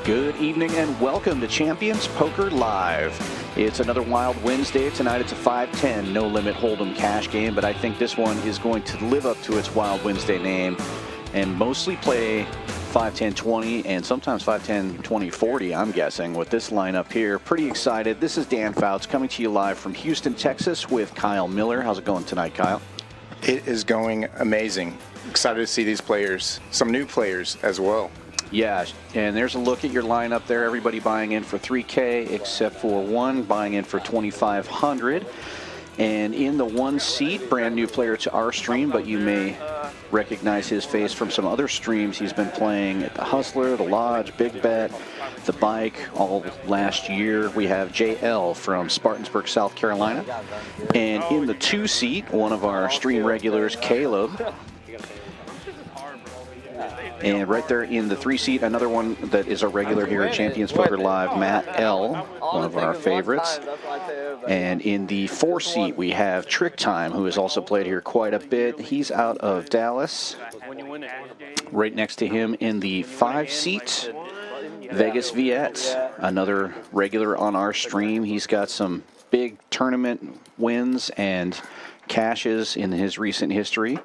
Good evening and welcome to Champions Poker Live. It's another wild Wednesday. Tonight it's a 5-10 no limit hold'em cash game, but I think this one is going to live up to its wild Wednesday name and mostly play 5-10-20 and sometimes 5-10-20-40, I'm guessing, with this lineup here. Pretty excited. This is Dan Fouts coming to you live from Houston, Texas with Kyle Miller. How's it going tonight, Kyle? It is going amazing. Excited to see these players, some new players as well. Yeah, and there's a look at your lineup there. Everybody buying in for $3K except for one buying in for $2,500. And in the one seat, brand new player to our stream, but you may recognize his face from some other streams. He's been playing at the Hustler, the Lodge, Big Bet, the Bike all last year. We have JL from Spartansburg, South Carolina. And in the two seat, one of our stream regulars, Caleb. And right there in the three seat, another one that is a regular here at Champions Poker Live, Matt L, one of our favorites. And in the four seat, we have TrickTime, who has also played here quite a bit. He's out of Dallas. Right next to him in the five seat, Vegas Viet, another regular on our stream. He's got some big tournament wins and cashes in his recent history.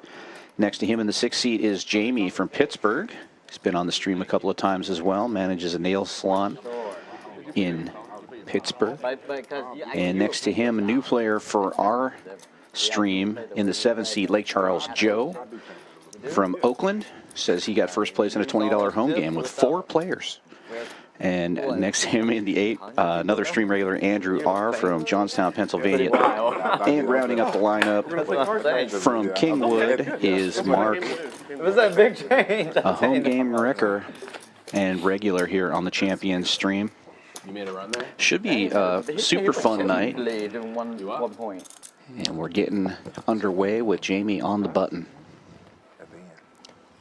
Next to him in the sixth seat is Jamie from Pittsburgh. He's been on the stream a couple of times as well, manages a nail salon in Pittsburgh. And next to him, a new player for our stream in the seventh seat, Lake Charles Joe from Oakland. Says he got first place in a $20 home game with 4 players. And next to him in the 8, another stream regular, Andrew R. from Johnstown, Pennsylvania. And rounding up the lineup from Kingwood is Mark, a home game wrecker and regular here on the Champions stream. Should be a super fun night. And we're getting underway with Jamie on the button.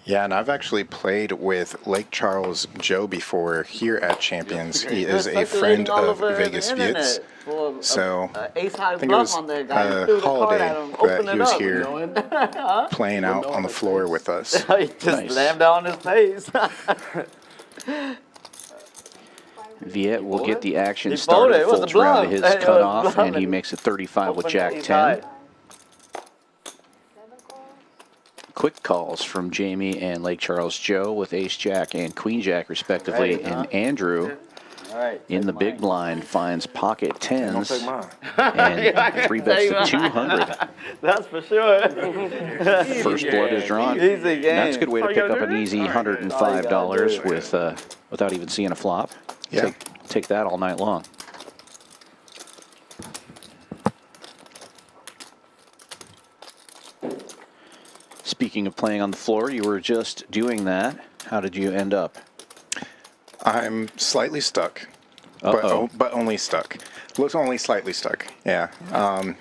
Yeah, and I've actually played with Lake Charles Joe before here at Champions. He is a friend of Vegas Viet's. So I think it was a holiday that he was here playing out on the floor with us. He just slammed down his face. Viet will get the action started, folds around to his cutoff, and he makes it 35 with Jack 10. Quick calls from Jamie and Lake Charles Joe with Ace Jack and Queen Jack respectively, and Andrew in the big blind finds pocket tens and 3 bets to 200. That's for sure. First blood is drawn. Easy game. That's a good way to pick up an easy $105 with without even seeing a flop. Yeah. Take that all night long. Speaking of playing on the floor, you were just doing that. How did you end up? I'm slightly stuck, but only stuck. Looks only slightly stuck. Yeah. Or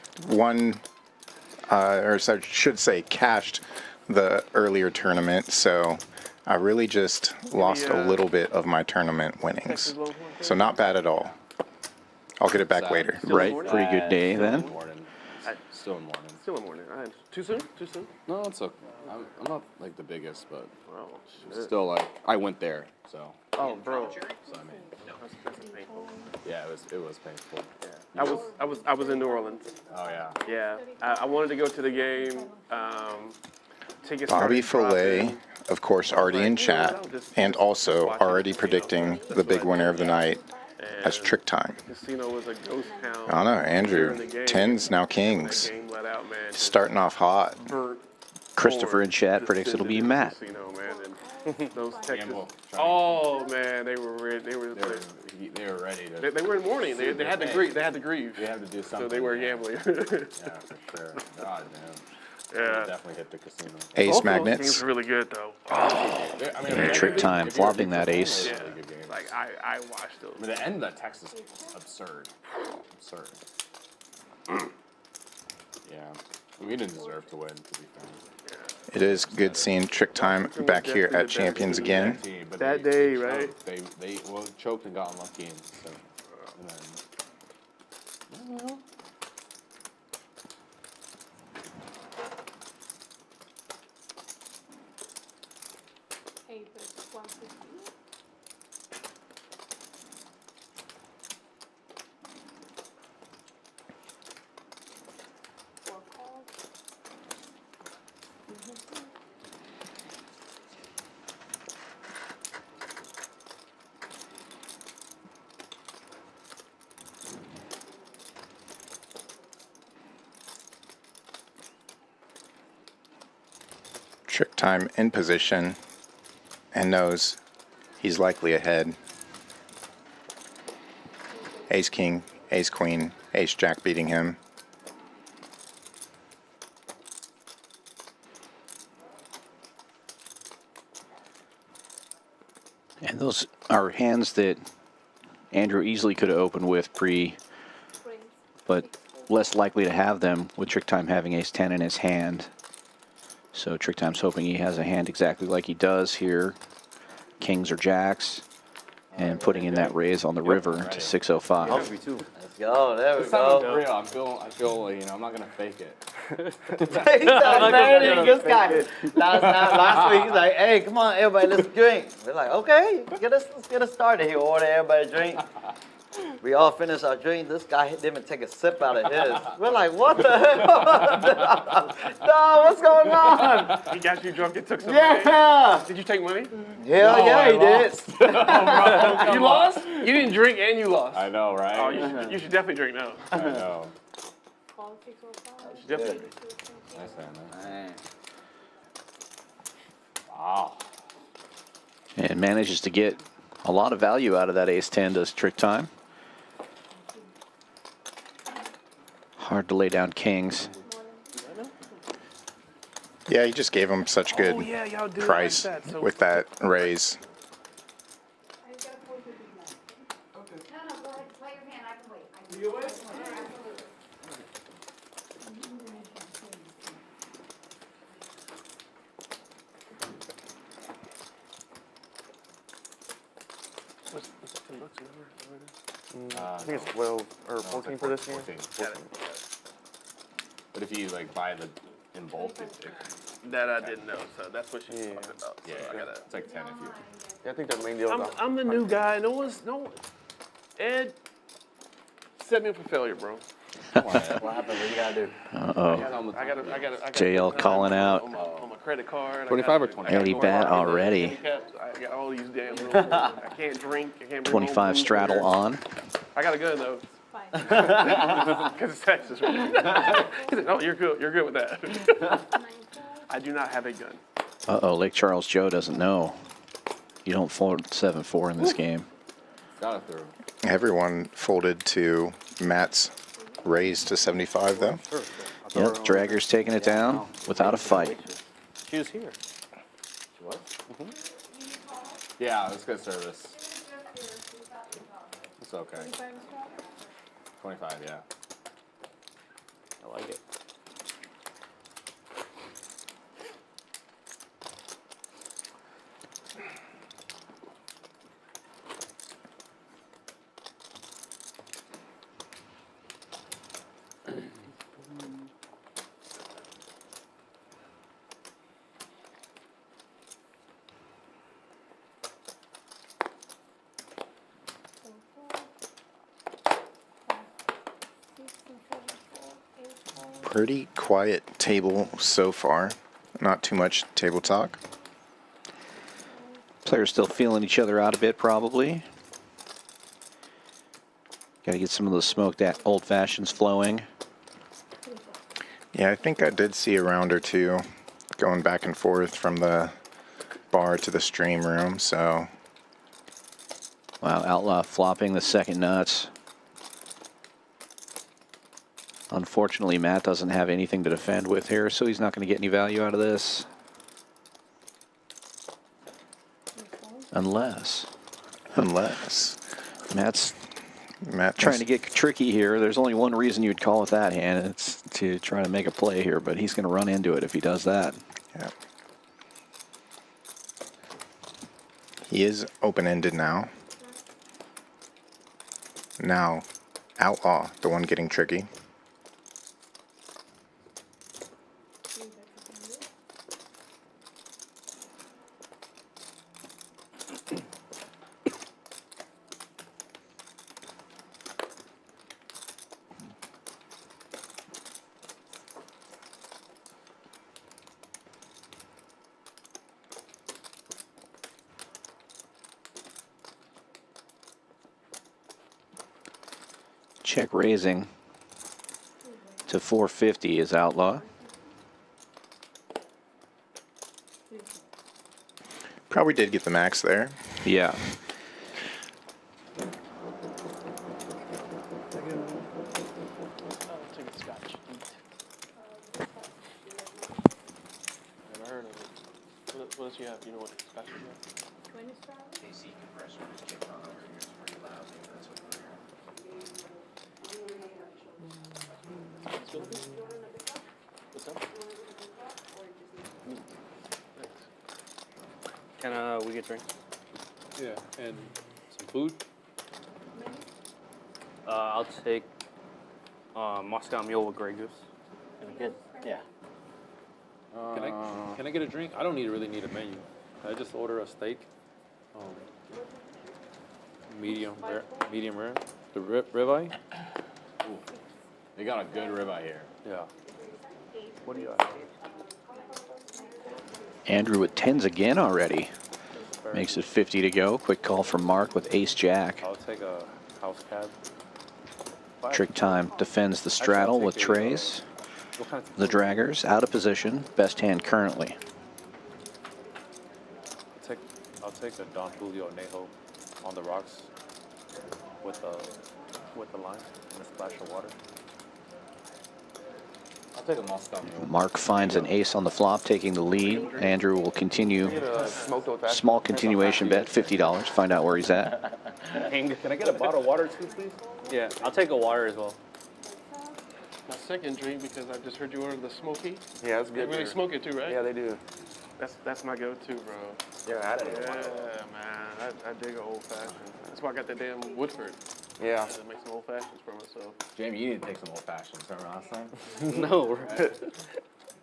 I should say, cashed the earlier tournament, so I really just lost a little bit of my tournament winnings. So not bad at all. I'll get it back later. Right. Pretty good day then. Still in morning. Still in the morning. Too soon? Too soon? No, it's okay. I'm not like the biggest, but still like I went there, so. Oh, bro. So I mean, That's painful. yeah, it was painful. Yeah. I was in New Orleans. Oh yeah. Yeah. I wanted to go to the game. Tickets Bobby started Fillet, dropping. of course, already in chat, and also already predicting the big winner of the night as TrickTime. Casino was a ghost town. I don't know, Andrew. During the game. 10s, now kings. Game let out, man. Starting off hot. Christopher in chat predicts it'll be Matt. Casino, man. And those Texas. Gamble. Oh man, they were ready. They were ready to. They were in mourning. They had to grieve. They had to grieve. They had to do something. So they were gambling. Yeah, for sure. God, man. Yeah. Definitely hit the casino. Ace Both of those magnets. games were really good though. I mean, And TrickTime flopping that ace. Yeah. Like I watched those. I mean, the end of Texas was absurd. Absurd. Yeah. We didn't deserve to win, to be fair. It is good seeing TrickTime back here at Champions again. But That they day, choked. right? They choked and got unlucky. And so, and then, I don't know. TrickTime in position and knows he's likely ahead. Ace King, Ace Queen, Ace Jack beating him. And those are hands that Andrew easily could have opened with pre, but less likely to have them with TrickTime having ace 10 in his hand. So TrickTime's hoping he has a hand exactly like he does here. Kings or jacks, and putting in that raise on the river to 605. Let's go. There we This time I'm go. real. I feel, you know, I'm not gonna fake it. This guy. Last week, he's like, "Hey, come on, everybody, let's drink." We're like, "Okay, let's get us started here. Order everybody drink." We all finished our drink. This guy didn't even take a sip out of his. We're like, "What the hell? No, what's going on?" He got you drunk and took some Yeah. money. Did you take money? Hell yeah, he did. You lost? You didn't drink and you lost. I know, right? Oh, you should definitely drink now. I know. You should definitely drink. Nice hand, man. Man. Wow. And manages to get a lot of value out of that ace 10 does TrickTime. Hard to lay down kings. Yeah, he just gave him such good Oh, yeah, y'all do it price like that, so- with that raise. What's $10 over? I think it's 12 or 14 for this game. 14. But if you like buy the in bulk, That I didn't know, so that's what she's talking about. So yeah, I gotta. it's like 10 if you. Yeah, I think their main deal is I'm the new guy. Ed set me up for failure, bro. what happened? What you gotta do? Uh-oh. I gotta. JL calling out. On my credit card. 25 or 20? Eddie bat already. I got all these damn rules. I can't drink. I can't bring 25 home booze straddle or- on. I got a gun though. Because it's Texas, right? He said, "Oh, you're good. You're good with that." I do not have a gun. Uh-oh, Lake Charles Joe doesn't know. You don't fold 7-4 in this game. Got it through. Everyone folded to Matt's raise to 75 though. Yep, Dragger's taking it down without a fight. She was here. Yeah, it's good service. It's okay. 25, yeah. I like it. Pretty quiet table so far. Not too much table talk. Players still feeling each other out a bit, probably. Got to get some of those smoked old fashions flowing. Yeah, I think I did see a round or two going back and forth from the bar to the stream room, so Wow, Outlaw flopping the second nuts. Unfortunately, Matt doesn't have anything to defend with here, so he's not going to get any value out of this. Unless Matt's trying to get tricky here. There's only one reason you'd call it that hand. It's to try to make a play here, but he's going to run into it if he does that. yeah. He is open-ended now. Now, Outlaw, the one getting tricky. Check raising to 450 is Outlaw. Probably did get the max there. Yeah. I'll take a scotch. Never heard of it. What else you have? You know what scotch you have? 20 straddles? AC compressor is kicked on over here. It's pretty loud. That's over there. What's up? Can we get drinks? Yeah, and some food. I'll take Moscow Mule with Grey Goose. Good. Yeah. Can I get a drink? I don't really need a menu. Can I just order a steak? Medium rare. The ribeye? They got a good ribeye here. Yeah. What do you have? Andrew with 10s again already. Makes it 50 to go. Quick call from Mark with ace jack. I'll take a house cab. TrickTime defends the straddle with trays. What kind of The draggers out of position. Best hand currently. I'll take a Don Julio Anejo on the rocks with the lime and a splash of water. I'll take a Moscow Mule. Mark finds an ace on the flop, taking the lead. Andrew will continue. Small continuation bet, $50. Find out where he's at. Can I get a bottle of water too, please? Yeah, I'll take a water as well. My second drink, because I just heard you order the smoky. Yeah, it's They good. really too. smoke it too, right? Yeah, they do. That's my go-to, bro. Yeah, I had it. Yeah, man. I dig an old fashioned. That's why I got that damn Woodford. Yeah. To make some old fashions for myself. Jamie, you need to take some old fashions. Remember last time? No,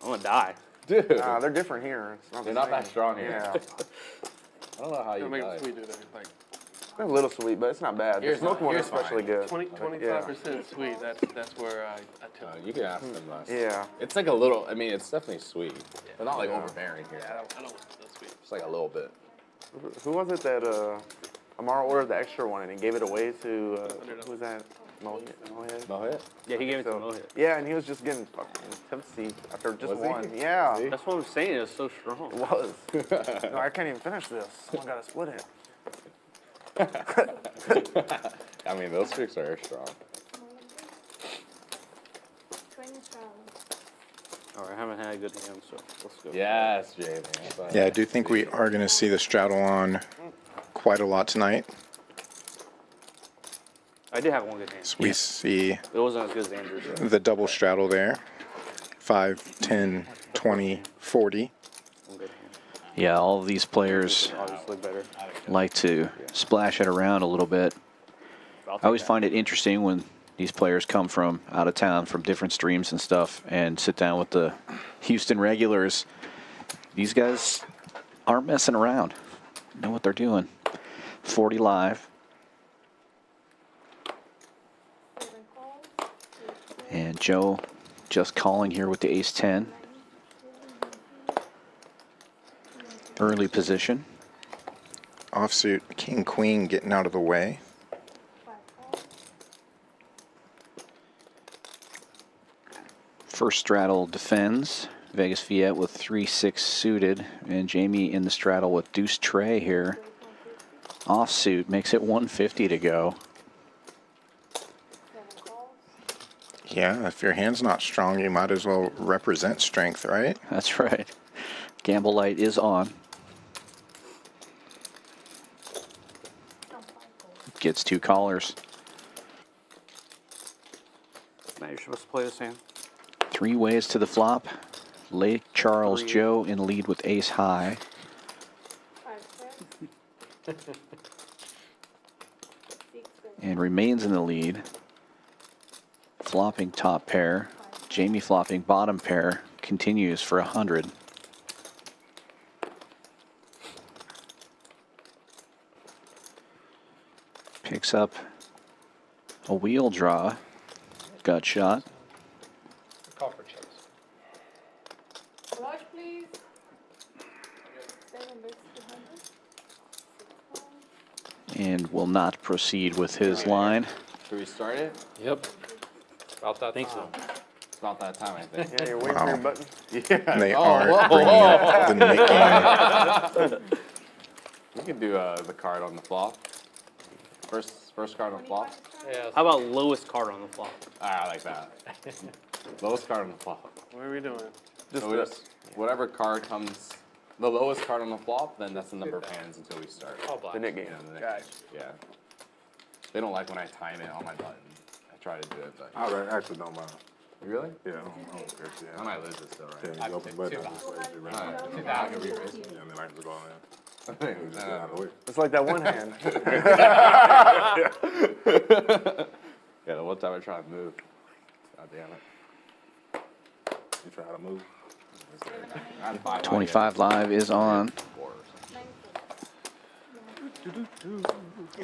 I'm gonna die. Dude, They're different here. It's they're the not same. that strong here. Yeah. I don't know how you Don't make them died. sweet, do they? Like It's a little sweet, but it's not bad. The Here's smoked fine. one is Here's especially good. 25% sweet. That's where I tip. You can ask them less. Yeah. It's like a little, I mean, it's definitely sweet, but not like overbearing here. I don't want that sweet. Just like a little bit. Who was it that Amaro ordered the extra one and he gave it away to who was that? Mohit? Mohit? Yeah, he gave it to So- Mohit. Yeah, and he was just getting fucking tipsy after just Was he? one. Yeah. See? That's what I'm saying. It's so strong. It was. No, I can't even finish this. Someone got to split it. I mean, those tricks are strong. 20 straddles. All right, I haven't had a good hand, so let's go. Yes, Jamie. Yeah, I do think we are going to see the straddle on quite a lot tonight. I did have one good hand. So we see It wasn't as good as Andrew's. though. the double straddle there. 5, 10, 20, 40. One good hand. Yeah, all of these players Obviously better. like to splash it around a little bit. I always find it interesting when these players come from out of town, from different streams and stuff, and sit down with the Houston regulars. These guys aren't messing around. Know what they're doing. 40 live. And Joe just calling here with the ace-10. Early position. Offsuit king queen getting out of the way. First straddle defends. Vegas Viet with 3-6 suited, and Jamie in the straddle with deuce tray here. Offsuit makes it 150 to go. Yeah, if your hand's not strong, you might as well represent strength, right? That's right. Gamble light is on. Gets two callers. Matt, you're supposed to play this hand. 3 ways to the flop. Lake Charles Three. Joe in lead with ace high. 5 straddles. 6 And remains in the lead. Flopping top pair. Jamie flopping bottom pair. Continues for 100. Picks up a wheel draw. Gut shot. Watch, please. 7 versus 200. And will not proceed with his line. Should we start it? Yep. About that think time. It's about that time, I think. Yeah, you're waiting for your button. And they are bringing up the Nick game. We can do the card on the flop. First card on the flop. Yeah. How about lowest card on the flop? I like that. Lowest card on the flop. What are we doing? So we just, whatever card comes, the lowest card on the flop, then that's the number of hands until we start. All black. The Nick game. Yeah, the Nick Gotcha. game. Yeah. They don't like when I time it on my button. I try to do it, but. I actually don't mind. Really? Yeah, I don't care. I might lose it still, right? Yeah, you open the button, I just wait to run. Alright, I can re-raise it. Yeah, and then I can just go in. Just Just get out of the way. It's like that one hand. Yeah, the one time I tried to move. God damn it. You try to move. I had 5 25 live is on.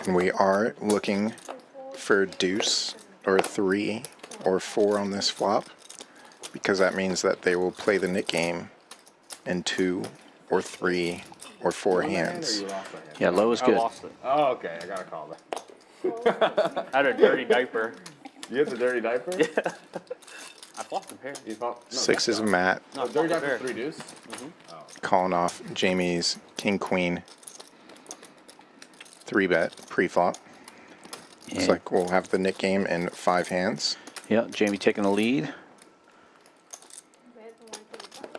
And we are looking for deuce or 3 or 4 on this flop, because that means that they will play the Nick game in 2 or 3 or 4 hands. Yeah, low is I good. lost it. Oh, okay. I gotta call that. I had a dirty diaper. You have the dirty diaper? Yeah. I flopped a pair. You thought, no, 6 is a Matt, No, dirty flopped a diaper pair. 3 deuce? calling off Jamie's king queen 3-bet pre-flop. Looks And- like we'll have the Nick game in 5 hands. Yeah, Jamie taking the lead. Bet 125.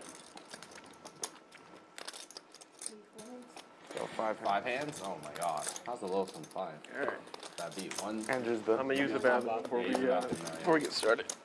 3 hands. So 5 5 hands? Oh my god. How's the lowest one 5? Alright. That beat 1. Andrew's bet. I'm gonna use the bat before we get started. 20 straddles.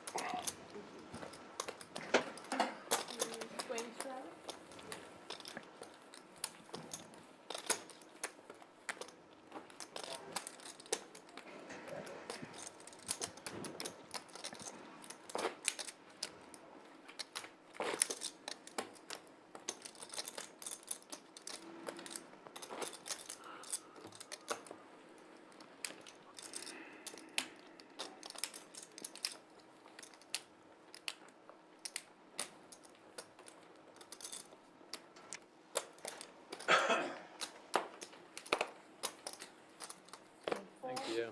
Thank you.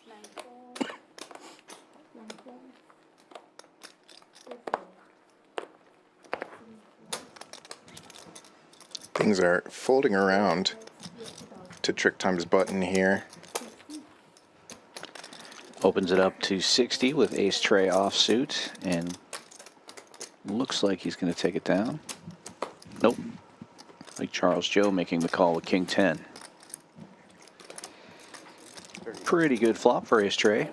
9 4. 1 4. 3 4. Things are folding around to TrickTime's button here. Opens it up to 60 with ace tray offsuit, and looks like he's going to take it down. Nope. Like Charles Joe making the call with king 10. Pretty good flop for ace tray.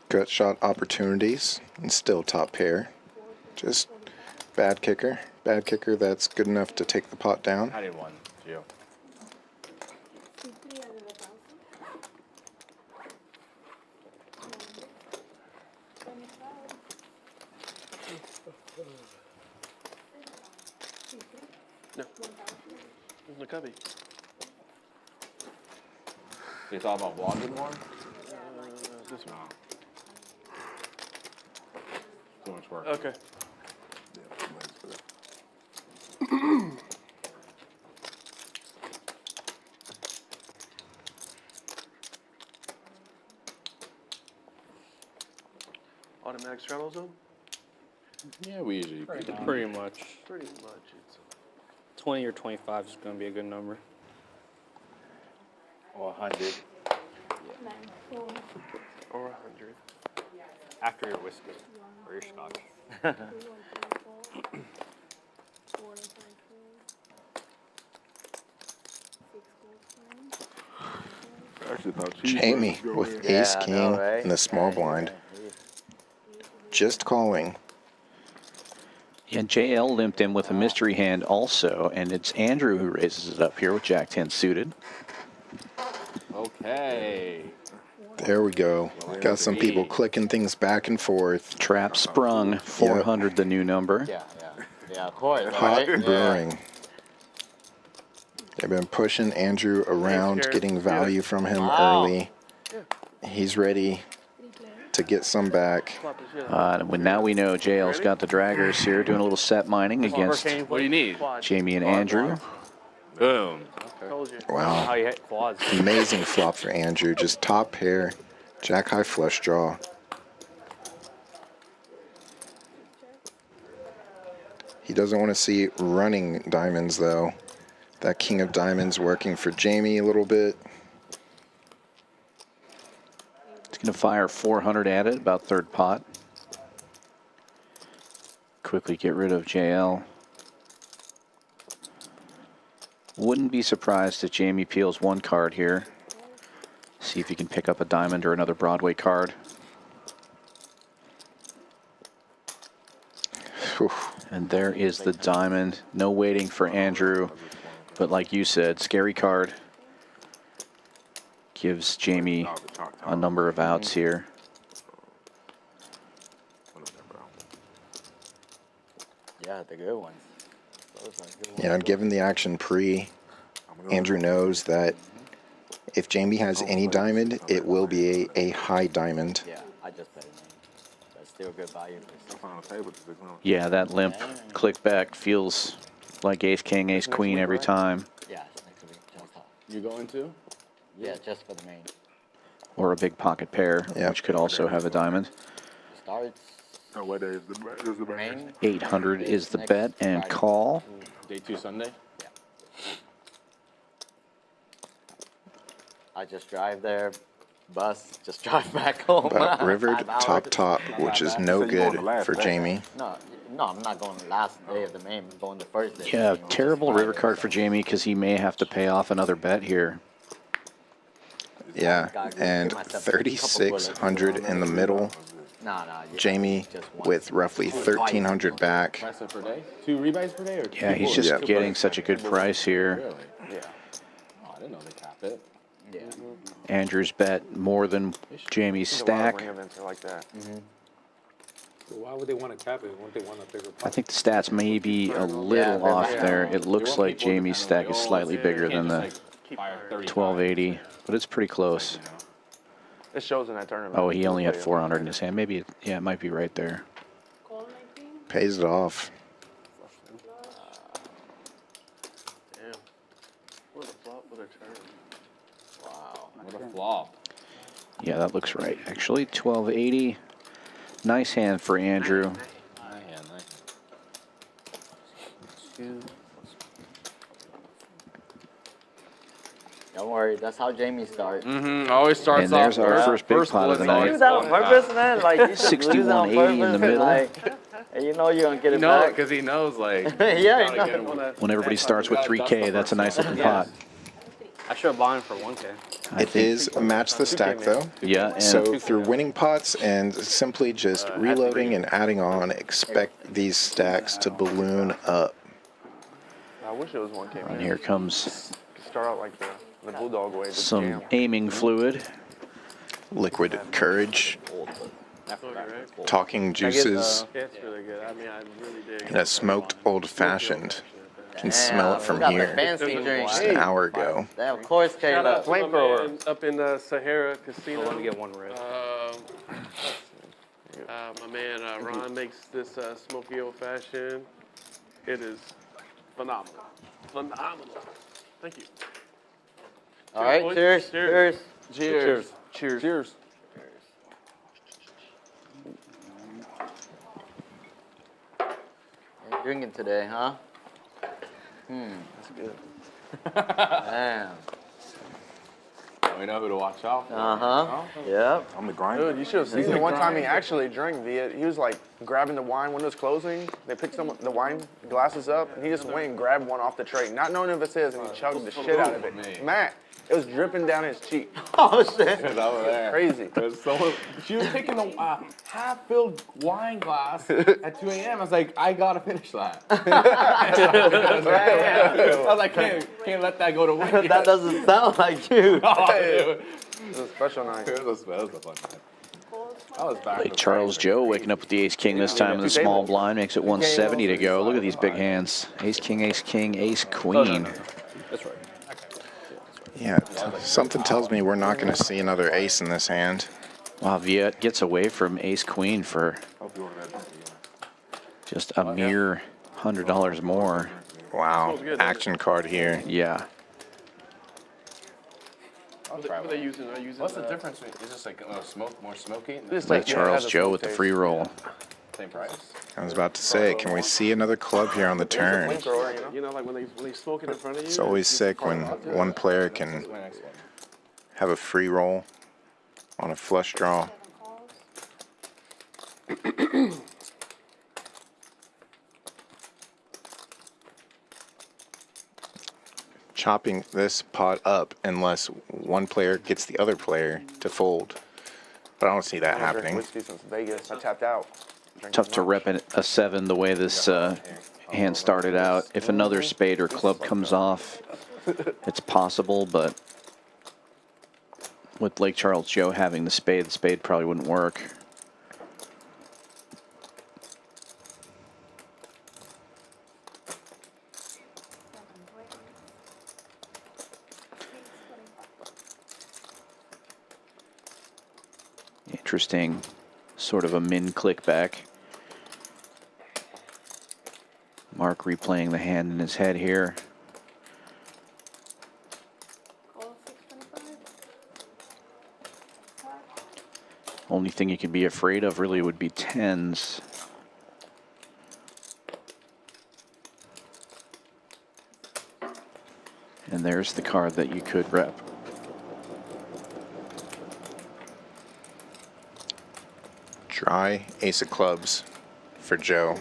Gut shot opportunities and still top pair. Just bad kicker. Bad kicker that's good enough to take the pot down. I did 1. Gio. 3 under the 1000. 25. 50. No. 1000. Where's the cubby? You thought about vlogging more? This one. Too much work. Okay. Automatic straddle zone? Yeah, we usually Pretty do. much. Pretty much. Pretty much. It's 20 or 25 is going to be a good number. Or 100. 9 4. or 100. After your whiskey or your scotch. 2 1 3 4. 4 and 5 4. 6 4 10. I actually thought she Jamie with ace king in the small blind. Just calling. Yeah, JL limped in with a mystery hand also, and it's Andrew who raises it up here with Jack 10 suited. Okay. There we go. Got some people clicking things back and forth. Trap sprung, 400 the new number. Yeah, of course. Hot right? brewing. They've been pushing Andrew around, Jared. getting value from him Wow. early. He's ready to get some back. Flop is good. Now we know JL's got the draggers here, doing a little set mining against What do you need? Quad. Jamie and Andrew. Boom. Told you. Wow. How you hit quads. Amazing flop for Andrew. Just top pair, jack high flush draw. He doesn't want to see running diamonds, though. That king of diamonds working for Jamie a little bit. He's going to fire 400 at it, about third pot. Quickly get rid of JL. Wouldn't be surprised if Jamie peels one card here. See if he can pick up a diamond or another Broadway card. Whew. And there is the diamond. No waiting for Andrew. But like you said, scary card. Gives Jamie a number of outs here. Yeah, the good ones. Those are good ones. Yeah, and given the action pre, Andrew knows that if Jamie has any diamond, it will be a high diamond. Yeah, I just bet it. That's still good value. Yeah, that limp click back feels like ace king, ace queen every time. Yeah, it's next to me. Just top. You going to? Yeah, just for the main. Or a big pocket pair, Yep. which could also have a diamond. Starts. Oh, what day is the Main. 800 is the bet and call. Day 2 Sunday? I just drive there, bus, just drive back home. But rivered 5 hours. top, which is no So you going good the last for day? Jamie. No, I'm not going the last day of the main. I'm going the first day. Yeah, terrible river card for Jamie because he may have to pay off another bet here. Yeah, and 3,600 in the middle. No. Jamie with roughly 1,300 back. Price it per day? 2 rebuys per day or 2 Yeah, he's just Yep. getting such a good price here. Really? Yeah. Oh, I didn't know they cap it. Yeah. Andrew's bet more than Jamie's I think a lot of stack. ring events are like that. So why would they want to cap it? Wouldn't they want a bigger pot? I think the stats may be a little off there. It looks like Jamie's stack is slightly bigger than the 1280, but it's pretty close. It shows in that tournament. Oh, he only had 400 in his hand. Maybe, yeah, it might be right there. Call my king. Pays it off. Damn. What a flop, what a turn. Wow. What a flop. Yeah, that looks right. Actually, 1280. Nice hand for Andrew. Don't worry, that's how Jamie starts. Always starts And there's off our first. first big pot of the night. Do that on purpose, man. Like you just lose it on 6180 in the purpose, middle. Like, and you know you're gonna get it No, back. because he knows, like, Yeah, you know. When everybody starts with 3K, that's a nice looking pot. I should have bought him for 1K. It is match the stack, though. Yeah, and So through winning pots and simply just reloading and adding on, expect these stacks to balloon up. I wish it was 1K, man. and here comes Start out like the Bulldog way. Just some jam. aiming fluid. Liquid courage, Right? talking juices, It's really good. I mean, I really dig and a smoked old-fashioned. Can smell it from we got here. The fancy drink. Just an hour ago. Of course, Shout out Caleb. to my man up in the Sahara Casino. Let me get one red. My man Ron makes this smoky old fashioned. It is phenomenal. Phenomenal. Thank you. All right, boys. cheers. Cheers. Cheers. Cheers. cheers. You're drinking today, huh? That's good. Damn. We know who to watch out for. Yep. I'm the grinder. Dude, you should have seen the one time he actually drank Viet. He was like grabbing the wine when it was closing. They picked the wine glasses up, and he just went and grabbed one off the tray, not knowing if it's his, and he chugged the shit out of it. Matt, it was dripping down his cheek. Oh shit. It's over there. Crazy. There's someone, she was taking a half-filled wine glass at 2 a.m. I was like, I gotta finish that. I was like, can't let that go to waste. That doesn't sound like you. Oh, dude. It was a special night. It was a fun night. I was back. Like Charles Joe waking up with the ace king this time in the small blind makes it 170 to go. Look at these big hands. Ace king, ace queen. That's right. Yeah, something tells me we're not going to see another ace in this hand. Wow, Viet gets away from ace queen for just a mere $100 more. Wow, action card here. Yeah. What are they using? Are they using What's the difference? Is this like more smoky? This Like yeah, it Charles has a Joe smoke with the taste. free roll. Same price. I was about to say, can we see another club here on the turn? Flamethrower, you know, like when they smoke it in front of you. It's always sick when one player can My next one. have a free roll on a flush draw. 7 calls. Chopping this pot up unless one player gets the other player to fold. But I don't see that I've been drinking happening. whiskey since Vegas. I tapped out. Tough to rep a 7 the way this hand started out. If another spade or club comes off, it's possible, but with Lake Charles Joe having the spade probably wouldn't work. Interesting, sort of a min click back. Mark replaying the hand in his head here. Call 625. Only thing you could be afraid of really would be 10s. And there's the card that you could rep. Dry ace of clubs for Joe.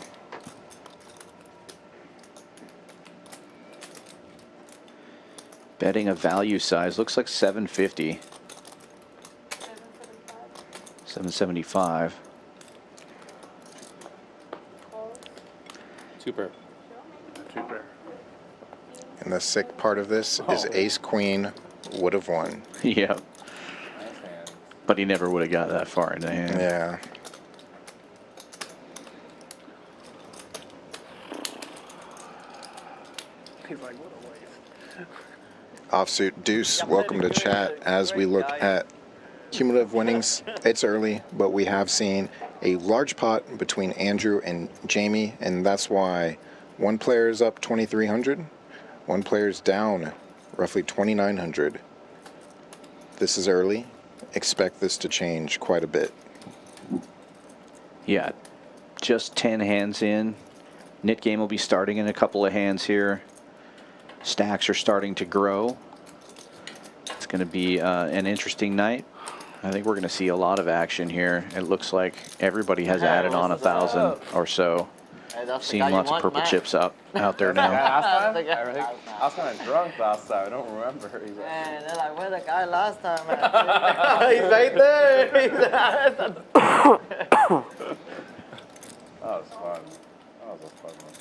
Betting a value size, looks like 750. 775. 775. Calls. Super. And the sick part of this is ace queen would have won. Yeah, Nice hand. but he never would have got that far in the hand. Yeah. He's like, what a waste. Offsuit Deuce, welcome to chat as we look at cumulative winnings. It's early, but we have seen a large pot between Andrew and Jamie, and that's why one player is up 2,300, one player is down roughly 2,900. This is early. Expect this to change quite a bit. Yeah, just 10 hands in. Knit game will be starting in a couple of hands here. Stacks are starting to grow. It's going to be an interesting night. I think we're going to see a lot of action here. It looks like everybody has added on 1,000 or so. Hey, that's the Seeing guy you lots of want, purple Matt. chips out there now. Last time? The guy- I was kind of drunk last time. I don't remember. Man, they're like, where's the guy last time? He's right there. That was fun. That was a fun one.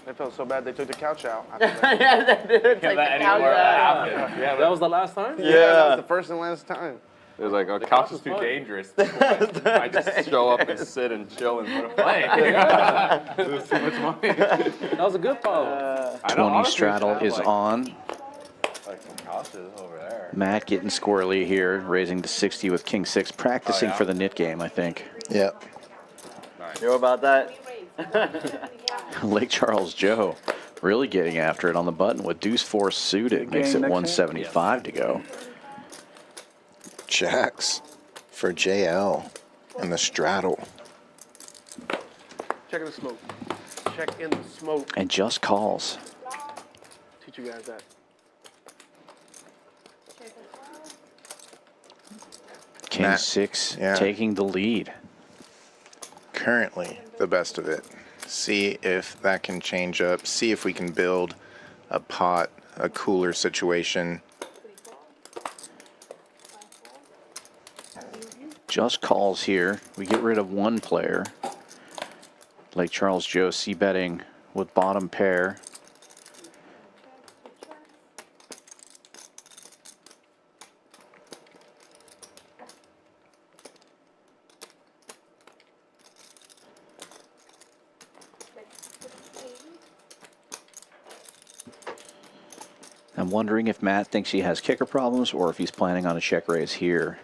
They felt so bad they took the couch out. After that. Yeah, they did. Take the couch out. Yeah, that was the last time? Yeah, that was the first and last time. It was like, our couch is too dangerous. I just show up and sit and chill and put a play. It was too much money. That was a good phone. 20 straddle is on. Like some couches over there. Matt getting squirrely here, raising to 60 with King 6, practicing yeah? for the knit game, I think. Yep. You know about that? Lake Charles Joe really getting after it on the button with deuce 4 suited. Makes it 175 to go. Jacks for JL and the straddle. Check in the smoke. Check in the smoke. And just calls. Teach you guys that. King Matt, 6 yeah. taking the lead. Currently the best of it. See if that can change up. See if we can build a pot, a cooler situation. Just calls here. We get rid of one player. Lake Charles Joe c-betting with bottom pair. I'm wondering if Matt thinks he has kicker problems or if he's planning on a check raise here.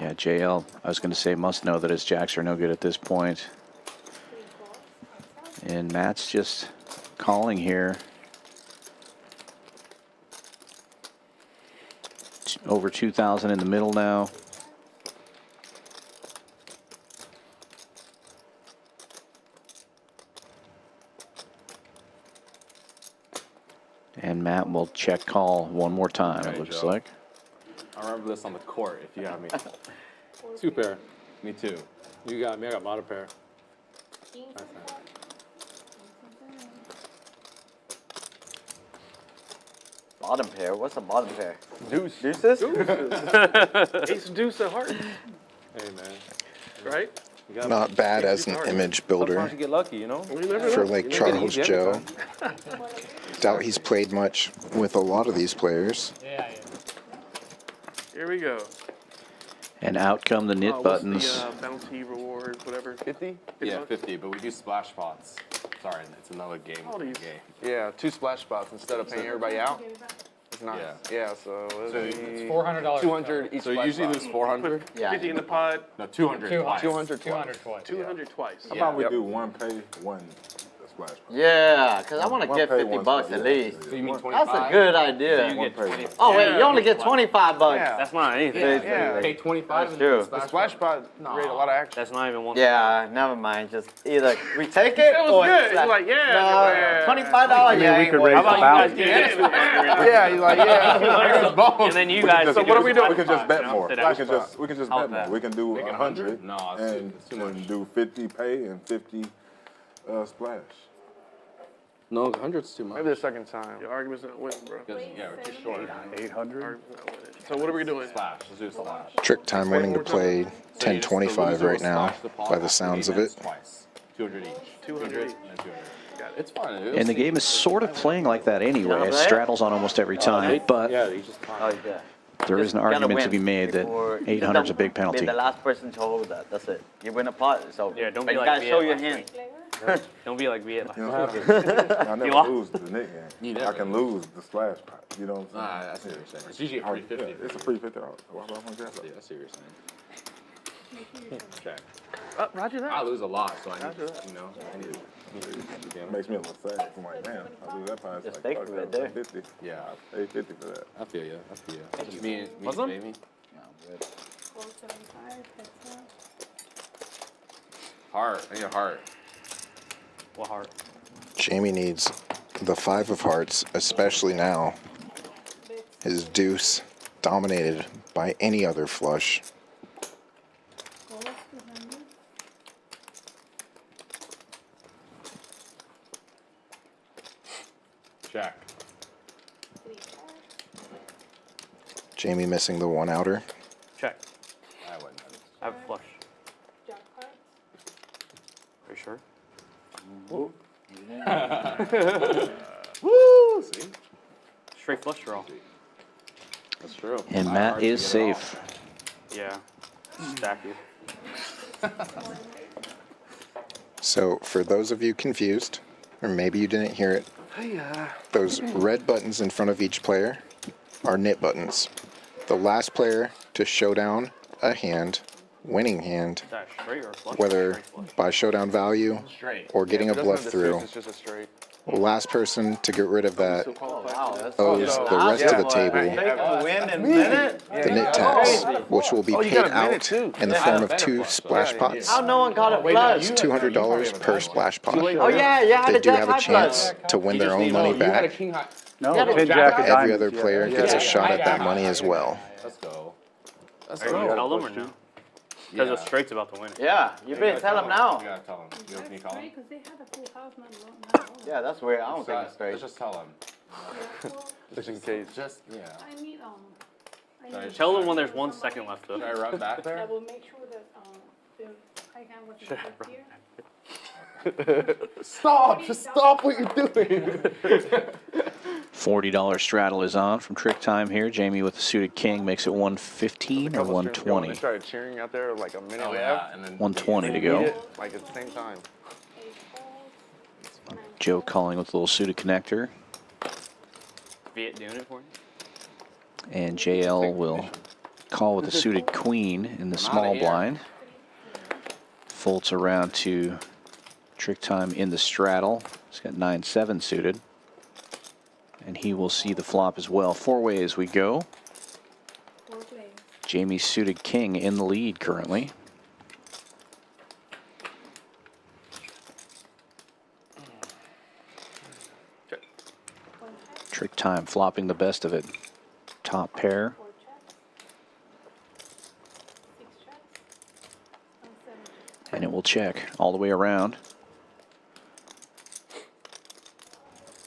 Yeah, JL, I was going to say, must know that his jacks are no good at this point. And Matt's just calling here. over 2,000 in the middle now. And Matt will check call one more time, Okay, it looks Joe. like. I remember this on the court if you have me. 2 pair. Me too. You got me. I got bottom pair. Bottom pair? What's a bottom pair? Deuce. Deuces? Ace deuce of hearts, Hey man. right? You got Not bad as an image Sometimes builder you get lucky, you know? You never for know. Lake Make it Charles easy every Joe. time. Doubt he's played much with a lot of these players. Here we go. And out come the knit What's buttons. the bounty reward, whatever? 50? Yeah, bucks? 50, but we do splash pots. Sorry, it's another game. All these. Game. Yeah, 2 splash spots instead of paying everybody out. It's nice. Yeah. So So it's it's $400. 200 each So you splash usually spot. lose 400? Yeah. 50 in the pot, No, 200 twice. 200 200 twice. 200 twice. Yeah. How about we Yep. do one pay, one splash? Yeah, because I want to One get pay, 50 one bucks splash. at least. So you mean 25? That's a good So idea. you get 20. Oh, wait, you only get 25 bucks. Yeah. That's not anything. Yeah. Pay 25 That's and then true. the The splash splash pot. spot create a lot of action. That's not even one. Yeah, never mind. Just either we take it That was or good. it's You're like, yeah. no, $25. Yeah, we could raise How the about you bounty. guys get Yeah, he's like, yeah. and then you guys. So what are we doing? We can just bet more. Sit We down. can just How's bet more. that? We can do 100 No, it's and too much. do 50 pay and 50 splash. No, 100's too much. Maybe the second time. Your argument's not winning, bro. Because, yeah, we're too short. 800. Argument's not winning. So what are we doing? Splash. Let's do a splash. Trick time winning to play 1025 right now, by the sounds of it. Twice. 200 each. 200 each. And 200. It's fun. And the game is sort of playing like that anyway. It straddles on almost every time, but Yeah, you just. Oh, yeah. there is an Gotta argument to win be made that before- 800 is a big Be penalty. the last person to hold that. That's it. You win a pot, so Yeah, don't but be you like gotta Viet show your last hand. Don't be like Viet. You know what I You never are? lose the Nick game. You I never can lose the splash pot. You know what I'm saying? I see what you're saying. It's usually a free 50. Yeah, it's a free 50. Why would I want to grab I that? see what you're saying. Check. Roger that. I lose a lot, so I need, you know, I need It makes me a little sad. I'm like, man, I lose that pot. It's Just like, take fuck, it right that there. was 50. Yeah, I paid 50 for that. I feel you. I feel you. Just me, What's up? baby. 475, that's not. Heart. I need a heart. What heart? Jamie needs the 5 of hearts, especially now. His deuce dominated by any other flush. Call 200. Check. 3 cards. Jamie missing the 1 outer. Check. I wouldn't have. I have a flush. Jack cards. Are you sure? Woo! See? Straight flush draw. That's true. And My Matt heart to is get it safe. Yeah. Stack you. So, for those of you confused, or maybe you didn't hear it, those red buttons in front of each player are knit buttons. The last player to showdown a hand, winning hand, Is that straight or flush? whether Straight flush. by showdown value Straight. or getting a It doesn't bluff have the through, deuce, It's just a straight. last person to get rid of that Wow, that's owes the rest of the table Take the win in a minute. the knit tax, which will be Oh, you paid got a minute out too. in the form of 2 splash pots. How no one got it flush? $200 per splash pot. Oh yeah, yeah, I They had do a have a jack high flush. chance to win their own money You had a back. king high. No, Yeah, 10 jack of Every diamonds. other player gets a shot at that money as well. Let's go. Let's Are you gonna tell them or no? Because the straight's about to win. Yeah, you better tell him You now. gotta tell him. You can you call him? Because they had a full house, not all. Yeah, that's weird. I don't think it's straight. Let's just tell him. Just in case. Just, yeah. I need, I Sorry, need, Tell them when there's 1 second left though. Should I run back I there? will make sure that, I have what's in here. Stop! Just stop what you're doing. $40 straddle is on from Trick Time here. Jamie with the suited king makes it 115 or Couple streams ago, 120. They started cheering out there like a minute Oh, left. yeah. And then 120 to Beat go. it, like at the same time. 8 calls. Joe calling with a little suited connector. Viet doing it for you? And JL will call with the suited queen in the small here. blind. Folds around to Trick Time in the straddle. He's got 9-7 suited. And he will see the flop as well. 4-way as we go. Jamie suited king in the lead currently. Trick time flopping the best of it. Top pair. And it will check all the way around.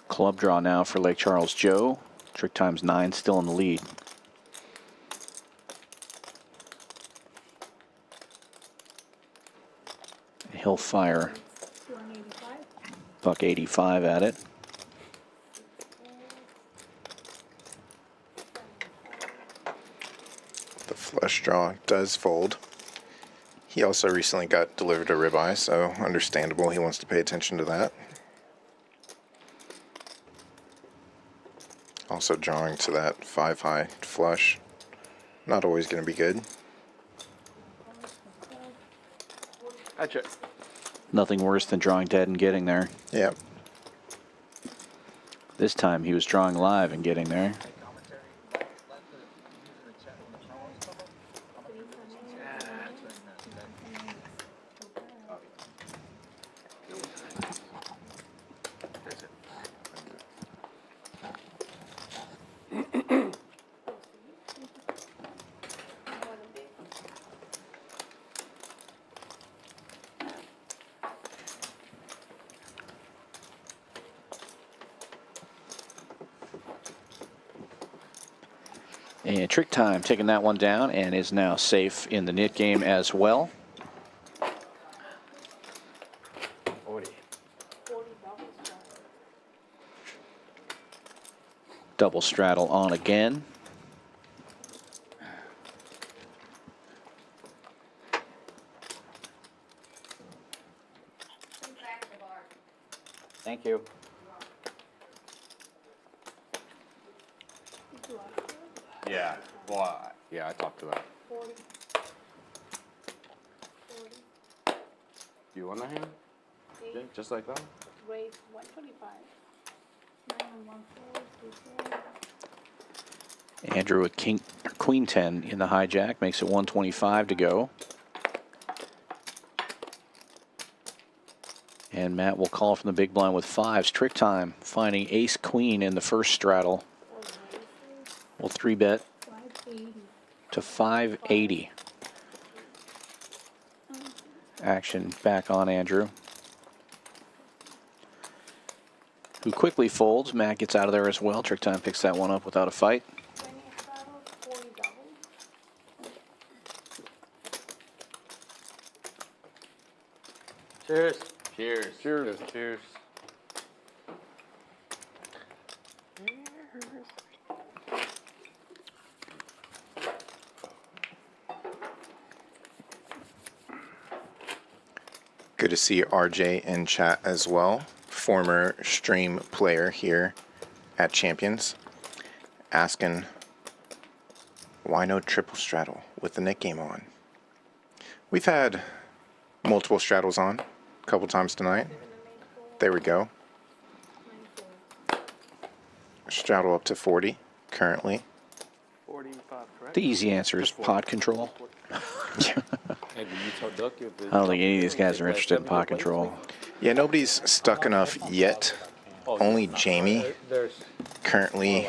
Club draw now for Lake Charles Joe. Trick time's 9 still in the lead. He'll fire buck 85 at it. The flush draw does fold. He also recently got delivered a ribeye, so understandable he wants to pay attention to that. Also drawing to that 5-high flush. Not always going to be good. I check. Nothing worse than drawing dead and getting there. Yep. This time he was drawing live and getting there. And Trick Time taking that one down and is now safe in the knit game as well. 40. Double straddle on again. Thank you. Yeah. Well, yeah, I talked to that. 40. You want that hand? Yeah, just like that? Raise 125. 914, Andrew with Queen 10 in the hijack makes it 125 to go. And Matt will call from the big blind with 5s. Trick Time finding ace queen in the first straddle. We'll 3-bet 580. to 580. Action back on Andrew, who quickly folds. Matt gets out of there as well. Trick Time picks that one up without a fight. 20 straddles, 40 doubles. Cheers. Cheers. Cheers. Cheers. Good to see RJ in chat as well. Former stream player here at Champions. Asking, why no triple straddle with the net game on? We've had multiple straddles on a couple times tonight. There we go. Straddle up to 40 currently. 45, correct? The easy answer is pod control. I don't think any of these guys are interested in pod control. Yeah, nobody's stuck enough yet. Only Jamie currently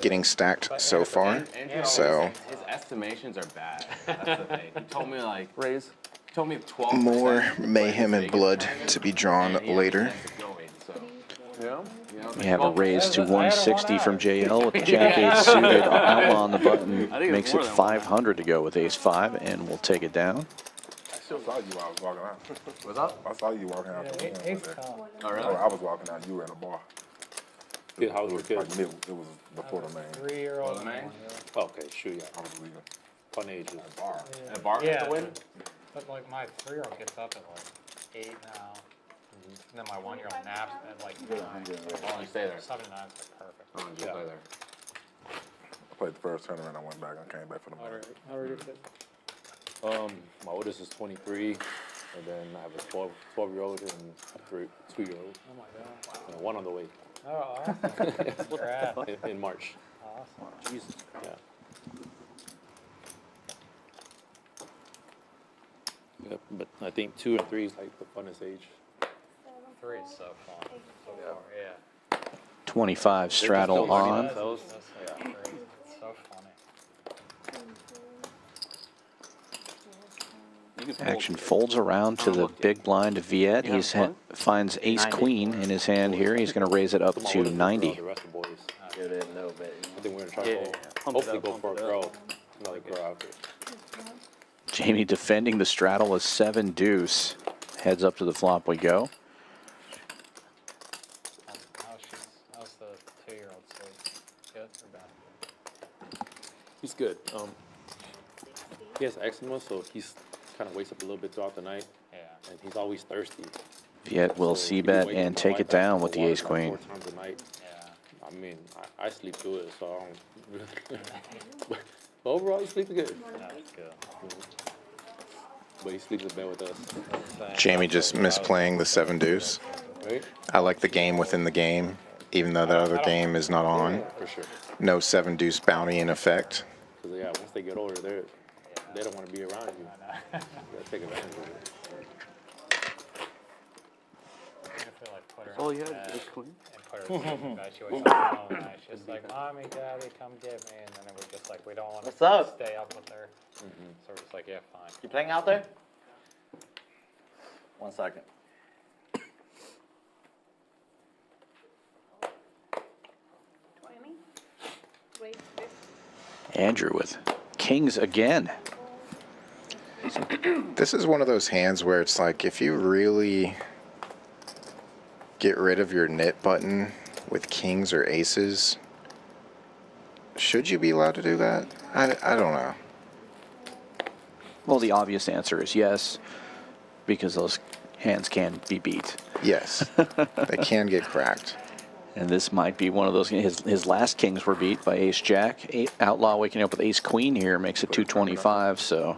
getting stacked so far. So his estimations are bad. That's the thing. He told me like Raise. he told me 12. more mayhem and blood to be drawn later. Yeah. We have a raise to 160 from JL with Jack 8 suited. Outlaw on the button makes it 500 to go with ace 5, and we'll take it down. I still saw you while I was walking out. What's up? I saw you walking out. The room over there. Oh, really? I was walking out. You were in a bar. Yeah, how was It your was kid? like it was before the main. 3-year-old. Oh, man. Okay, shoot, yeah. I was leaving. Fun ages. Bar. A bar Yeah. to win? But like my 3-year-old gets up at like 8 now. And then my 1-year-old naps at like 9. Why don't you stay there? 7 to 9 is like perfect. Why don't you play there? I played the first tournament. I went back. I came back for the main. How are your kids? My oldest is 23, and then I have a 12-year-old and a 2-year-old. Oh my god. And one on the way. Oh, awesome. Congrats. In March. Awesome. Jesus. Yeah. Yep, but I think 2 and 3 is like the funnest age. 3 is so fun. So far, yeah. 25 straddle still learning on. themselves. That's like crazy. It's so funny. Action folds around to the big blind of Viet. He finds ace queen in his hand here. He's going to raise it up to 90. The rest of the boys. Give it a little bit. I think we're going to try to hopefully go for a girl. Another girl out there. Jamie defending the straddle with 7 deuce. Heads up to the flop we go. How's the 2-year-old sleep? Good or bad? He's good. He has eczema, so he's kind of wakes up a little bit throughout the night. Yeah. And he's always thirsty. Viet will So c he be bet waking and my take wife it up down from with the water ace like queen. 4 times a night. Yeah. I mean, I sleep through it, so I don't. But overall, he sleeps good. That's good. But he sleeps in bed with us. Jamie just misplaying the 7 deuce. Right? I like the game within the game, even though the other game is not on. For sure. No 7 deuce bounty in effect. Because, yeah, once they get older, they don't want to be around you. You gotta take advantage of it. I feel like put her all in you bed had is queen. and put her to sleep in bed. She wakes up all night. She's like, Mommy, Daddy, come get me. And then we're just like, we don't want to What's up? stay up with her. So we're just like, yeah, fine. You playing out there? 1 second. Andrew with kings again. This is one of those hands where it's like, if you really get rid of your knit button with kings or aces, should you be allowed to do that? I don't know. Well, the obvious answer is yes, because those hands can be beat. Yes, they can get cracked. And this might be one of those. His last kings were beat by ace jack. Outlaw waking up with ace queen here makes it 225. So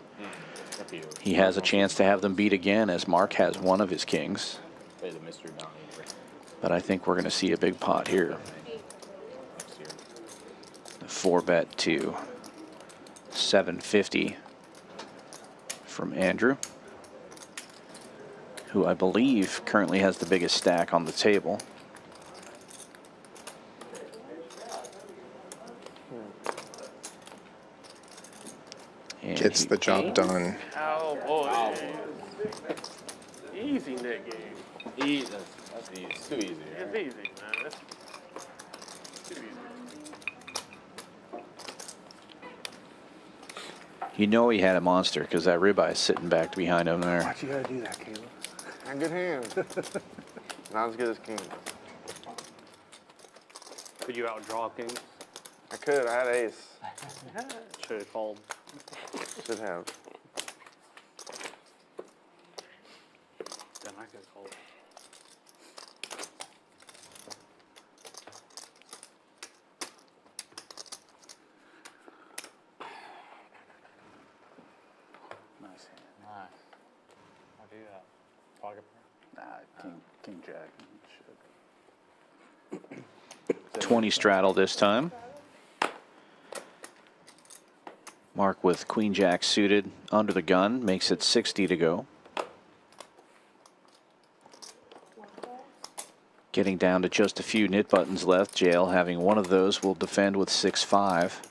he has a chance to have them beat again, as Mark has one of his kings. But I think we're going to see a big pot here. 4-bet to 750 from Andrew, who I believe currently has the biggest stack on the table. And Gets the job done. Oh boy. Easy net game. Easy. That's easy. It's too easy. It's easy, man. That's too easy. you know he had a monster because that ribeye is sitting back behind him there. Why'd you gotta do that, Caleb? And good hand. Not as good as king. Could you outdraw kings? I could. I had ace. Should have called. Should have. Then I could have called. Nice. I'll do that. Pocket pair. Nah, king jack. 20 straddle this time. Mark with queen jack suited under the gun makes it 60 to go. Getting down to just a few knit buttons left. JL having one of those will defend with 6-5.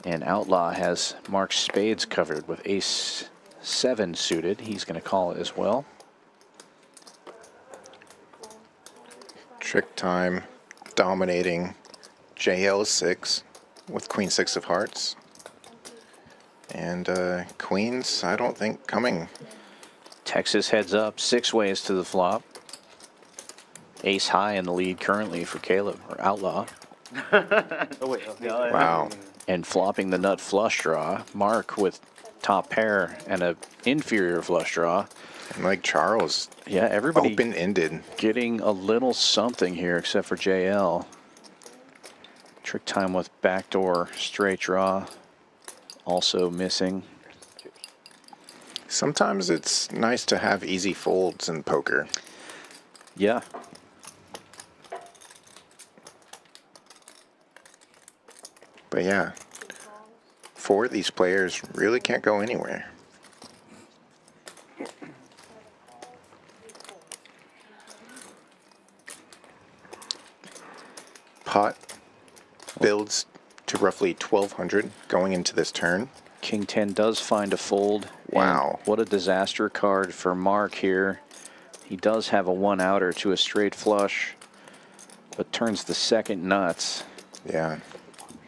And Outlaw has Mark's spades covered with ace 7 suited. He's going to call it as well. Trick time dominating JL6 with queen 6 of hearts. And queens, I don't think coming. Texas heads up 6 ways to the flop. Ace high in the lead currently for Caleb, or Outlaw. Oh wait. Okay. Wow. And flopping the nut flush draw. Mark with top pair and an inferior flush draw. And like Charles, Yeah, everybody open-ended. getting a little something here except for JL. Trick time with backdoor straight draw also missing. Sometimes it's nice to have easy folds in poker. Yeah. But yeah, 4 of these players really can't go anywhere. pot builds to roughly 1,200 going into this turn. King 10 does find a fold. Wow. And what a disaster card for Mark here. He does have a one outer to a straight flush, but turns the second nuts. Yeah.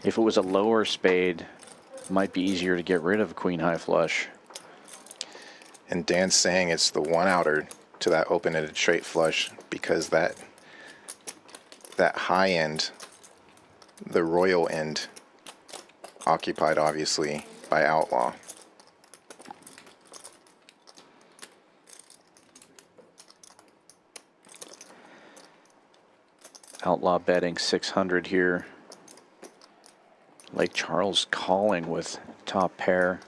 If it was a lower spade, it might be easier to get rid of a queen high flush. And Dan's saying it's the one outer to that open-ended straight flush because that high end, the royal end, occupied obviously by outlaw. Outlaw betting 600 here. Lake Charles calling with top pair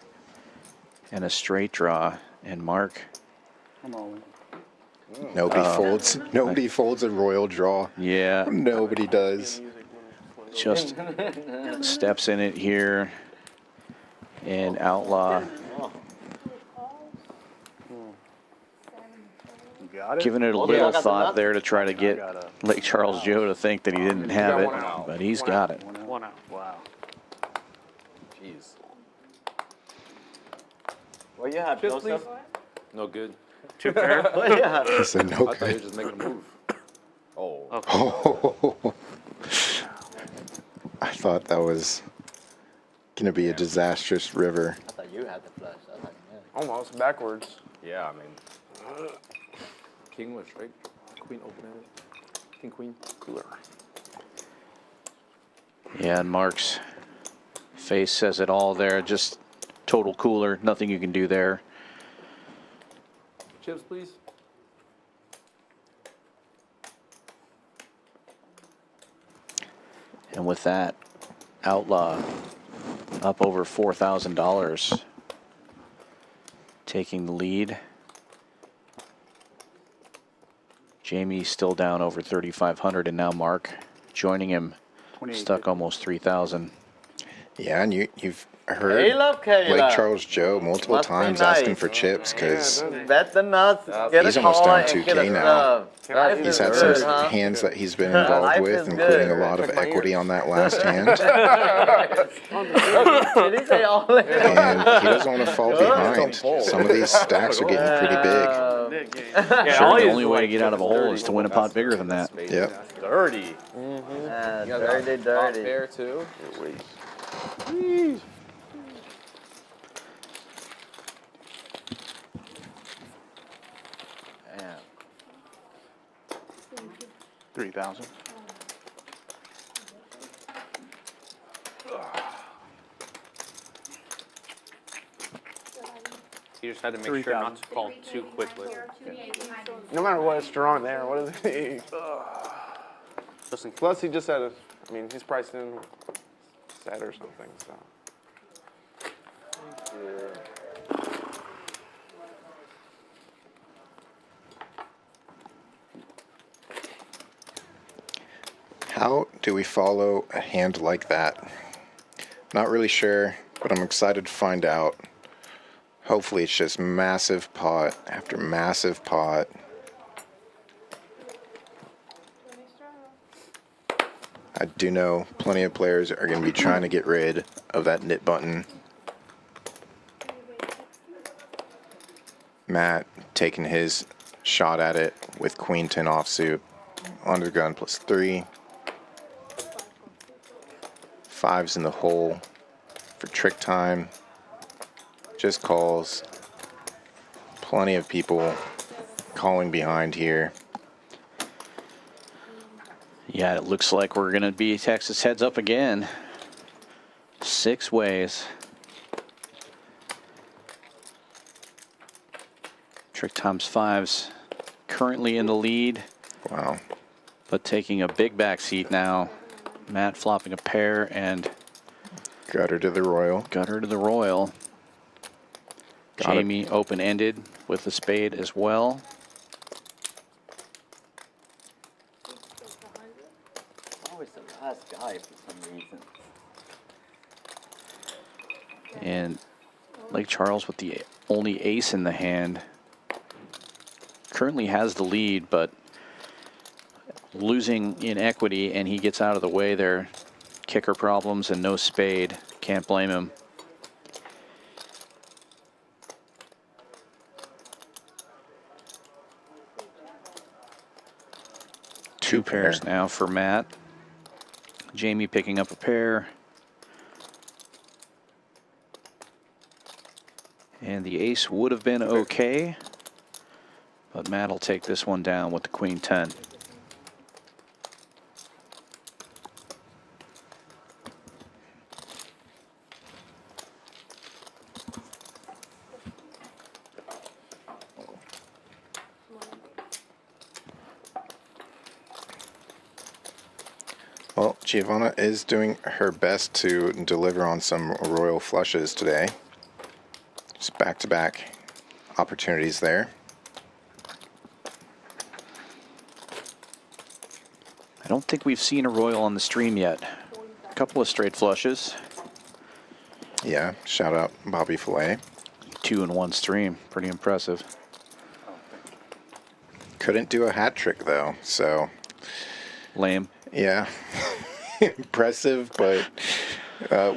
and a straight draw. And Mark. Nobody folds. Nobody folds a royal draw. Yeah. Nobody does. Just steps in it here. And Outlaw. Giving it a little thought there to try to get Lake Charles Joe to think that he didn't have it, but he's got it. One out. Wow. Jeez. What you have, Joseph? No good. Two pair. What you have? He said no I thought you were good. just making a move. Oh. Oh. I thought that was going to be a disastrous river. I thought you had the flush. I was like, man. Almost backwards. Yeah, I mean. King was right. Queen open at it. King, queen. Cooler. Yeah, and Mark's face says it all there. Just total cooler. Nothing you can do there. Chips, please. And with that, Outlaw up over $4,000, taking the lead. Jamie still down over 3,500, and now Mark joining him, stuck almost 3,000. Yeah, and you've heard Caleb, Caleb. Lake Charles Joe multiple Must be times nice. asking for chips because Bet the nuts. Get he's a almost call down and 2K get a now. Life He's is had good, some huh? hands that he's been Life involved with, is including good. a lot of equity on that last hand. Did he say all in? And he doesn't want to fall behind. Some of these stacks are getting pretty big. Sure, the only way to get out of a hole is to win a pot bigger than that. Yep. Dirty. Dirty, dirty. Pair too. Damn. 3,000. You just had to make sure not to call too quickly. No matter what, it's drawn there. What is he? Plus, he just had a. I mean, he's priced in set or something. So. How do we follow a hand like that? Not really sure, but I'm excited to find out. Hopefully it's just massive pot after massive pot. I do know plenty of players are going to be trying to get rid of that knit button. Matt taking his shot at it with Queen 10 offsuit. Under the gun +3. 5's in the hole for trick time. Just calls. Plenty of people calling behind here. Yeah, it looks like we're going to be Texas heads up again. 6 ways. Trick times 5's currently in the lead. Wow. But taking a big back seat now. Matt flopping a pair and gutter to the royal. Gutter to the royal. Got Jamie open-ended with the spade as well. Always the last guy for some reason. And Lake Charles with the only ace in the hand. Currently has the lead, but losing in equity, and he gets out of the way there. Kicker problems and no spade. Can't blame him. Two pairs now for Matt. Jamie picking up a pair. And the ace would have been okay, but Matt will take this one down with the queen 10. Well, Giovanna is doing her best to deliver on some royal flushes today. Just back-to-back opportunities there. I don't think we've seen a royal on the stream yet. A couple of straight flushes. Yeah, shout out Bobby Filet. 2 in 1 stream, pretty impressive. Couldn't do a hat trick though, so. Lame. Yeah, impressive, but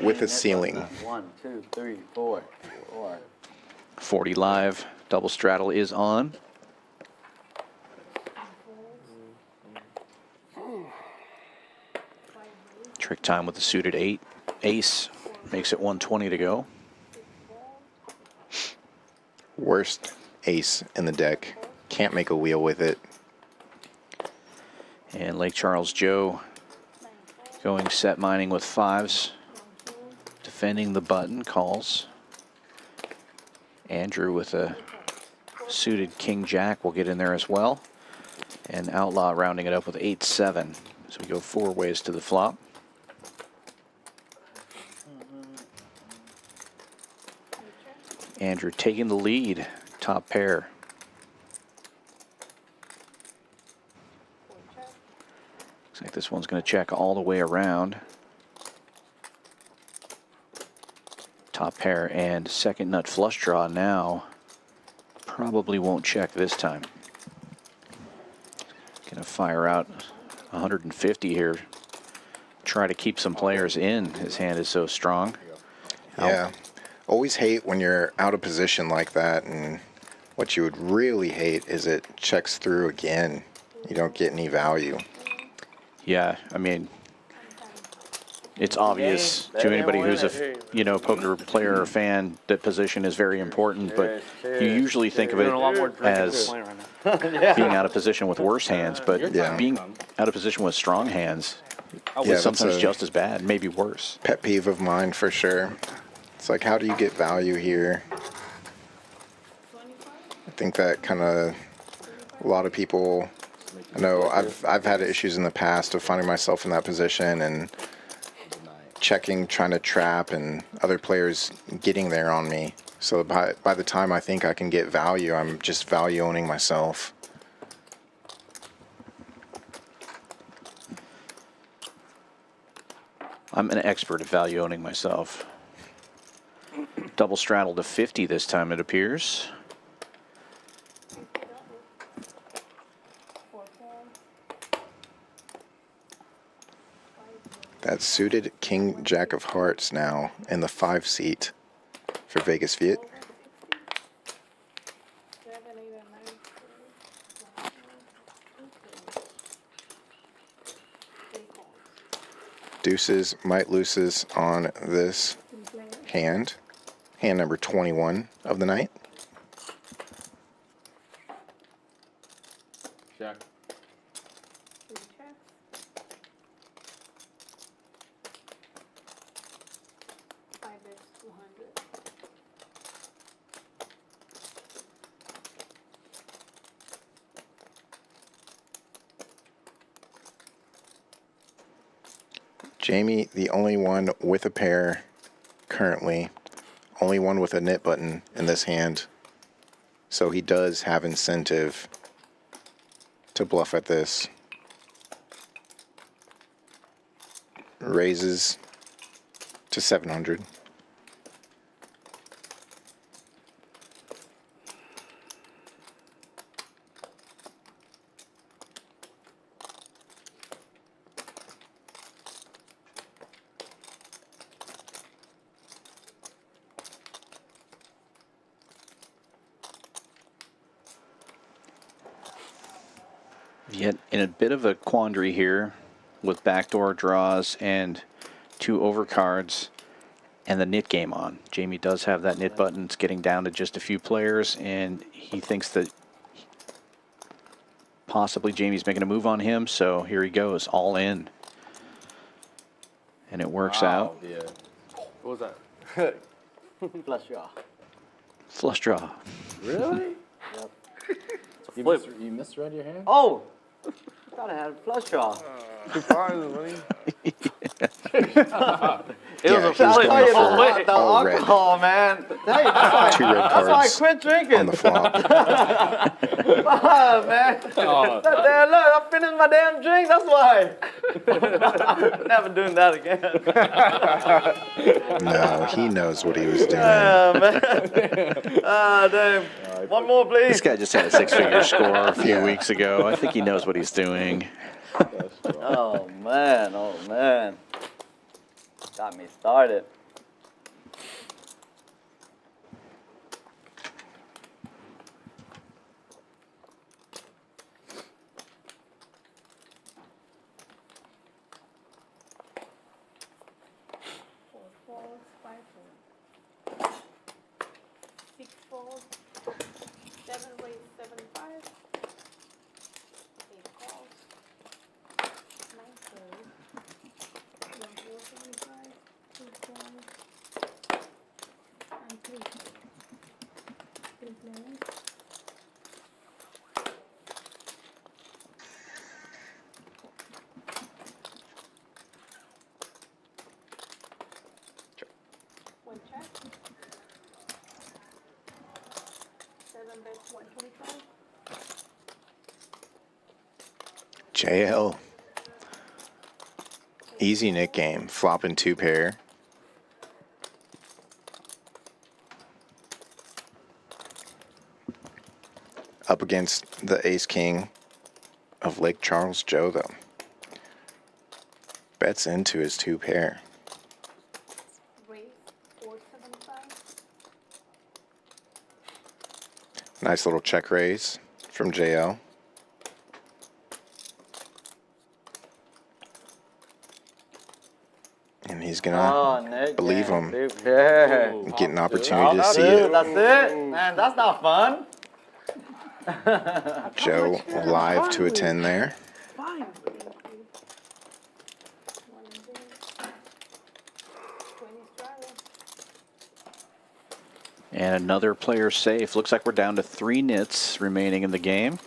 with a ceiling. 1, 2, 3, 4, 4. 40 live, double straddle is on. Trick time with the suited 8. Ace makes it 120 to go. Worst ace in the deck. Can't make a wheel with it. And Lake Charles Joe going set mining with 5s. Defending the button, calls. Andrew with a suited King Jack will get in there as well. And Outlaw rounding it up with 8-7. So we go 4 ways to the flop. Andrew taking the lead, top pair. Looks like this one's going to check all the way around. Top pair and second nut flush draw now. Probably won't check this time. Going to fire out 150 here. Try to keep some players in. His hand is so strong. Yeah. Always hate when you're out of position like that, and what you would really hate is it checks through again. You don't get any value. Yeah, I mean, it's obvious to anybody who's a poker player or fan that position is very important, but you usually think of it as being out of position with worse hands, but being out of position with strong hands is sometimes just as bad, maybe worse. Pet peeve of mine for sure. It's like, how do you get value here? I think that kind of a lot of people. I know I've had issues in the past of finding myself in that position and checking, trying to trap, and other players getting there on me. So by the time I think I can get value, I'm just value owning myself. I'm an expert at value owning myself. Double straddle to 50 this time, it appears. That suited King Jack of Hearts now in the 5 seat for Vegas Viet. Deuces might loses on this hand. Hand number 21 of the night. Check. Jamie, the only one with a pair currently. Only one with a knit button in this hand. So he does have incentive to bluff at this. Raises to 700. Viet in a bit of a quandary here with backdoor draws and 2 overcards and the knit game on. Jamie does have that knit button. It's getting down to just a few players, and he thinks that possibly Jamie's making a move on him, so here he goes, all in. And it works out. Yeah. What was that? Flush draw. Flush draw. Really? Yep. You misread your hand? Oh! I thought I had a flush draw. Surprisingly. It was a flip. The alcohol, man. Hey, that's 2 red why I cards quit drinking. on the flop. Man. Look, I finished my damn drink. That's why. Never doing that again. No, he knows what he was doing. Yeah, man. Ah, damn. One more, please. This guy just had a 6-figure score a few weeks ago. I think he knows what he's doing. Oh, man. Oh, man. Got me started. JL. Easy knit game. Flopping 2 pair. Up against the ace king of Lake Charles Joe, though. Bets into his 2 pair. Nice little check raise from JL. And he's gonna believe him. Yeah. Get an opportunity to see it. That's it. Man, that's not fun. Joe live to a 10 there. And another player safe. Looks like we're down to 3 nits remaining in the game.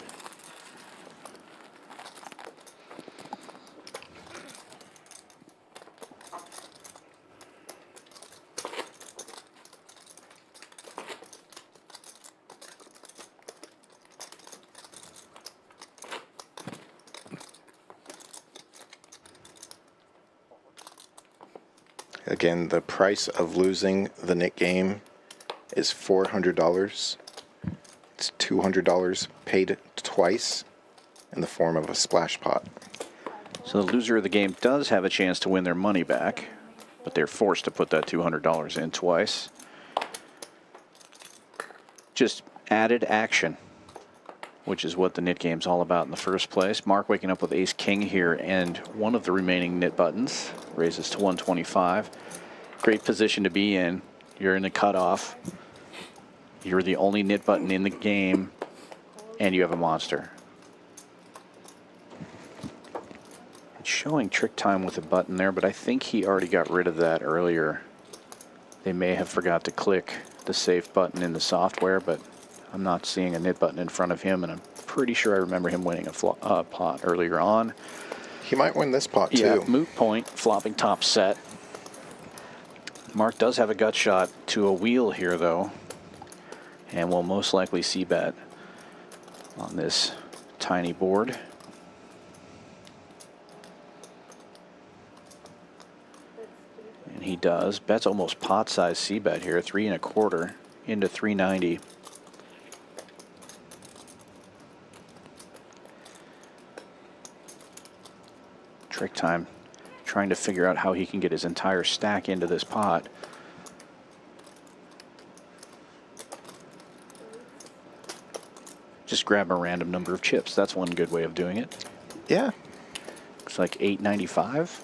Again, the price of losing the knit game is $400. It's $200 paid twice in the form of a splash pot. So the loser of the game does have a chance to win their money back, but they're forced to put that $200 in twice. Just added action, which is what the knit game's all about in the first place. Mark waking up with ace king here, and one of the remaining knit buttons raises to 125. Great position to be in. You're in the cutoff. You're the only knit button in the game, and you have a monster. It's showing trick time with a button there, but I think he already got rid of that earlier. They may have forgot to click the safe button in the software, but I'm not seeing a knit button in front of him, and I'm pretty sure I remember him winning a pot earlier on. He might win this pot, too. Yeah, moot point, flopping top set. Mark does have a gut shot to a wheel here, though, and will most likely c-bet on this tiny board. And he does. Bets almost pot-size c-bet here, 3 1/4 into 390. Trick time, trying to figure out how he can get his entire stack into this pot. Just grab a random number of chips. That's one good way of doing it. Yeah. Looks like $8.95.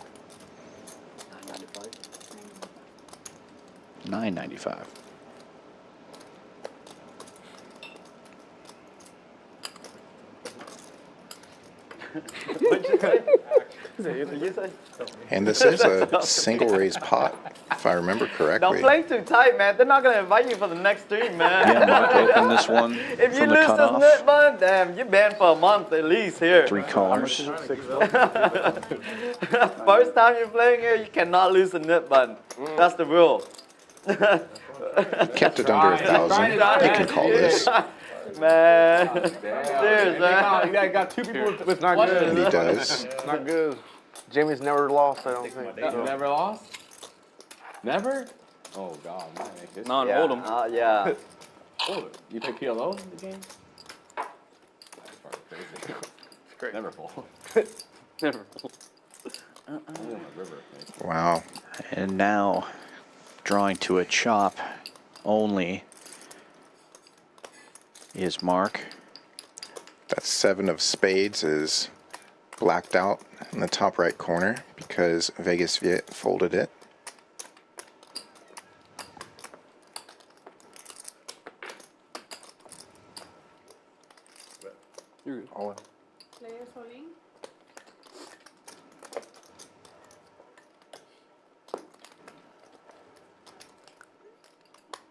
$9.95. And this is a single raise pot, if I remember correctly. Don't play too tight, man. They're not gonna invite you for the next stream, man. Yeah, Mark opened this one If you from the lose this cutoff. nut bun, damn, you're banned for a month at least here. 3 callers. First time you're playing here, you cannot lose a nut bun. That's the rule. Kept it under 1,000. You can call this. Man. Cheers, Cheers, man. I got 2 people with not good. He does. Not good. Jamie's never lost, I don't think. Never lost? Never? Oh, God, man. Non-hold'em. Yeah. Hold it. You play PLO in the game? That's probably crazy. It's great. Never fold. Never. Only on the river, maybe. Wow. And now, drawing to a chop only is Mark. That 7 of spades is blacked out in the top right corner because Vegas Viet folded it. You're good. Players holding.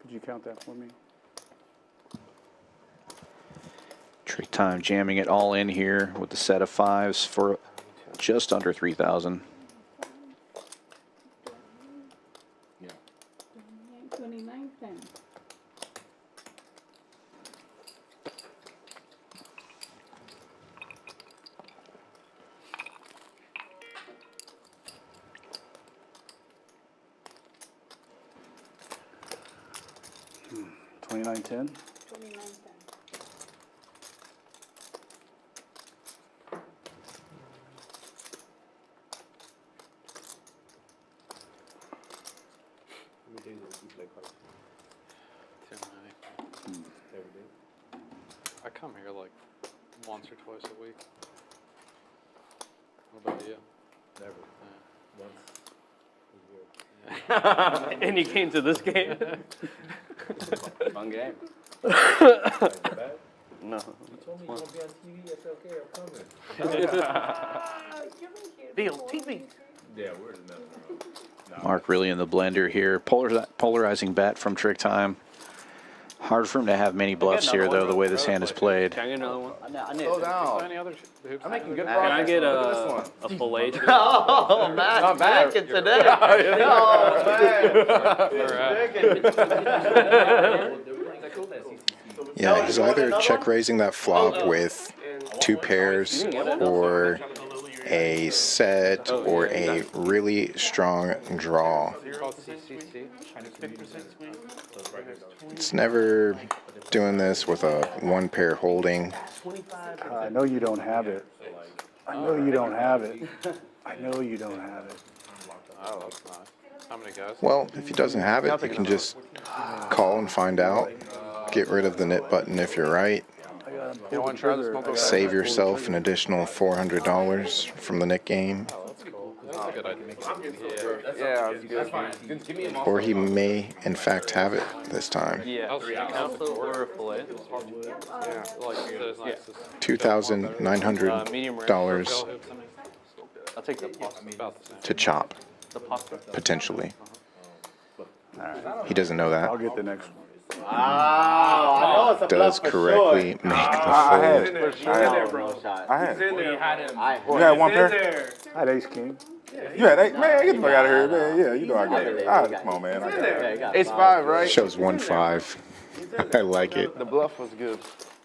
Could you count that for me? TrickTime jamming it all in here with the set of 5s for just under 3,000. Yeah. 29, 10. $29.10. 29, 10. I come here like once or twice a week. What about you? Yeah. And you came to this game? Fun game. No. You told me you won't be on TV. I said, okay, I'm coming. Bill, TV. Yeah, we're just messing around. Mark really in the blender here. Polarizing bet from TrickTime. Hard for him to have many bluffs here, though, the way this hand is played. Can I get another one? Slow down. Any other hoops? I'm making good Can progress. I get Look at a fillet? Oh, man. Not bad. Drinking today. Oh, man. Yeah, he's either check raising that flop with 2 pairs or a set or a really strong draw. It's never doing this with a 1 pair holding. I know you don't have it. I know you don't have it. I know you don't have it. Oh, that's nice. How many guys? Well, if he doesn't have it, you can just call and find out. Get rid of the knit button if you're right. You want to try the smoke? Save yourself an additional $400 from the knit game. That's a good idea. Yeah, it's good. Or he may, in fact, have it this time. Yeah. Council or a fillet? Yeah. Like, there's nice. $2,900 I'll take the pasta. About the same. to chop, The pasta. potentially. He doesn't know I'll that. get the next one. I know it's a Does bluff for correctly sure. make I had the it. fold. I had it. You You had 1 pair? I had ace king. You had 8? Man, get the fuck out of here, man. Yeah, you know I got it. Come on, man. I got it. Ace 5, right? Shows 1-5. I like it. The bluff was good.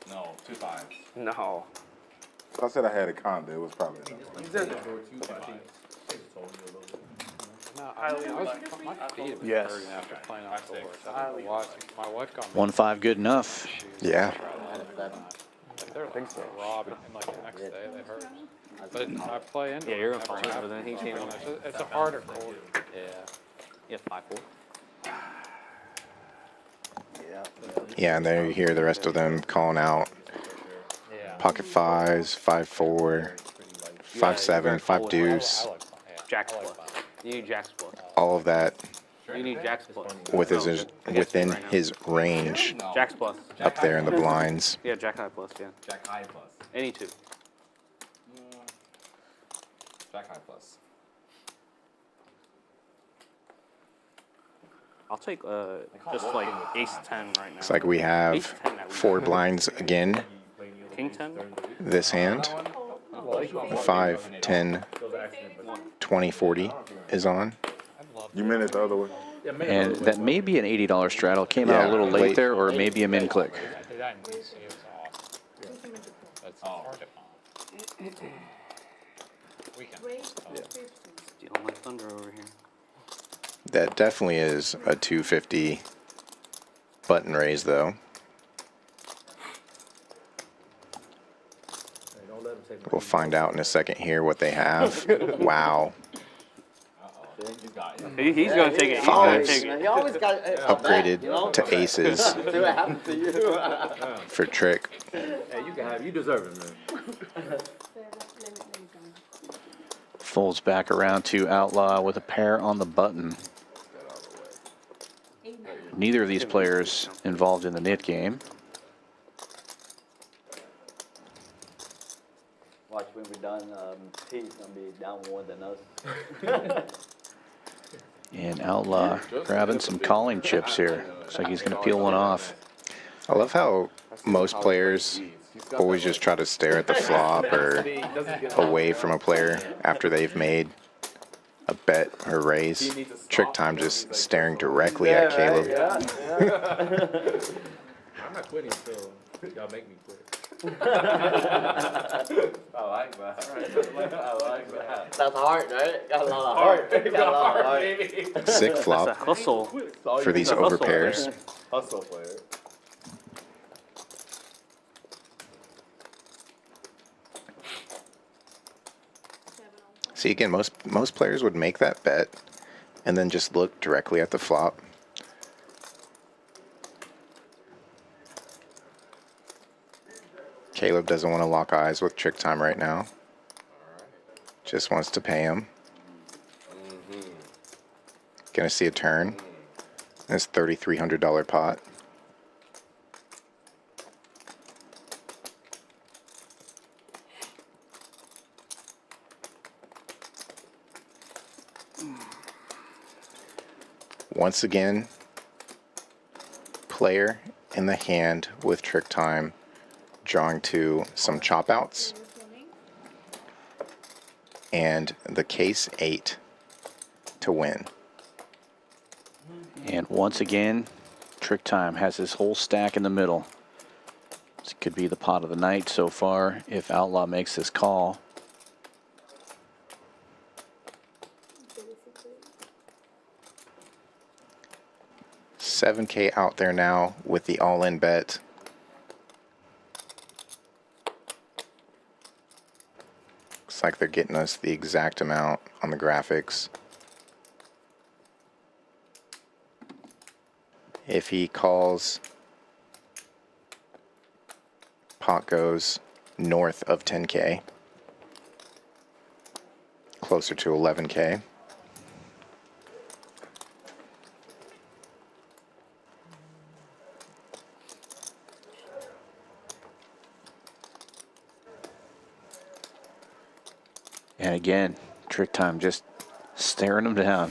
No, 2 5s. No. If I said I had a condo, it was probably enough. No, I was, my feet have been Yes. hurting after playing outdoors. I don't know why. My wife got me. 1-5 good enough. Yeah. Like, they're like robbed, and like the next day they hurt. But I play indoors. Yeah, you're a after fine, that. but then he came on. It's a harder court. Yeah. Yeah, 5-4. Yeah, and there you hear the rest of them calling out pocket fives, 5-4, 5-7, 5 deuce, Jacks plus. You need jacks plus. all of that You need jacks plus. with his, within his range Jacks plus. up there in the blinds. Yeah, jack high plus, yeah. Jack high plus. Any two. Jack high plus. I'll take just like ace 10 right now. It's like we have 4 blinds again. King 10? This hand, 5, 10, 20, 40 is on. You meant it the other way. And that may be an $80 straddle. Came out a little late there, or maybe a min click. That's hard to find. We can. Stealing my thunder over here. That definitely is a 250 button raise, though. We'll find out in a second here what they have. Wow. He's going to take it. He's going to Fives take it. You always got upgraded to aces See what happens to you. for Trick. Hey, you can have. You deserve it, man. Folds back around to Outlaw with a pair on the button. Neither of these players involved in the knit game. Watch when we're done, Pete's gonna be down more than us. And Outlaw grabbing some calling chips here. Looks like he's going to peel one off. I love how most players always just try to stare at the flop or away from a player after they've made a bet or raise. Trick Time just staring directly at Caleb. I'm not quitting until y'all make me quit. I like that. I like that. That's hard, right? Got a lot of heart. Got a lot of heart. Sick That's a flop hustle. for these over pairs. Hustle player. See, again, most players would make that bet and then just look directly at the flop. Caleb doesn't want to lock eyes with Trick Time right now. Just wants to pay him. Gonna see a turn. This $3,300 pot. Once again, player in the hand with Trick Time, drawing to some chop outs and the case 8 to win. And once again, Trick Time has his whole stack in the middle. This could be the pot of the night so far if Outlaw makes this call. $7K out there now with the all-in bet. Looks like they're getting us the exact amount on the graphics. If he calls, pot goes north of 10K, closer to 11K. And again, Trick Time just staring him down.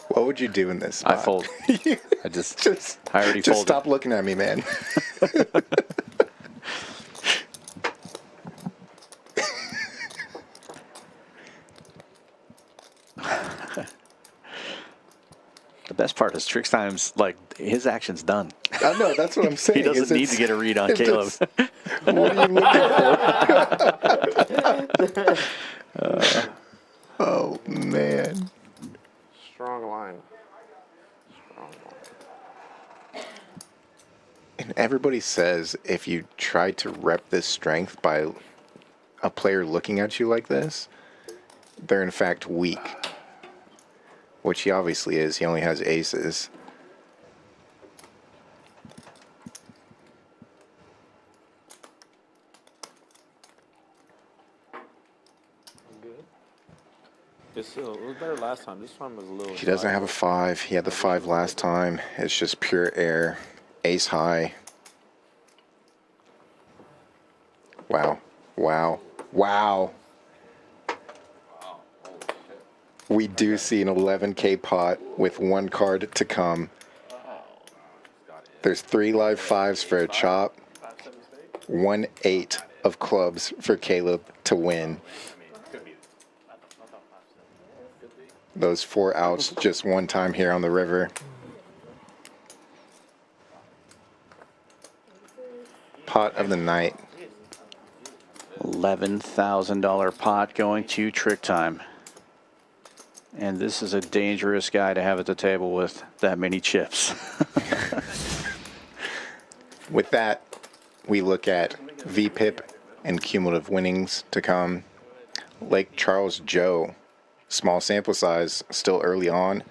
What would you do in this spot? I fold. I I already just folded. stop looking at me, man. The best part is Trick Time's like his action's done. I know, that's what I'm saying. He doesn't need to get a read on Caleb. What are you looking for? Oh, man. Strong line. And everybody says if you try to rep this strength by a player looking at you like this, they're in fact weak. Which he obviously is. He only has aces. It was better last time. This time was a little. He doesn't have a 5. He had the 5 last time. It's just pure air. Ace high. Wow. Wow. Wow. We do see an 11K pot with 1 card to come. There's 3 live 5s for a chop. 1-8 of clubs for Caleb to win. Those 4 outs just one time here on the river. Pot of the night. $11,000 pot going to TrickTime. And this is a dangerous guy to have at the table with that many chips. With that, we look at VPIP and cumulative winnings to come. Lake Charles Joe, small sample size, still early on,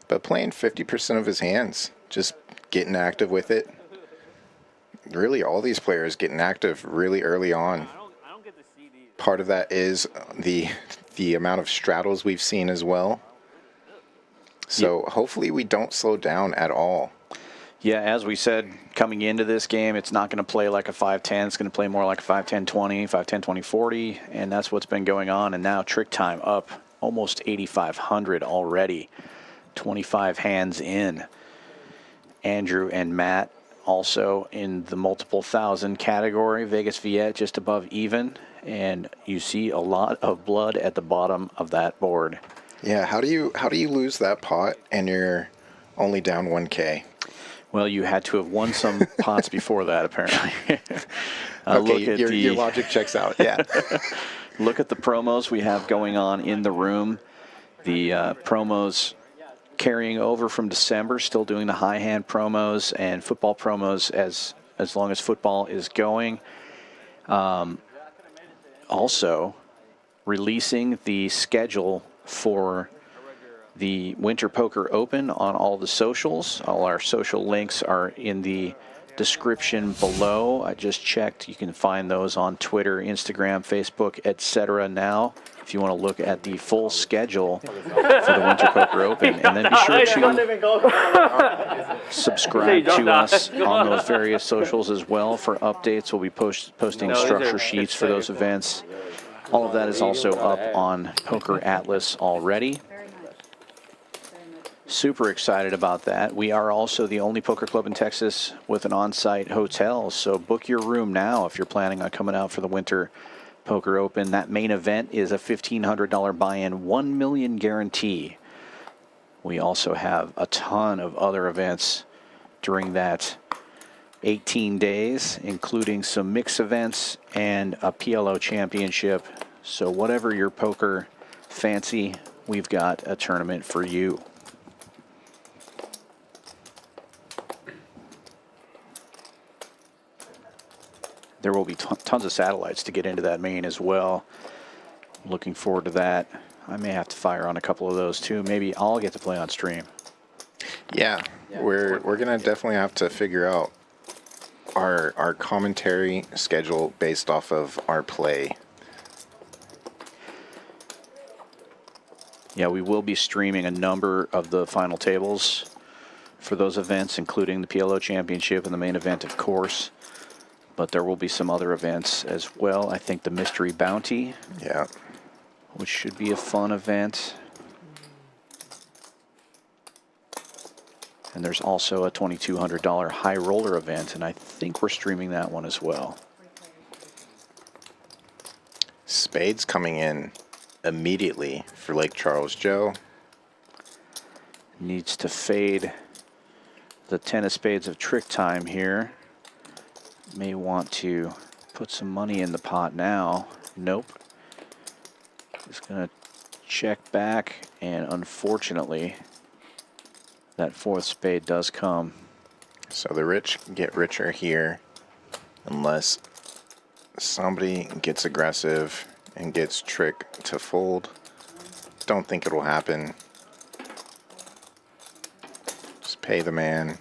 but playing 50% of his hands, just getting active with it. Really, all these players getting active really early on. Part of that is the amount of straddles we've seen as well. So hopefully we don't slow down at all. Yeah, as we said, coming into this game, it's not going to play like a 5-10. It's going to play more like a 5-10-20, 5-10-20-40, and that's what's been going on. And now TrickTime up almost 8,500 already, 25 hands in. Andrew and Matt also in the multiple thousand category. Vegas Viet just above even, and you see a lot of blood at the bottom of that board. Yeah, how do you lose that pot and you're only down 1K? Well, you had to have won some pots before that, apparently. Okay, your logic checks out, yeah. Look at the promos we have going on in the room. The promos carrying over from December, still doing the high hand promos and football promos as long as football is going. Also, releasing the schedule for the Winter Poker Open on all the socials. All our social links are in the description below. I just checked. You can find those on Twitter, Instagram, Facebook, etc. now, if you want to look at the full schedule for the Winter Poker Open. And then be sure to subscribe to us on those various socials as well for updates. We'll be posting structure sheets for those events. All of that is also up on Poker Atlas already. Super excited about that. We are also the only poker club in Texas with an on-site hotel, so book your room now if you're planning on coming out for the Winter Poker Open. That main event is a $1,500 buy-in, $1 million guarantee. We also have a ton of other events during that 18 days, including some mix events and a PLO championship. So whatever your poker fancy, we've got a tournament for you. There will be tons of satellites to get into that main as well. Looking forward to that. I may have to fire on a couple of those too. Maybe I'll get to play on stream. Yeah, we're gonna definitely have to figure out our commentary schedule based off of our play. Yeah, we will be streaming a number of the final tables for those events, including the PLO Championship and the main event, of course. But there will be some other events as well. I think the Mystery Bounty, yeah, which should be a fun event. And there's also a $2,200 high roller event, and I think we're streaming that one as well. Spades coming in immediately for Lake Charles Joe. Needs to fade the 10 of spades of TrickTime here. May want to put some money in the pot now. Nope. Just going to check back, and unfortunately, that 4th spade does come. So the rich get richer here unless somebody gets aggressive and gets Trick to fold. Don't think it'll happen. Just pay the man.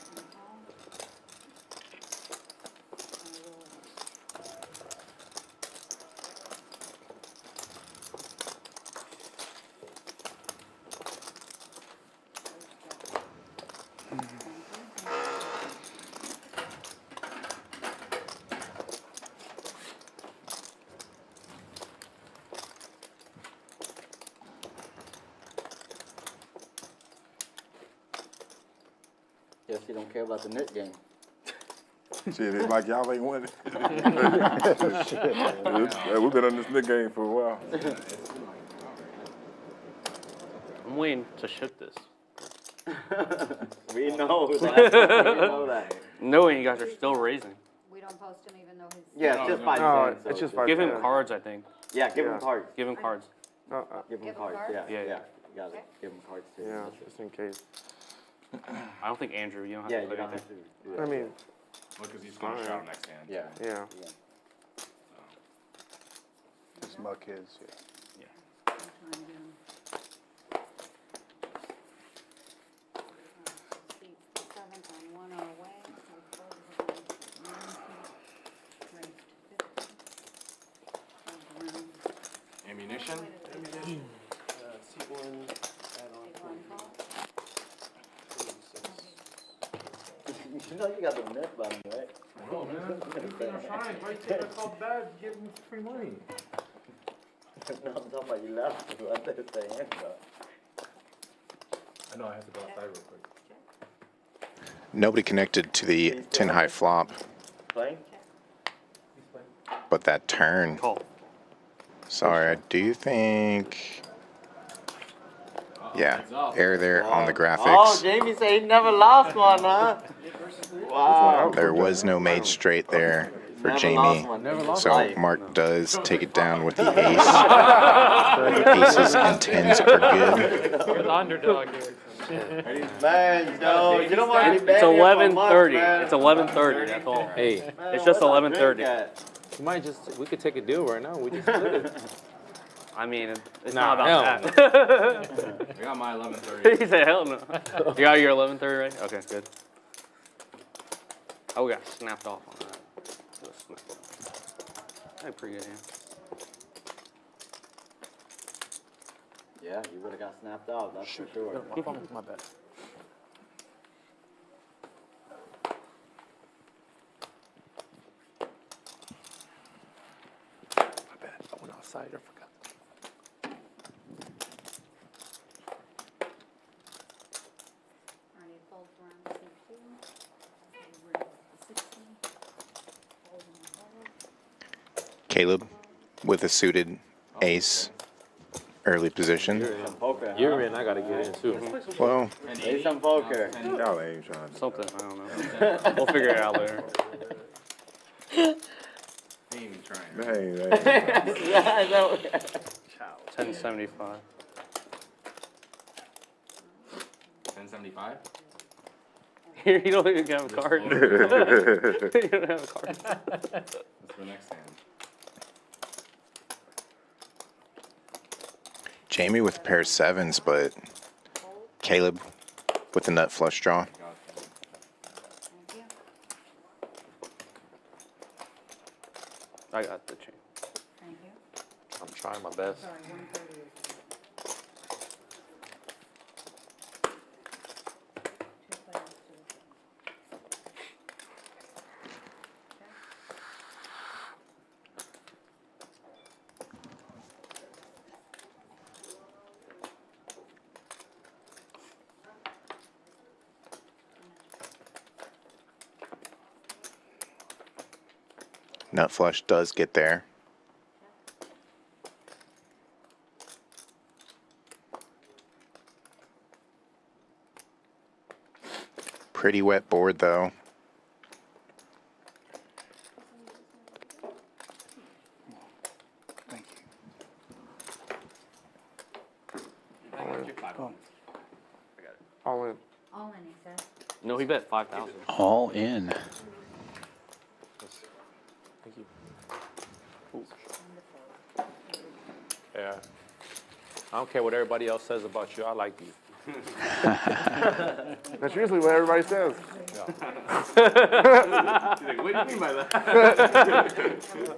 Guess you don't care about the net game. Shit, it's like y'all ain't winning. Yeah, we've been on this nigga game for a while. I'm waiting to ship this. We know that. We know that. Knowing you guys are still raising. We don't post him even though his. Yeah, it's just 5 No, cents. it's so just 5 Give him cents. cards, I think. Yeah, give him Yeah. cards. Give him cards. Give him cards. cards? Yeah, Yeah, yeah. yeah. You got it. Give him cards too. Yeah, just in case. I don't think Andrew, you don't have Yeah, to you put don't have anything. to. do I it. mean, Well, because he's going to shout next hand. Yeah. yeah. Smoke his. I'm trying to get him. Seat 7th on 1 hour away. So close it on 9 feet. Raised 50. Around. Ammunition? You know you got the net button, right? Oh, man. If I take a call back, give me free money. No, I'm talking about you left. I thought it was saying, bro. I know I have to go outside real quick. Nobody connected to the 10 high flop, Playing? but that turn. Call. Sorry, do you think? Yeah, error there on the Oh, graphics. Jamie said he never lost one, huh? Wow. There was no made straight there for Never Jamie. lost one. Never lost So one. Mark does take it down with the ace. Aces and tens are good. You're the underdog here. Man, no, you don't want to be It's bad here for a month, 11:30. man. It's 11:30. That's all. Hey, Man, It's just where's our 11:30. drink at? we might just, we could take a deal right now. We just split it. I mean, it's Nah, not about that. I got my 11:30. He said, hell no. You got your 11:30 right? Okay, good. Oh, we got snapped off on that. That's pretty good, Yeah, you would have got snapped out, that's for sure. My bad. My bad. I went outside. I forgot. Alright, folds around C2. We're at the 16. Fold and fold. Caleb with a suited ace, early position. Some poker, You're huh? in. I gotta get in too. Well, Play some poker. Y'all ain't trying to. Something, I don't know. We'll figure it out later. He ain't even trying. Hey, Yeah, I know. 1075. 1075? Here, you don't even have a card. You don't have a card. That's the next hand. Jamie with a pair of sevens, but Caleb with the nut flush draw. Thank you. I got the chain. Thank you. I'm trying my best. Sorry, 130 is. Two players to the Nut flush does get there. Pretty wet board though. Thank you. All in. All in, he says. No, he bet 5,000. All in. Thank you. Yeah. I don't care what everybody else says about you. I like you. That's usually what everybody says. He's like, what do you mean by that?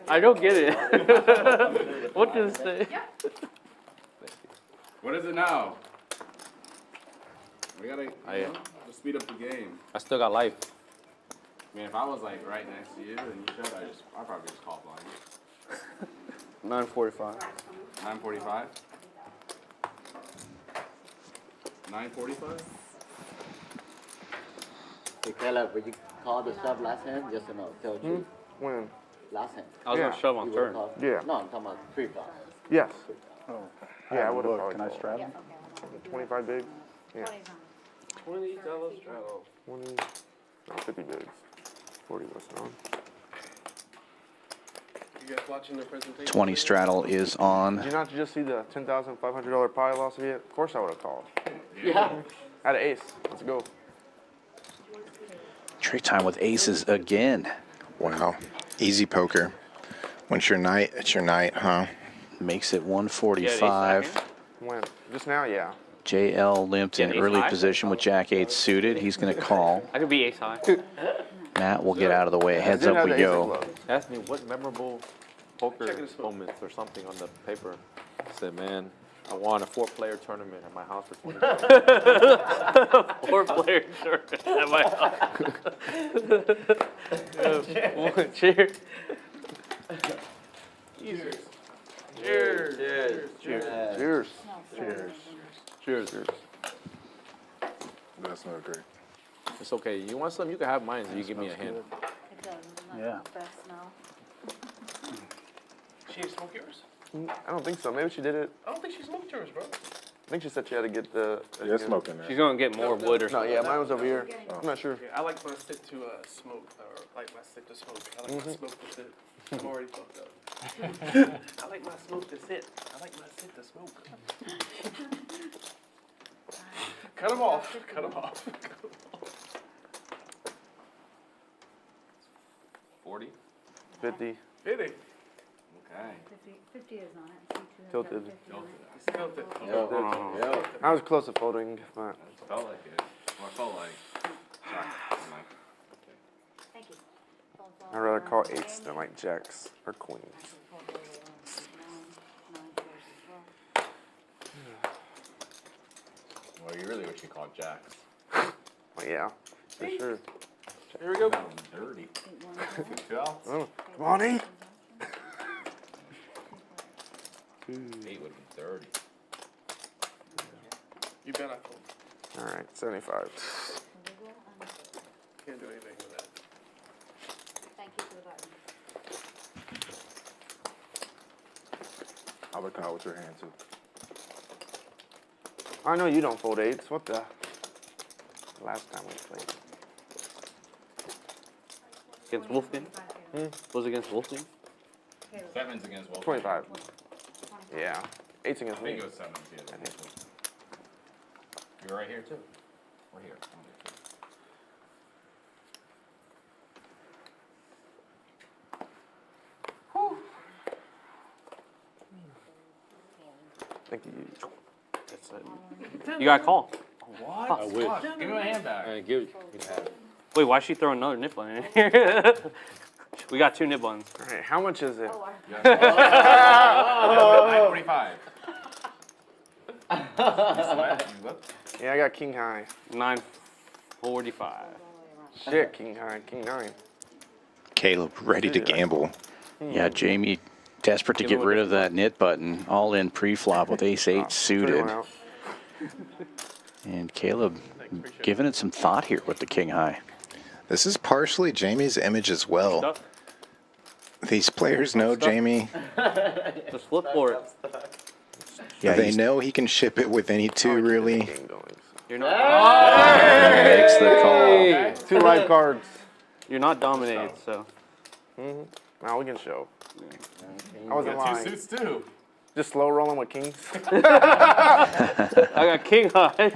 I don't get it. What does it say? What is it now? We gotta I speed up the game. still got life. I mean, if I was like right next to you and you showed, I'd probably just call blind. 945. 945? 945? Hey, Caleb, would you call the shove last hand? Just to know, tell the truth. When? Last hand. I was gonna shove on You would've turn. called? Yeah. No, I'm talking about pre-flop. Yes. Oh, Yeah, I would have look. probably Can I called. straddle? 25 big? Yeah. 20 straddle. 20, no, 50 bigs. 40 was on. You guys watching the presentation? 20 straddle is on. Did you not just see the $10,500 pie loss of it? Of course I would have called. Yeah. I had an ace. Let's go. TrickTime with aces again. Wow. Easy poker. Once your night, it's your night, huh? Makes it 145. When? Just now, yeah. JL limped in Yeah, ace early high. position with Jack 8 suited. He's going to call. I could be ace high. Matt will get out of the way. Heads Didn't up have we the ace of go. clubs. Asked me what memorable poker moments or something on the paper. I said, man, I won a 4-player tournament at my house for 20 years. 4-player tournament at my house. Cheers. Cheers. Cheers. Cheers. Cheers. Cheers. That's not great. It's okay. You want some? You can have mine. So you give me a hand. It does. Isn't Yeah. that the best smell? She ain't smoke yours? I don't think so. Maybe she did it. I don't think she smoked yours, bro. I think she said she had to get the. Yeah, smoking She's that. gonna get more wood or No, something. yeah, mine was over here. I'm not sure. Yeah, I like my stick to smoke, or like my stick to smoke. I like my smoke to sit. I'm already fucked up. I like my smoke to sit. I like my sit to smoke. Cut him off. Cut him off. 40? 50. 50. Okay. 50 is on it. C2 has got Tilted. 50 on it. Smelled it. I was close to folding, but. Felt like it. Well, I felt like. Thank you. I'd rather call eights than like jacks or queens. Well, you really wish you called jacks. Well, yeah, for sure. Here we go. Dirty. 2 outs. Oh, come on, eight. 8 would have been 30. You bet I fold. All right, 75. Can't do anything with that. Thank you for the button. I would call with your hand too. I know you don't fold eights. What the? Last time we played. Against Wolfgang? Was it against Wolfgang? 7's against Wolf. 25. Yeah. Eight's against I me. think it was 7. Yeah. You're right here too. We're here. Thank you. That's it. You got a call. What? I wish. Give me my hand back. Give it. Wait, why is she throwing another nip button in here? We got 2 nip buttons. All right, how much is it? 945. You sweat? You look? Yeah, I got king high. 945. Shit, king high, king nine. Caleb ready to gamble. Yeah, Jamie desperate to get rid of that knit button. All in pre-flop with ace-8 suited. And Caleb giving it some thought here with the king high. This is partially Jamie's image as well. Stuff. These players know Jamie. Just flip for it. Yeah, They know he can ship it with any two, really. You're not. makes the call. 2 live cards. You're not dominated, so. Now we can show. I wasn't lying. 2 suits too. Just slow rolling with kings. I got king high.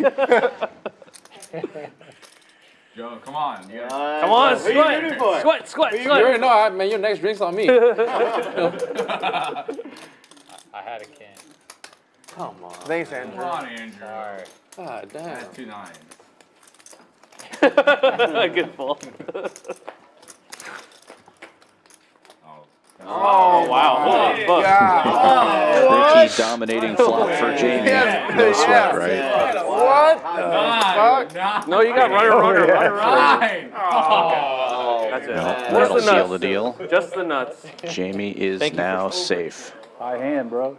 Joe, come on. You gotta Come on, squat. You already know, man. Your next drink's on me. I had a king. Come on. Thanks, Andrew. Come on, Andrew. Sorry. God damn. 2 9s. Good ball. Oh. Wow. Rookie dominating flop for Jamie. No sweat, right? What? Fuck? No, you got runner. Nine. That's it. No, Just that'll the seal nuts. the deal. Just the nuts. Jamie is now safe. High hand, bro.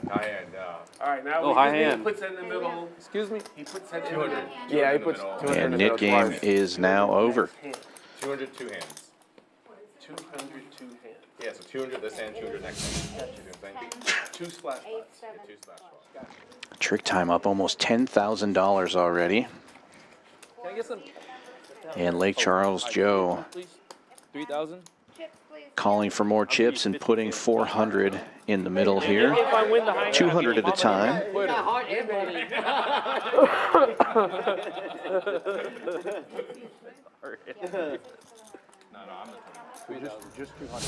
High hand, All right, now Oh, high he hand. puts it in the middle. Excuse me. He puts it in 200. the middle. Yeah, he in the puts middle. 200 in And the knit middle game twice. is now over. 200, two hands. 200, two hands. Yeah, so 200 this hand, 200 next hand. You know what I'm saying? Two splash spots. Two splash balls. Trick Time up almost $10,000 already. Can I get some? And Lake Charles Joe Please. 3,000. calling for more chips and putting 400 in the middle here. If I win the high hand, 200 at a time. Just 200.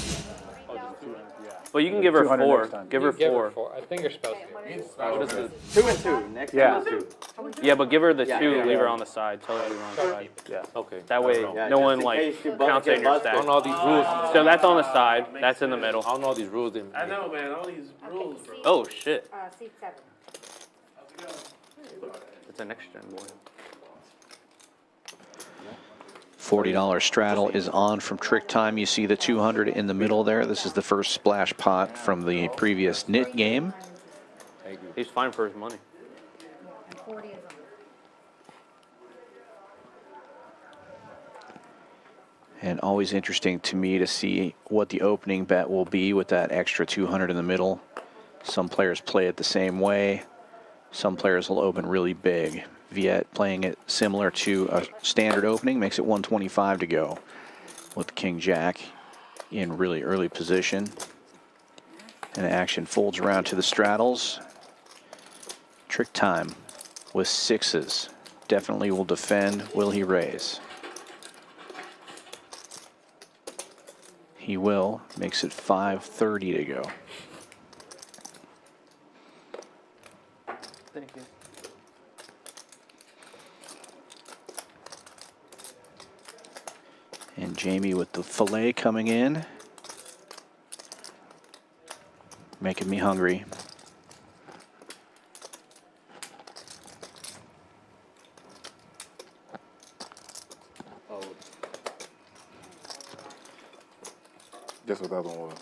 Oh, just 200, yeah. But you can give her 200 4. next time. Give her Give her 4. 4. I think you're supposed to. What is it? 2 and 2. Next Yeah. one is 2. Yeah, but give her the 2. yeah. Leave her on the side. Tell her to leave her on the side. Yeah. Okay. That way, Yeah, no just one in like case you counts get in your busted. I don't know all these rules. So that's on the side. That's in the middle. I don't know all these rules. I know, man. All these rules, bro. Oh shit! Seat 7. It's a next gen boy. $40 straddle is on from Trick Time. You see the 200 in the middle there. This is the first splash pot from the previous knit game. He's fine for his money. And 40 is on. And always interesting to me to see what the opening bet will be with that extra 200 in the middle. Some players play it the same way. Some players will open really big. Viet playing it similar to a standard opening, makes it 125 to go with the King Jack in really early position. And action folds around to the straddles. Trick Time with 6s. Definitely will defend. Will he raise? He will. Makes it 530 to go. Thank you. And Jamie with the fillet coming in. Making me hungry. Oh, Guess what the other one was?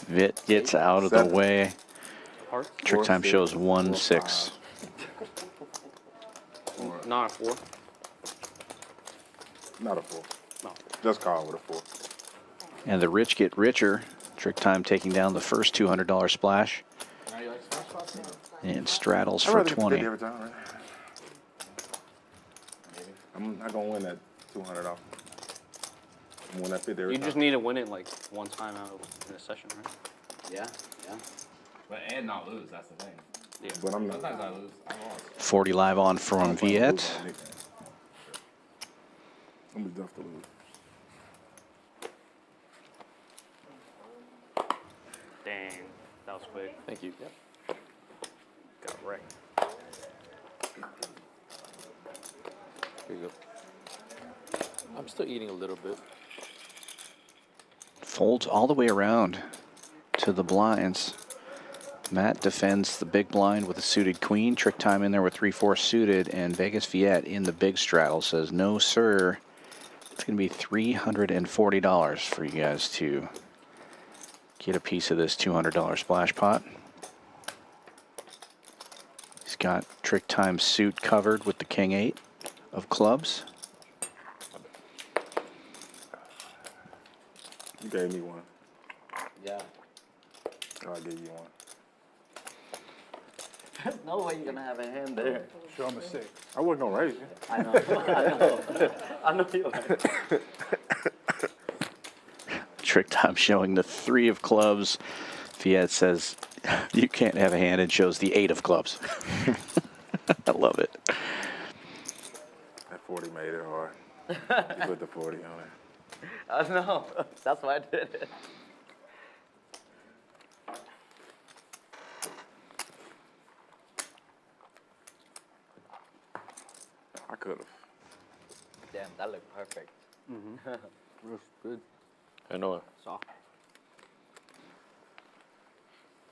Vit gets out of the Seven. way. Hearts? Trick Time shows 1-6. Not a 4. Not a 4. No. Just call it with a 4. And the rich get richer. Trick Time taking down the first $200 splash. And straddles for 20. Every time, right? I'm not gonna win that 200 off. I'm win that 50 every You time. just need to win it like one time out in a session, right? yeah, yeah. But and not lose, that's the thing. Yeah. But I'm not. Sometimes I lose. I lost. 40 live on from Viet. I'm gonna tough to lose. Dang, that was quick. Thank you. Got wrecked. Here you go. I'm still eating a little bit. Folds all the way around to the blinds. Matt defends the big blind with a suited queen. Trick Time in there with 3-4 suited. And Vegas Viet in the big straddle says, no, sir. It's going to be $340 for you guys to get a piece of this $200 splash pot. He's got Trick Time suit covered with the King 8 of clubs. You gave me one. Yeah. Oh, I gave you one. There's no way you're gonna have a hand there. Sure, I'm a 6. I wasn't gonna raise you. I know. I know. I know you're like. Trick Time showing the 3 of clubs. Viet says, you can't have a hand, and shows the 8 of clubs. I love it. That 40 made it hard. You put the 40 on it. I know. That's why I did it. I could have. Damn, that looked perfect. Looks good. I know. Soft.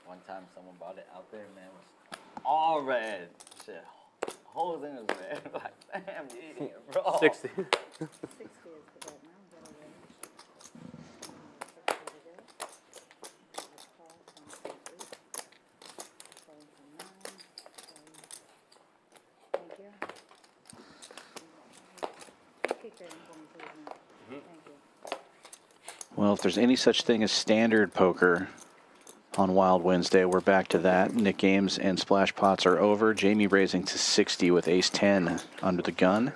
One time someone brought it out there, man, it was all red. Shit, whole thing was red. Like, damn, you eating it raw. 60. 60 is the bet now. Is that a range? 60 to do. Let's call from 8. Well, if there's any such thing as standard poker on Wild Wednesday, we're back to that. Nick games and splash pots are over. Jamie raising to 60 with ace-10 under the gun.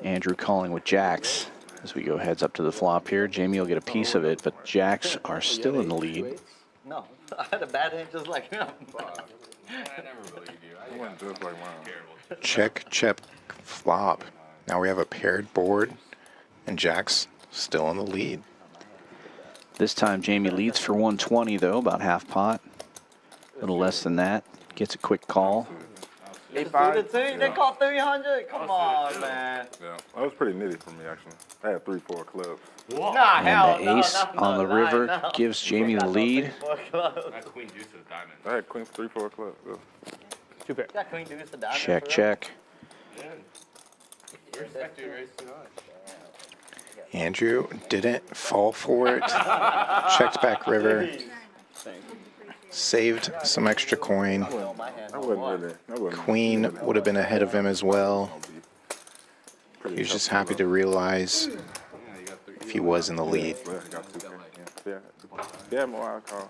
Andrew calling with jacks as we go heads up to the flop here. Jamie will get a piece of it, but jacks are still in the lead. No, I had a bad hand just like him. I never believe you. I went just like mine. Check, check, flop. Now we have a paired board, and Jack's still in the lead. This time Jamie leads for 120 though, about half pot. A little less than that. Gets a quick call. They caught 300. Come on, man. Yeah, that was pretty nitty for me actually. I had 3-4 clubs. Nah, hell And the ace no, on the river no. gives Jamie the lead. That queen deuce of diamond. I had queen 3-4 clubs. Yeah. 2 pair. Got queen deuce to diamond. Check, for real? check. You respect your race too much. Andrew didn't fall for it. Checked back river. Saved some extra coin. I wasn't really. Queen would have been ahead of him as well. He was just happy to realize if he was in the lead. Yeah, more alcohol.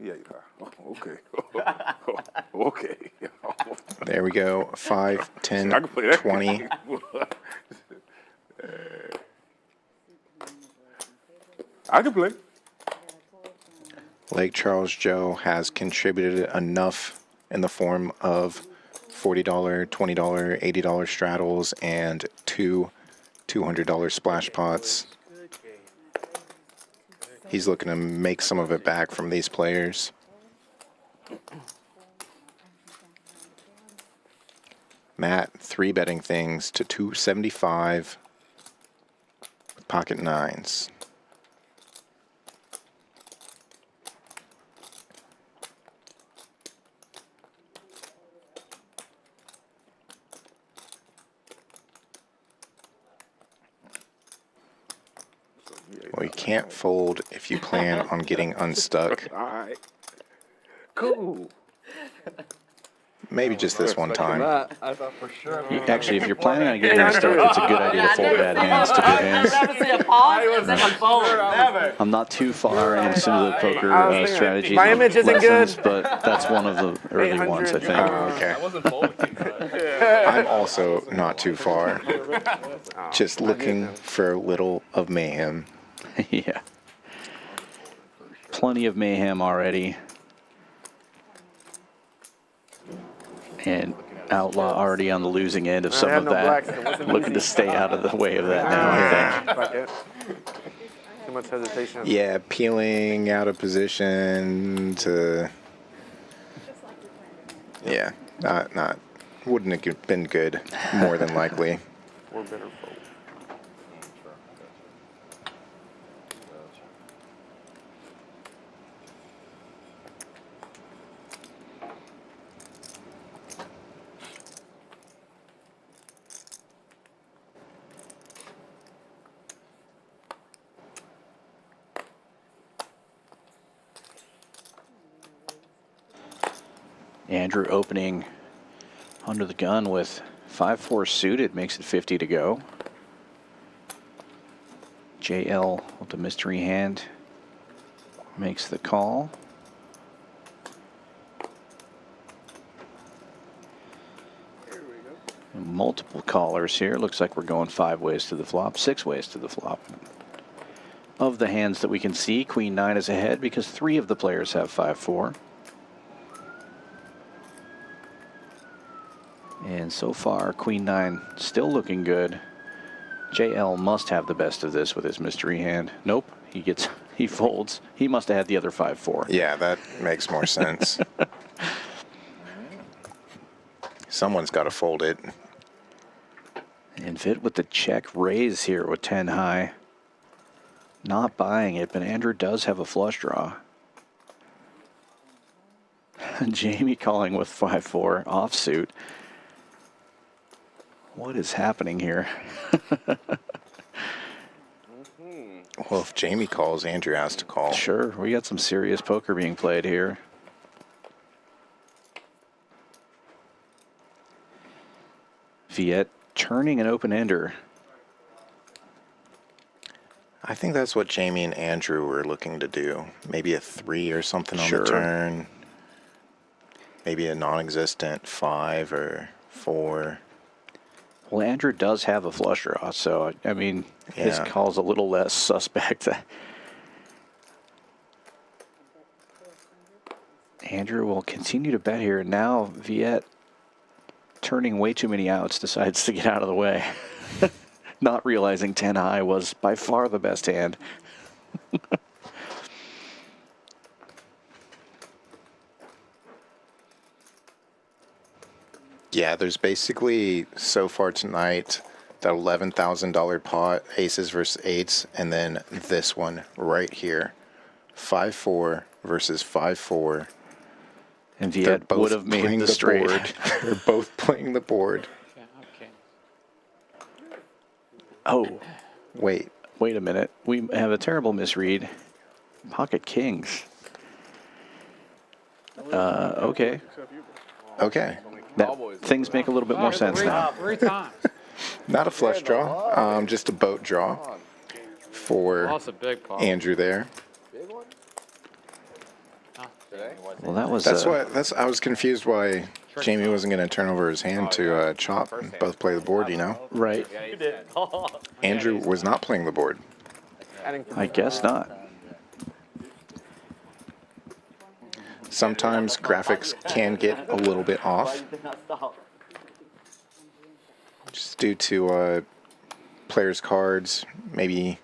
Yeah, okay. There we go. 5, 10, I can play that. 20. I can play. Lake Charles Joe has contributed enough in the form of $40, $20, $80 straddles and 2 $200 splash pots. He's looking to make some of it back from these players. Matt 3-betting things to 275 with pocket nines. Well, you can't fold if you plan on getting unstuck. All right. Cool. Maybe just this one time. I thought for sure. Actually, if you're planning on getting unstuck, it's a good idea to fold bad hands to good hands. Never see a pause and then a fold. Never. I'm not too far into the poker strategies my image isn't lessons, good. but that's one of the early ones, I think. Okay. I wasn't folding, but I'm also not too far. Just looking for a little of mayhem. Yeah. Plenty of mayhem already. And Outlaw already on the losing end of some had of no blacks, it that. wasn't Looking to easy. stay out of the way of that now, I think. Fuck it. Too much hesitation. Yeah, peeling out of position to. Yeah, not. Wouldn't have been good, more than likely. Or better fold. Andrew opening under the gun with 5-4 suited, makes it 50 to go. JL with the mystery hand makes the call. Multiple callers here. Looks like we're going 5 ways to the flop, 6 ways to the flop. Of the hands that we can see, Queen 9 is ahead because 3 of the players have 5-4. And so far, Queen 9 still looking good. JL must have the best of this with his mystery hand. Nope, he folds. He must have had the other 5-4. Yeah, that makes more sense. Someone's got to fold it. And Viet with the check raise here with 10 high. Not buying it, but Andrew does have a flush draw. Jamie calling with 5-4 offsuit. What is happening here? Well, if Jamie calls, Andrew has to call. Sure, we got some serious poker being played here. Viet turning an open-ender. I think that's what Jamie and Andrew were looking to do. Maybe a 3 or something on Sure. the turn. Maybe a non-existent 5 or 4. Well, Andrew does have a flush draw, so, I mean, his Yeah. call's a little less suspect. Andrew will continue to bet here. Now, Viet, turning way too many outs, decides to get out of the way. Not realizing 10 high was by far the best hand. Yeah, there's basically, so far tonight, that $11,000 pot, aces versus eights, and then this one right here. 5-4 versus 5-4. And They're Viet both would have made playing the straight. board. They're both playing the board. Oh, Wait. wait a minute. We have a terrible misread. Pocket kings. Okay. Okay. Things make a little bit more sense now. 3 times. Not a flush draw, just a boat draw for Lost a big pot. Andrew there. Well, that was. I was confused why Jamie wasn't going to turn over his hand to chop and both play the board, you know? Right. Andrew was not playing the board. I guess not. Sometimes graphics can get a little bit off, just due to players' cards, maybe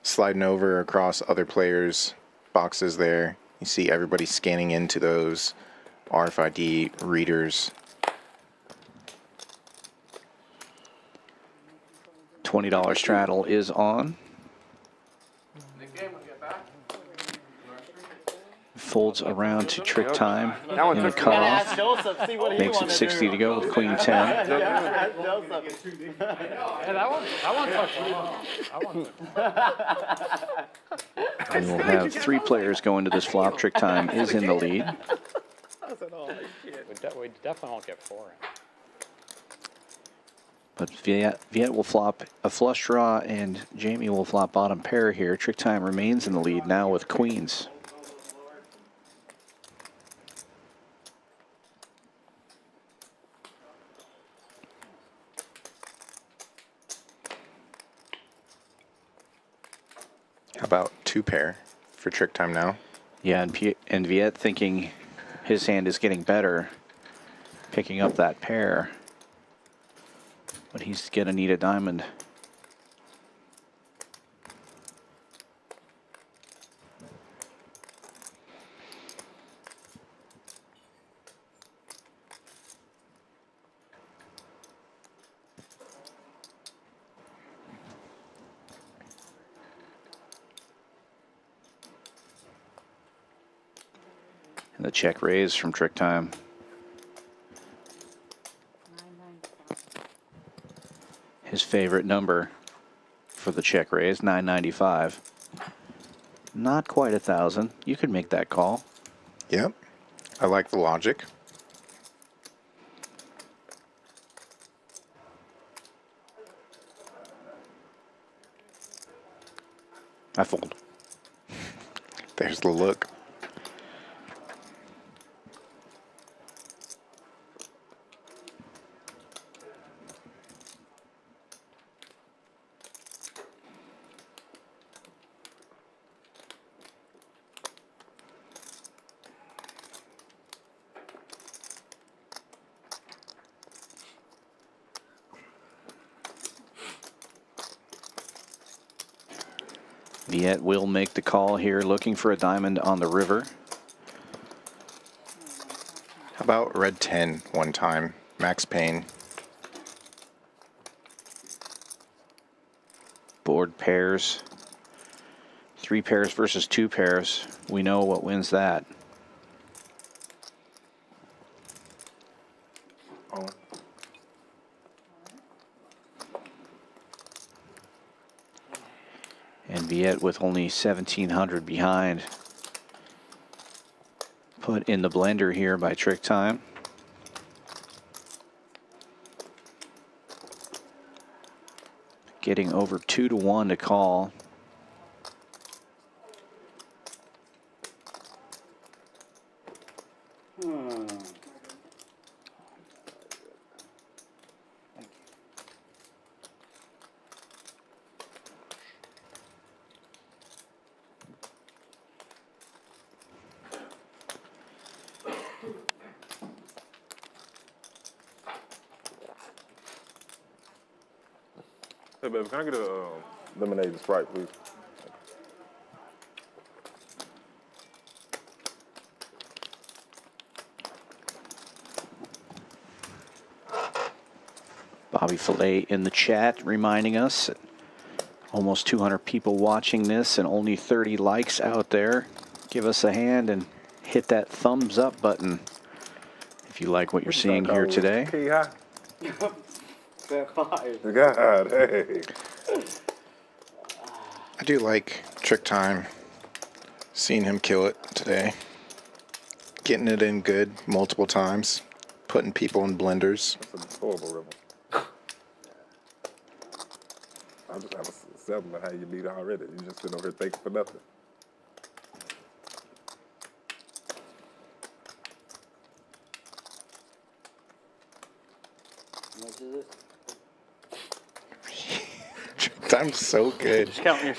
sliding over across other players' boxes there. You see everybody scanning into those RFID readers. $20 straddle is on. Folds around to trick time in the cutoff. Makes it 60 to go with queen 10. Yeah, that one took And we'll have 3 players go into this flop. Trick time is in the lead. We definitely won't get 4 in. But Viet will flop a flush draw, and Jamie will flop bottom pair here. Trick time remains in the lead now with queens. How about 2 pair for trick time now? Yeah, and Viet thinking his hand is getting better, picking up that pair. But he's going to need a diamond. And the check raise from trick time. His favorite number for the check raise, 995. Not quite 1,000. You could make that call. Yep. I like the logic. I fold. There's the look. Viet will make the call here, looking for a diamond on the river. How about red 10 one time? Max Payne. Board pairs. 3 pairs versus 2 pairs. We know what wins that. And Viet with only 1,700 behind. Put in the blender here by TrickTime. Getting over 2-1 to call. Hey, baby, can I get a lemonade and Sprite, please? Bobby Fillet in the chat reminding us, almost 200 people watching this and only 30 likes out there. Give us a hand and hit that thumbs up button if you like what you're seeing here today. God, hey. I do like TrickTime. Seeing him kill it today. Getting it in good multiple times. Putting people in blenders. That's a horrible ribbon. I just have a 7 on how you beat already. You just sitting over here thinking for nothing. I'm so good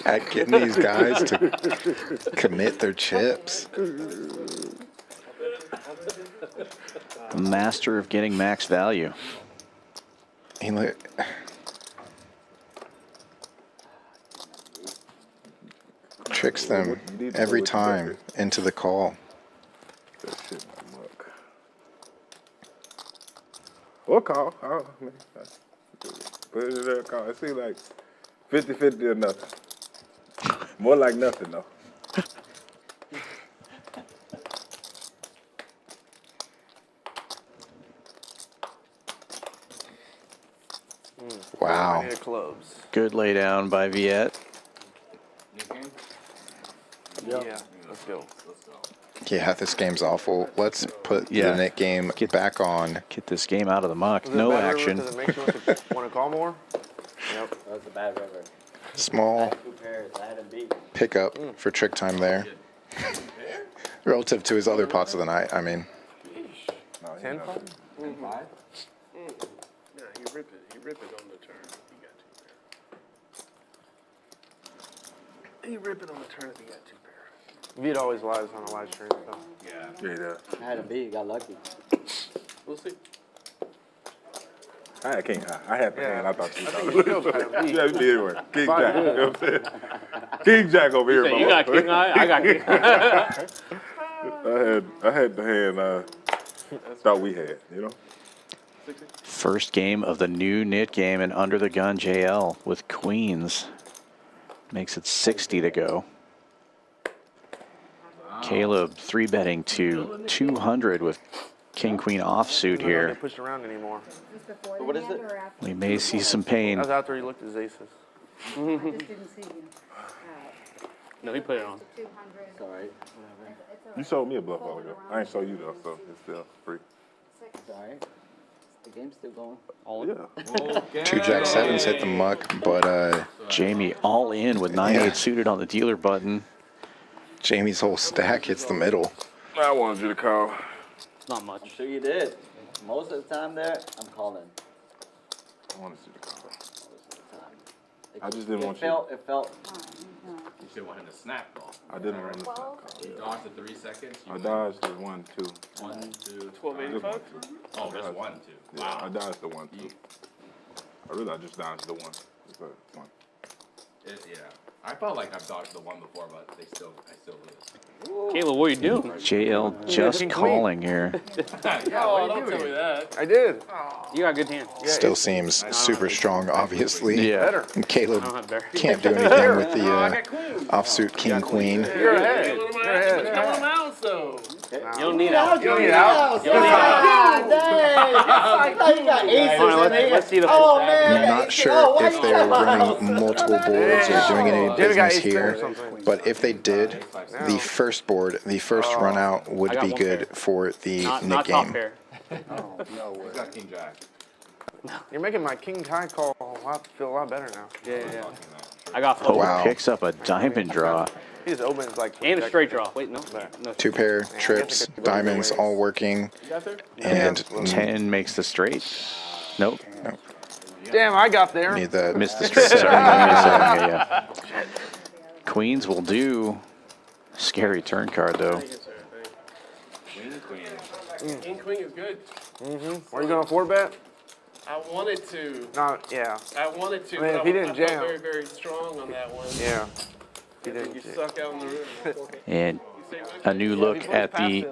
at getting these guys to commit their chips. The master of getting max value. He tricks them every time into the call. That shit might look. Or call. I mean, put it in there, call. It seems like 50-50 or nothing. More like nothing, though. Wow. Good lay down by Viet. Yeah, let's go. Yeah, this game's awful. Let's put the net game back on. Get this game out of the muck. No action. Does it make you want to call more? Yep. That was a bad river. Small 2 pairs. I had him beat. pickup for TrickTime there. Relative to his other pots of the night, I mean. 10-5? Yeah, he rip it. He rip it on the turn. He got 2 pairs. He rip it on the turn if he got 2 pairs. Viet always lies on a live stream, so. Yeah, he does. I had him beat. He got lucky. We'll see. I had King High. I had the hand. I thought you I think you still had him beat. Yeah, you did anyway. King Jack. You know what I'm saying? King Jack over here. You got king eye, I got king eye. I had the hand thought we had, you know? First game of the new knit game and under the gun JL with queens. Makes it 60 to go. Caleb 3-betting to 200 with king queen offsuit They here. push around anymore. What is it? We may see some pain. That was after he looked at his aces. I just didn't see you. No, he put it on. 200. It's all right. You sold me a bluff a while ago. I ain't sold you though, so it's still free. It's all right. The game's still going. All Yeah. 2 Jack 7s hit the muck, but Jamie all in with 9-8 suited on the dealer button. Jamie's whole stack hits the middle. I wanted you to call. Not much. I'm sure you did. Most of the time there, I'm calling. I wanted you to call. Most of the time. I just didn't want you. It felt. You should want him to snap though. I didn't want to call. You dodged the 3 seconds. I dodged the 1, 2. 1, 2, 1285? Oh, there's 1, 2. Yeah, Wow. I dodged the 1, 2. I just dodged the 1. It's a 1. Yeah. I felt like I've dodged the 1 before, but I still lose. Caleb, what are you doing? JL just calling here. Oh, don't tell me that. I did. You got a good hand. Still seems super strong, obviously. Yeah. And Caleb I don't have better. can't do anything with the offsuit king queen. You're ahead. Count You're ahead. them out, so. You don't need out. You don't need out. God dang! Let's see the Oh full man! I'm not sure if they're running multiple boards or doing any business here, but if they did, the first board, the first run out would be good for the Nick not top game. pair. He's got king jack. You're making my king high call feel a lot better now. Yeah. I got Oh, four. Wow. picks up a diamond draw. He just opens like. And a straight draw. Wait, no. Two pair, trips, diamonds all working, and 10 makes the straight. Nope. Damn, I got there. need that. Missed the straight. Sorry. Yeah. Queens will do. Scary turn card, though. King queen is good. Are you going to 4-bet? I wanted to. Yeah. I wanted to. I mean, if but he didn't I felt jam. very, very strong on that one. Yeah. You suck out in the room. And a new look at the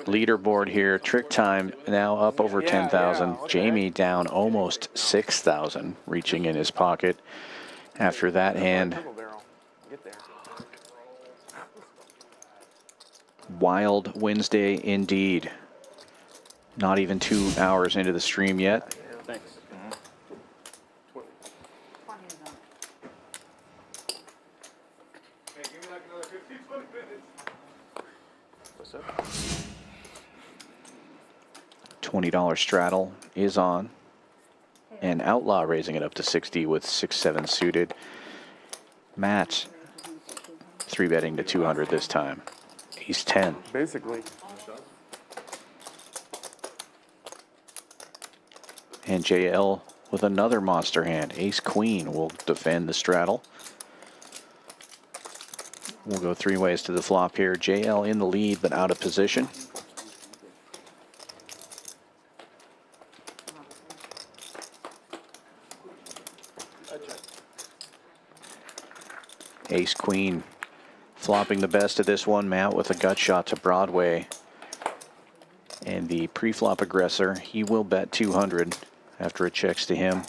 leaderboard here. Trick Time now up over 10,000. Jamie down almost 6,000, reaching in his pocket after that hand. Wild Wednesday indeed. Not even 2 hours into the stream yet. Thanks. 20 is on. What's up? $20 straddle is on. And Outlaw raising it up to 60 with 6-7 suited. Matt 3-betting to 200 this time. He's 10. Basically. And JL with another monster hand. Ace Queen will defend the straddle. We'll go 3 ways to the flop here. JL in the lead but out of position. Ace Queen flopping the best of this one. Matt with a gut shot to Broadway. And the pre-flop aggressor, he will bet 200 after it checks to him.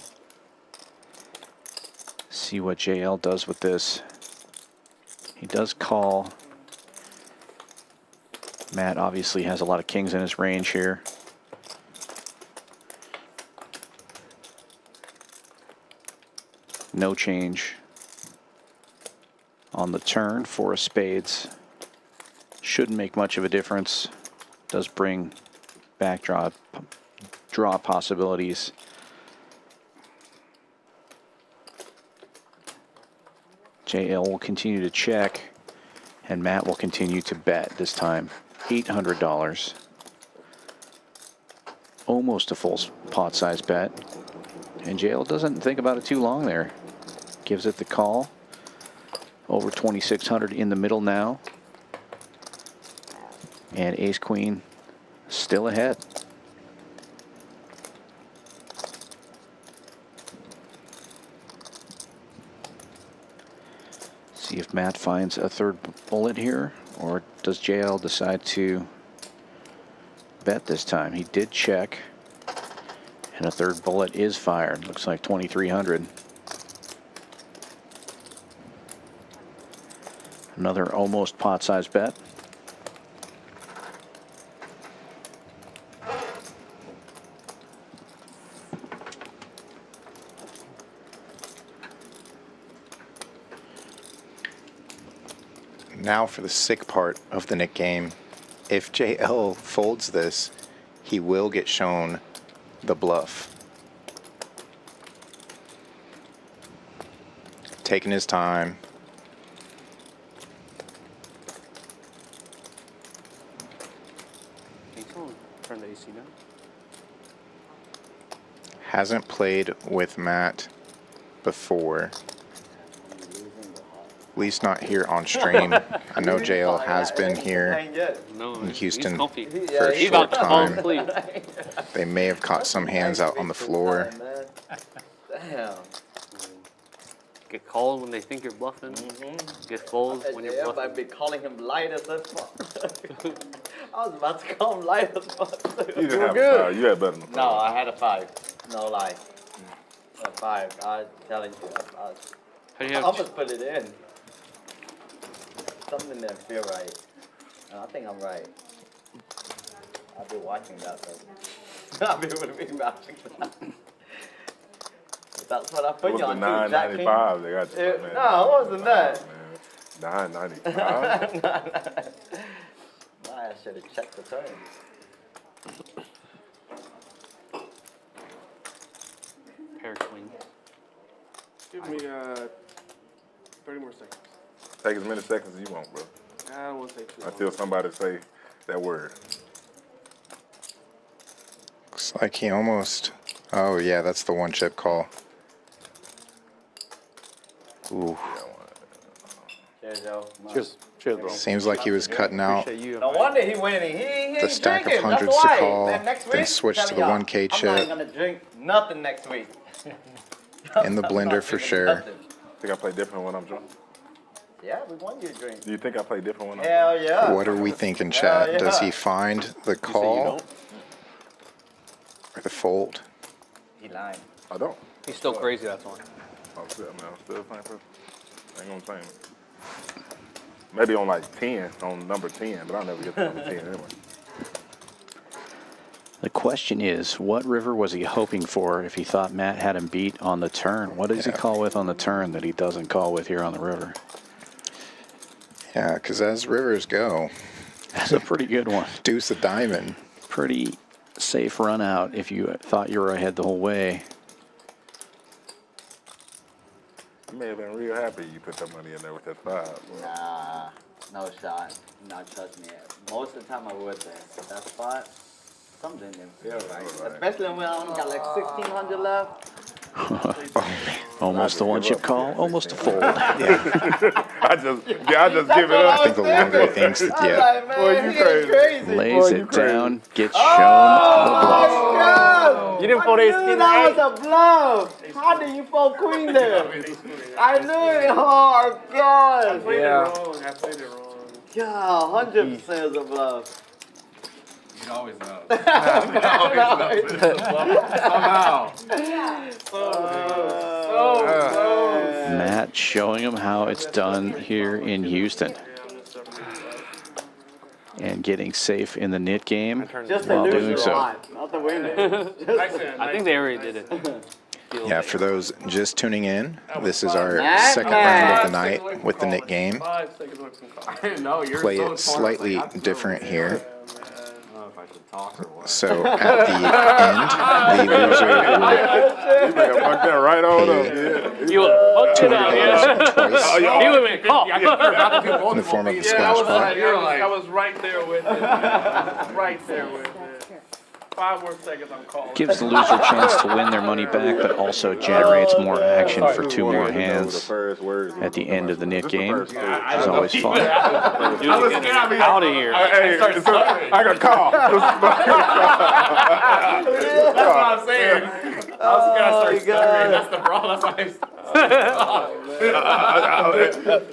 See what JL does with this. He does call. Matt obviously has a lot of kings in his range here. No change on the turn for a spades. Shouldn't make much of a difference. Does bring backdraw draw possibilities. JL will continue to check, and Matt will continue to bet, this time $800. Almost a full pot size bet. And JL doesn't think about it too long there. Gives it the call. Over 2,600 in the middle now. And Ace Queen still ahead. See if Matt finds a third bullet here, or does JL decide to bet this time? He did check, and a third bullet is fired. Looks like 2,300. Another almost pot-sized bet. Now for the sick part of the Nick game. If JL folds this, he will get shown the bluff. Taking his time. Turn the AC down. Hasn't played with Matt before. At least not here on stream. I know JL has been here in Houston for a He's short about to fall time. asleep. They may have caught some hands out on the floor. Damn. Get called when they think you're bluffing. Get fold when you're bluffing. I'd be calling him light as fuck. I was about to call him light as fuck. You didn't have a 5. You had better than a 5. No, I had a 5. No lie. A 5. I'm telling you. I almost put it in. Something didn't feel right. And I think I'm right. I've been watching that though. I'll be able to be matching that. That's what I It put was you the on too, Jack King. $9.95 they got you, man. No, it wasn't that. $9.95. I should have checked the turn. Pair queen. Give me 30 more seconds. Take as many seconds as you want, bro. I don't want to take too long. Until somebody say that word. Looks like he almost. Oh yeah, that's the one chip call. Ooh. Cheers, Joe. Cheers. Cheers, bro. Seems like he was cutting out Appreciate you. No wonder he winning. He the ain't stack of drinking. That's hundreds to why. call, Then next then week, switch tell to the y'all, 1K I'm not chip gonna drink nothing next week. in the blender for sure. Nothing. Think I play different when I'm drunk? Yeah, we want you to drink. Do you think I play different when I'm Hell yeah. What are we thinking, chat? Hell Does yeah. he find the call or the fold? He lying. I don't. He's still crazy, that's why. I'm still playing for. I ain't gonna play him. Maybe on like 10, on number 10, but I'll never get to number 10 anyway. The question is, what river was he hoping for if he thought Matt had him beat on the turn? What does he call with on the turn that he doesn't call with here on the river? Yeah, because as rivers go, That's a pretty good one. deuce a diamond. Pretty safe run out if you thought you were ahead the whole way. You may have been real happy you put that money in there with that 5. Boy. Nah, no shot. Not trust me. Most of the time I would there. But that spot, something didn't feel right. Especially when I only got like 1,600 left. Almost a one chip call, almost a fold. I just give it up. I think the longer he thinks, yeah. Boy, you crazy. Lays it down, gets shown the bluff. Oh, You didn't fold ace king, that was a bluff. How did you fold queen there? I knew it. Oh, God. I played it wrong. I played it wrong. God, 100% is a bluff. You always know. Somehow. Matt showing him how it's done here in Houston. And getting safe in the knit game Just to while lose doing your so. life, not to win it. I think they already did it. Yeah, for those just tuning in, this is our second round of the night with the knit game. 5 seconds with some cards. I didn't know. You were Play so it torn. slightly I was like, different here. I don't know if I should talk or what. So at the end, the loser will You better fuck that right on up. Yeah. You hooked it up, yeah. twice He would have been caught. in the form of a Yeah, splash pot. I was right there with it. Right there with it. 5 more seconds, I'm calling. Gives the loser a chance to win their money back, but also generates more action for 2 more hands at the end of the knit game, which is always fun. Out of here. Hey, so I got a call. That's what I'm saying. I was gonna start stuttering. That's the problem. That's why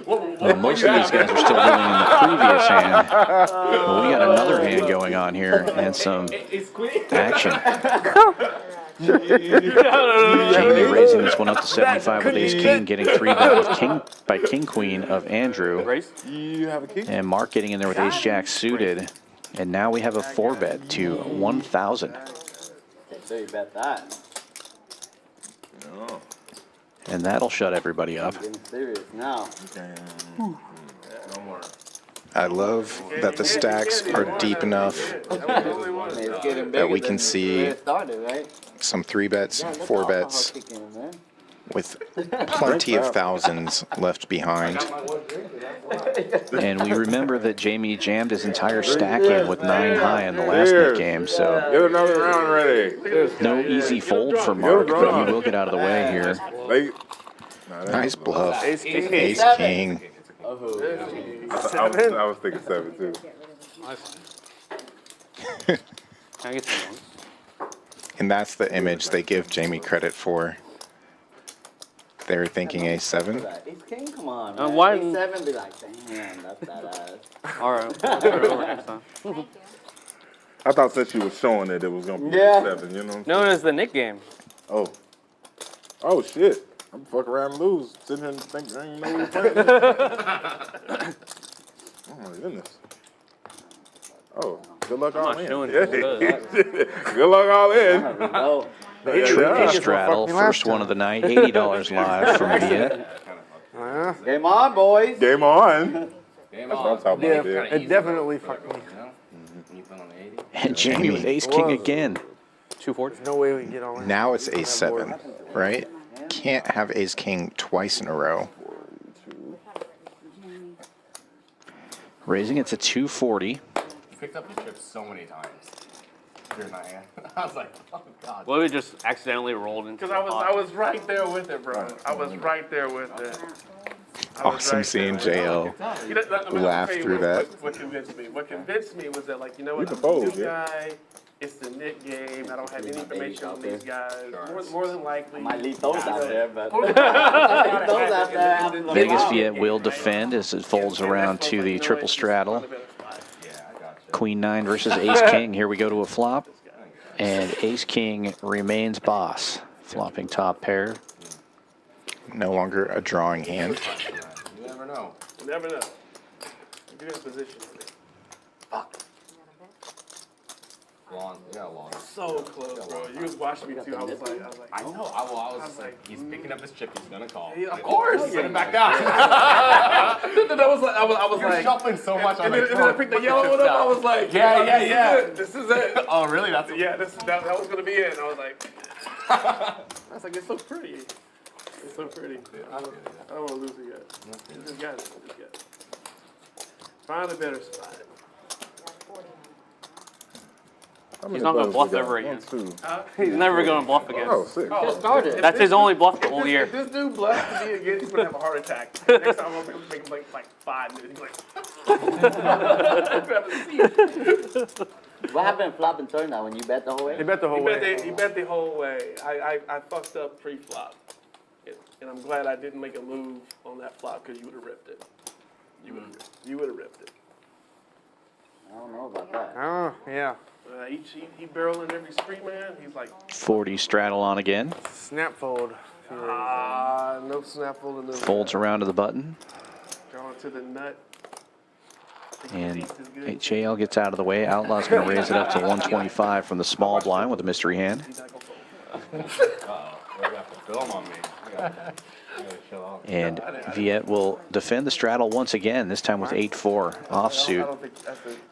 Well, most of these guys are still living in the previous hand, but we got another hand going on here and some action. Jamie raising this one up to 75 with ace king, getting 3-bet with king by king queen of Andrew, You have a key? and Mark getting in there with ace jack suited, and now we have a 4-bet to 1,000. So you bet that. No. And that'll shut everybody up. Getting serious now. No more. I love that the stacks are deep enough It's getting bigger that we can than see where it started, right? some 3-bets, Yeah, look at 4-bets, alcohol kicking in, man. with plenty of thousands left behind. And we remember that Jamie jammed his entire stack in with 9 high in the last net game, so Get another round ready. no easy fold for Mark, but he will get out of the way here. Late. Nice bluff. Ace king. Ace king. I was thinking 7 too. Can I get some ones? And that's the image they give Jamie credit for. They were thinking A7. Ace king, come on, man. why- Ace 7 be like, damn, that's badass. All right. I'll do it over next time. I thought since you was showing it was gonna be Yeah. 7, you know? No, it's the Nick game. Oh. Oh shit. I'm fuck around and lose. Sitting here and think I ain't know what you're playing. Oh my goodness. Oh. Good luck I'm all not in. showing Yeah. this. Good luck all in. No. Triple Yeah. straddle, Fucked me last first one of the night, $80 live from Viet. Yeah. Game on, boys. Game on. Game That's what I'm talking Yeah, about. Yeah. it definitely fucked me. When you put on 80. And Jamie with ace king again. 240. No way we can get all in. Now it's ace 7, right? Can't have ace king twice in a row. Raising it to 240. You picked up your chips so many times during my hand. I was like, oh god. Well, we just accidentally rolled into Because the I pot. was right there with it, bro. I was right there with it. Awesome seeing JL You know, I mean, laugh I'll tell you through what- that. What convinced me? What convinced me was that, like, you know You what? can I'm fold, a new yeah. guy. It's the Nick game. I don't have any information on these guys. More than likely. Might leave those out there, but Those those out there. Vegas Viet will defend as it folds around to the triple straddle. Queen 9 versus ace king. Here we go to a flop. And ace king remains boss. Flopping top pair. No longer a drawing hand. You never know. You never know. You're in position. Long, you got a long. So close, bro. You was watching me too. I was like, I know. I was just like, he's picking up his chip. He's gonna call. Yeah, of course. Set it back down. I was like, I was You're like, shuffling so much. and then I picked the yellow one up. I was like, Yeah. This is it. Oh, really? That's Yeah, that was gonna be it. And I was like, I was like, it's so pretty. It's so pretty. I don't want to lose it yet. You just got it. Find a better spot. He's not going to bluff ever again. He's never going to bluff again. Oh, sick. Just started. That's his only bluff the whole year. If this dude bluffs me again, he's gonna have a heart attack. Next time I'm gonna make him like 5 minutes. He's like, What happened in flop and turn now when you bet the whole way? He bet the whole way. he bet the whole way. I fucked up pre-flop, and I'm glad I didn't make a move on that flop because you would have ripped it. You would have ripped it. I don't know about that. Oh, yeah. He barreling every street, man. He's like, 40 straddle on again. Snap fold. no snap fold in the Folds around to the button. going to the nut. And JL gets out of the way. Outlaw's going to raise it up to 125 from the small blind with a mystery hand. Film on me. And Viet will defend the straddle once again, this time with 8-4 offsuit.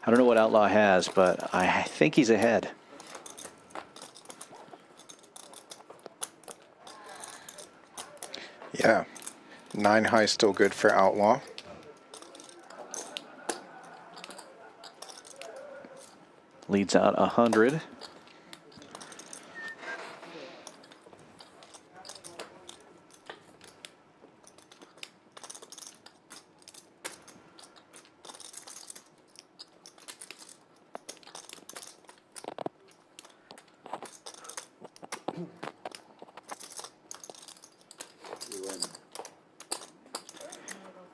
I don't know what Outlaw has, but I think he's ahead. Yeah. 9 high still good for Outlaw. Leads out 100.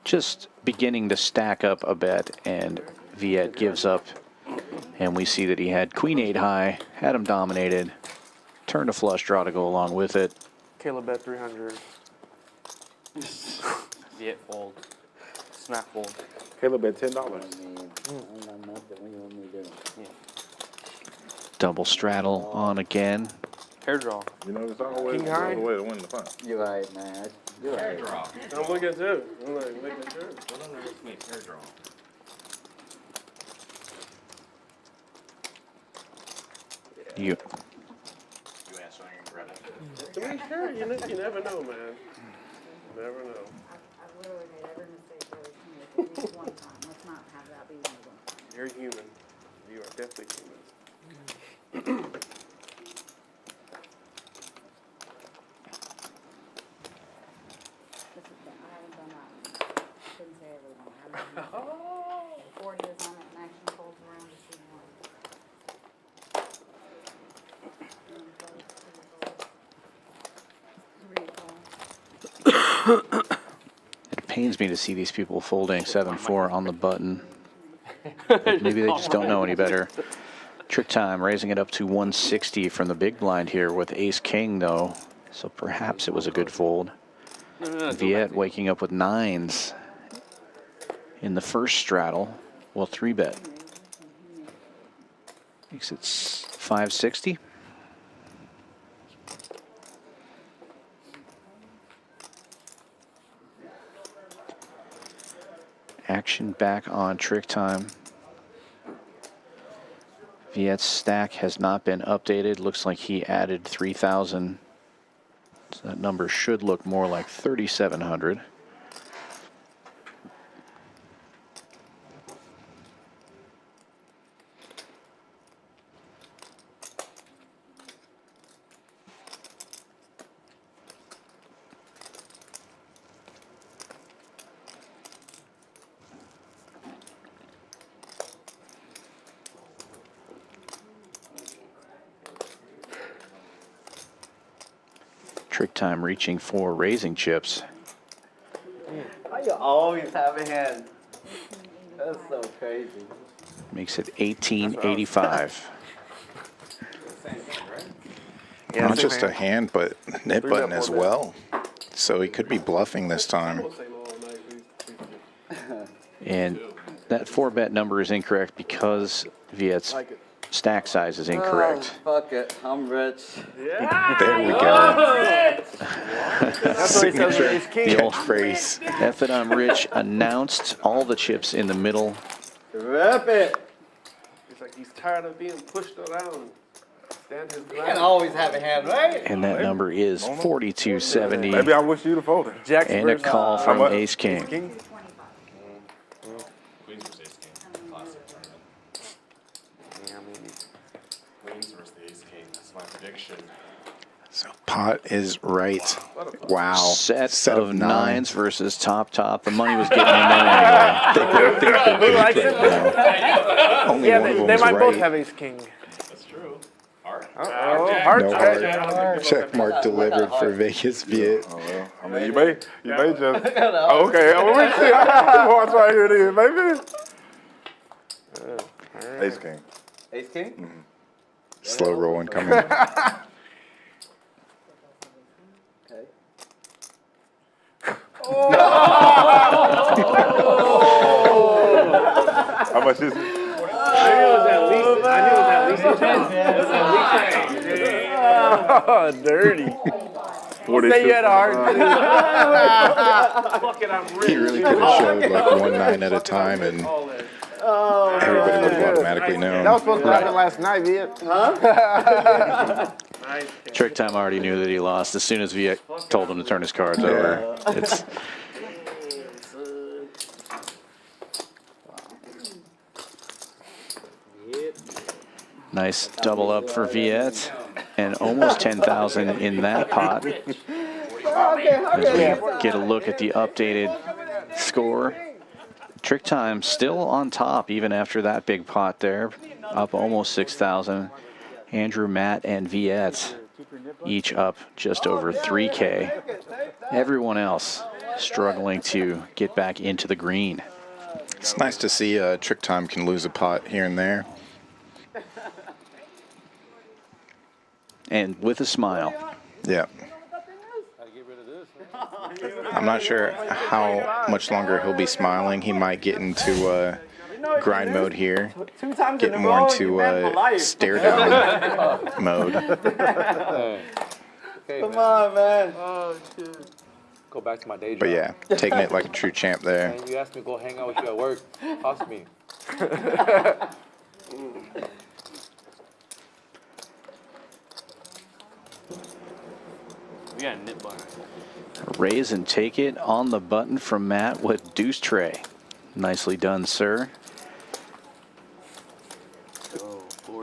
Just beginning to stack up a bet, and Viet gives up, and we see that he had Queen 8 high, had him dominated, turned a flush draw to go along with it. Caleb bet 300. Viet fold. Snap fold. Caleb bet $10. Double straddle on again. Pair draw. You know, it's always King high? the way to win the fight. You're right, man. You're right. I'm looking too. I'm like, making sure. You To be sure, you never know, man. Never know. I've literally made every mistake really at least one time. Let's not have that be one of them. You're human. You are definitely human. This is, I haven't done that one. Couldn't say everyone. I haven't done that. 40 is on it and action folds around to see one. It pains me to see these people folding 7-4 on the button. Maybe they just don't know any better. TrickTime raising it up to 160 from the big blind here with ace king though, so perhaps it was a good fold. Viet waking up with 9s in the first straddle. Well, 3-bet. Makes it 560. Action back on TrickTime. Viet's stack has not been updated. Looks like he added 3,000. So that number should look more like 3,700. TrickTime reaching for raising chips. Why you always have a hand? That's so crazy. Makes it 1885. Yeah, Not same just a hand, but nip Three button bet, as four bet. well. So he could be bluffing this time. And that 4-bet number is incorrect because Viet's stack size is incorrect. Oh, fuck it, I'm rich. There we go. That's what he says with ace king. The old phrase. F it, I'm rich announced all the chips in the middle. Rip it. It's like he's tired of being pushed around. Stand his You can ground. always have a hand, right? And that number is 4270. Maybe I wish you'd have folded. Jack's And a versus, call from much? Ace King. King. Queens versus ace king. Classic tournament. Yeah, maybe. Queens versus the ace king. That's my prediction. So pot is right. Wow. Set of nines versus top. The money was getting in there anyway. Who likes it? Only Yeah, one of they them's might both right. have ace king. That's true. Heart. Uh-oh, heart No check. heart. Check mark delivered for Vegas Viet. Oh, well, I mean, you may just. Oh, okay. Oh, we see. Watch right here, then, baby. Ace king. Ace king? Slow rolling coming. Okay. How much is it? Oh, dirty. 42. Say you had a heart. He really could have showed like 1-9 at a time and everybody would have automatically known. That was supposed to happen last night, Viet. TrickTime already knew that he lost as soon as Viet told him to turn his cards over. It's nice double up for Viet and almost 10,000 in that pot. As we get a look at the updated score. TrickTime still on top even after that big pot there, up almost 6,000. Andrew, Matt, and Viet each up just over 3K. Everyone else struggling to get back into the green. It's nice to see TrickTime can lose a pot here and there. And with a smile. Yeah. I'm not sure how much longer he'll be smiling. He might get into grind mode here, get more into stare down mode. Come on, man. Go back to my day job. But yeah, taking it like a true champ there. And you asked me to go hang out with you at work. Cost me. We got a nip bar. Raise and take it on the button from Matt with deuce tray. Nicely done, sir.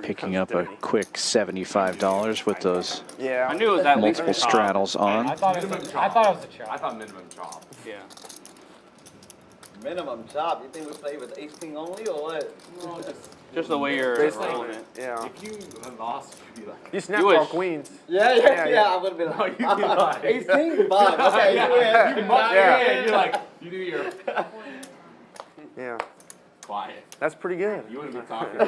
Picking up a quick $75 with those I knew it was at least multiple a chop. straddles on. I thought it was a chop. I thought minimum chop. Yeah. Minimum chop. You think we play with ace king only or what? No, Just the way you're rolling it. Yeah. if you lost, you'd be like, You snap You all wish. queens. Yeah. I'm gonna be like, you'd be like, ace king, fine. Okay, you win. you mark your hand, you're like, you do your Yeah. quiet. That's pretty good. You wouldn't be talking.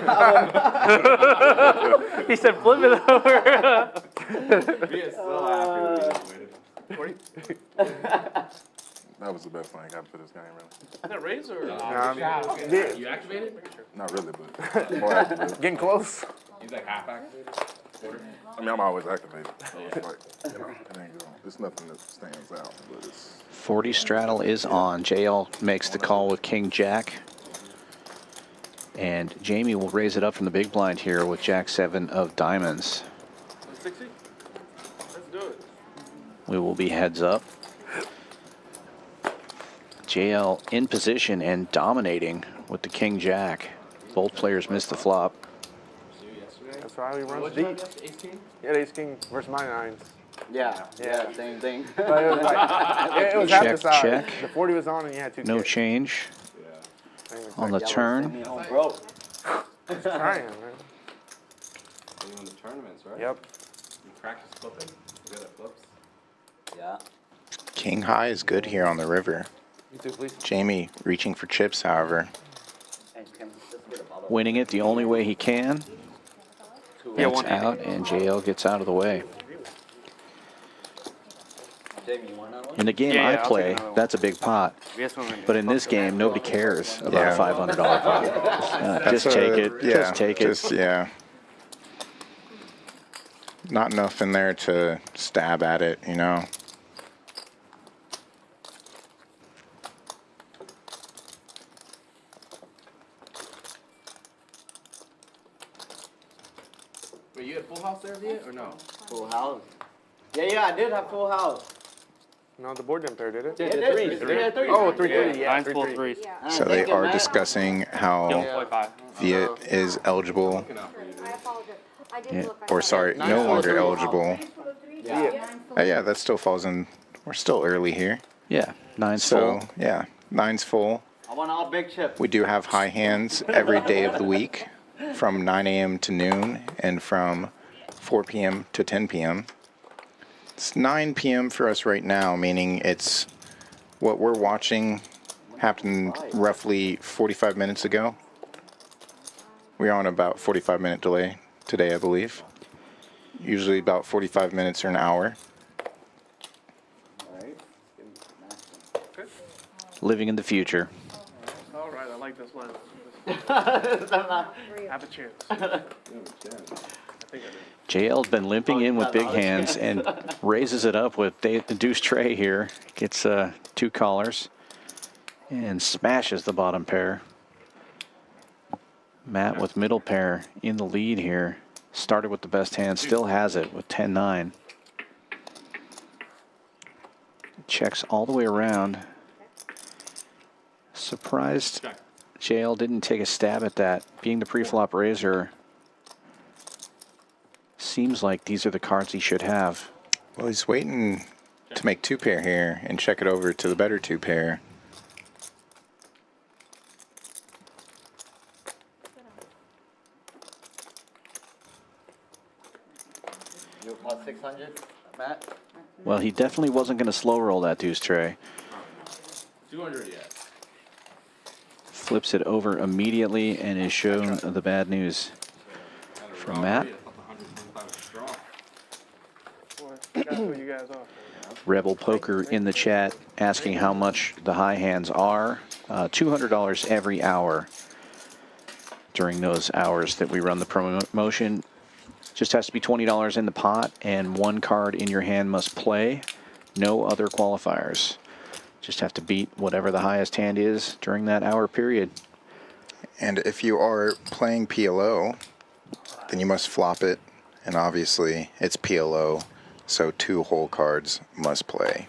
He said flip it over. Be so happy when you win. That was the best thing I got for this game, really. Is that razor? Yeah, You activated? Not really, but more active. getting close. like half activated? Quarter? I mean, I'm always activated. So it's like, you know, it ain't going. It's nothing that stands out, but it's. 40 straddle is on. JL makes the call with King Jack. And Jamie will raise it up from the big blind here with Jack 7 of diamonds. 60? Let's do it. We will be heads up. JL in position and dominating with the King Jack. Both players missed the flop. That's why we run What'd deep. you have? Ace king? Yeah, ace king versus my nines. Yeah, yeah, same thing. But it was like, it was half the Check, size. check. The 40 was on and you had two No kicks. change on the turn. Bro. It's trying, man. You in the tournaments, right? Yep. You practice flipping? You got flips? Yeah. King high is good here on the river. You too, please. Jamie reaching for chips, however. Winning it the only way he can. Yeah, That's out, and JL gets out of the way. In the game Yeah, I I'll take play, another one. that's a big pot. Yes, one. But in this game, nobody cares about Yeah. a $500 pot. Just That's take a- it. Yeah, Just take it. just, yeah. Not enough in there to stab at it, you know. Wait, you had full house there, Viet, or no? Full house. Yeah, I did have full house. No, the board didn't pair, did it? Yeah, it did. Three. Oh, 3-3, yeah. Nine's full 3-3. threes. So they are discussing how 1.5. Viet is eligible, I apologize. I did Yeah. look. I or saw sorry, that. no longer eligible. Yeah. Yeah, that still falls in. We're still early here. Yeah, 9's So, full. yeah, 9's full. I want all big chips. We do have high hands every day of the week from 9 a.m. to noon and from 4 p.m. to 10 p.m. It's 9 p.m. for us right now, meaning it's what we're watching happened roughly 45 minutes ago. We're on about 45-minute delay today, I believe. Usually about 45 minutes or an hour. Living in the future. All right, I like this line. Have a chance. I think I do. JL's been limping in with big hands and raises it up with deuce tray here. Gets 2 callers and smashes the bottom pair. Matt with middle pair in the lead here. Started with the best hand, still has it with 10-9. Checks all the way around. Surprised JL didn't take a stab at that. Being the pre-flop raiser, seems like these are the cards he should have. Well, he's waiting to make 2-pair here and check it over to the better 2-pair. You want 600, Matt? Well, he definitely wasn't going to slow roll that deuce tray. 200, yeah. Flips it over immediately and is shown the bad news from Matt. Boy, gotta throw you guys off. Rebel Poker in the chat asking how much the high hands are. $200 every hour during those hours that we run the promotion. Just has to be $20 in the pot, and 1 card in your hand must play. No other qualifiers. Just have to beat whatever the highest hand is during that hour period. And if you are playing PLO, then you must flop it. And obviously, it's PLO, so 2 whole cards must play.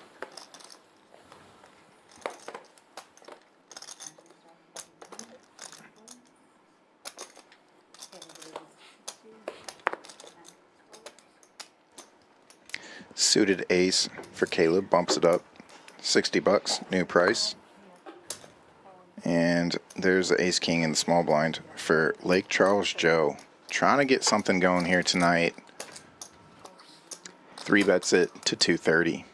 Suited ace for Caleb bumps it up 60 bucks, new price. And there's the ace king in the small blind for Lake Charles Joe. Trying to get something going here tonight. 3-bets it to 230.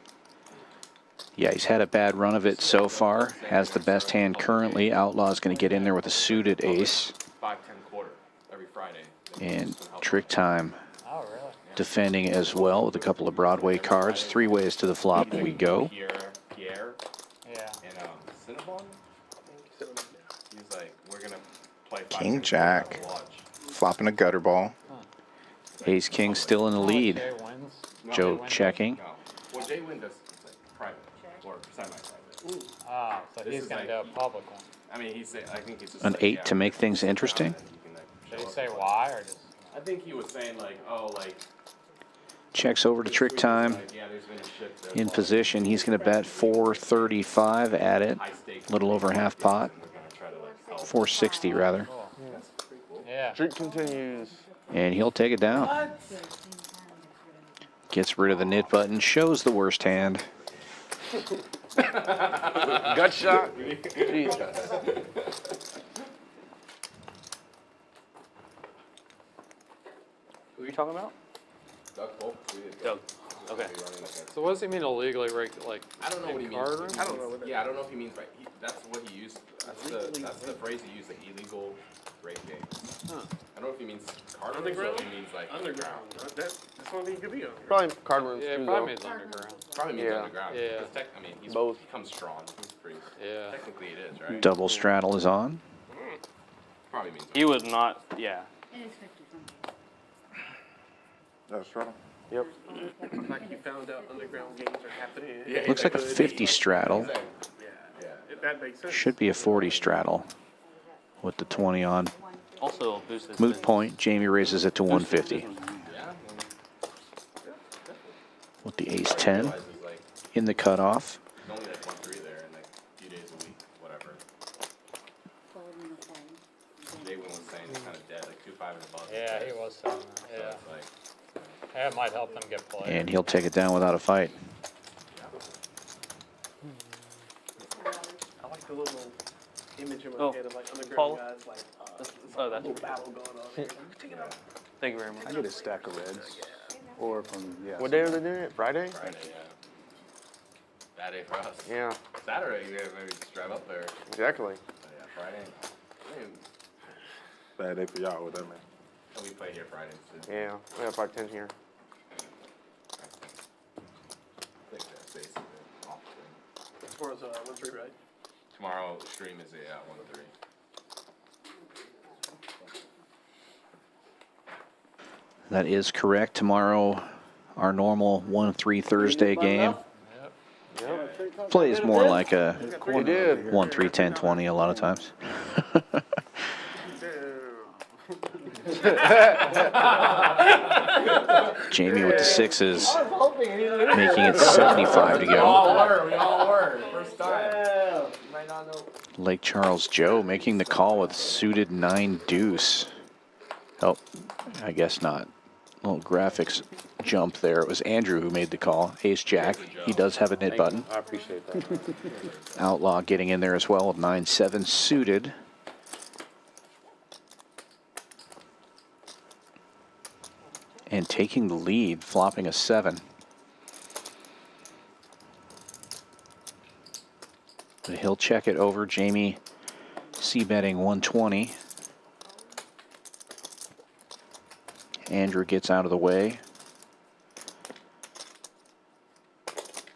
Yeah, he's had a bad run of it so far. Has the best hand currently. Outlaw's going to get in there with a suited ace. 5-10 quarter every Friday. And TrickTime defending as well with a couple of Broadway cards. 3 ways to the flop we go. Pierre, Yeah. and Cinnabon. He's like, we're gonna play. King Jack, flopping a gutter ball. Ace King still in the lead. Jay wins. Joe checking. No. Well, Jay Wynn does like private or semi-private. Ah, so This he's is gonna like- do a public one. I mean, I think he's just An like, 8 yeah, to make things interesting. Did he say why or just? I think he was saying like, oh, like. Checks over to TrickTime. Yeah, there's been a shift there. In position. He's going to bet 435 at it. A little over half pot. 460 rather. Yeah. Streak continues. And he'll take it down. Gets rid of the knit button. Shows the worst hand. Gut shot. Jesus. Who are you talking about? Doug. Okay. So what does he mean illegally rigged? Like, I don't know what he means. card room? I don't know. Yeah, I don't know if he means right. That's what he used. That's the phrase he used. Like illegal rate game. Huh. I don't know if he means card rooms or if he means like Underground. That's only he could be underground. Probably card rooms Yeah, too, it though. probably means underground. Probably means Yeah. underground. Yeah. Because I mean, he's Both. He comes strong. He's pretty. Yeah. Technically, it is right. Double straddle is on. Probably means. He was not. Yeah. It is 50 something. That's right. Yep. Like you found out underground games are happening. Yeah, Looks like a 50 straddle. That makes sense. Should be a 40 straddle with the 20 on. Also boosted. Moot point. Jamie raises it to 150. With the ace 10 in the cutoff. There's only like 1-3 there, and like a few days a week, whatever. Jay Wynn was saying it's kind of dead, like 2-5 and above. Yeah, he was saying that. So Yeah. it's like. That might help them get played. And he'll take it down without a fight. I like the little image in my Oh, head of like underground Paul? guys like Oh, that's. little battle going on here. Take it out. Thank you very much. I get a stack of reds. Or from, yeah. What day are they doing it? Friday? Friday, yeah. Bad day for us. Yeah, Saturday, you guys maybe just drive up there. exactly. But yeah, Friday. I mean, Bad day for y'all with that, man. and we play here Fridays too. Yeah, we have 5-10 here. I think that's basically off thing. As far as 1-3, right? Tomorrow stream is a 1-3. That is correct. Tomorrow, our normal 1-3 Thursday game plays more like a You did. 1-3, 10-20 a lot of times. Jamie with the sixes, making it 75 to go. We all were. First time. You might not know. Lake Charles Joe making the call with suited 9 deuce. Oh, I guess not. Little graphics jump there. It was Andrew who made the call. Ace Jack. He does have a knit button. I appreciate that. Outlaw getting in there as well with 9-7 suited. And taking the lead, flopping a 7. But he'll check it over. Jamie c-betting 120. Andrew gets out of the way.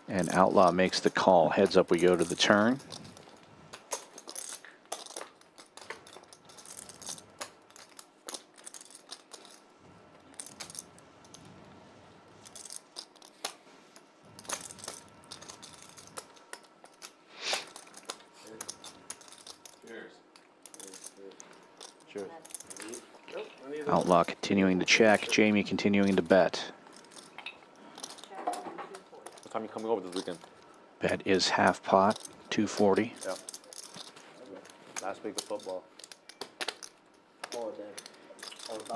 And Outlaw makes the call. Heads up we go to the turn. Cheers. Outlaw continuing to check. Jamie continuing to bet. What time you coming over this weekend? Bet is half pot, 240. Yeah. Last week of football.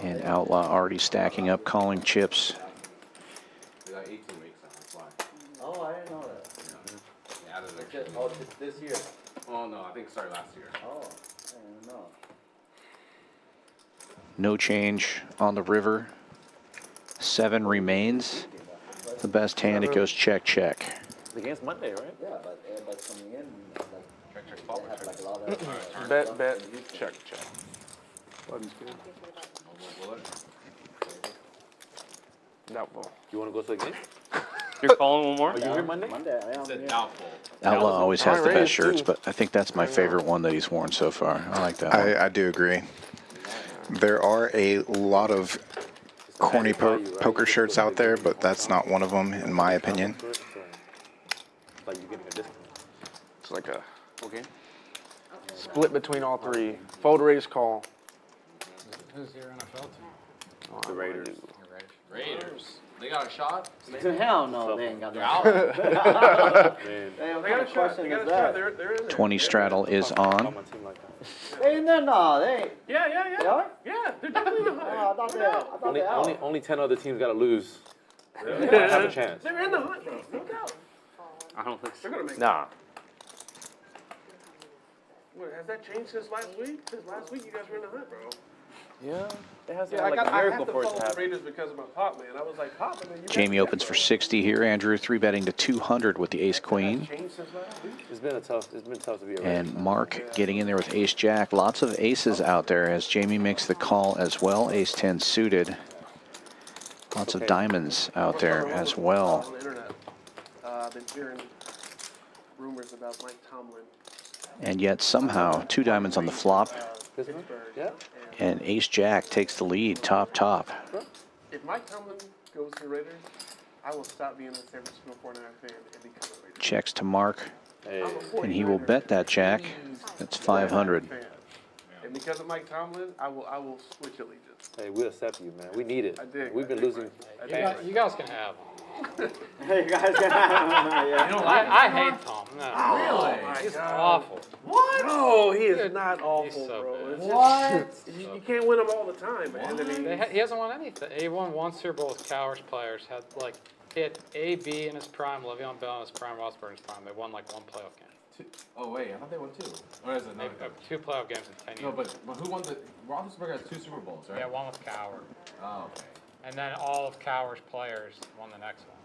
And Outlaw already stacking up, calling chips. We got 18 weeks on the fly. Oh, I didn't know that. Yeah, there's Just, actually. oh, this year. Oh no, I think it started last year. Oh, I didn't know. No change on the river. 7 remains. The best hand, it goes check, check. The game's Monday, right? Yeah, but everybody's coming in, like, Check, check, flop, they have check. like a lot of. Bet, check, check. Button's good. Doubtful. You want to go to the game? You're calling one more? Are you here Monday? Monday, I am. It's a Yeah. doubtful. Outlaw always has the I best raised shirts, too. but I think that's my favorite one that he's worn so far. I like that one. I do agree. There are a lot of corny poker shirts out there, but that's not one of them, in my opinion. Like you're getting a discount. It's like a Okay. split between all three. Fold, raise, call. Who's your NFL team? The Raiders. Raiders. They got a shot? Hell no, they ain't got They're that. out. Damn, They got a shot. They got a shot. They're in there. 20 straddle is on. My team like that. They in there? No, they ain't. Yeah. They are? Yeah, they're definitely in the hunt. Oh, I thought they out. Only 10 other teams got to lose. Yeah. Have a chance. They're in the hunt, bro. No doubt. I don't think so. They're gonna make. Nah. What, has that changed since last week? Since last week, you guys were in the hunt, bro. Yeah. It has Yeah, like a I miracle have to for it follow to the happen. Raiders because of my pop, man. I was like, Pop, man. Jamie opens for 60 here. Andrew 3-betting to 200 with the ace queen. Changed since last week. It's been tough to be a Raider. And Mark getting in there with ace jack. Lots of aces out there as Jamie makes the call as well. Ace 10 suited. Lots of diamonds out there as well. On the internet, I've been hearing rumors about Mike Tomlin. And yet somehow 2 diamonds on the flop. Pittsburgh. Yeah. And ace jack takes the lead, top. If Mike Tomlin goes to the Raiders, I will stop being a San Francisco 49er fan and become a Raider. Checks to Mark. Hey. And he will bet that jack. That's 500. And because of Mike Tomlin, I will switch allegiance. Hey, we accept you, man. We need it. I dig. We've been losing. You guys can have him. Hey, you guys can have him. I hate Tom. No. Really? He's awful. What? No, he is not awful, He's so bro. bad. It's What? just- you can't win them all the time, man. I mean, He hasn't won anything. He won one Super Bowl with Cowers players. He had A, B in his prime, Le'Veon Bell in his prime, Rossburn in his prime. They won like one playoff game. Oh, wait, I thought they won 2. Or is it another? 2 playoff games in 10 No, years. but who won the? Roethlisberger has 2 Super Bowls, right? Yeah, one with Coward. Oh, okay. And then all of Cowers' players won the next one.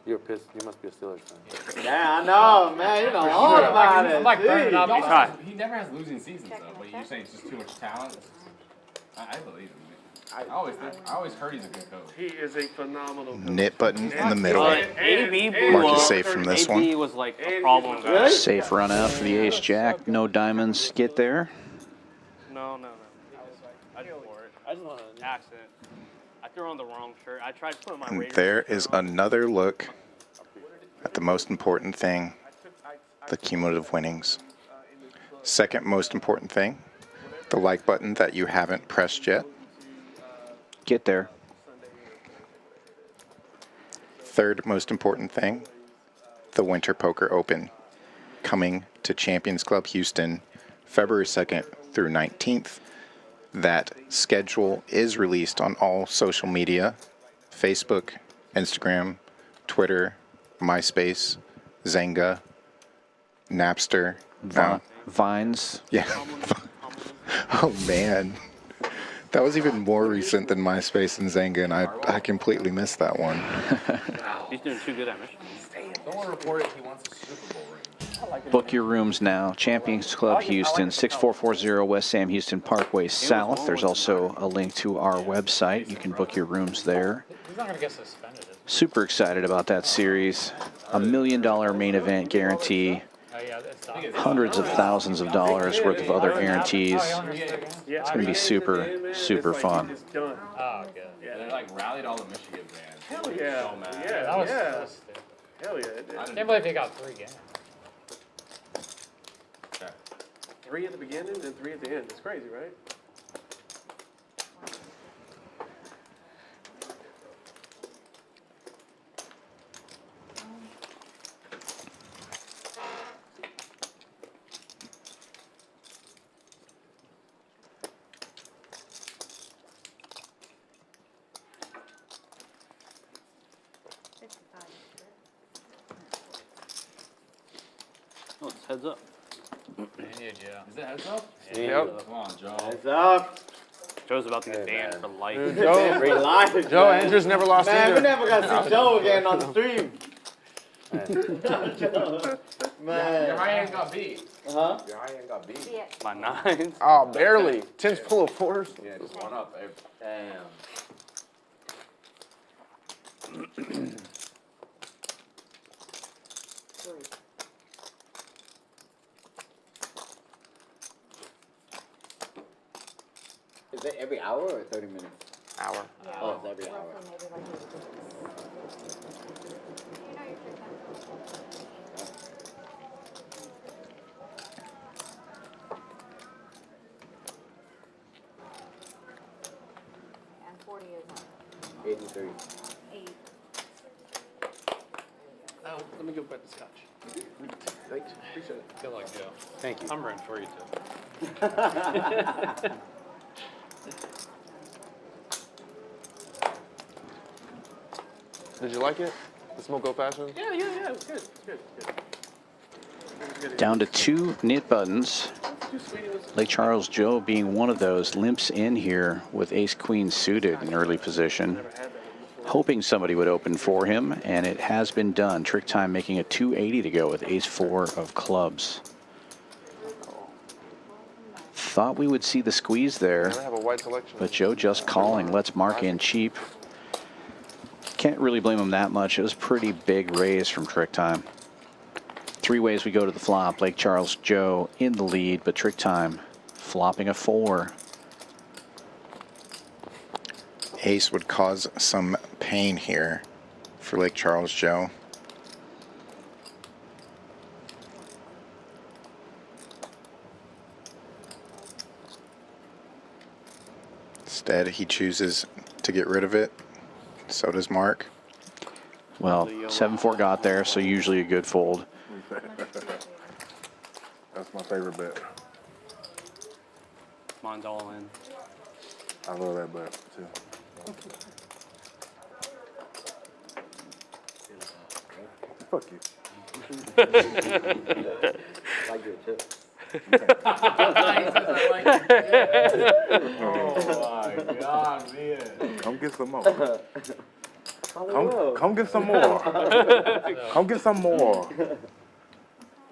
You're pissed. You must be a Steelers fan. Yeah, I know, man. You know all about it. I'm like burning Jeez. up. He never has losing seasons, though. But you're saying it's just too much talent? I believe him. I always heard he's a good coach. he is a phenomenal coach. Knit button in the middle. AB blew Mark is up. safe from this AB one. was like a problem guy. Really? Safe run out for the ace jack. No diamonds get there. No. I just wore it. I just accident. I threw on the wrong shirt. I tried to put my And Raiders there shirt is on. another look at the most important thing, the cumulative winnings. Second most important thing, the like button that you haven't pressed yet. Get there. Third most important thing, the Winter Poker Open, coming to Champions Club Houston, February 2nd through 19th. That schedule is released on all social media, Facebook, Instagram, Twitter, MySpace, Zynga, Napster. Vines. Yeah. Oh, man. That was even more recent than MySpace and Zynga, and I completely missed that one. He's doing too good at Michigan. Someone reported he wants a Super Bowl ring. Book your rooms now. Champions Club Houston, 6440 West Sam Houston Parkway South. There's also a link to our website. You can book your rooms there. He's not going to get suspended, is he? Super excited about that series. $1 million main event guarantee. Oh, yeah, it's done. Hundreds of thousands of dollars worth of other guarantees. It's gonna be super fun. It's done. Oh, good. Yeah, they like rallied all the Michigan fans. Hell yeah. So mad. Yeah, That was yeah. stupid. Hell yeah, it did. I can't believe he got 3 games. 3 at the beginning and 3 at the end. It's crazy, right? Oh, it's heads up. Man, yeah, Joe. Is it heads up? Yep. Come on, Joe. What's up? Joe's about to get banned for life. Joe, Relax, Joe, man. Andrew's never lost Man, we either. never got to see Joe again on the stream. Your Man. high end got beat. Huh? Your high end got beat. My 9s. Oh, barely. 10's full of 4s. Yeah, just one up. Damn. Is it every hour or 30 minutes? Hour. Oh, it's every hour. And 40 is 83. 8. Oh, let me go back to scotch. Thanks, appreciate it. Good luck, Joe. Thank you. I'm rooting for you too. Did you like it? The smoke old fashioned? Yeah, it was good. It was good. Down to 2 knit buttons. Lake Charles Joe being one of those limps in here with ace-queen suited in early position, hoping somebody would open for him, and it has been done. TrickTime making a 280 to go with ace-4 of clubs. Thought we would see the squeeze there, I have a wide selection. but Joe just calling. Let's mark in cheap. Can't really blame him that much. It was a pretty big raise from TrickTime. 3 ways we go to the flop. Lake Charles Joe in the lead, but TrickTime flopping a 4. Ace would cause some pain here for Lake Charles Joe. Instead, he chooses to get rid of it. So does Mark. Well, 7-4 got there, so usually a good fold. That's my favorite bet. Mine's all in. I love that bet too. Fuck you. Like your chip. Oh my God, man. Come get some more. Come get some more. Come get some more.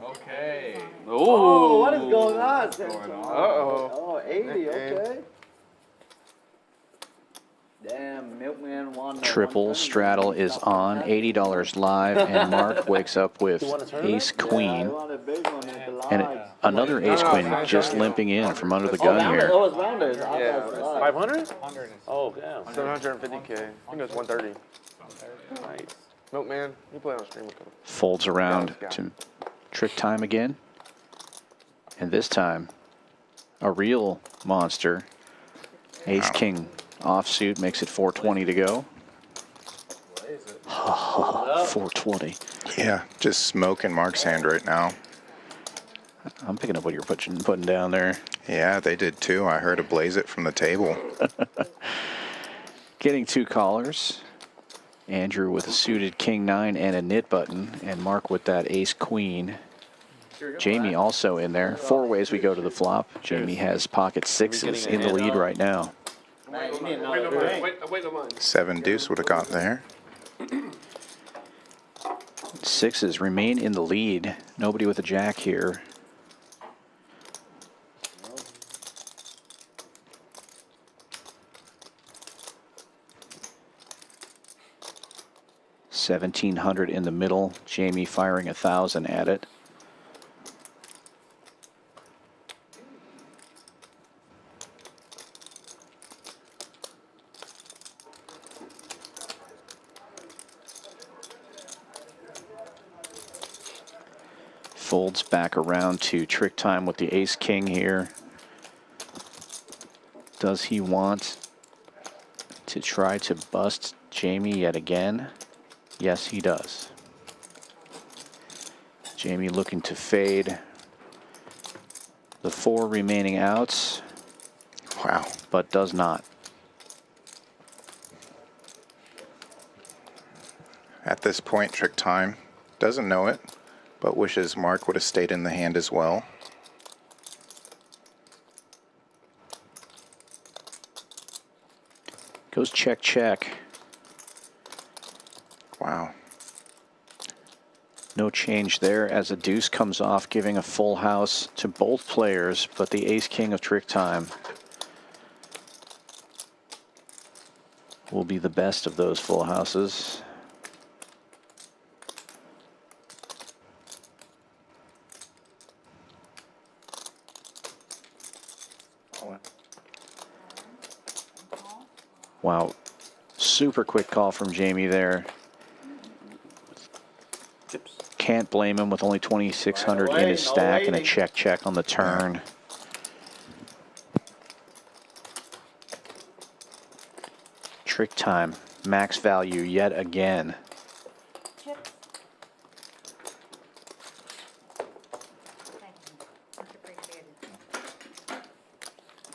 Okay. Oh, what is going on? Uh-oh. Oh, 80, okay. Damn, Milkman won. Triple straddle is on, $80 live, and Mark wakes up with ace queen and another ace queen just limping in from under the gun here. Oh, it's rounders. Yeah. 500? 100 is Oh, damn. 750K. I think it was 130. Nice. Milkman, you play on stream with him. Folds around to TrickTime again, and this time a real monster. Ace king offsuit makes it 420 to go. 420. Yeah, just smoke in Mark's hand right now. I'm picking up what you're putting down there. Yeah, they did too. I heard a blaze it from the table. Getting 2 callers. Andrew with a suited king-9 and a knit button, and Mark with that ace-queen. Jamie also in there. 4 ways we go to the flop. Jamie has pocket 6s in the lead right now. Wait no mind. 7 deuce would have got there. 6s remain in the lead. Nobody with a jack here. $1,700 in the middle. Jamie firing 1,000 at it. Folds back around to TrickTime with the ace king here. Does he want to try to bust Jamie yet again? Yes, he does. Jamie looking to fade the 4 remaining outs. Wow. But does not. At this point, TrickTime doesn't know it, but wishes Mark would have stayed in the hand as well. Goes check, check. Wow. No change there as a deuce comes off, giving a full house to both players, but the ace-king of TrickTime will be the best of those full houses. Wow. Super quick call from Jamie there. Can't blame him with only 2,600 in his stack and a check on the turn. Trick time. Max value yet again.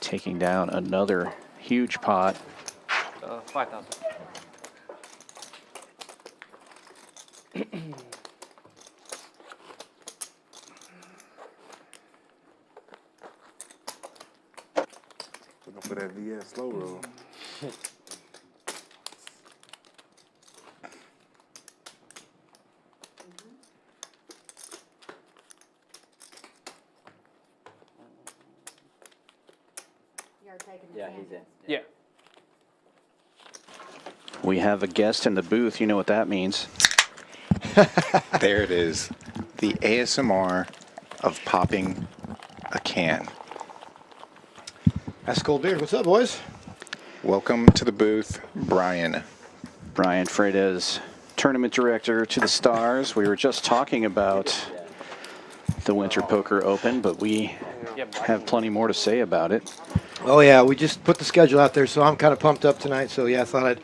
Taking down another huge pot. 5,000. Looking for that VS slow roll. Yeah, he's in. Yeah. We have a guest in the booth. You know what that means. There it is. The ASMR of popping a can. That's cold beer. What's up, boys? Welcome to the booth, Brian. Brian Freitas, tournament director to the Stars. We were just talking about the Winter Poker Open, but we have plenty more to say about it. Oh, yeah, we just put the schedule out there, so I'm kind of pumped up tonight. So, yeah, I thought I'd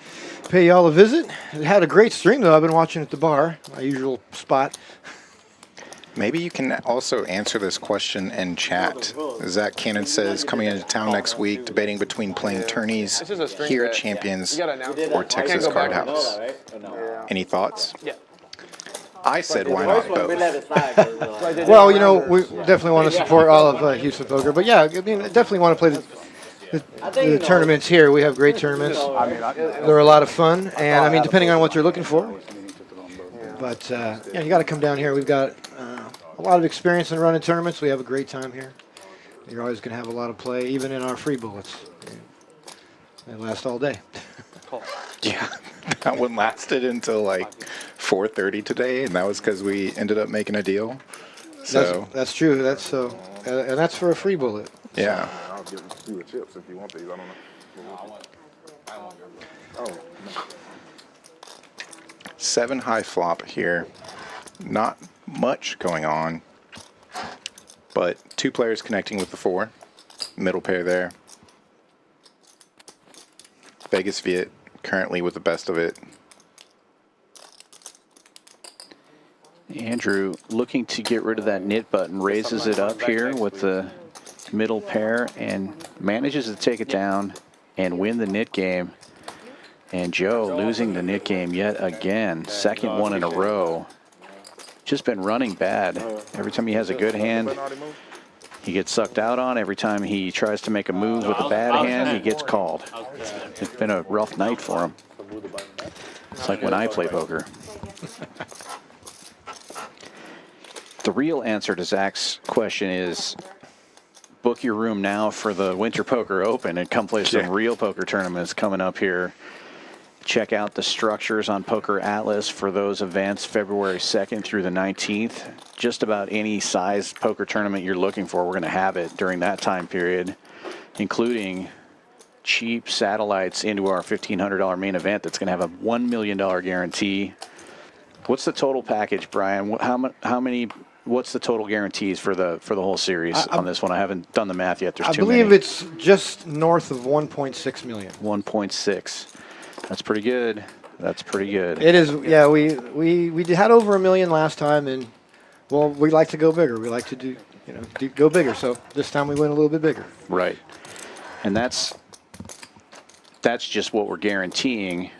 pay y'all a visit. It had a great stream, though. I've been watching at the bar, my usual spot. Maybe you can also answer this question in chat. Zach Cannon says, coming into town next week, debating between playing tourneys here at Champions or Texas Card House. Any thoughts? Yeah. I said, why not both? Well, you know, we definitely want to support all of Houston Poker. But, yeah, I mean, definitely want to play the tournaments here. We have great tournaments. They're a lot of fun. And, I mean, depending on what you're looking for. But, yeah, you got to come down here. We've got a lot of experience in running tournaments. We have a great time here. You're always going to have a lot of play, even in our free bullets. They last all day. Yeah, that one lasted until like 4:30 today, and that was because we ended up making a deal. So that's true. That's so, and that's for a free bullet. Yeah. I'll give you the chips if you want these. I don't know. Oh. 7 high flop here. Not much going on, but 2 players connecting with the 4. Middle pair there. Vegas Viet currently with the best of it. Andrew looking to get rid of that knit button, raises it up here with the middle pair and manages to take it down and win the knit game. And Joe losing the knit game yet again, second one in a row. Just been running bad. Every time he has a good hand, he gets sucked out on. Every time he tries to make a move with a bad hand, he gets called. It's been a rough night for him. It's like when I play poker. The real answer to Zach's question is book your room now for the Winter Poker Open and come play some real poker tournaments coming up here. Check out the structures on Poker Atlas for those events February 2nd through the 19th. Just about any size poker tournament you're looking for, we're going to have it during that time period, including cheap satellites into our $1,500 main event that's going to have a $1 million guarantee. What's the total package, Brian? How many? What's the total guarantees for the whole series on this one? I haven't done the math yet. There's too many. I believe it's just north of 1.6 million. 1.6. That's pretty good. That's pretty good. It is. Yeah, we had over $1 million last time, and well, we like to go bigger. We like to do, go bigger. So this time we went a little bit bigger. Right, and that's just what we're guaranteeing.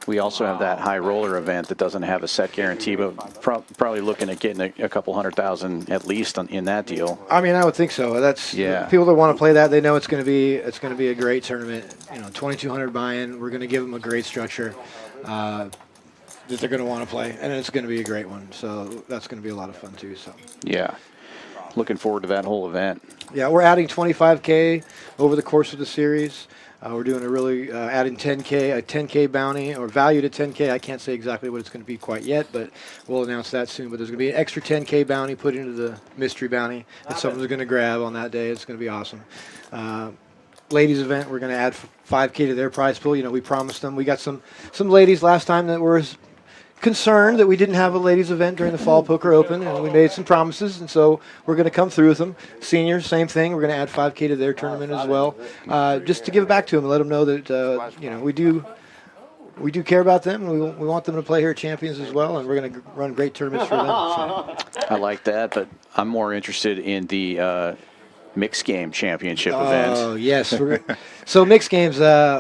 We also have that high roller event that doesn't have a set guarantee, but probably looking at getting a couple 100,000 at least in that deal. I mean, I would think so. That's people that want to play that, they know it's going to be a great tournament. 2,200 buy-in. We're going to give them a great structure that they're going to want to play, and it's going to be a great one. So that's going to be a lot of fun too. So yeah, looking forward to that whole event. Yeah, we're adding 25K over the course of the series. We're doing adding 10K, a 10K bounty, or value to 10K. I can't say exactly what it's going to be quite yet, but we'll announce that soon. But there's going to be an extra 10K bounty put into the mystery bounty that someone's going to grab on that day. It's going to be awesome. ladies event. We're going to add 5K to their prize pool. You know, we promised them. We got some ladies last time that were concerned that we didn't have a ladies event during the Fall Poker Open, and we made some promises, and so we're going to come through with them. Seniors, same thing. We're going to add 5K to their tournament as well, just to give back to them and let them know that you know, we do care about them, and we want them to play here at Champions as well, and we're going to run great tournaments for them. So. I like that, but I'm more interested in the mixed game championship event. Oh yes, so mixed games.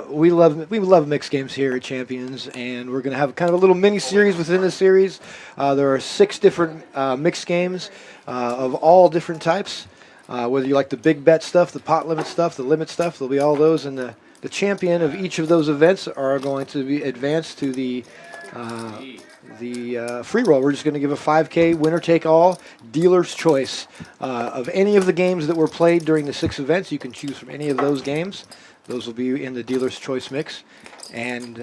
We love mixed games here at Champions, and we're going to have kind of a little mini series within the series. There are 6 different mixed games of all different types. Whether you like the big bet stuff, the pot limit stuff, the limit stuff, there'll be all those, and the champion of each of those events are going to be advanced to the free roll. We're just going to give a 5K winner take all dealer's choice of any of the games that were played during the 6 events. You can choose from any of those games. Those will be in the dealer's choice mix, and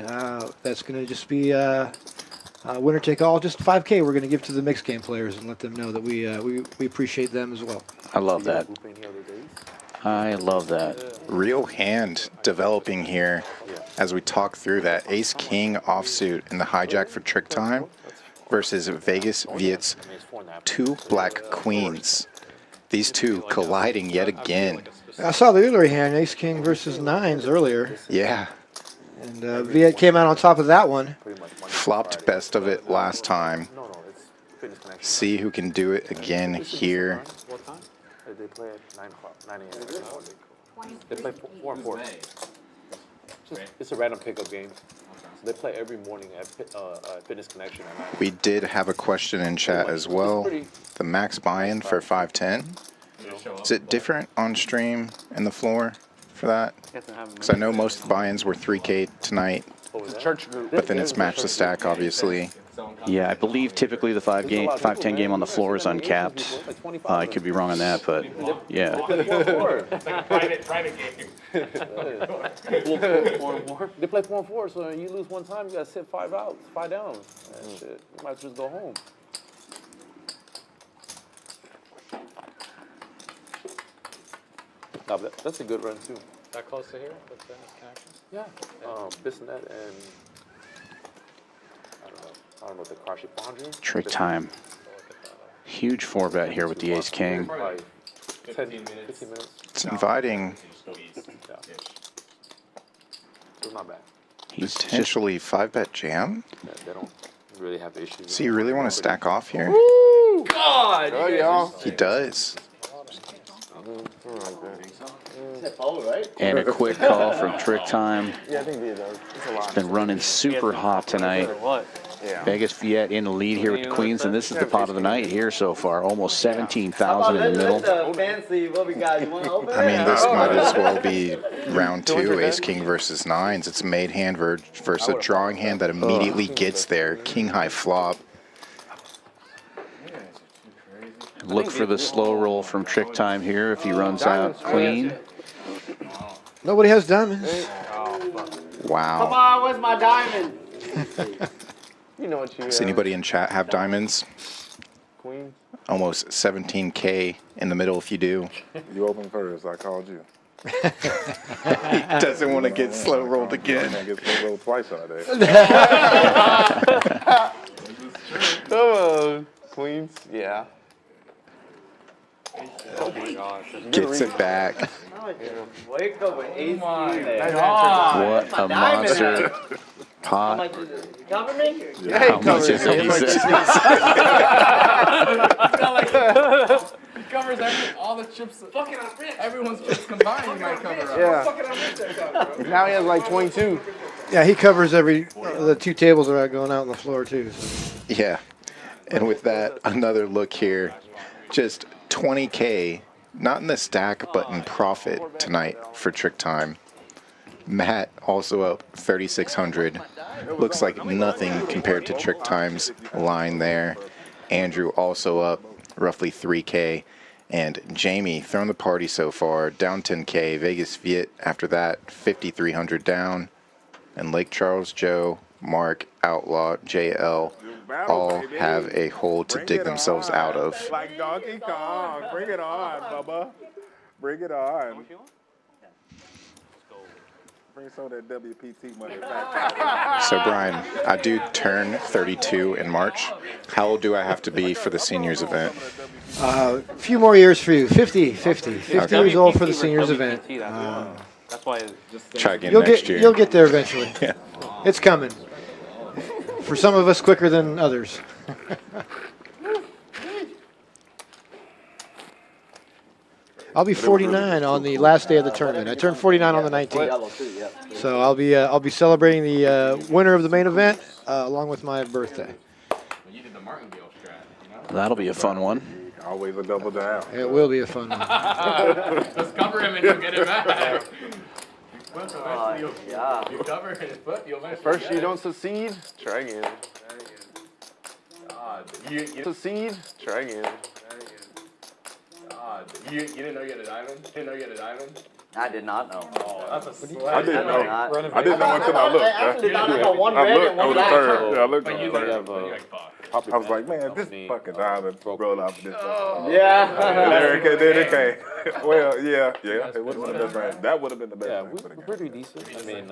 that's going to just be winner take all. Just 5K we're going to give to the mixed game players and let them know that we appreciate them as well. I love that. I love that. Real hand developing here as we talk through that ace-king offsuit in the hijack for TrickTime versus Vegas Viet's 2 black queens. These two colliding yet again. I saw the earlier hand, ace-king versus 9s earlier. Yeah. And Viet came out on top of that one. Flopped best of it last time. See who can do it again here. They play at 9 o'clock, 9 a.m. They play 4 and 4. It's a random pickup game. So they play every morning at Fitness Connection at 9. We did have a question in chat as well. The max buy-in for 510. Is it different on stream and the floor for that? Because I know most buy-ins were 3K tonight. But then it's match the stack, obviously. Yeah, I believe typically the 5-10 game on the floor is uncapped. I could be wrong on that, but yeah. Private game. They play 4 and 4, so you lose one time, you got to sit 5 outs, 5 downs. And shit, you might just go home. No, that's a good run too. That close to here with Fitness Connection? Yeah. Bissonette and I don't know the Kashi Fondry. TrickTime. Huge 4-bet here with the ace-king. 15 minutes. It's inviting. It's not bad. He's Potentially 5-bet jam? Yeah, they don't really have issues. So you really want to stack off here? Woo! God! Oh, yeah. He does. And a quick call from TrickTime. Yeah, I think he does. It's a lot. It's been running super hot tonight. Yeah. Vegas Viet in the lead here with the queens, and this is the pot of the night here so far. Almost 17,000 in the middle. Fancy, what we got? You want to open I mean, this might as well be round 2, ace-king versus 9s. It's a made hand versus a drawing hand that immediately gets there. King-high flop. Look for the slow roll from TrickTime here if he runs out clean. Nobody has diamonds. Wow. Come on, where's my diamond? You know what you Does anybody in chat have diamonds? Queen. Almost 17K in the middle if you do. You open first, I called you. He doesn't want to get slow rolled again. I get slow rolled twice all day. Come on, Queens. Yeah. Oh my gosh. Gets it back. Wake up with ace What a monster pot. Cover me? How much is it? He says. He covers all the chips. Fucking everyone's chips combined. He might cover up. Yeah. Now he has like 22. Yeah, he covers the 2 tables are going out on the floor too. So. Yeah. And with that, another look here. Just 20K, not in the stack, but in profit tonight for TrickTime. Matt also up 3,600. Looks like nothing compared to TrickTime's line there. Andrew also up roughly 3K. And Jamie throwing the party so far, down 10K. Vegas Viet after that, 5,300 down. And Lake Charles, Joe, Mark, Outlaw, JL all have a hole to dig themselves out of. Like Donkey Kong. Bring it on, Bubba. Bring it on. Bring some of that WPT money back. So Brian, I do turn 32 in March. How old do I have to be for the seniors event? A few more years for you. 50 years old for the seniors event. That's why. Try again next year. You'll get there eventually. Yeah. It's coming. For some of us, quicker than others. I'll be 49 on the last day of the tournament. I turned 49 on the 19th. So I'll be celebrating the winner of the main event along with my birthday. That'll be a fun one. Always a double down. It will be a fun one. Just cover him and you'll get it back. Yeah. You cover his foot, you'll eventually First get you it. don't succeed, try again. You Succeed, try again. You didn't know you had a diamond? Didn't know you had a diamond? I did not know. Oh, that's a slap. I didn't know. Not. I didn't know until I looked. I actually thought I got one I red looked and one on the black. third. Yeah, I looked But on you the third. have like, fuck. I was like, man, this fucking diamond rolled off this. Yeah. Then it came. Well, yeah. It would have been the best brand. That would have been the best. Yeah, brand. we're pretty decent. I mean,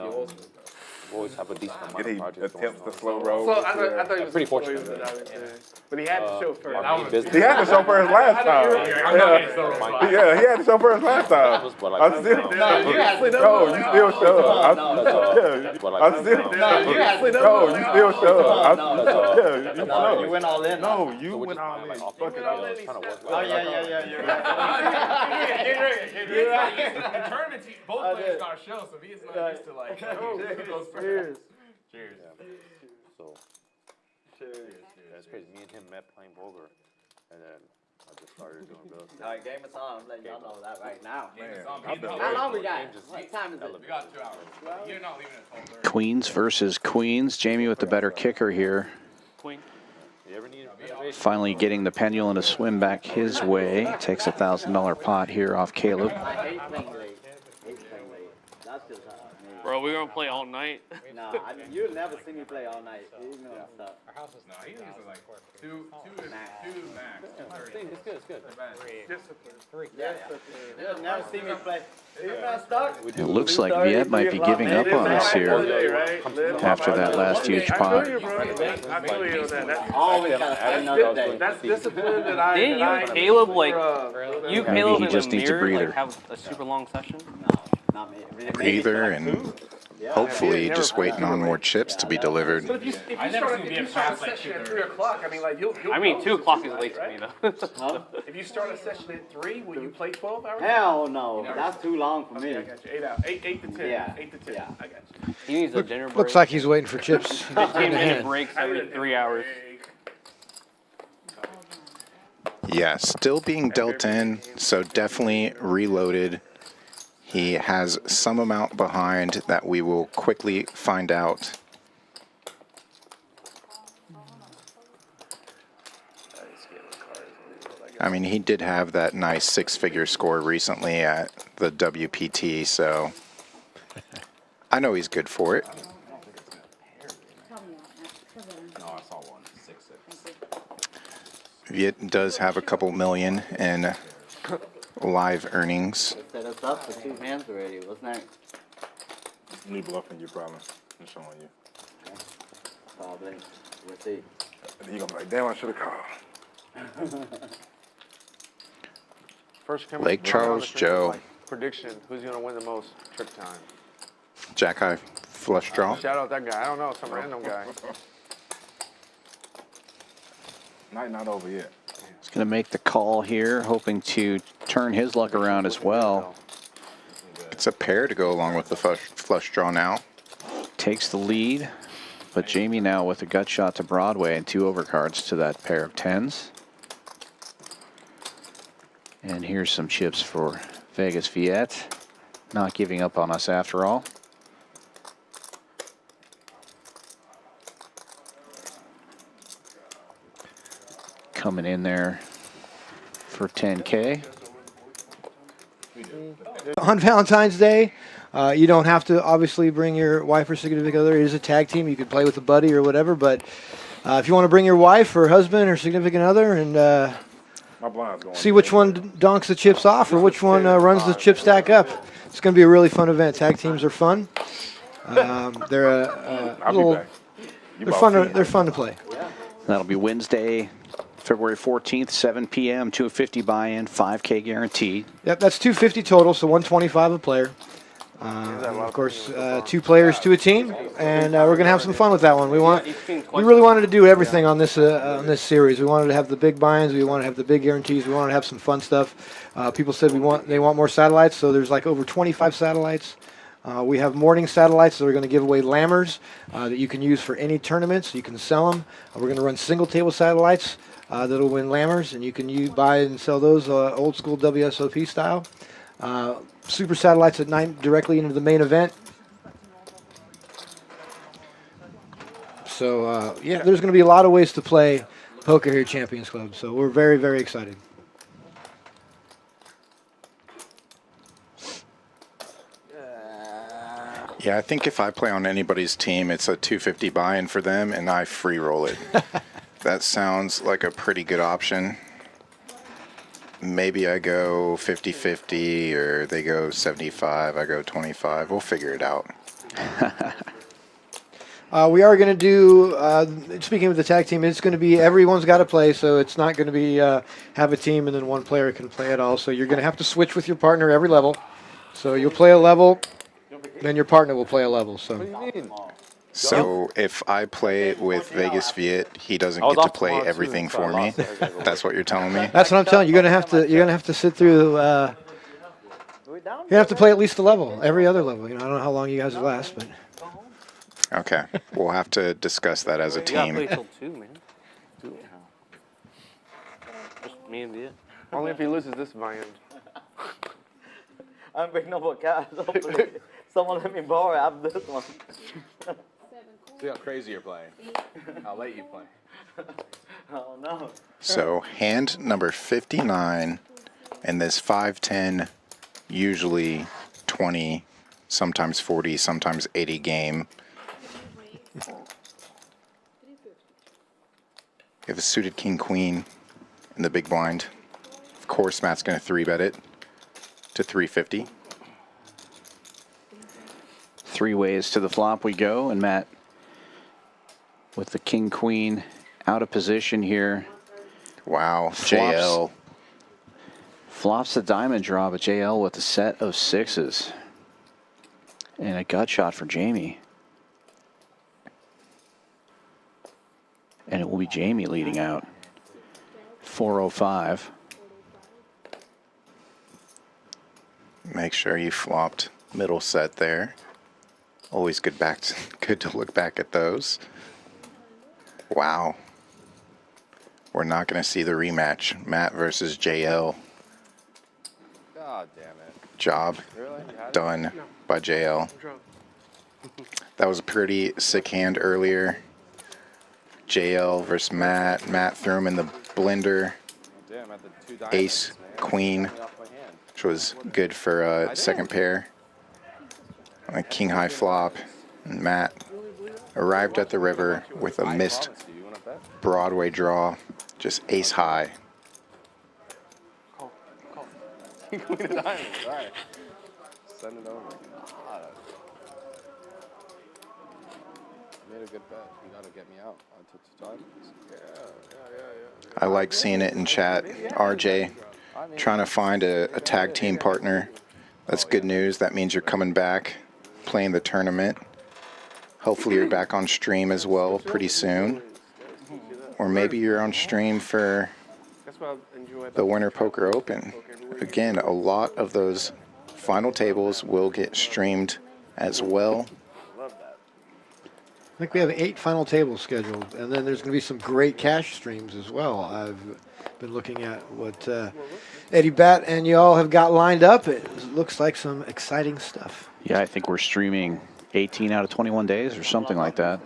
we always have a decent amount He of projects attempts going to on. slow roll. So I thought he was Pretty supposed to fortunate. use it, but he had to show first. Our main business. He had to show first last time. I'm not getting so wrong. Yeah, he had to show first last time. But like, I still, you actually no, you still show. I still, No, you actually no, you still show. No, you No, went all in. no, you so we're went just all playing, in. like, off Fuck the it field, all. trying to work Oh, yeah, you're right. Get ready. The tournament team, both players start show, so he's not used to like, who goes first. Cheers. So, that's crazy. Me and him met playing poker, and then I just started doing real estate. All right, game is on. I'm letting y'all know that right now. I've been How long we got? What time is it? We got 2 hours. You're not leaving at 12:30. Queens versus Queens. Jamie with the better kicker here. Queen. You ever need Finally getting the pendulum to swim back his way. Takes a $1,000 pot here off Caleb. I hate playing late. Hate playing late. That's just how me. Bro, we're gonna play all night. Nah, you'll never see me play all night. You know stuff. No, he uses like two max. It's good, it's good. Yeah. You'll never see me play. You're not stuck. It looks like Viet might be giving up on us here after that last huge pot. I feel you on that. That's Always gotta play another day. That's discipline that I. Didn't that you, I- Caleb, like, Maybe you, he Caleb, and just needs a Amir, like, breather. have a super long session? No, not me. Breather and hopefully just waiting on more chips to be delivered. But if you start a session at 3 o'clock, I mean, like you'll I mean, go 2 o'clock is right? late to me, though. If you start a session at 3, will you play 12 hours? Hell no. That's too long for me. I got you. 8 hours. 8 to 10. Yeah. 8 to 10. Yeah. I got you. He needs a dinner break. Looks like he's waiting for chips. 15-minute breaks every 3 hours. Yeah, still being dealt in, so definitely reloaded. He has some amount behind that we will quickly find out. I mean, he did have that nice 6-figure score recently at the WPT, so I know he's good for it. Viet does have a couple million in live earnings. Set us up for 2 hands already. What's next? Me bluffing you, probably. I'm showing you. Probably. We'll see. And you're gonna be like, damn, I should have called. First come Lake Charles Joe. Prediction, who's gonna win the most? Trick time. Jack high flush draw. Shout out that guy. I don't know, some random guy. Night not over yet. He's going to make the call here, hoping to turn his luck around as well. It's a pair to go along with the flush draw now. Takes the lead, but Jamie now with a gut shot to Broadway and 2 overcards to that pair of 10s. And here's some chips for Vegas Viet. Not giving up on us after all. Coming in there for 10K. On Valentine's Day, you don't have to obviously bring your wife or significant other. It is a tag team. You could play with a buddy or whatever. But if you want to bring your wife or husband or significant other and My blind's going. see which one donks the chips off or which one runs the chip stack up, it's going to be a really fun event. Tag teams are fun. They're I'll little. be back. They're fun to play. That'll be Wednesday, February 14th, 7 p.m., 250 buy-in, 5K guaranteed. Yep, that's 250 total, so 125 a player. Of course, 2 players to a team, and we're going to have some fun with that one. We really wanted to do everything on this series. We wanted to have the big buy-ins, we wanted to have the big guarantees, we wanted to have some fun stuff. People said they want more satellites, so there's like over 25 satellites. We have morning satellites, so we're going to give away lammers that you can use for any tournaments. You can sell them. We're going to run single table satellites that'll win lammers, and you can buy and sell those old school WSOP style. Super satellites at night directly into the main event. So, yeah, there's going to be a lot of ways to play poker here at Champions Club, so we're very, very excited. Yeah, I think if I play on anybody's team, it's a 250 buy-in for them, and I free roll it. That sounds like a pretty good option. Maybe I go 50-50, or they go 75, I go 25. We'll figure it out. We are going to do, speaking of the tag team, it's going to be everyone's got to play, so it's not going to be have a team and then one player can play it all. So you're going to have to switch with your partner every level. So you'll play a level, then your partner will play a level. So if I play with Vegas Viet, he doesn't get to play everything for me. That's what you're telling me. That's what I'm telling you. You're gonna have to sit through. You're gonna have to play at least a level, every other level. I don't know how long you guys will last, but. Okay, we'll have to discuss that as a team. You gotta play till 2, man. 2 Just me and Viet. Only if he loses this buy-in. I'm bringing up a cash. Hopefully, someone let me borrow it after this one. See how crazy you're playing. How late you play. Oh no. So hand number 59, and this 5-10, usually 20, sometimes 40, sometimes 80 game. You have a suited king-queen in the big blind. Of course, Matt's going to 3-bet it to 350. 3 ways to the flop we go, and Matt with the king-queen out of position here. Wow, JL. Flops the diamond draw, but JL with a set of 6s. And a gut shot for Jamie. And it will be Jamie leading out. 405. Make sure you flopped middle set there. Always good to look back at those. Wow. We're not going to see the rematch. Matt versus JL. God damn it. Job done by JL. That was a pretty sick hand earlier. JL versus Matt. Matt threw him in the blender. Ace, queen, which was good for a second pair. A king high flop. And Matt arrived at the river with a missed Broadway draw, just ace high. Queen of diamonds, all right. Send it over. Made a good bet. You gotta get me out. I took 2 diamonds. Yeah. I like seeing it in chat. RJ trying to find a tag team partner. That's good news. That means you're coming back, playing the tournament. Hopefully you're back on stream as well pretty soon. Or maybe you're on stream for the Winter Poker Open. Again, a lot of those final tables will get streamed as well. I think we have 8 final tables scheduled, and then there's going to be some great cash streams as well. I've been looking at what Eddie Bat and y'all have got lined up. It looks like some exciting stuff. Yeah, I think we're streaming 18 out of 21 days or something like that.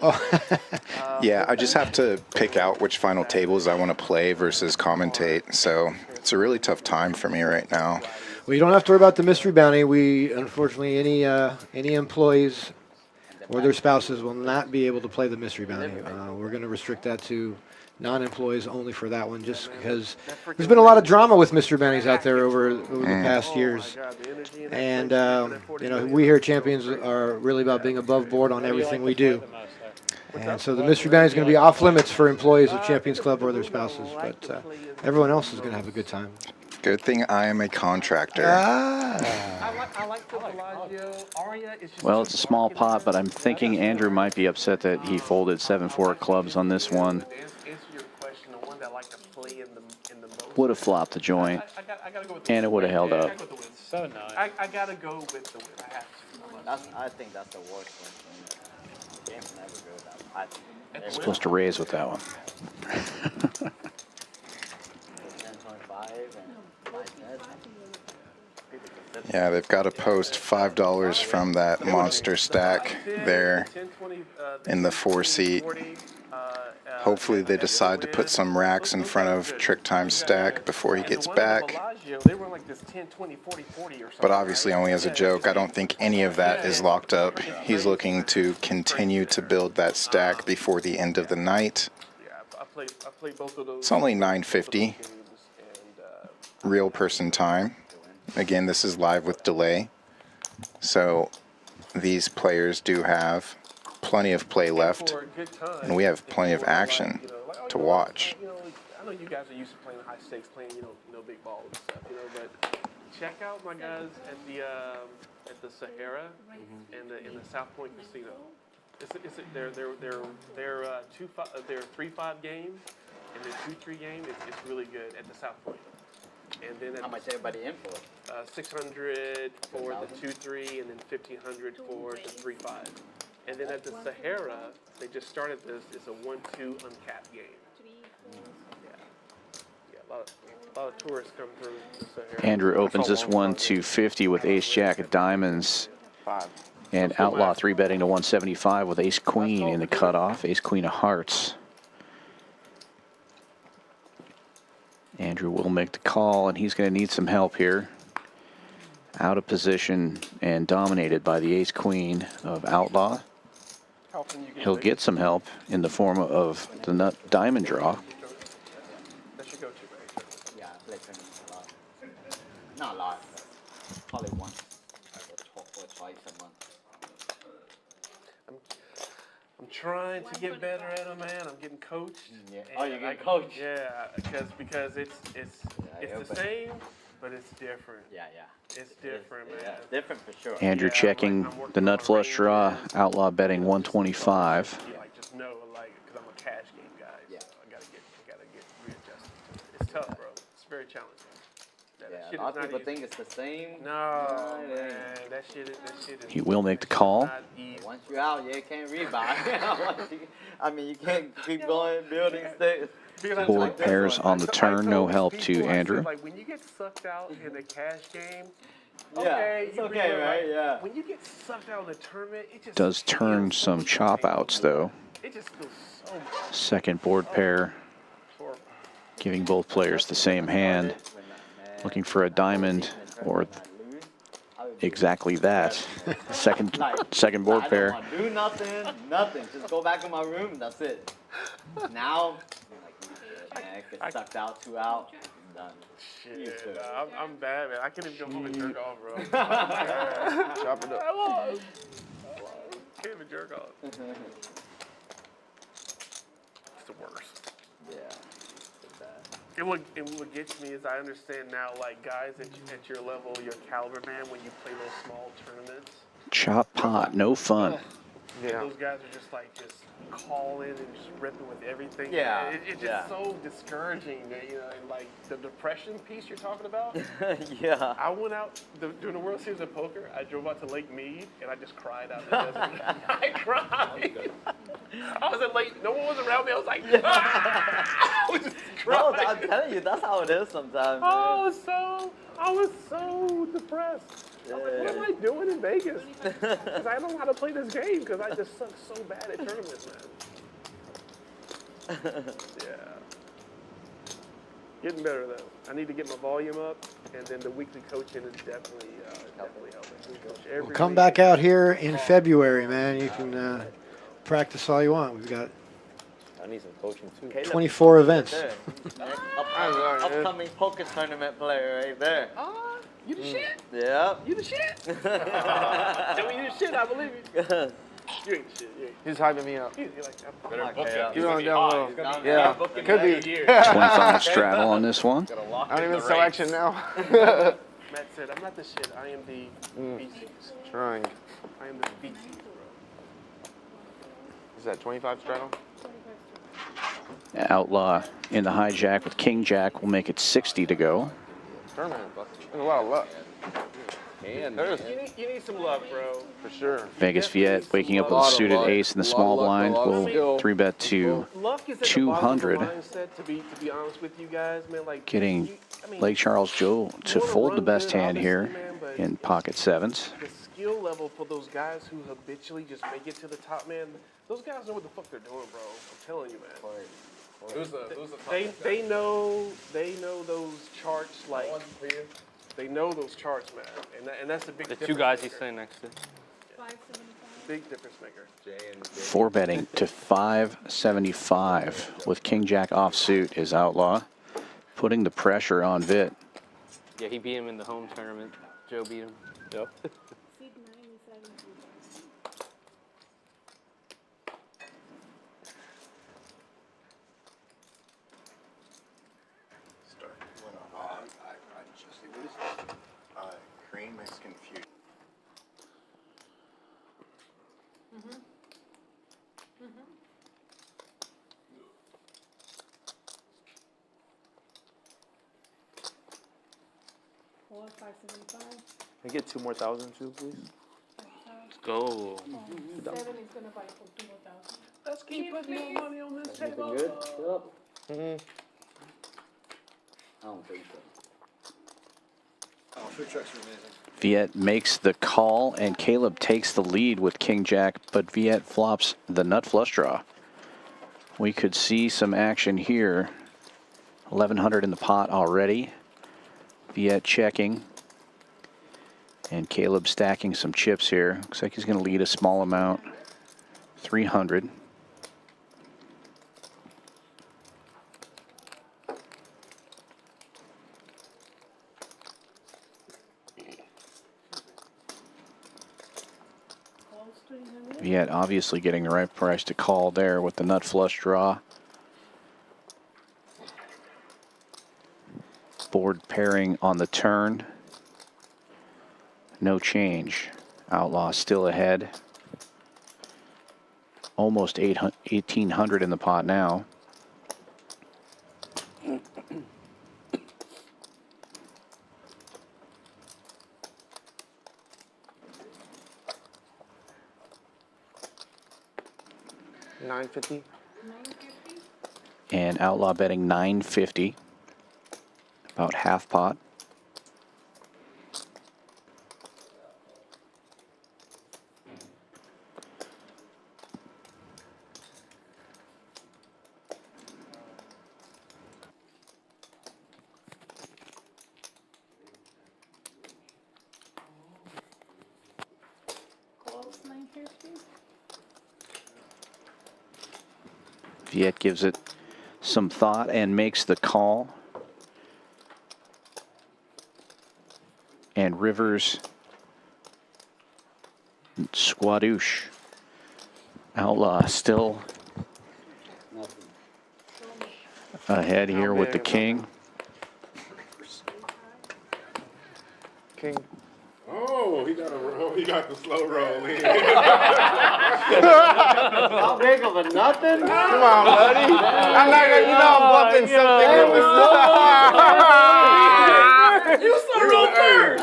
Yeah, I just have to pick out which final tables I want to play versus commentate. So it's a really tough time for me right now. Well, you don't have to worry about the mystery bounty. We, unfortunately, any employees or their spouses will not be able to play the mystery bounty. We're going to restrict that to non-employees only for that one, just because there's been a lot of drama with Mr. Benny's out there over the past years. And, you know, we here at Champions are really about being above board on everything we do. And so the Mystery Band is going to be off limits for employees of Champions Club or their spouses, but everyone else is going to have a good time. Good thing I am a contractor. Well, it's a small pot, but I'm thinking Andrew might be upset that he folded 7-4 clubs on this one. Would have flopped the joint, and it would have held up. So nice. I gotta go with the win. I have to. I think that's the worst one. Game never goes out. Supposed to raise with that one. 10.5 and 5 cents. Yeah, they've got to post $5 from that monster stack there in the 4-seat. Hopefully they decide to put some racks in front of TrickTime's stack before he gets back. But obviously only as a joke. I don't think any of that is locked up. He's looking to continue to build that stack before the end of the night. It's only 9:50 real person time. Again, this is live with delay. So these players do have plenty of play left, and we have plenty of action to watch. I know you guys are used to playing high stakes, playing big balls and stuff, but check out my guys at the Sahara and in the South Point Casino. They're 3-5 games, and the 2-3 game it's really good at the South Point. And then how much everybody in for? 600 for the 2-3, and then 1,500 for the 3-5. And then at the Sahara, they just started this. It's a 1-2 uncapped game. Yeah, a lot of tourists come through the Sahara. Andrew opens this one to 50 with ace jack of diamonds. And outlaw 3-betting to 175 with ace queen in the cutoff. Ace queen of hearts. Andrew will make the call, and he's going to need some help here. Out of position and dominated by the ace queen of outlaw. He'll get some help in the form of the nut diamond draw. Yeah, I play tournaments a lot. Not a lot, probably once or twice a month. I'm trying to get better at them, man. I'm getting coached. Yeah. Oh, you're getting coached? Yeah, because it's the same, but it's different. Yeah. It's different, man. Yeah, different for sure. Andrew checking the nut flush draw. Outlaw betting 125. Just know, because I'm a cash game guy. Yeah. So I gotta get readjusted to it. It's tough, bro. It's very challenging. Yeah, a lot of people think it's the same. No, man. That shit is. He will make the call. Once you're out, you can't rebound. You can't keep going, building sticks. Board pairs on the turn, no help to Andrew. Like when you get sucked out in the cash game, it's okay, right? Yeah. When you get sucked out of the tournament, it just Does turn some chop outs though. It just feels so much. Second board pair, giving both players the same hand. Looking for a diamond or exactly that. Second board pair. I don't want to do nothing. Just go back in my room. That's it. Now, get sucked out, 2 out, I'm done. Shit, I'm bad, man. I can't even go home and jerk off, bro. Chop it up. Can't even jerk off. It's the worst. Yeah. And what gets me is I understand now, guys at your level, your caliber, man, when you play those small tournaments. Chop pot, no fun. Yeah. Those guys are just calling and just ripping with everything. Yeah. It's just so discouraging, man, and the depression piece you're talking about. Yeah. I went out during the World Series of Poker. I drove out to Lake Mead and I just cried out in the desert. I cried. I was at Lake. No one was around me. I was like, I was just crying. No, I'm telling you, that's how it is sometimes. I was so depressed. I was like, what am I doing in Vegas? Because I don't know how to play this game because I just suck so bad at tournaments, man. Yeah. Getting better, though. I need to get my volume up, and then the weekly coaching is definitely helping. We coach every Well, come week. back out here in February, man. You can practice all you want. We've got I need some coaching too. Caleb 24 events. right there. Upcoming poker tournament player right there. Oh, you the shit? Yeah. You the shit? Tell me you the shit, I believe you. You ain't shit. You ain't. He's hyping me up. You're like, Better book it. Keep on down low. Yeah, Booking could be. 25 straddle on this one. I don't even sell action now. Matt said, I'm not the shit. I am the feces. Trying. I am the feces, bro. Is that 25 straddle? Outlaw in the hijack with king jack will make it 60 to go. Tournament. There's a lot of luck. And You need some luck, bro. For sure. Vegas Viet waking up with a suited ace in the small blind will 3-bet to Luck is at the 200. bottom of the mindset, to be honest with you guys, man. Like Getting I mean, Lake Charles Joe to fold the best hand here in pocket sevens. the skill level for those guys who habitually just make it to the top, man. Those guys know what the fuck they're doing, bro. I'm telling you, man. They know those charts like they know those charts, man, and that's the big The difference. two guys he's maker. sitting next to. Big difference maker. 4-betting to 575 with king jack offsuit is Outlaw, putting the pressure on Viet. Yeah, he beat him in the home tournament. Joe beat him. Yep. Korean Mexican feud. $575. Can I get 2 more thousand too, please? Let's go. 7 is gonna buy for 2 more thousand. Let's keep putting more money on this table. Good? I don't think so. Oh, food trucks are amazing. Viet makes the call and Caleb takes the lead with king jack, but Viet flops the nut flush draw. We could see some action here. 1100 in the pot already. Viet checking. And Caleb stacking some chips here. Looks like he's going to lead a small amount. 300. Viet obviously getting the right price to call there with the nut flush draw. Board pairing on the turn. No change. Outlaw still ahead. Almost 1800 in the pot now. $950. And Outlaw betting 950. About half pot. Viet gives it some thought and makes the call. And Rivers squadoosh. Outlaw still ahead here with the king. King. Oh, he got the slow roll in. How big of a nothing? Come on, buddy. I'm not gonna, I'm bluffing something. You slow roll first.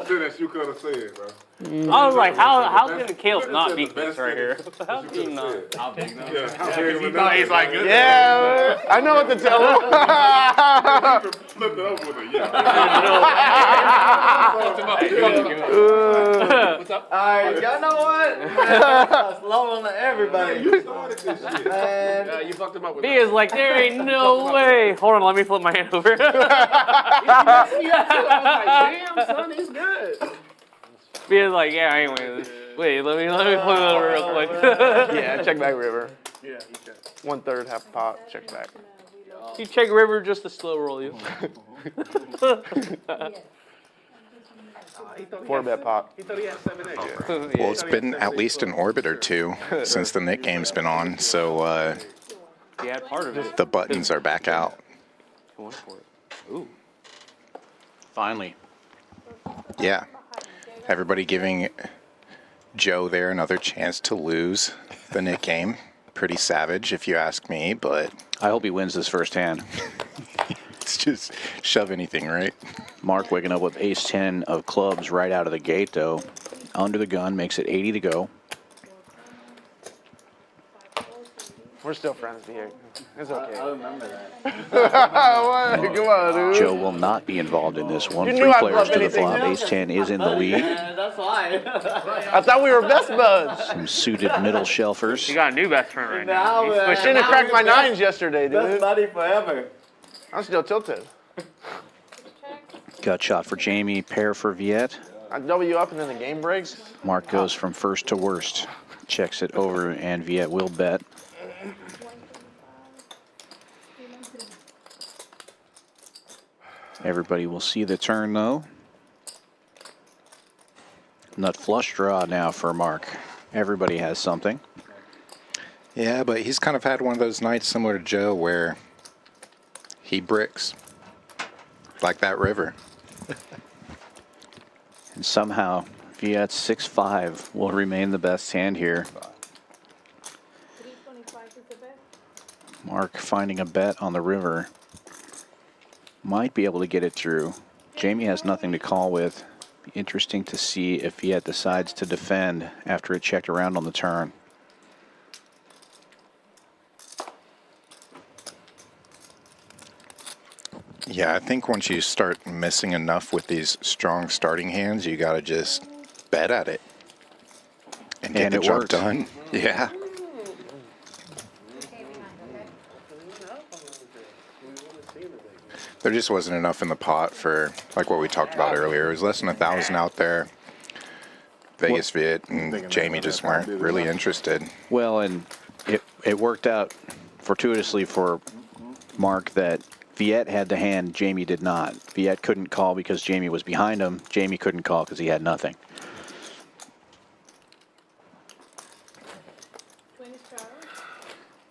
That you could have said, bro. I was like, how can Caleb not beat this right here? How can he not? How big now? Yeah, how big he thought he's like good. Yeah, I know what to tell him. Flip it over with a yeah. What's up? Alright, y'all know what? Slow on to everybody. You started this shit. Man. You fucked him up with He is like, there ain't no way. Hold on, let me flip my hand over. I was like, damn, son, he's good. He is like, yeah, I ain't winning this. Wait, let me flip it over real quick. Yeah, check back river. Yeah, you check. 1/3, half pot, check back. You check river just to slow roll you. 4-bet pot. He thought he had 7X. Well, it's been at least an orbit or two since the Nick game's been on, so He had part of it. the buttons are back out. Going for it. Ooh. Finally. Yeah. Everybody giving Joe there another chance to lose the Nick game. Pretty savage, if you ask me, but I hope he wins this first hand. it's just shove anything, right? Mark waking up with ace-10 of clubs right out of the gate, though. Under the gun, makes it 80 to go. We're still friends, here. It's okay. I remember that. What? Come on, dude. Joe will not be involved in this one. You 3 knew I'd players love to the anything. flop. Ace-10 is in the lead. Yeah, that's fine. I thought we were best buds. Some suited middle shelfers. You got a new best friend right Now, now. I shouldn't have cracked my 9s yesterday, Best dude. buddy forever. I'm still tilted. Gut shot for Jamie, pair for Viet. I W up and then the game breaks. Mark goes from first to worst. Checks it over, and Viet will bet. Everybody will see the turn, though. Nut flush draw now for Mark. Everybody has something. Yeah, but he's kind of had one of those nights similar to Joe where he bricks. Like that river. And somehow, Viet's 6-5 will remain the best hand here. Mark finding a bet on the river. Might be able to get it through. Jamie has nothing to call with. Interesting to see if Viet decides to defend after it checked around on the turn. Yeah, I think once you start missing enough with these strong starting hands, you got to just bet at it. And get the job done. Yeah. There just wasn't enough in the pot for, like what we talked about earlier. It was less than 1,000 out there. Vegas Viet and Jamie just weren't really interested. Well, and it worked out fortuitously for Mark that Viet had the hand, Jamie did not. Viet couldn't call because Jamie was behind him. Jamie couldn't call because he had nothing.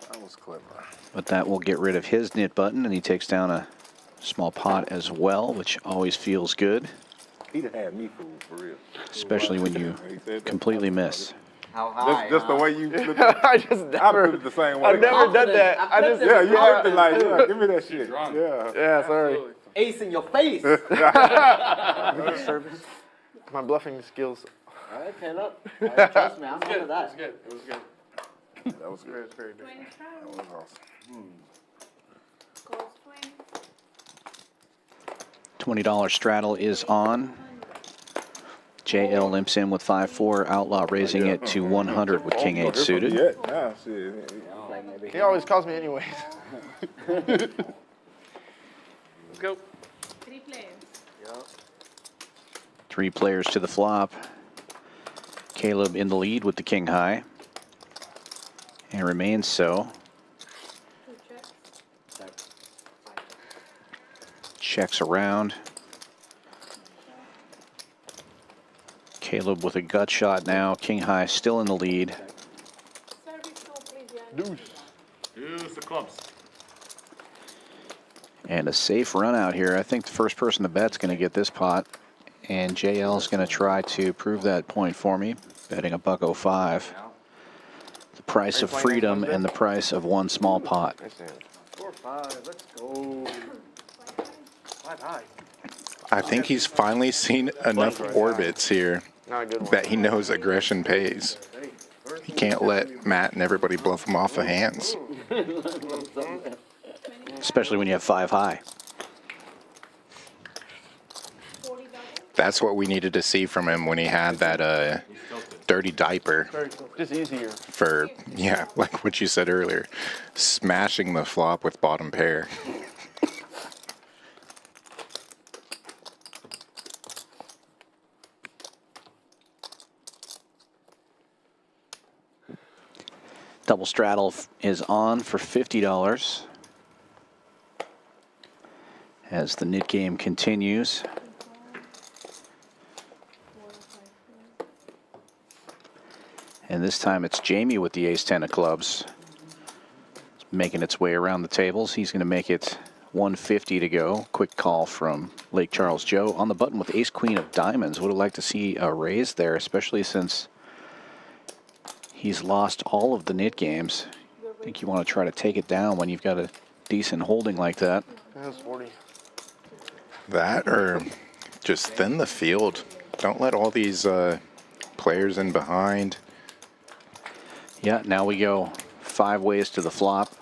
That was clever. But that will get rid of his knit button, and he takes down a small pot as well, which always feels good. He'd have had me fooled for real. Especially when you completely miss. How high? Just the way you flipped it. I just never. I flipped it the same way. I've never done that. I just Yeah, you flipped it like, yeah, give me that shit. Drunk. Yeah. Yeah, sorry. Ace in your face. Service. My bluffing skills. All right, Caleb. All right, trust me, I'm good at that. It was good. That was good. Very good. That was awesome. $20 straddle is on. JL limps in with 5-4. Outlaw raising it to 100 with King 8 suited. Yeah, nah, shit. He always calls me anyways. Let's go. 3 players. 3 players to the flop. Caleb in the lead with the king high. And remains so. 2 checks. Checks around. Caleb with a gut shot now. King high still in the lead. Service 2, please, yeah. Deuce the clubs. And a safe run out here. I think the first person to bet's going to get this pot. And JL is going to try to prove that point for me. Betting a $1.05. The price of freedom and the price of one small pot. 4-5. Let's go. 5 high. I think he's finally seen enough orbits here Not a good one. that he knows aggression pays. He can't let Matt and everybody bluff him off of hands. Especially when you have 5 high. That's what we needed to see from him when he had that dirty diaper Just easier. for, yeah, like what you said earlier, smashing the flop with bottom pair. Double straddle is on for $50 as the nit game continues. And this time it's Jamie with the ace-10 of clubs. It's making its way around the tables. He's going to make it 150 to go. Quick call from Lake Charles Joe on the button with ace-queen of diamonds. Would have liked to see a raise there, especially since he's lost all of the nit games. I think you want to try to take it down when you've got a decent holding like that. That's 40. That or just thin the field. Don't let all these players in behind. Yeah, now we go 5 ways to the flop.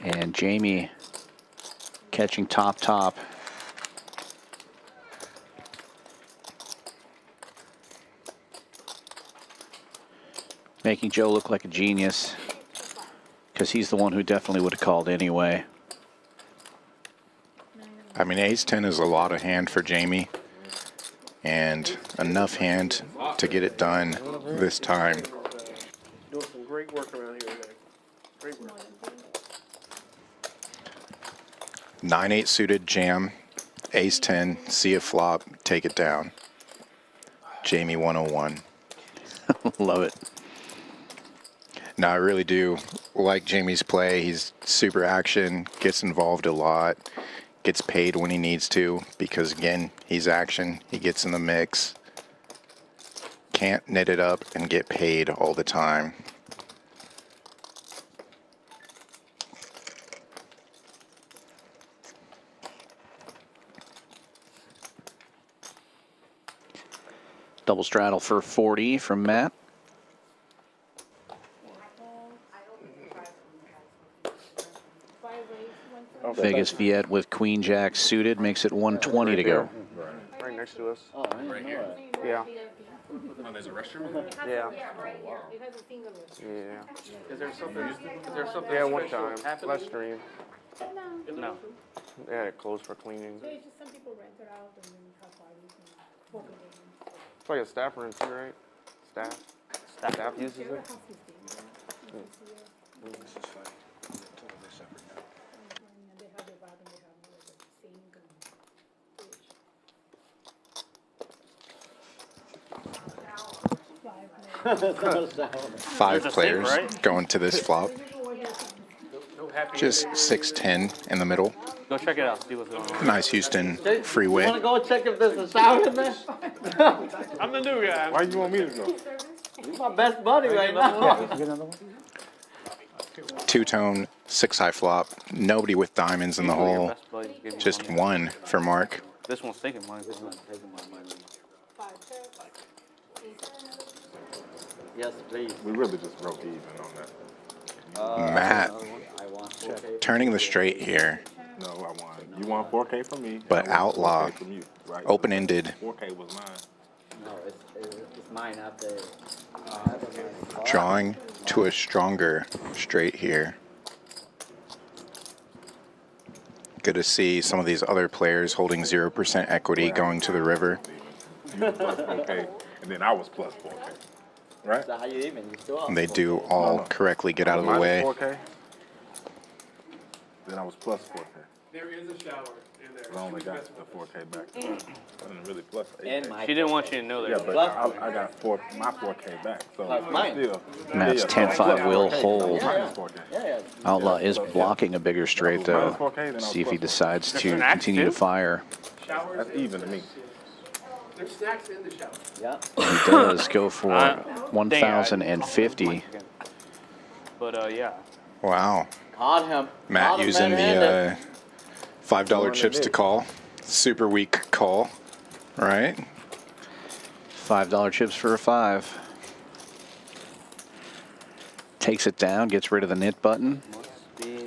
And Jamie catching top. Making Joe look like a genius, because he's the one who definitely would have called anyway. I mean, ace-10 is a lot of hand for Jamie, and enough hand to get it done this time. Doing some great work around here today. Great work. 9-8 suited jam, ace-10, see a flop, take it down. Jamie 101. Love it. No, I really do like Jamie's play. He's super action, gets involved a lot, gets paid when he needs to because, again, he's action. He gets in the mix. Can't knit it up and get paid all the time. Double straddle for 40 from Matt. Vegas Viet with Queen Jack suited makes it 120 to go. Right next to us. Oh, right here. Yeah. Oh, there's a restroom? Yeah. Is there something? Yeah, one special time. happening? Last stream. No. Yeah, it closed for cleaning. So it's just some people rent it out and then have parties and poker games. It's like a staff room too, right? Staff uses it. Five players going to this flop. Just 6-10 in the middle. Go check it out. See what's going on. Nice Houston freeway. You want to go check if there's a shower in there? I'm the new guy. Why you want me to go? You're my best buddy right now. Two-tone, 6-high flop. Nobody with diamonds in the hole. Just one for Mark. This one's taking money. This one's taking my money. Yes, please. We really just broke even on that. Matt I want 4K. turning the straight here, No, I want. You want 4K from me. but I want outlaw. 4K from you, right? Open-ended. 4K was mine. No, it's mine out there. Drawing to a stronger straight here. Good to see some of these other players holding 0% equity going to the river. You were plus 4K, and then I was plus 4K. Right? So how you even? You still up? They do all correctly get out of the way. 4K. Then I was plus 4K. There is a shower in there. But I only got the 4K back. I didn't really plus 8K. And my She didn't want you to know Yeah, that. but I got my 4K back. So Plus mine. still. Matt's Yeah, 10-5 will minus hold. 4K. yeah. Outlaw is blocking a bigger straight though. Minus 4K, then I was See if he plus decides to There's an axe continue to too? fire. Showers. That's even to me. There's snacks in the shower. Yeah. He does go for Dang it, I- 1,050. But yeah. Wow. Caught him. Matt Caught him using red-handed. the $5 chips to call. Super weak call, right? $5 chips for a 5. Takes it down, gets rid of the knit button.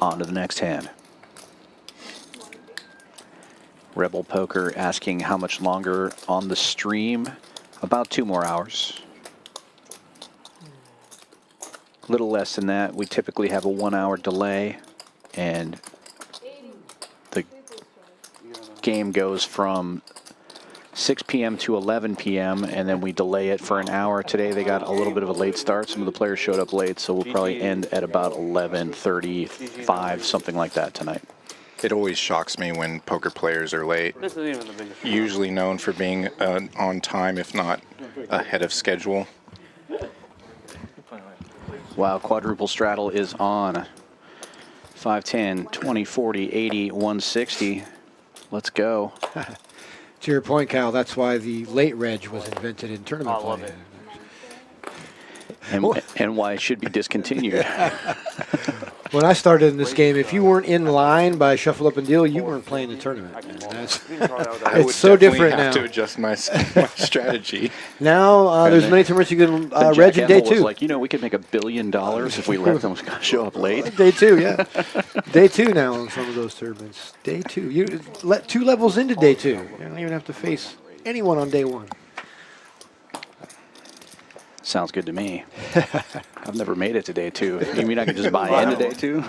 On to the next hand. Rebel Poker asking how much longer on the stream. About 2 more hours. A little less than that. We typically have a 1-hour delay, and the game goes from 6 p.m. to 11 p.m. and then we delay it for an hour. Today they got a little bit of a late start. Some of the players showed up late, so we'll probably end at about 11:35, something like that tonight. It always shocks me when poker players are late. This isn't even the biggest. Usually known for being on time, if not ahead of schedule. Wow, quadruple straddle is on. 5, 10, 20, 40, 80, 160. Let's go. To your point, Kyle, that's why the late reg was invented in tournament play. I love it. And why it should be discontinued. When I started in this game, if you weren't in line by shuffle up and deal, you weren't playing the tournament. I would It's so different have now. to adjust my strategy. Now there's many tournaments you can reg in day was 2. like, you know, we could make $1 billion if we let them show up late. Day 2, yeah. Day 2 now on some of those tournaments. Day 2. You let 2 levels into day 2. You don't even have to face anyone on day 1. Sounds good to me. I've never made it to day 2. You mean I could just buy into day 2?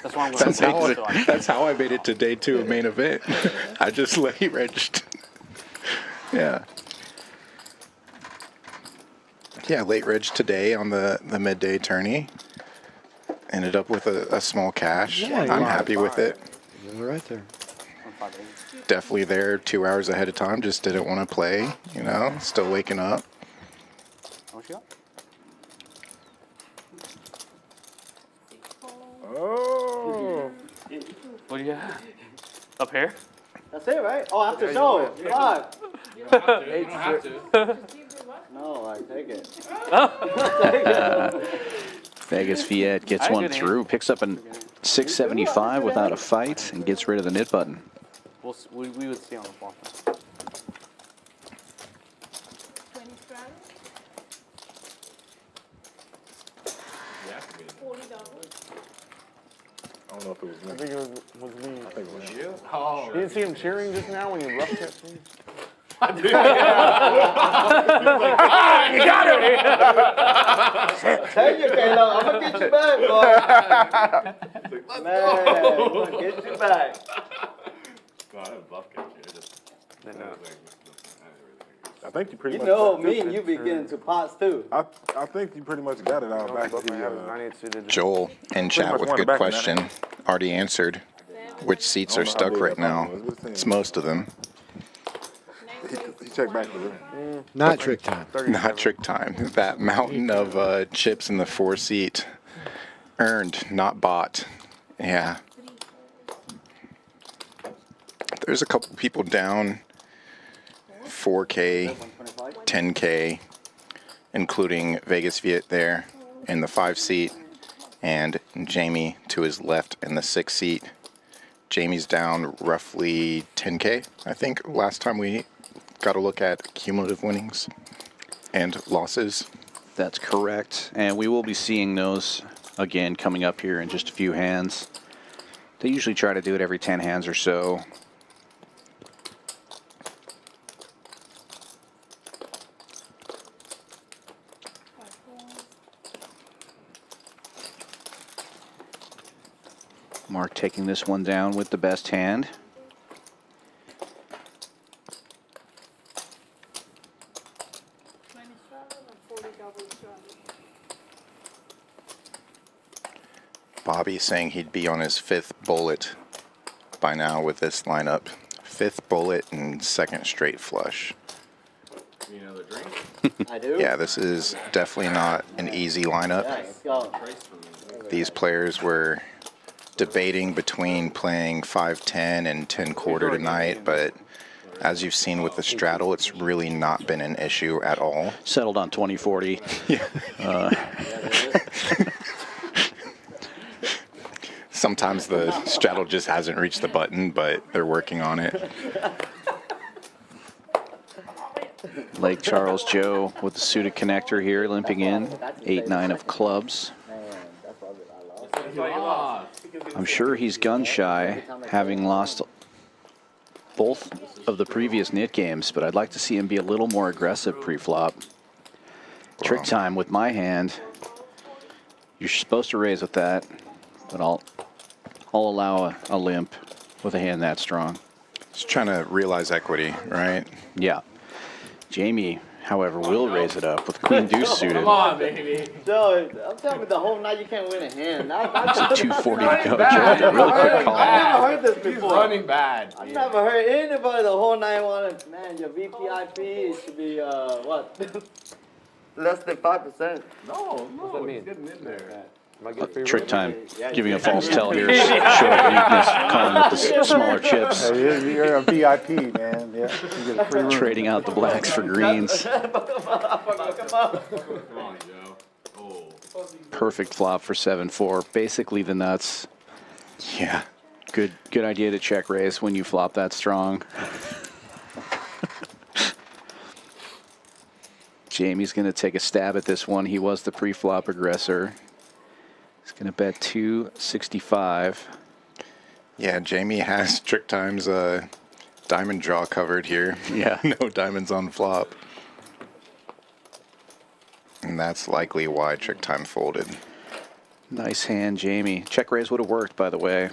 That's why I'm going to That's how I made it to day 2 of main event. I just late regged. Yeah. Yeah, late reg today on the midday tourney. Ended up with a small cash. Yeah, I'm happy with it. You're right there. Definitely there 2 hours ahead of time. Just didn't want to play, you know, still waking up. Oh. What do you have? Up here? That's it, right? Oh, after show. Fuck. You don't have to. No, I take it. Vegas Viet gets one through, picks up an 675 without a fight, and gets rid of the knit button. We would see on the flop. I don't know if it was me. I think it was me. I think it was you. Oh. You didn't see him cheering just now when you rough catched me? I did. You got him! Tell you, Kayla, I'm going to get you back, boy. Man, I'm going to get you back. God, I have bluff catch you. I think you pretty You much. know me and you be getting to pots, too. I think you pretty much got it all back. Joel in chat with a good question. Already answered. Which seats are stuck right now? It's most of them. He checked back to it. Not trick time. Not trick time. That mountain of chips in the 4 seat. Earned, not bought. Yeah. There's a couple people down. 4K, 10K, including Vegas Viet there in the 5 seat, and Jamie to his left in the 6 seat. Jamie's down roughly 10K, I think, last time we got a look at cumulative winnings and losses. That's correct, and we will be seeing those again coming up here in just a few hands. They usually try to do it every 10 hands or so. Mark taking this one down with the best hand. Bobby saying he'd be on his 5th bullet by now with this lineup. 5th bullet and 2nd straight flush. You know the drink? I do. Yeah, this is definitely not an easy lineup. Yeah, let's go. These players were debating between playing 5-10 and 10-quarter tonight, but as you've seen with the straddle, it's really not been an issue at all. Settled on 20-40. Sometimes the straddle just hasn't reached the button, but they're working on it. Lake Charles Joe with the suited connector here, limping in. 8-9 of clubs. I'm sure he's gun shy, having lost both of the previous knit games, but I'd like to see him be a little more aggressive pre-flop. Trick time with my hand. You're supposed to raise with that, but I'll allow a limp with a hand that strong. Just trying to realize equity, right? Yeah. Jamie, however, will raise it up with queen deuce suited. Come on, baby. Joe, I'm telling you the whole night you can't win a hand. It's a 240 to go, Joe. Really quick call. I've never heard this before. He's running bad. I've never heard anybody the whole night wanted, man, your VPIP should be, what? Less than 5%. No, he's getting in there. Trick time, giving a false tell here, showing weakness, calling up the smaller chips. Hey, you're a VIP, man. Yeah, you get a free room. Trading out the blacks for greens. Perfect flop for 7-4. Basically the nuts. Yeah. Good idea to check raise when you flop that strong. Jamie's going to take a stab at this one. He was the pre-flop aggressor. He's going to bet 265. Yeah, Jamie has TrickTime's diamond draw covered here. Yeah. No diamonds on flop. And that's likely why TrickTime folded. Nice hand, Jamie. Check raise would have worked, by the way.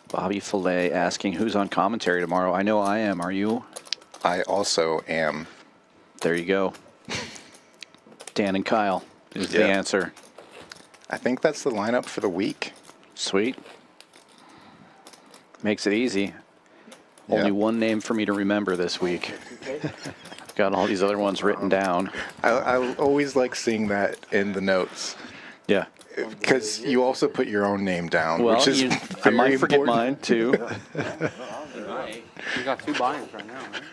Bobby Fillet asking who's on commentary tomorrow. I know I am. Are you? I also am. There you go. Dan and Kyle is the answer. I think that's the lineup for the week. Sweet. Makes it easy. Only one name for me to remember this week. I've got all these other ones written down. I always like seeing that in the notes. Yeah. Because you also put your own name down, Well, which is I might forget important. mine, too. You got 2 buy-ins right now, right?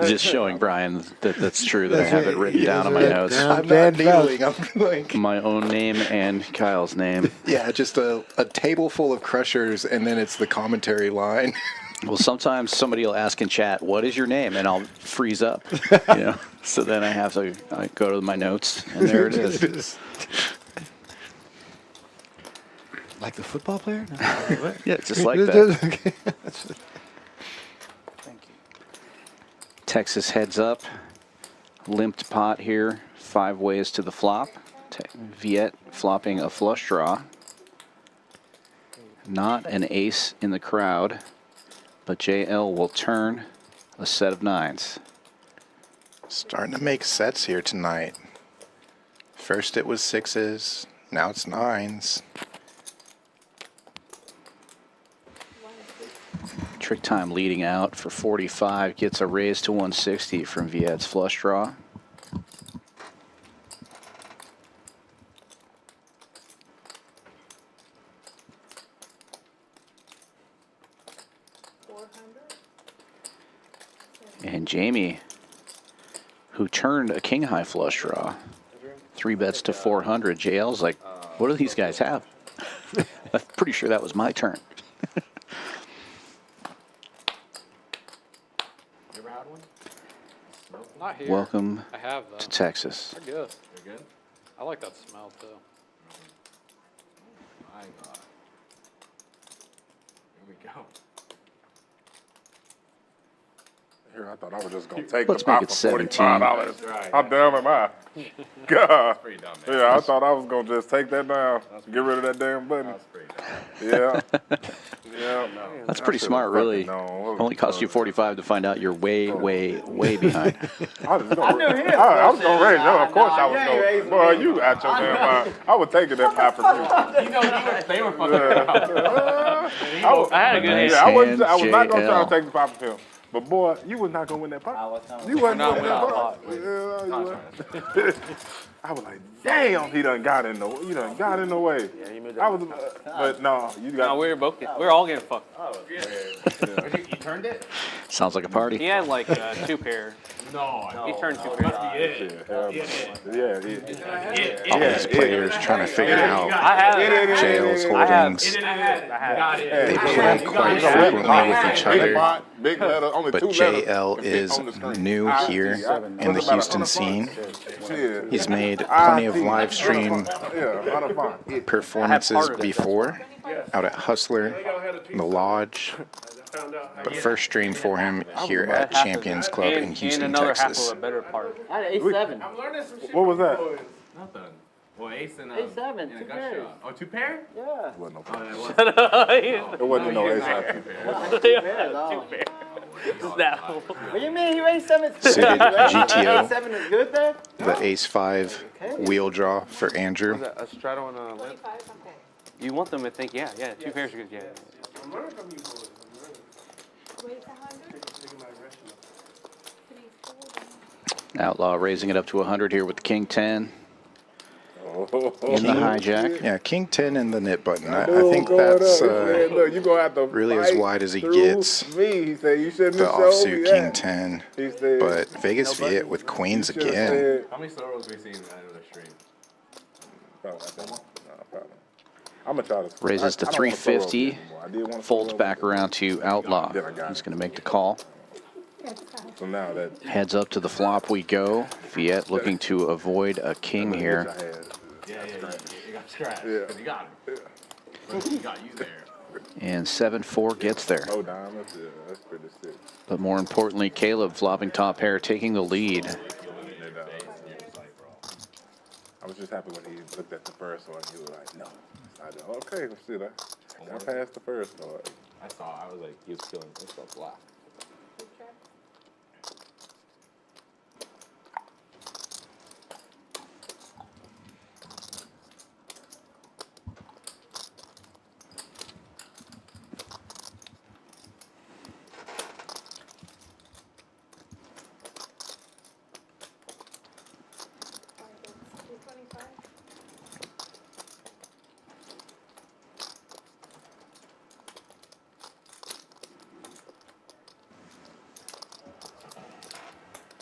Just showing Brian that that's true, that I have it written down in my notes. I'm not dealing. I'm like my own name and Kyle's name. Yeah, just a table full of crushers, and then it's the commentary line. Well, sometimes somebody will ask in chat, "What is your name?" and I'll freeze up. You know, so then I have to go to my notes, and there it is. Like the football player? Yeah, just like that. Okay. Texas heads up. Limped pot here. 5 ways to the flop. Viet flopping a flush draw. Not an ace in the crowd, but JL will turn a set of 9s. Starting to make sets here tonight. First it was 6s, now it's 9s. Trick time leading out for 45, gets a raise to 160 from Viet's flush draw. And Jamie, who turned a king high flush draw, 3 bets to 400. JL's like, what do these guys have? I'm pretty sure that was my turn. Not here. Welcome I have, though. to Texas. They're good. They're good? I like that smell, too. My God. Here we go. Here, I thought I was just gonna take Let's the make pot it for 17. $45. Right. How dumb am I? God. Pretty dumb, man. Yeah, I thought I was gonna just take that down, get rid of that damn button. That's pretty dumb. Yeah. Yeah. That's pretty smart, really. Only cost you 45 to find out you're way, way, way behind. I was gonna raise that. Of course I was going. Boy, you out your damn mind. I would take it that pot from you. You know, they were fucking around. I had a good hand. Yeah, I was not gonna try to take the pot from him. But boy, you was not gonna win that pot. You wasn't gonna win that pot. Yeah, you wasn't. I was like, damn, he done got in the way. Yeah, you made that. I was, but no, you got. No, we're all getting fucked. You turned it? Sounds like a party. He had like 2 pair. No, He turned 2 pairs. All these players trying to figure out I have it. JL's holdings. They play quite frequently with each other. But JL is new here in the Houston scene. He's made plenty of live stream performances before out at Hustler, the Lodge. But first stream for him here at Champions Club in Houston, another Texas. half of a better part. I had an A7. What was that? Nothing. Well, ace and Ace seven, and a two gut pairs. shot. Oh, 2 pair? Yeah. It wasn't no Oh, that was. It wasn't no ace high. Two pairs. What do you mean? He raised 7? Suited GTO. Ace 7 is good there? The ace 5 wheel draw for Andrew. Was that a straddle and a limp? You want them to think, yeah, 2 pairs are good, yeah. I'm learning from you boys. Outlaw raising it up to 100 here with the king 10 in the hijack. Yeah, king 10 and the nit button. I think that's Look, you gonna have to really as wide as he gets. Me, he said you shouldn't The have showed offsuit me king that. 10. He said, But Vegas Viet with queens you should've again. said- How many slow rolls we seen in another stream? I'm gonna try to Raises to I don't wanna throw up 350, anymore. I did wanna folds throw up, back around to Outlaw. He's going to make the call. So now that Heads up to the flop we go. Viet looking to avoid a king here. Yeah, you got scratched. Because you got him. But he got you there. And 7-4 gets there. oh damn, that's pretty sick. But more importantly, Caleb flopping top pair, taking the lead. I was just happy when he looked at the first one. He was like, no. I said, okay, shit, I passed the first one. I was like, he was killing himself black.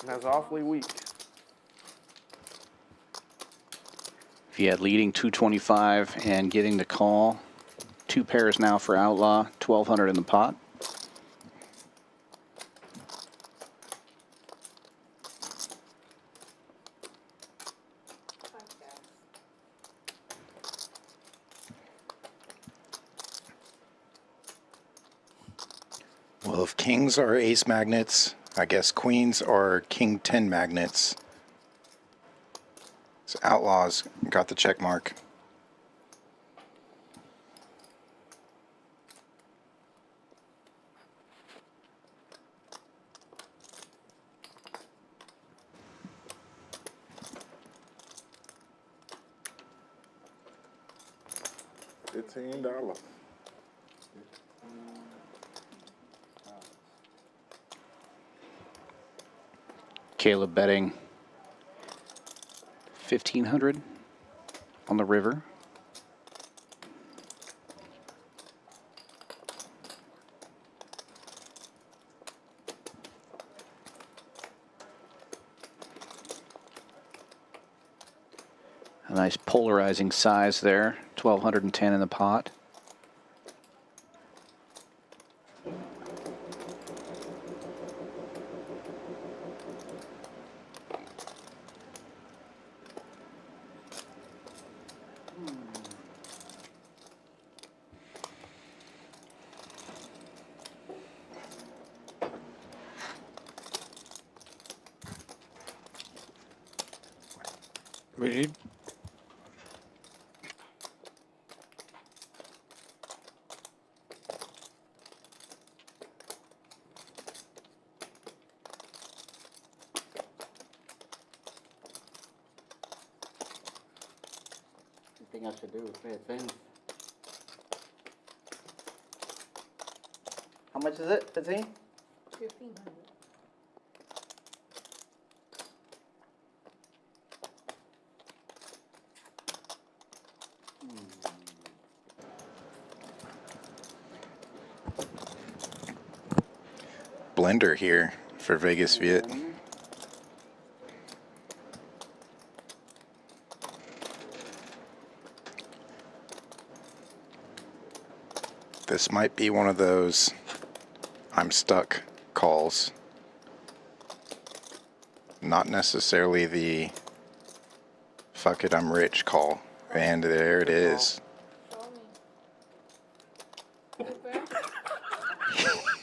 That's awfully weak. Viet leading 225 and getting the call. 2 pairs now for Outlaw, 1,200 in the pot. Well, if kings are ace magnets, I guess queens are king 10 magnets. So Outlaws got the check mark. $15. Caleb betting 1,500 on the river. A nice polarizing size there, 1,210 in the pot. Read. The thing I should do is pay attention. How much is it? 15? 1,500. Blender here for Vegas Viet. This might be one of those I'm stuck calls. Not necessarily the fuck it, I'm rich call. And there it is.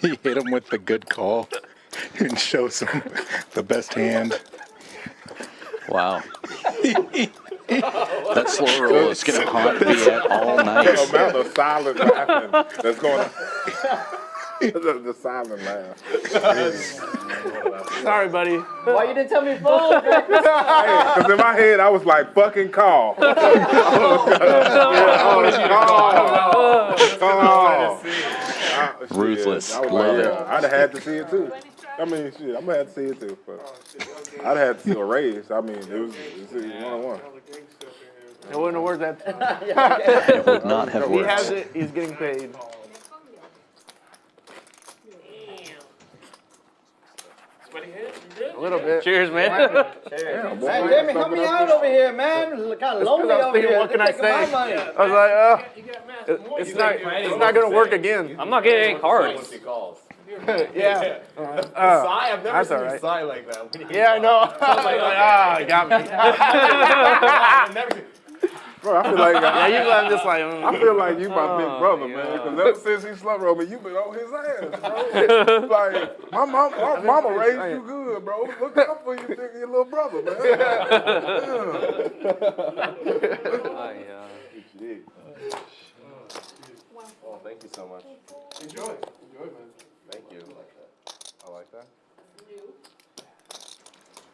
He hit him with the good call and shows him the best hand. Wow. That slow roll is going to haunt Viet all night. The amount of silent laughing that's going on. The silent laugh. Sorry, buddy. Why you didn't tell me phone? Because in my head, I was like, fucking call. Ruthless. I was Love like, it. I'd have had to see it too. I mean, shit, I'm gonna have to see it too. But I'd have had to see a raise. I mean, it's one-on-one. It wouldn't have worked that. It would not have He worked. has it. He's getting paid. A little bit. Cheers, man. Man, Jamie, help me out over here, man. It's kind of lonely over here. What can I say? I was like, it's not gonna work again. I'm not getting any cards. Yeah. I've never That's seen all him right. sigh like that. Yeah, I know. I was like, you got me. I've never seen. Bro, I feel like Yeah, you I'm just like. I feel like you my big brother, man. Because ever since he slumped over me, you been on his ass, bro. Like my mama raised you good, bro. Look out for your little brother, man. Oh, thank you so much. Enjoy, man. Thank you. I like that.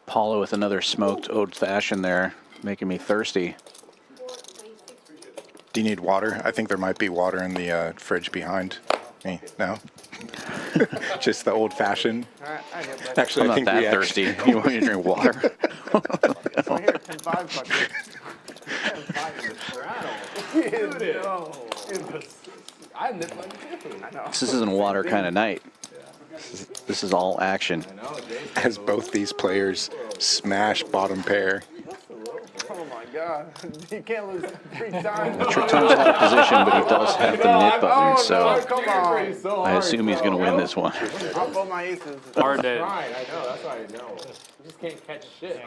Paulo with another smoked old fashioned there, making me thirsty. Do you need water? I think there might be water in the fridge behind me. No? Just the old fashioned. Actually, I'm not that thirsty. You want me to drink water? This isn't a water kind of night. This is all action. As both these players smash bottom pair. Oh my God! You can't lose 3 times. TrickTime's out of position, but he does have the knit button, so Come on. I assume he's going to win this one. I'll pull my aces. Hard day. Right, I know. That's why I know. You just can't catch shit.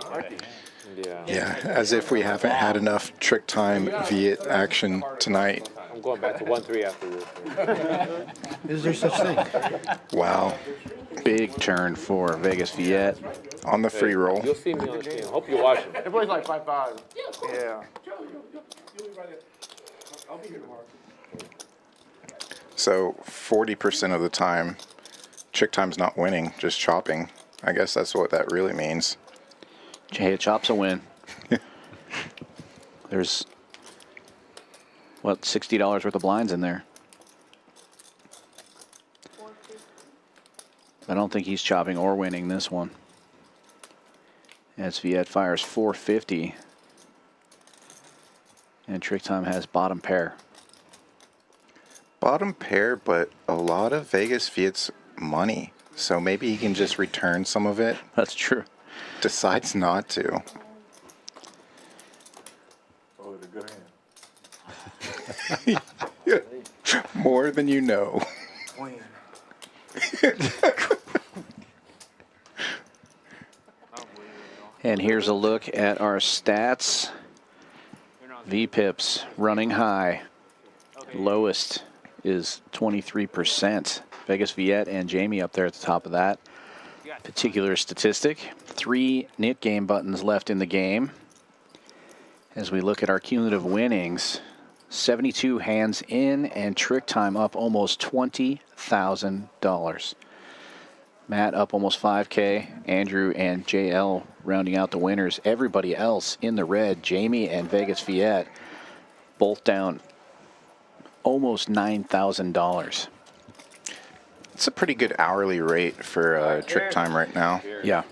Yeah, as if we haven't had enough TrickTime Viet action tonight. I'm going back to 1-3 after this. Is there such thing? Wow. Big turn for Vegas Viet. On the free roll. You'll see me on the stream. Hope you're watching. It plays like 5-5. Yeah. I'll be here tomorrow. So 40% of the time, TrickTime's not winning, just chopping. I guess that's what that really means. Hey, a chop's a win. There's, what, $60 worth of blinds in there. I don't think he's chopping or winning this one. As Viet fires 450. And TrickTime has bottom pair. Bottom pair, but a lot of Vegas Viet's money. So maybe he can just return some of it. That's true. Decides not to. Oh, it's a good hand. More than you know. And here's a look at our stats. VPIPs running high. Lowest is 23%. Vegas Viet and Jamie up there at the top of that particular statistic. 3 knit game buttons left in the game. As we look at our cumulative winnings, 72 hands in and TrickTime up almost $20,000. Matt up almost 5K. Andrew and JL rounding out the winners. Everybody else in the red. Jamie and Vegas Viet both down almost $9,000. It's a pretty good hourly rate for TrickTime right now. Yeah.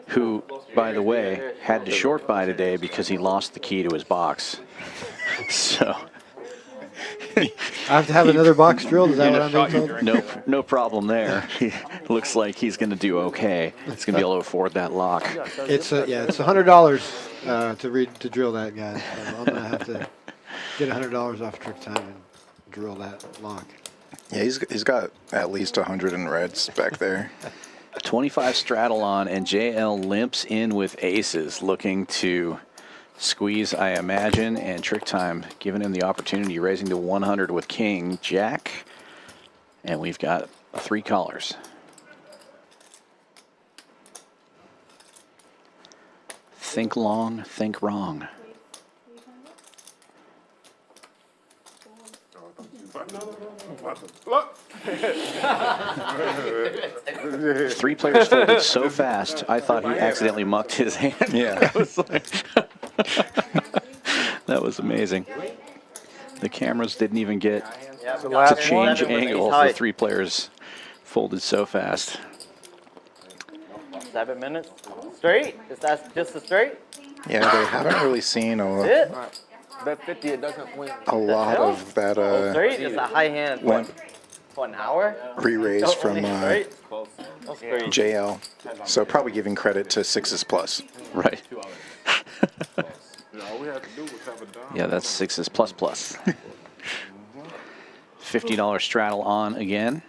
Who, by the way, had to short buy today because he lost the key to his box. So I have to have another box drilled. Is that what I'm being told? Nope, no problem there. Looks like he's going to do okay. He's going to be able to afford that lock. It's it's $100 to drill that, guys. So I'm gonna have to get $100 off TrickTime and drill that lock. Yeah, he's got at least 100 in reds back there. 25 straddle on, and JL limps in with aces, looking to squeeze, I imagine, and TrickTime giving him the opportunity, raising to 100 with King Jack, and we've got 3 callers. Think long, think wrong. Three players folded so fast, I thought he accidentally mucked his hand. Yeah. That was amazing. The cameras didn't even get Yep, to change angles. The three players folded so fast. 7 minutes straight. Is that just a straight? Yeah, they haven't really seen That's a it. Bet 50 it doesn't win. lot of that Straight is a high hand for an hour. re-raise from Straight? That's crazy. JL. So probably giving credit to sixes plus. Right. All we had to do was have a dime. Yeah, that's sixes plus plus. $50 straddle on again.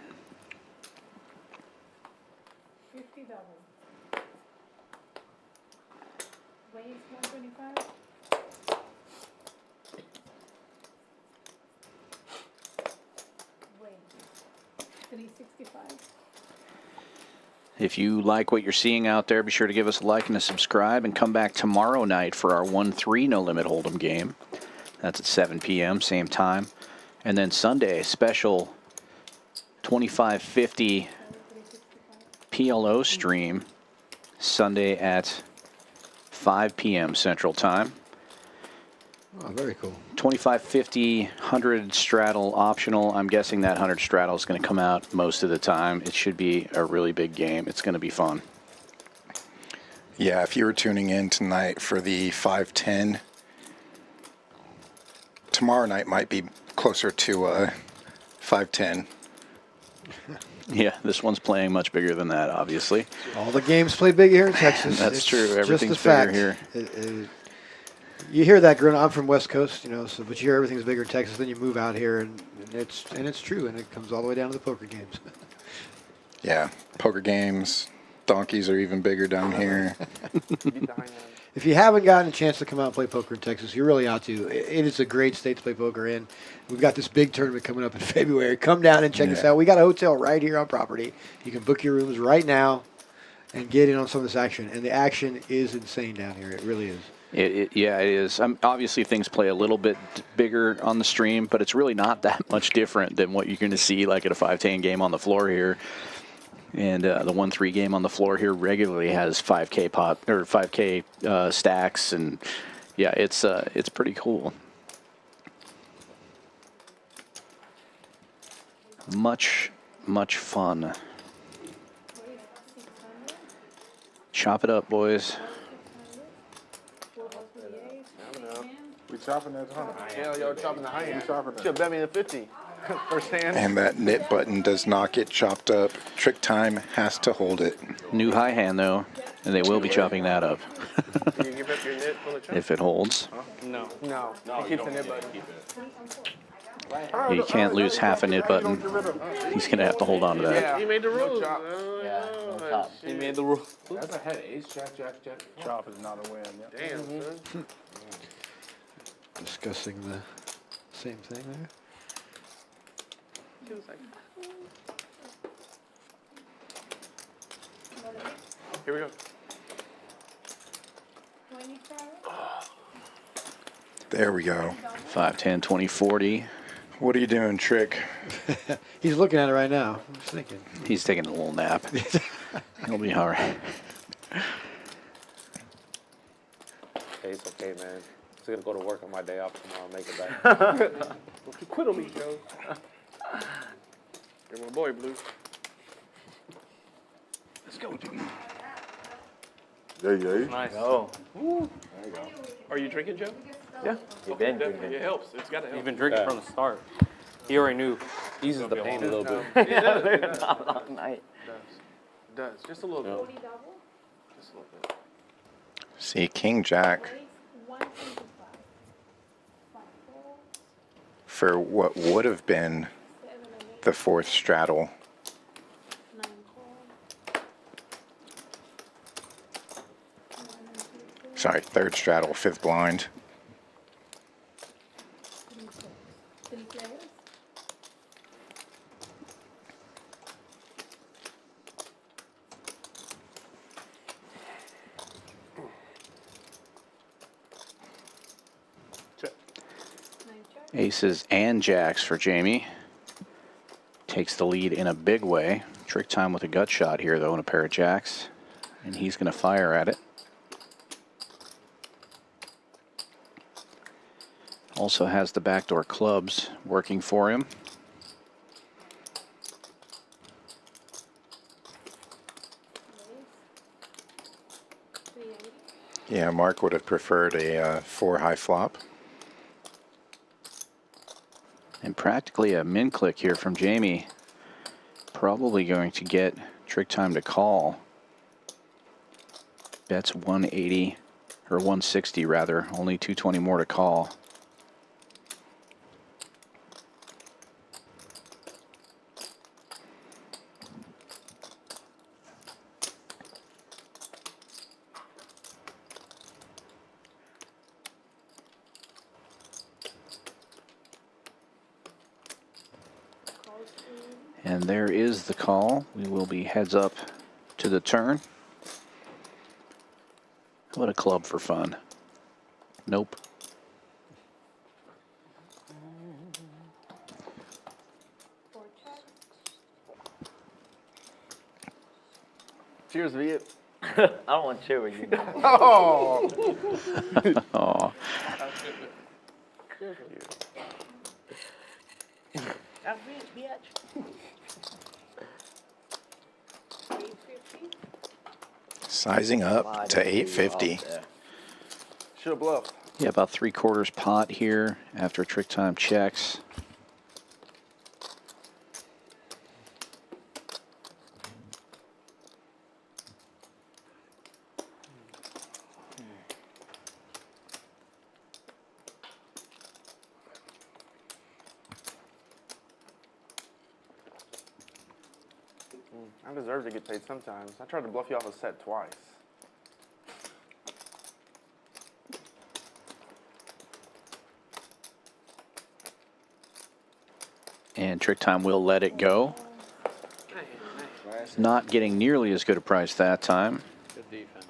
$50. Weighs 125. Weight 365. If you like what you're seeing out there, be sure to give us a like and a subscribe, and come back tomorrow night for our 1-3 No Limit Hold'em game. That's at 7 p.m., same time. And then Sunday, special 2550 PLO stream, Sunday at 5 p.m. Central Time. Oh, very cool. 2550 100 straddle optional. I'm guessing that 100 straddle is going to come out most of the time. It should be a really big game. It's going to be fun. Yeah, if you were tuning in tonight for the 510, tomorrow night might be closer to 510. Yeah, this one's playing much bigger than that, obviously. All the games play big here in Texas. That's It's true. just Everything's a fact. bigger here. You hear that growing up. I'm from West Coast, you know, so but you hear everything's bigger in Texas. Then you move out here, and it's true, and it comes all the way down to the poker games. Yeah, poker games, donkeys are even bigger down here. If you haven't gotten a chance to come out and play poker in Texas, you really ought to. It is a great state to play poker in. We've got this big tournament coming up in February. Come down and check us out. We got a hotel right here on property. You can book your rooms right now and get in on some of this action. And the action is insane down here. It really is. Yeah, it is. Obviously, things play a little bit bigger on the stream, but it's really not that much different than what you're going to see like at a 5-10 game on the floor here. And the 1-3 game on the floor here regularly has 5K pot or 5K stacks, and yeah, it's pretty cool. Much fun. Chop it up, boys. We chopping that 100. Yeah, y'all chopping the high hand. Chopping that. Should bet me the 50. First hand. And that knit button does not get chopped up. TrickTime has to hold it. New high hand, though, and they will be chopping that up. Can you give up your knit for the chop? If it holds. No. He keeps the knit button. You can't lose half a knit button. He's going to have to hold on to that. Yeah. He made the rules. He made the rule. That's a head. Ace, jack. Chop is not a win. Yeah. Damn, son. Discussing the same thing there. Here we go. There we go. 5, 10, 20, 40. What are you doing, Trick? He's looking at it right now. I'm just thinking. He's taking a little nap. He'll be all right. Hey, it's okay, man. I'm gonna go to work on my day off tomorrow. Make it back. Don't you quit on me, Joe. You're my boy, Blue. Let's go, dude. Yeah. Nice. Oh. There you go. Are you drinking, Joe? Yeah. You've been Definitely. drinking. It helps. It's got to help. You've been drinking from the start. He already knew. Eases the pain a little bit. It does. It does. Long night. It does. Just a little bit. Just a little bit. See, King Jack for what would have been the fourth straddle. Sorry, third straddle, fifth blind. Aces and jacks for Jamie. Takes the lead in a big way. TrickTime with a gut shot here, though, and a pair of jacks. And he's going to fire at it. Also has the backdoor clubs working for him. Yeah, Mark would have preferred a 4-high flop. And practically a min click here from Jamie. Probably going to get TrickTime to call. Bets 180, or 160 rather, only 220 more to call. And there is the call. We will be heads up to the turn. What a club for fun. Nope. Cheers, Viet. I don't want to cheer with you. Oh. Oh. Sizing up to 850. Should have bluffed. Yeah, about 3/4 pot here after TrickTime checks. I deserve to get paid sometimes. I tried to bluff you off a set twice. And TrickTime will let it go. Not getting nearly as good a price that time. Good defense.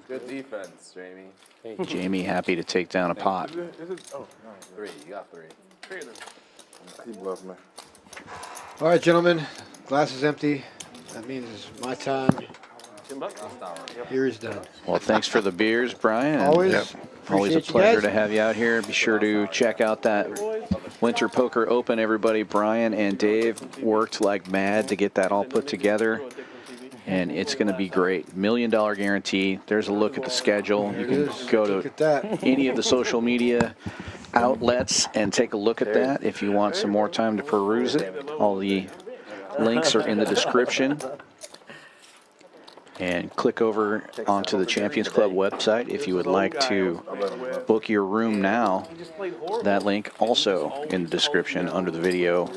Good defense, Jamie. Jamie happy to take down a pot. Oh, no. 3. You got 3. He bluffed me. All right, gentlemen, glass is empty. That means my time here is done. Well, thanks for the beers, Brian. and Always. Always a Appreciate you pleasure guys. to have you out here. Be sure to check out that Winter Poker Open, everybody. Brian and Dave worked like mad to get that all put together, and it's going to be great. $1 million guarantee. There's a look at the schedule. You can go Look to at that. any of the social media outlets and take a look at that if you want some more time to peruse it. All the links are in the description. And click over onto the Champions Club website if you would like to book your room now. That link also in the description under the video.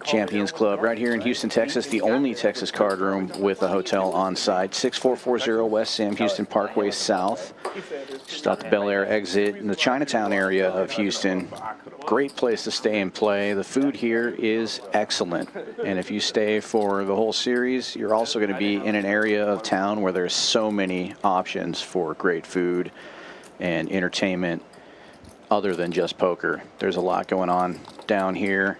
Champions Club right here in Houston, Texas, the only Texas card room with a hotel on site. 6440 West Sam Houston Parkway South. Just out the Bel Air exit in the Chinatown area of Houston. Great place to stay and play. The food here is excellent. And if you stay for the whole series, you're also going to be in an area of town where there's so many options for great food and entertainment other than just poker. There's a lot going on down here,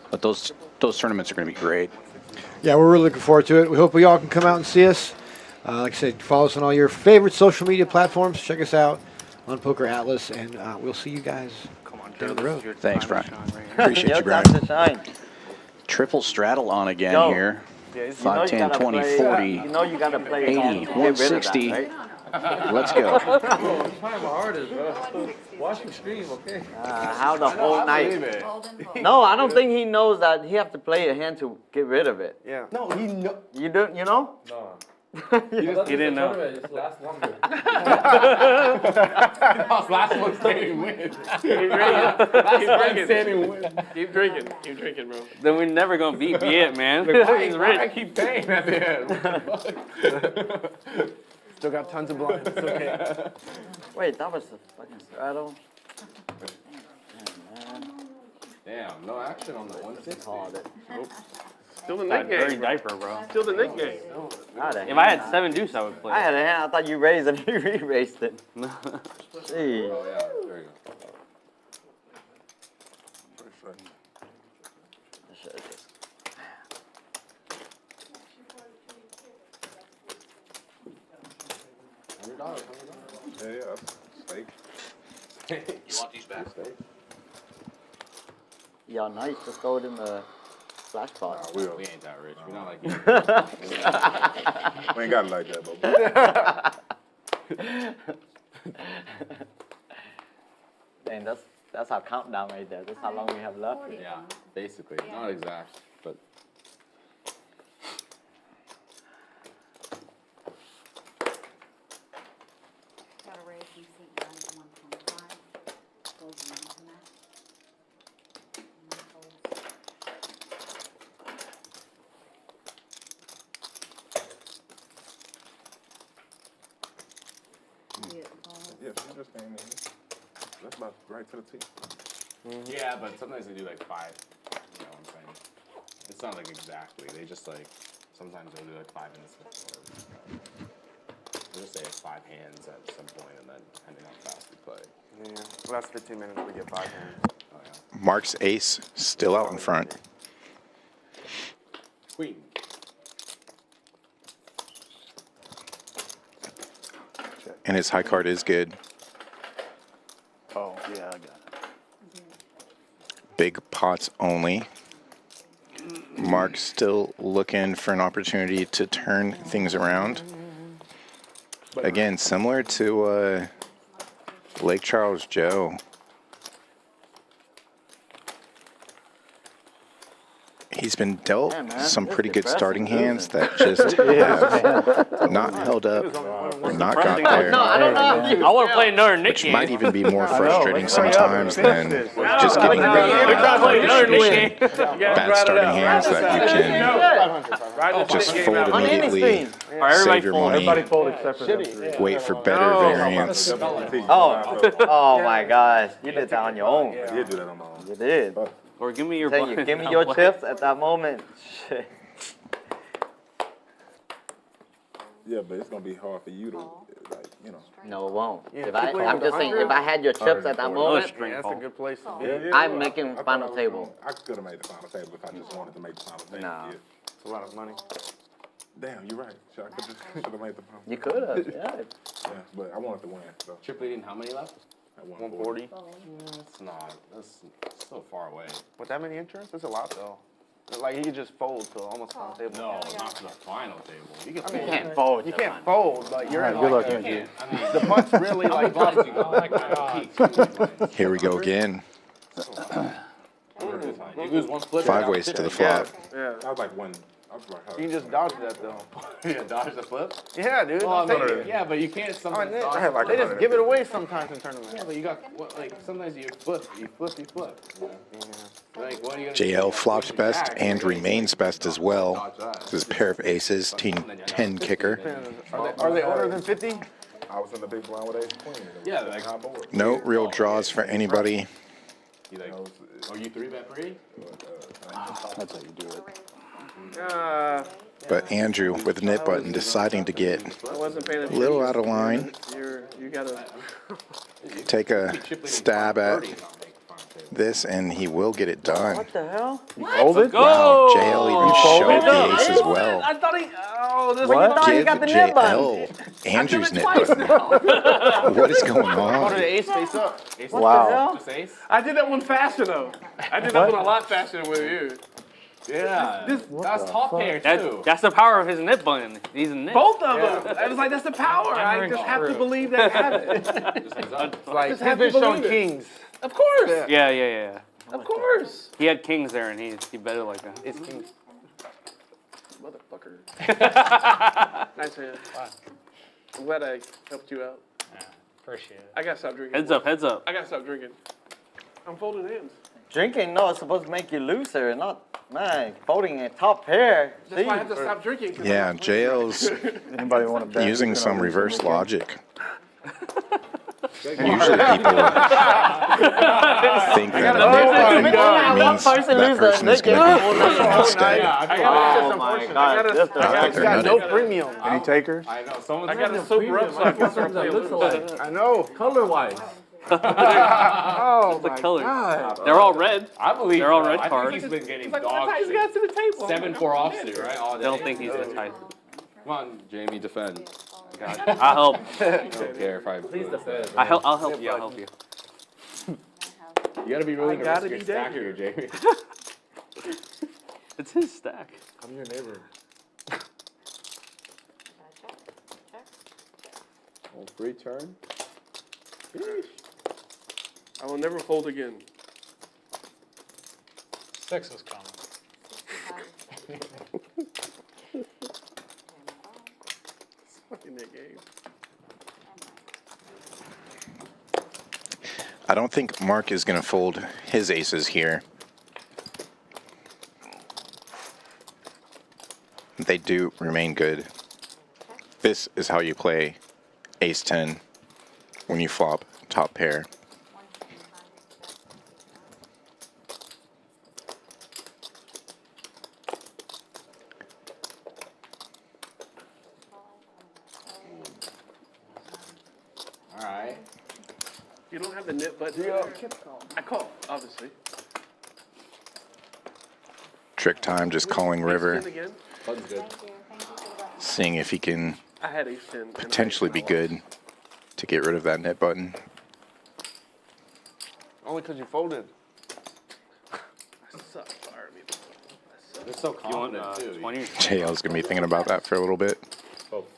but those tournaments are going to be great. Yeah, we're really looking forward to it. We hope we all can come out and see us. Like I said, follow us on all your favorite social media platforms. Check us out on Poker Atlas, and we'll see you guys down the road. Thanks, Brian. Appreciate you, Brian. Triple straddle on again here. 5, 10, 20, 40, You know you gotta play 80, get rid of that, 160. right? Let's go. Trying my hardest, bro. Watch the stream, okay? How the whole night. No, I don't think he knows that he have to play a hand to get rid of it. Yeah. No, he know. You don't, you know? No. He didn't know. Just last longer. Last one standing win. Keep drinking, bro. Then we're never gonna beat Viet, man. He's Why I rich. keep paying at the end? Still got tons of blinds. It's okay. Wait, that was the fucking straddle. Damn, no action on the 160. Called it. Still the That Nick dirty game. diaper, bro. Still the Nick game. If I had 7 deuce, I would play. I had a hand. I thought you raised it. You re-raised it. Gee. Oh, yeah, there you go. Yeah, yeah. Steak. You want these back? Yeah, nice. Just throw it in the flash box. We ain't that rich. We're not like you. We ain't got it like that, but. Dang, that's our countdown right there. That's how long we have left. Yeah, basically. Not exact, but. Got a raise from seat 9 to 125. Goes around to that. And that holds. Yeah, she just came in. That's about right to the T. Yeah, but sometimes they do like 5. You know what I'm saying? It's not like exactly. They just like, sometimes they'll do like 5 minutes before. They'll just say it's 5 hands at some point, and then depending on how fast we play. Yeah, last 15 minutes we get 5 hands. Oh, yeah. Mark's ace still out in front. Queen. And his high card is good. Oh, yeah, I got it. Big pots only. Mark's still looking for an opportunity to turn things around. Again, similar to Lake Charles Joe. He's been dealt some pretty good starting hands that just have not held up or not got there. I don't know. I want to play another Nick Which game. might even be more frustrating sometimes than just getting bad starting hands that you can just fold immediately, save your money, wait for better variance. Oh my gosh. You did that on your own. You did do that on my own. You did. Or give me your Tell you, give me your chips at that moment. Shit. Yeah, but it's gonna be hard for you to, like, you know. No, it won't. Yeah, If I'm just saying, if I had your chips at that moment, That's a good place to be. I'm making final table. I could have made the final table if I just wanted to make the final table. Nah. Yeah. It's a lot of money. Damn, you're right. I should have made the final. You could have, yeah. Yeah, but I wanted to win. So Chip leading how many left? at 140. It's not. That's so far away. With that many entrants, that's a lot though. Like he could just fold to almost final table. No, not to the final table. You can You can't fold. You can't fold, but you're in Good like luck, Angie. the punt's really like. Here we go again. You lose one flip. 5 ways to the flop. Yeah. I was like one. I was like, You can just dodge that though. Yeah, dodge the flip. Yeah, dude. Well, Take it. yeah, but you can't sometimes. I dodge like they just give it away sometimes in tournaments. Yeah, but you got like sometimes you flip. You flip. You know? Like what are you gonna JL flops best and remains best as well. This is a pair of aces, team 10 kicker. Are they older than 50? I was in the big blind with ace queen. Yeah, like high board. No real draws for anybody. You like? Oh, you 3-bet free? That's how you do it. But Andrew, with the knit button, deciding to get I wasn't paying a attention. little out of line, You gotta. take a stab at this, and he will get it done. What the hell? Folded? Wow, JL even showed the ace as well. I thought he. Oh, this What? Give JL Andrew's knit button. What is going Oh, on? the ace face up. Wow. Just ace? I did that one faster though. I did that one a lot faster than with you. Yeah. That's top pair too. That's the power of his nip button. He's a nip. Both of them. I was like, that's the power. I just have to believe that habit. Like Just he's have been to showing believe it. kings. Of course. Yeah. Of course. He had kings there, and he bet it like that. It's kings. Motherfucker. Nice hand. I'm glad I helped you out. Appreciate it. I gotta stop drinking. Heads up, heads up. I gotta stop drinking. I'm folding hands. Drinking, no, it's supposed to make you looser, not, man, folding a top pair. That's why I have to stop drinking. Yeah, JL's Anybody want to bet? using some reverse logic. Usually people think that means that person is going to be flipping instead. Oh my God. Not that they're Got no nutted. premium. Any takers? I know. Someone's I gotta sober up so I can start playing loose. I know. color-wise. Oh The my color. God. They're all red. I believe They're all that. red I cards. think he's been getting Like, dog that's how he's got shit. to the table. 7-4 offsuit, right? All They don't think he's the type. Come on, Jamie, defend. God. I'll help. I don't care if I. I'll help you. I'll help you. You gotta be really gotta nervous be stack there. here, Jamie. It's his stack. I'm your neighbor. Oh, free turn. I will never fold again. 6 was coming. Fucking that game. I don't think Mark is going to fold his aces here. They do remain good. This is how you play ace 10 when you flop top pair. All right. You don't have the nip button. I call, obviously. Trick time, just calling river, Again. Button's good. seeing if he can I had ace 10. potentially be good to get rid of that net button. Only because you folded. I suck. Sorry, me. They're so confident too. 20? JL's going to be thinking about that for a little bit.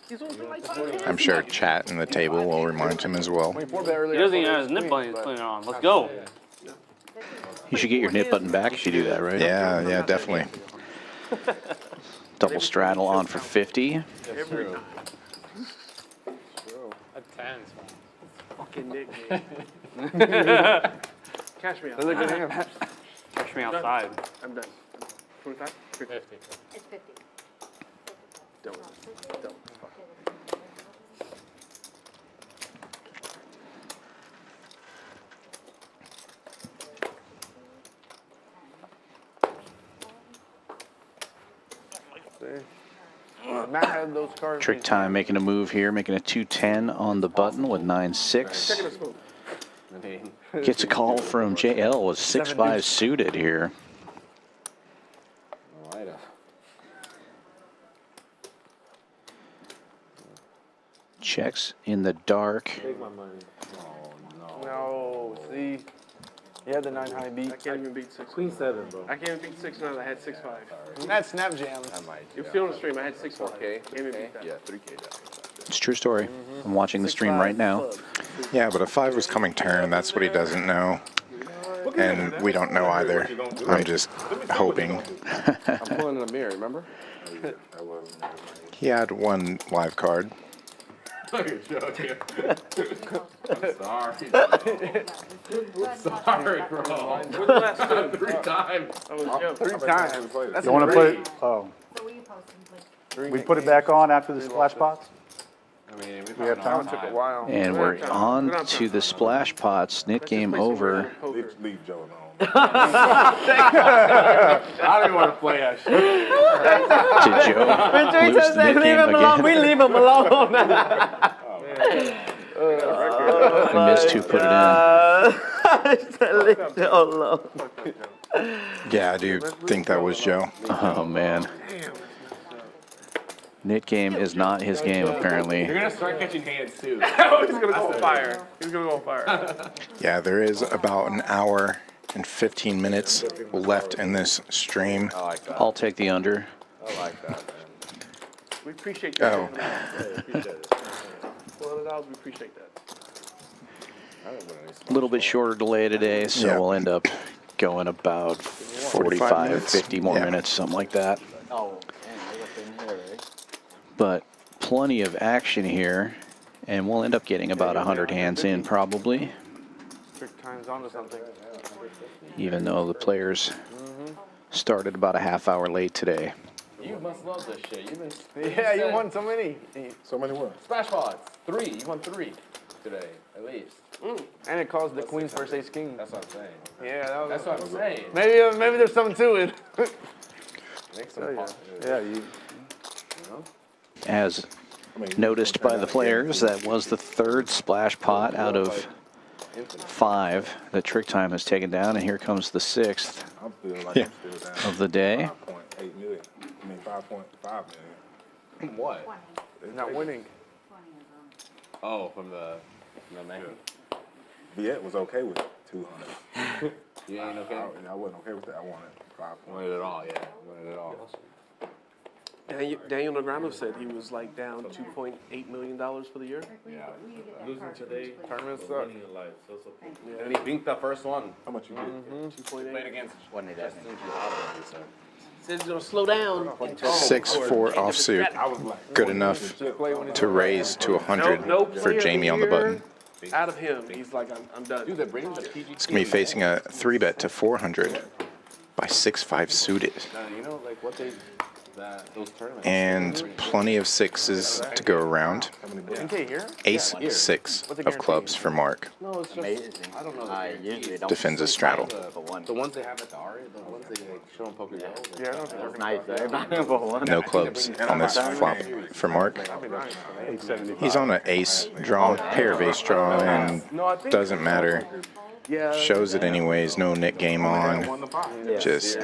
He's on for like 5 I'm sure chat in the table will remind him as well. 24 bet earlier. He doesn't even have his nip button he's putting it on. Let's go. You should get your nip button back if you do that, right? Yeah, definitely. Double straddle on for 50. Every time. That 10's Fucking Nick. Cash me out. That's a good hand. Catch me outside. I'm done. 25? 50. It's 50. Don't. Matt had those cards. Trick time making a move here, making a 210 on the button with 9-6. Second of smoke. Gets a call from JL with 6-5 suited here. Checks in the dark. Take my money. No, see. He had the 9 high beat. I can't even beat 6. Queen 7, bro. I can't even beat 6 now. I had 6-5. That snap jams. You're still on the stream. I had 6-5. Can't even beat that. Yeah, 3K. It's a true story. I'm watching the stream right now. Yeah, but a 5 was coming turn. That's what he doesn't know. And we don't know either. I'm just hoping. I'm pulling in a mirror, remember? He had one live card. I'm sorry, bro. What's the last two? 3 times. That was a joke. 3 times. That's You want to put it? Oh, So will you post them, please? we put it back on after the splash pots? I mean, We have time. It took a while. And we're on to the splash pots. Knit game over. Leave Joe alone. I don't even want to play that shit. Did Joe lose the knit game again? We leave him alone. I missed who put it Leave Joe alone. Yeah, I do think that was Joe. in. Oh, man. Knit game is not his game, apparently. You're gonna start catching hands too. He's gonna go on fire. He's gonna go on fire. Yeah, there is about an hour and 15 minutes left in this stream. I like that. I'll take the under. I like that, man. We appreciate that. Oh. $400, we appreciate that. I didn't win any A little bit shorter delay today, so Yeah. we'll end up going about 45, minutes. 50 more Yeah. minutes, something like that. Oh, man, in here, right? But plenty of action here, and we'll end up getting about 100 hands in probably, Trick time's onto something. even though the players started about a half hour late today. You must love this shit. You've been Yeah, you won so many. So many what? splash pots. 3. You won 3 today, at least. And it caused the queen's first ace king. That's what I'm saying. Yeah, that was. That's what I'm saying. Maybe there's something to it. Make some pots. Yeah, you. As noticed by the players, that was the third splash pot out of 5 that Trick Time has taken down, and here comes the 6th I'm feeling like Yeah. I'm still down of the day. 5.8 million. I mean 5.5 million. What? Not winning. Oh, from the menu. Viet was okay with 200. You ain't okay? I wasn't okay with that. I wanted 5 points. Wanted it all, yeah. Wanted it all. Daniel Negreanu said he was like down $2.8 million for the year. Yeah. Losing today, Tournament suck. winning in life. So it's okay. And he binked the first one. How much you get? 2.8. Played against Wasn't it that Justin Giotto, he said. Said he's gonna slow down. 6-4 offsuit. Good enough to raise to 100 No for player Jamie on the here. button. Out of him, he's like, I'm done. Dude, they're bringing the PGT. It's going to be facing a 3-bet to 400 by 6-5 suited. You know, like what those tournaments. And plenty of 6s to go around. 10K here? Ace 6 of clubs for Mark. No, it's just, Amazing. I don't know. I usually don't. Defends a straddle. The ones they have at the Aria, the ones they like show on Poker Go. Yeah, I don't think That's nice, though. No clubs on this flop for Mark. He's on an ace draw, pair of ace draw, and doesn't matter. Shows it anyways, no net game on. Just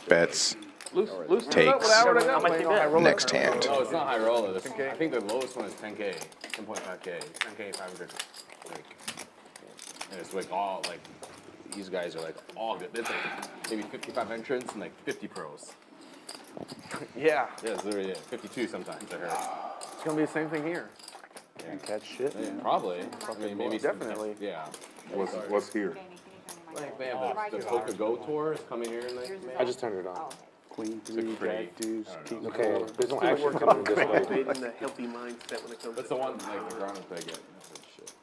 bets, takes, next hand. No, it's not high roller. I think the lowest one is 10K, 10.5K, 10K, 500. Like, and it's like all, like, these guys are like all good. There's like maybe 55 entrants and like 50 pros. Yeah. Yeah, it's literally 52 sometimes, I heard. It's going to be the same thing here. Yeah. Catch shit. Yeah, probably. I mean, maybe Definitely. Yeah. What's here? Like they have the Poker Go tour is coming here in like May. I just turned it on. Queen 3, pretty- Jack Deuce, King Okay, 4. There's no action coming this way. Cultivating the healthy mindset when it comes That's to the one like the ground play get.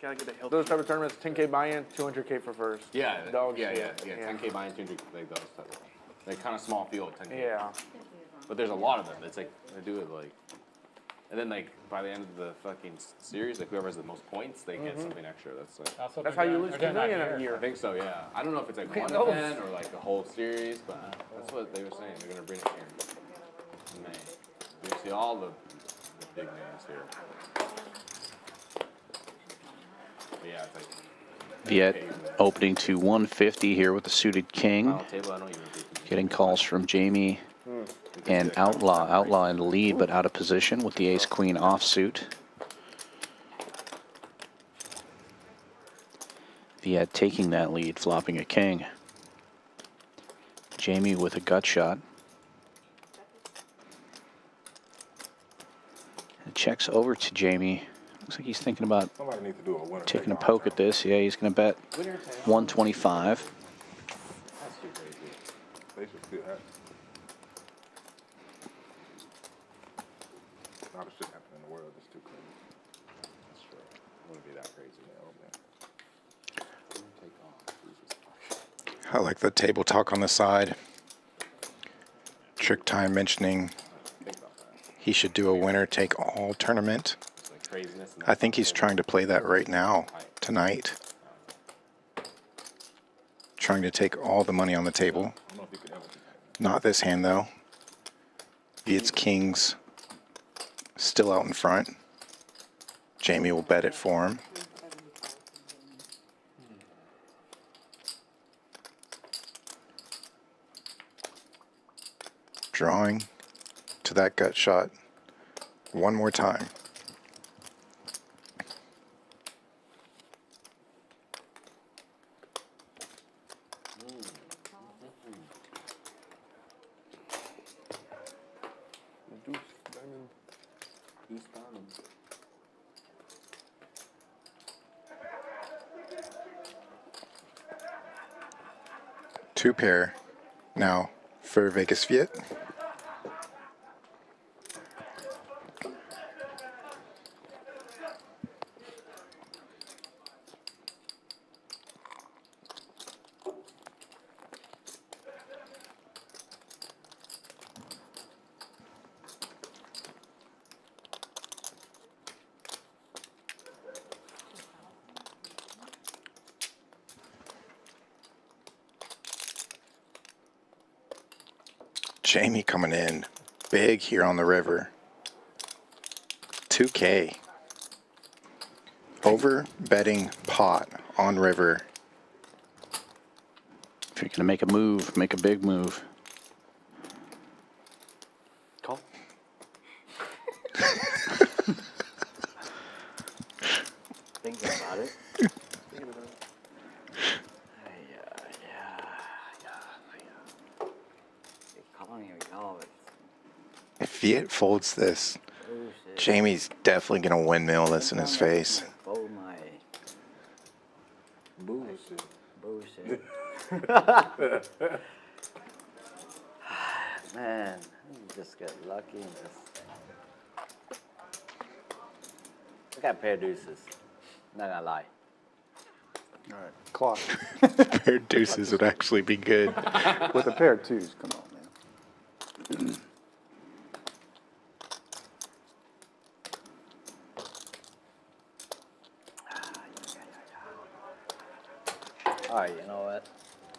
Gotta get a healthy. Those type of tournaments, 10K buy-in, 200K for first. Yeah, Dog yeah, shit. yeah. 10K buying 200, like those type of, like kind of small field 10K. Yeah. But there's a lot of them. It's like they do it like, and then like by the end of the fucking series, like whoever has the most points, they get something extra. That's like. That's how you lose 2 million in a I year. think so. Yeah. I don't know if it's like one knows? event or like the whole series, but that's what they were saying. They're gonna bring it here in May. You see all the big names here. But yeah, it's like. Viet opening to 150 here with the suited king. Final table, I don't even think. Getting calls from Jamie and Outlaw. Outlaw in the lead, but out of position with the ace-queen offsuit. Viet taking that lead, flopping a king. Jamie with a gut shot. It checks over to Jamie. Looks like he's thinking about Somebody needs to do a winner. taking a poke at this. Yeah, he's going to bet 125. They should still have. Not a shit happening in the world. It's too crazy. That's true. It wouldn't be that crazy. I like the table talk on the side. TrickTime mentioning he should do a winner take all tournament. I think he's trying to play that right now, tonight. Trying to take all the money on the table. Not this hand though. Viet's kings still out in front. Jamie will bet it for him. Drawing to that gut shot one more time. Two pair now for Vegas Viet. Jamie coming in big here on the river. 2K. Over betting pot on river. If you're going to make a move, make a big move. Call. don't even know. If Viet folds this, Jamie's definitely gonna windmill this in his face. Fold my Bullshit. bullshit. Man, you just get lucky and just. I got a pair of deuces. Not gonna lie. All right, clock. Pair of deuces would actually be good. With a pair of twos, come on, man. All right, you know what?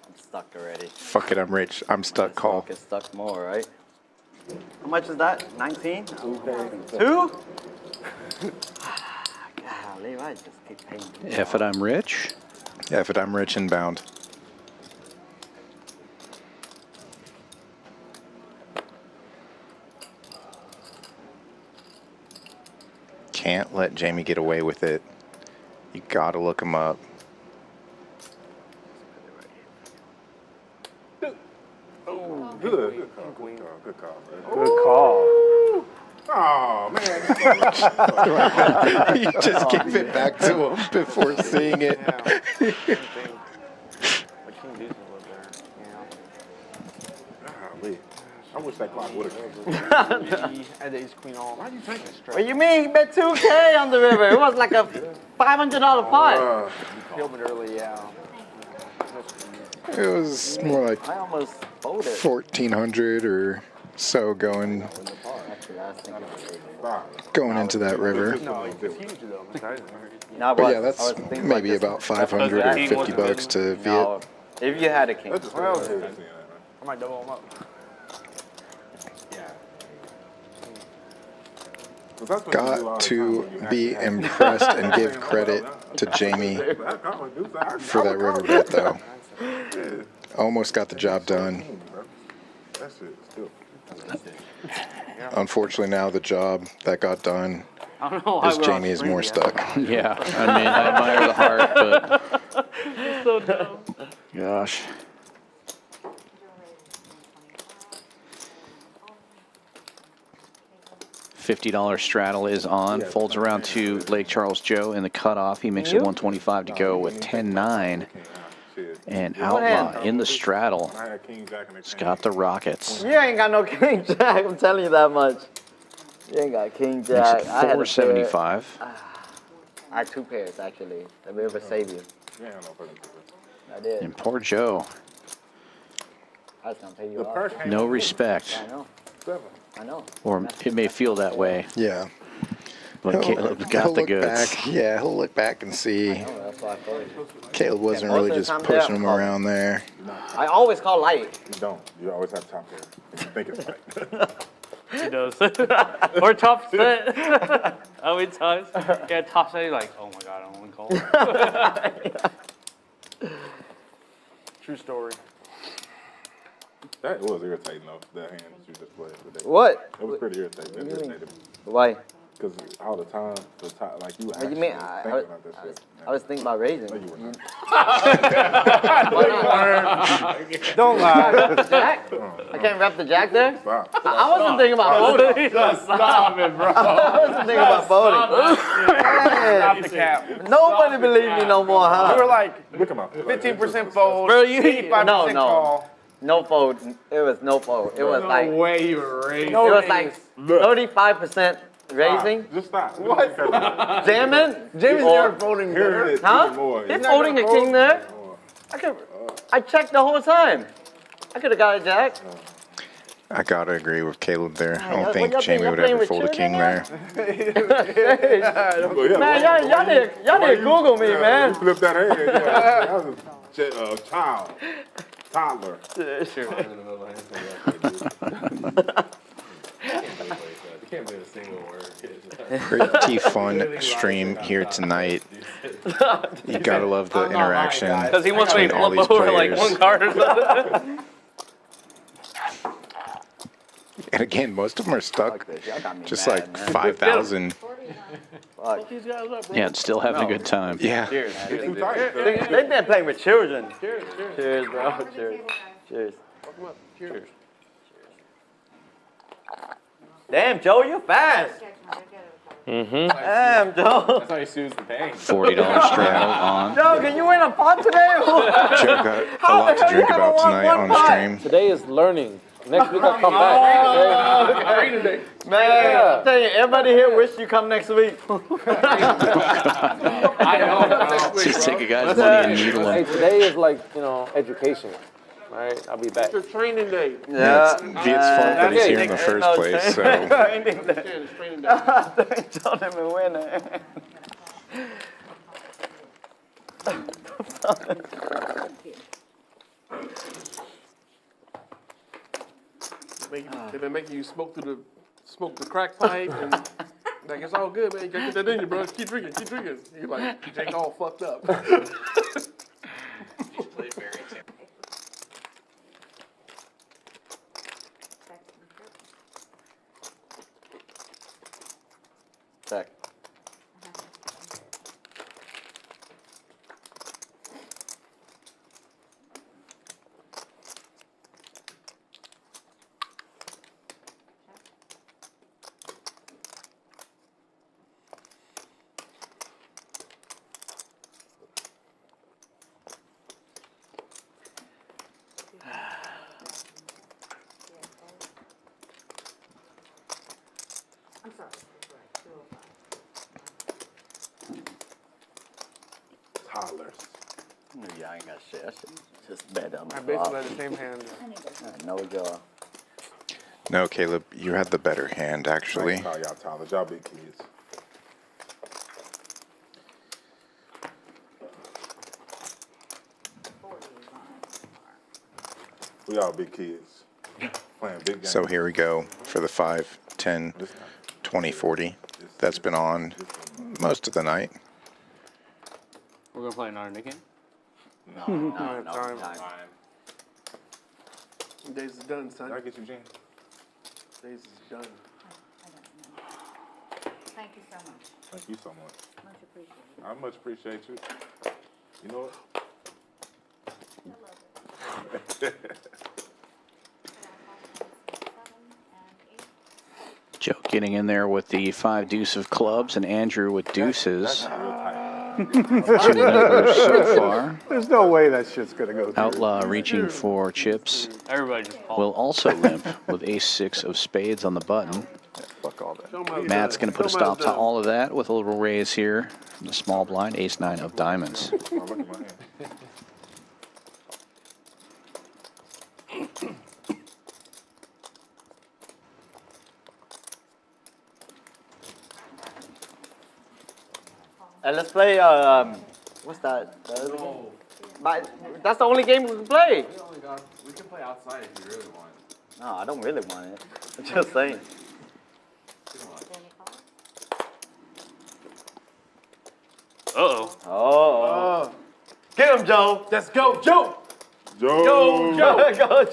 I'm stuck already. Fuck it, I'm rich. I'm stuck. Call. Get stuck more, right? How much is that? 19? 2? Golly, I just keep paying. F it, I'm rich. F it, I'm rich and bound. Can't let Jamie get away with it. You gotta look him up. Good. Good call. Good call. Good call. Oh, man. You just gave it back to him before seeing it. Golly. I wish that clock would have Had the ace queen on. Why'd you take it straight? What you mean? He bet 2K on the river. It was like a $500 pot. Killed it early, yeah. It was more like I almost folded. 1,400 or so going into that river. No, it's huge though. No, But yeah, that's maybe about 500 or 50 bucks to Viet. No, if you had a king. I might double them up. Got to be impressed and give credit to Jamie for that river bet, though. Almost got the job done. Unfortunately, now the job that got done is Jamie is more stuck. Yeah, I mean, I admire the heart, but So dumb. gosh. $50 straddle is on, folds around to Lake Charles Joe in the cutoff. He makes it 125 to go with 10-9. And Outlaw in the straddle. It's got the Rockets. You ain't got no king jack. I'm telling you that much. You ain't got king jack. Makes it 475. I had 2 pairs actually. The river saved you. I did. And poor Joe. I was gonna pay you off. No respect. I know. I know. Or it may feel that way. Yeah. But Caleb got the goods. Yeah, he'll look back and see. That's why I folded. Caleb wasn't Yeah, most really of the just time pushing they him have around there. I always call light. You don't. You always have top pair. You think it's right. He does. Or top set. How many times? Yeah, top set, you're like, oh my god, I don't want to call. True story. That was irritating, though, that hand that you just played today. What? It was pretty irritating. It irritated me. Why? Because all the time, like you What actually do you mean? thinking I about this shit. I was thinking about raising. No, you were not. Don't lie. Jack? I can't wrap the jack there? Stop. I wasn't thinking about folding. Stop it, bro. I wasn't thinking about folding. Stop the cap. Nobody believes me no more, You were huh? like Look at my 15% fold, Bro, you 85% no. call. No fold. It was no fold. It was like, it way you were raised. was like 35% raising. Just stop. What? Jamming. Jamie's Or- never folding Here better. it is. Huh? Even more. He's folding a king there. I checked the whole time. I could have got a jack. I gotta agree with Caleb there. I Y'all- don't think y'all Jamie y'all would playing ever with fold a king children there. Man, y'all need to Google me, man. You flip that hand. Yeah, that was a child. Toddler. Can't believe a single word. Pretty fun stream here tonight. You gotta love the interaction Because he wants me between to all flip these over like players. one card or something. And again, most of them are stuck Y'all got me just mad, like man. 5,000. Fuck. Yeah, it's still having a good time. Yeah. Cheers. They've been playing with children. Cheers, bro. Cheers. Cheers. Cheers. Damn, Joe, you're fast. Mm-hmm. Damn, Joe. That's how he soothes the pain. $40 straddle on. Joe, can you win a pot today? Joe got a lot to drink about tonight on stream. Today is learning. Next week I'll come back. Okay. Man, I tell you, everybody here wish you come next week. I know. Just take a guy's money and needle Hey, him. today is like, you know, education. All right, I'll be back. It's your training day. Yeah, it's Viet's fault that he's here in the first place, so. Training day. It's training day. Told him to win it. They've been making you smoke the crack pipe, and like it's all good, man. You gotta get that in you, bro. Keep drinking, keep drinking. You're like, you drink all fucked up. Check. I'm sorry. Toddlers. Yeah, I ain't got shit. That shit just bad on the I basically flop. had the same hand. No jaw. No, Caleb, you had the better hand, actually. Y'all toddlers. Y'all big kids. We all big kids. Playing big games. So here we go for the 5, 10, 20, 40. That's been on most of the night. We're gonna play another Nick game? No, Time. Days is done, son. Did I get you, Gene? Days is done. Thank you so much. Thank you so much. Much appreciated. I much appreciate you. You know what? Joe getting in there with the 5 deuce of clubs and Andrew with deuces. Two limpers so far. There's no way that shit's gonna go through. Outlaw reaching for chips. Everybody just call. Will also limp with ace-6 of spades on the button. Fuck all that. Matt's going to put a stop to all of that with a little raise here from the small blind, ace-9 of diamonds. Oh, look at my hand. And let's play, what's that? But that's the only game we can play. We can play outside if you really want. No, I don't really want it. I'm just saying. Uh-oh. Oh. Get him, Joe. Let's go, Joe. Joe. Go, Joe.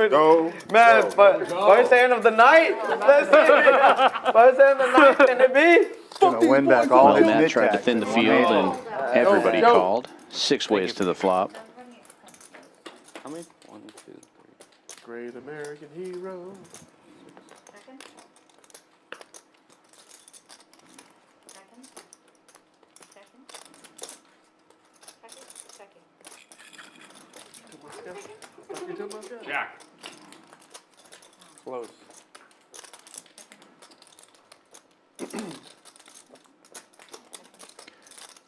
Joe. Man, first hand of the night. Let's see. First hand of the night, can it be? Gonna win back all Well, his Matt mid tried to thin the field and everybody called. 6 ways to the flop. How many? 1, 2, 3. Great American hero. Second. Second. Second. Second. Jack. Close.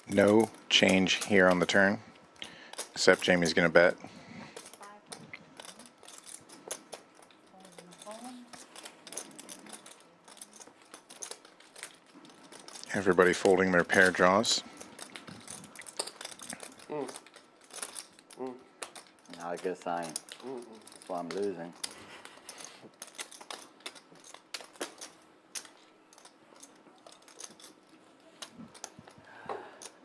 No change here on the turn, except Jamie's going to bet. Everybody folding their pair draws. Not a good sign. That's why I'm losing.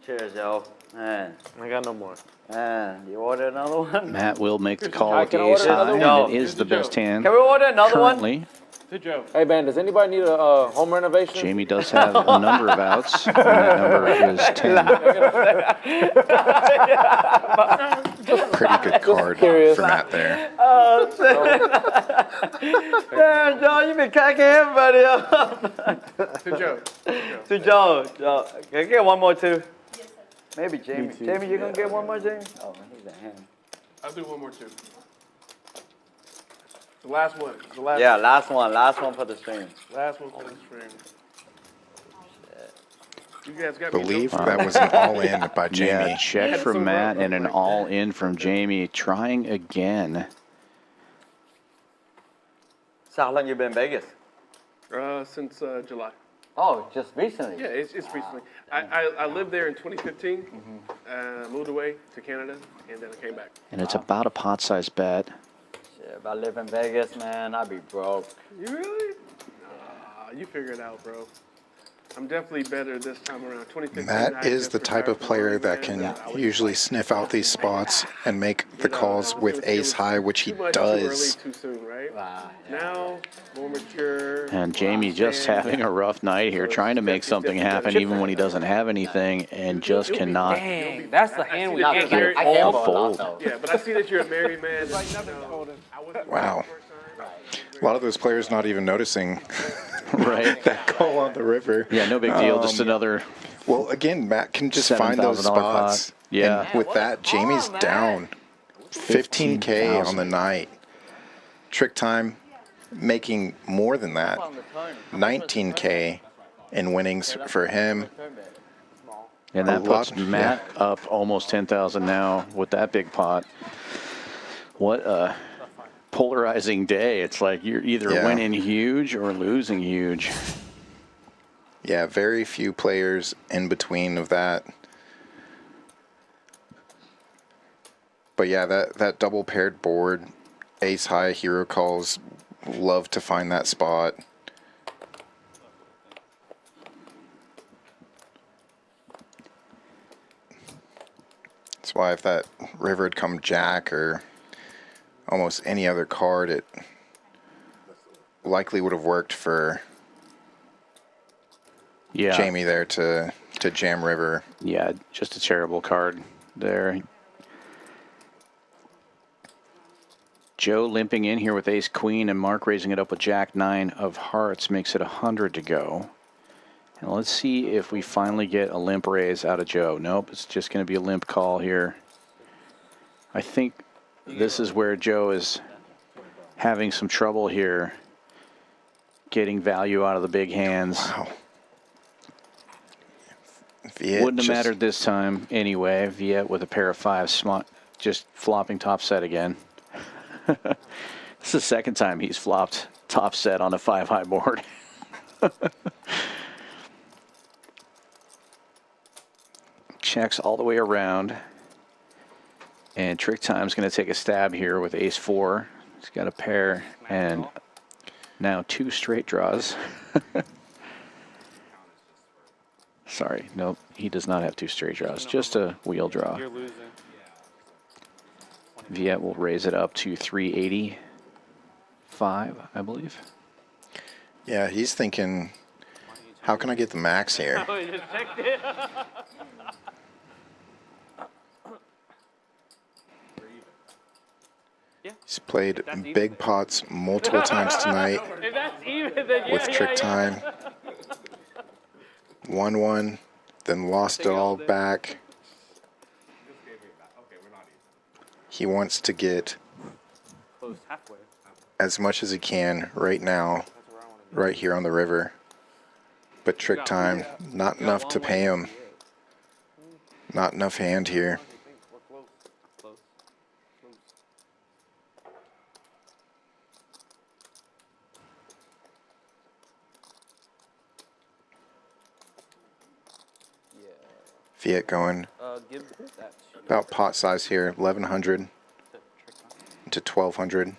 Cheers, Joe. Man, I got no more. man, you order another one? Matt will make the call with the can order ace high, another and one? it is the best hand Can we order another one? currently. To Joe. Hey, man, does anybody need a home renovation? Jamie does have a number of outs, and that number is 10. Pretty good card for Matt there. Oh, damn, Joe, you been cracking everybody up. To Joe. To Joe. Joe. Can I get one more, too? Maybe Jamie. Jamie, you going to get one more, Jamie? Oh, he's a hand. I'll do one more too. The last one. The last Yeah, one. last one. Last one for the stream. Last one for the stream. You guys got me. Believe that was an all-in by Jamie. Yeah, check from Matt and an all-in from Jamie. Trying again. So how long you been in Vegas? Since July. Oh, just recently? Yeah, it's recently. I lived there in 2015, moved away to Canada, and then I came back. And it's about a pot-sized bet. Shit, if I live in Vegas, man, I'd be broke. You really? Nah, you figure it out, bro. I'm definitely better this time around. 2015. Matt is the type of player that can usually sniff out these spots and make the calls with ace high, which he does. Too soon, right? Now, more mature. And Jamie just having a rough night here, trying to make something happen even when he doesn't have anything, and just cannot. Dang, that's the hand we can't can't get get a all fold. Yeah, but I see that you're a married man. Wow. A lot of those players not even noticing Right. that call on the river. Yeah, no big deal. Just another. Well, again, Matt can just find those $7,000 pot. spots. Yeah. And with that, Jamie's down 15K on the night. Trick time making more than that. 19K in winnings for him. And that puts Matt up almost 10,000 now with that big pot. What a polarizing day. It's like you're either winning huge or losing huge. Yeah, very few players in between of that. But yeah, that double paired board, ace high, hero calls, love to find that spot. That's why if that river had come jack or almost any other card, it likely would have worked for Jamie there to jam river. Yeah, just a terrible card there. Joe limping in here with ace queen and Mark raising it up with jack 9 of hearts makes it 100 to go. And let's see if we finally get a limp raise out of Joe. Nope, it's just going to be a limp call here. I think this is where Joe is having some trouble here getting value out of the big hands. Wow. Wouldn't have mattered this time anyway. Viet with a pair of 5s, just flopping top set again. This is the second time he's flopped top set on a 5-high board. Checks all the way around. And Trick Time's going to take a stab here with ace 4. He's got a pair and now 2 straight draws. Sorry, nope, he does not have 2 straight draws, just a wheel draw. You're losing. Viet will raise it up to 385, I believe. Yeah, he's thinking, how can I get the max here? Oh, you just checked it. He's played big pots multiple times tonight If that's even, then with Trick Time. 1-1, then lost it all back. He wants to get Close halfway. as much as he can right now, right here on the river. But Trick Time, not enough to pay him. Not enough hand here. Viet going about pot size here, 1,100 to 1,200. You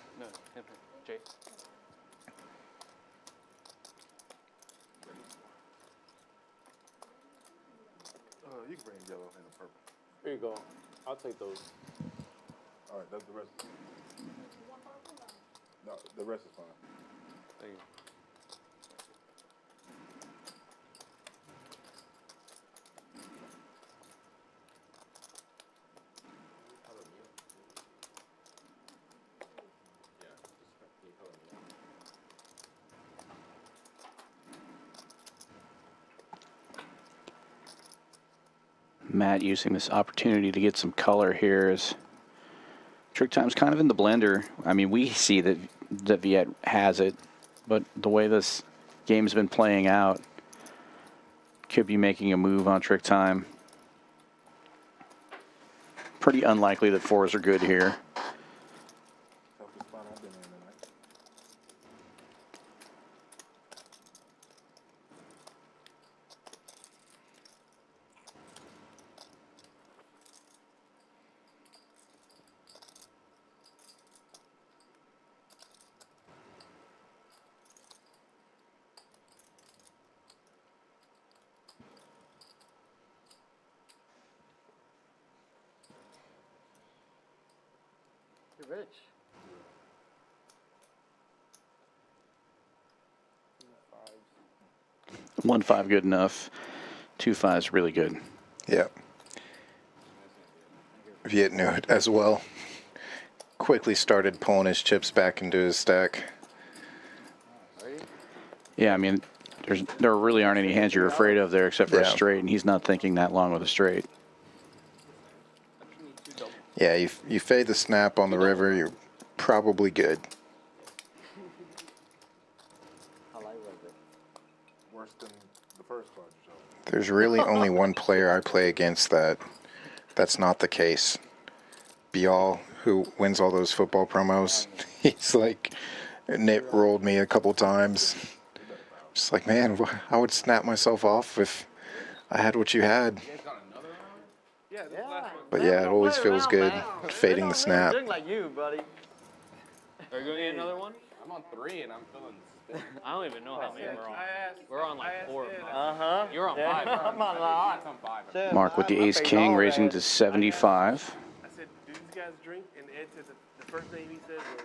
can bring yellow and the purple. Here you go. I'll take those. All right, that's the rest. No, the rest is fine. Thank you. Matt using this opportunity to get some color here as TrickTime's kind of in the blender. I mean, we see that Viet has it, but the way this game's been playing out, could be making a move on TrickTime. Pretty unlikely that fours are good here. You're rich. One five good enough. 2-5's really good. Yeah. Viet knew it as well. Quickly started pulling his chips back into his stack. Yeah, I mean, there really aren't any hands you're afraid of there except for a straight, and he's not thinking that long with a straight. Yeah, you fade the snap on the river, you're probably good. Worse than the first card you showed. There's really only one player I play against that's not the case. Bial, who wins all those football promos, he's like, Nate rolled me a couple times. Just like, man, I would snap myself off if I had what you had. But yeah, it always feels good fading the snap. Drink like you, buddy. Are you going to get another one? I'm on 3 and I'm feeling. I don't even know how many we're on. We're on like 4 or 5. Uh-huh. You're on 5. I'm on a lot. Mark with the ace-king, raising to 75. I said, do these guys drink? And Ed said the first name he said was,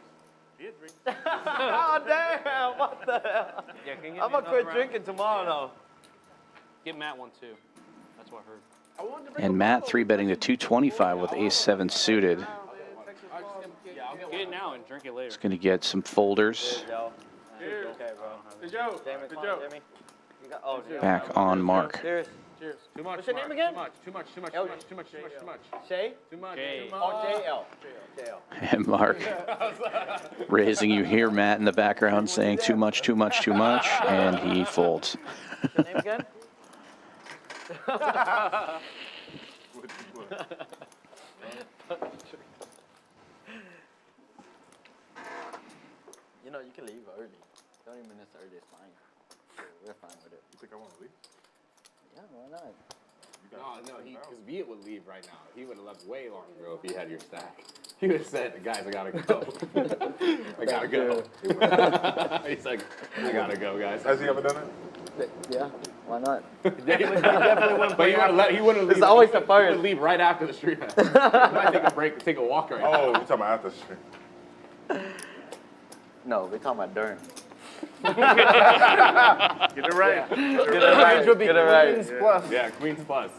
Viet drink. Oh, damn. What the hell? Yeah, can you I'm going to quit drinking tomorrow, though. Get Matt one too. That's what I heard. And Matt 3-betting to 225 with ace-7 suited. Get it now and drink it later. He's going to get some folders. Cheers. Okay, bro. Good joke. Good joke. Oh, Back on Mark. Cheers. Cheers. Too much. What's your name again? Too much. Too much. L- Too much. Too much. Too much. Too much. Shay? Too much. J. Too much. Oh, JL. JL. And Mark raising. You hear Matt in the background saying too much, too much, too much, and he folds. What's your name again? You know, you can leave early. 30 minutes early is fine. We're fine with it. You think I want to leave? Yeah, why not? No, because Viet would leave right now. He would have left way long ago if he had your stack. He would have said, guys, I gotta go. I gotta go. He's like, I gotta go, guys. Has he ever done it? Yeah, why not? Definitely wouldn't. But he wouldn't leave. It's always the He first. would leave right after the stream. He might take a break, take a walk right now. Oh, you're talking about after the stream. No, we're talking about during. Get it right. Get it right. Get it right. Queens plus. Yeah, Queens plus.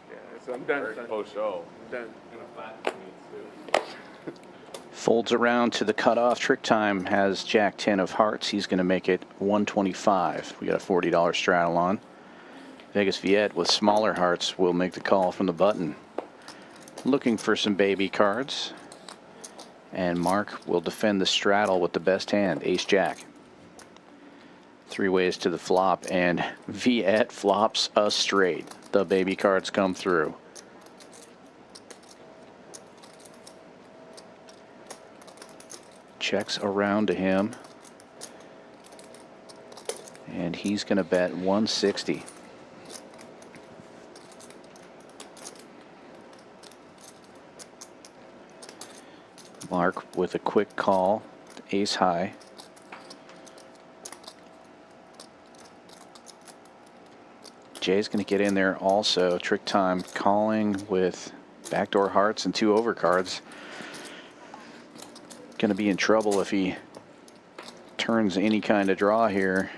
Yeah, so I'm done. son. Post show. I'm done. And a flat Queens too. Folds around to the cutoff. TrickTime has Jack 10 of hearts. He's going to make it 125. We got a $40 straddle on. Vegas Viet with smaller hearts will make the call from the button. Looking for some baby cards. And Mark will defend the straddle with the best hand, ace-jack. 3 ways to the flop, and Viet flops a straight. The baby cards come through. Checks around to him. And he's going to bet 160. Mark with a quick call, ace high. Jay's going to get in there also. TrickTime calling with backdoor hearts and 2 overcards. Going to be in trouble if he turns any kind of draw here.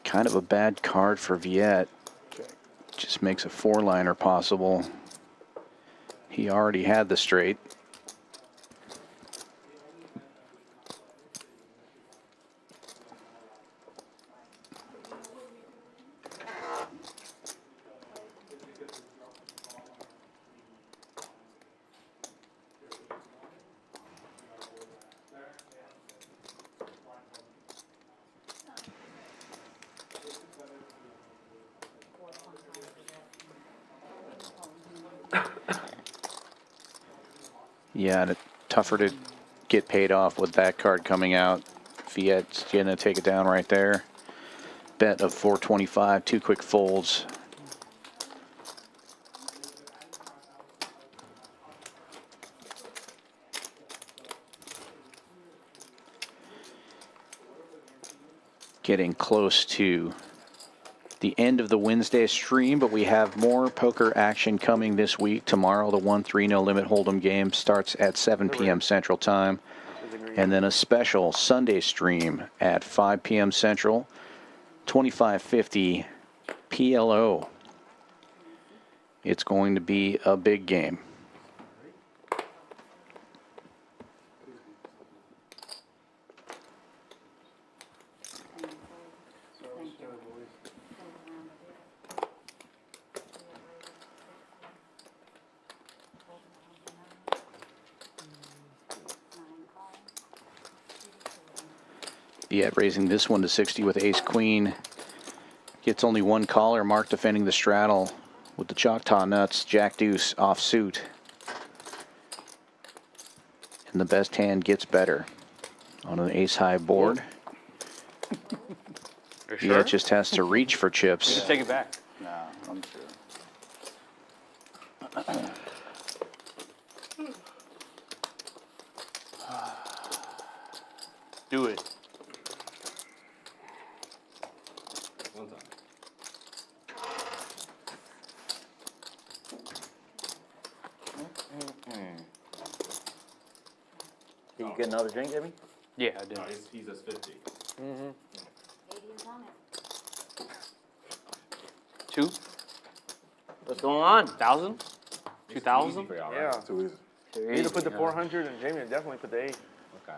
Kind of a bad card for Viet. Just makes a 4-liner possible. He already had the straight. Yeah, and tougher to get paid off with that card coming out. Viet's gonna take it down right there. Bet of 425, 2 quick folds. Getting close to the end of the Wednesday stream, but we have more poker action coming this week. Tomorrow, the 1-3 no limit Hold'em game starts at 7 p.m. Central Time. And then a special Sunday stream at 5 p.m. Central, 2550 PLO. It's going to be a big game. Viet raising this one to 60 with ace queen. Gets only one caller. Mark defending the straddle with the Choctaw nuts. Jack deuce off suit. And the best hand gets better on an ace high board. Viet just has to reach for chips. Just take it back. Nah, I'm sure. Do it. One time. Did you get another drink, Jimmy? Yeah, I did. No, he's at 50. Lady is on it. 2? What's going on? 1,000? 2,000? Yeah. Too easy. You need to put the 400 and Jamie would definitely put the 8. Okay.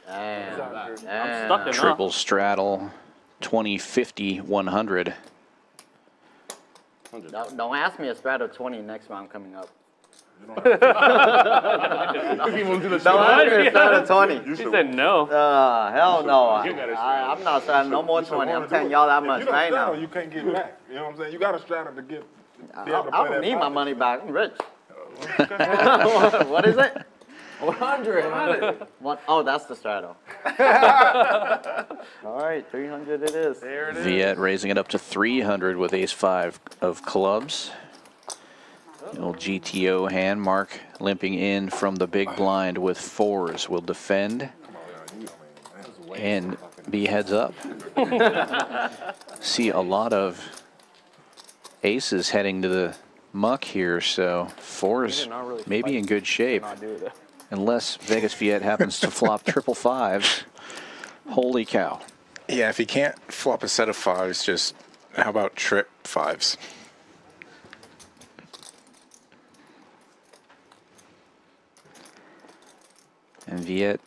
Damn. I'm Damn. stuck in Triple straddle, 20, 50, 100. Don't ask me a straddle 20 next round coming up. You don't have to. He won't do the Don't ask me a straddle 20. He said no. Hell no. You gotta I'm not straddling no more 20. I'm telling y'all that much If you don't right now. straddle, you can't get back. You know what I'm saying? You got to straddle to get. I don't need my money back. I'm rich. Okay. What is it? 100. What? Oh, that's the straddle. All right, 300 it is. There it is. Viet raising it up to 300 with ace 5 of clubs. The old GTO hand. Mark limping in from the big blind with 4s. Will defend and be heads up. See a lot of aces heading to the muck here, so 4s maybe in good shape. Unless Vegas Viet happens to flop triple 5s. Holy cow. Yeah, if he can't flop a set of 5s, just how about trip 5s? And Viet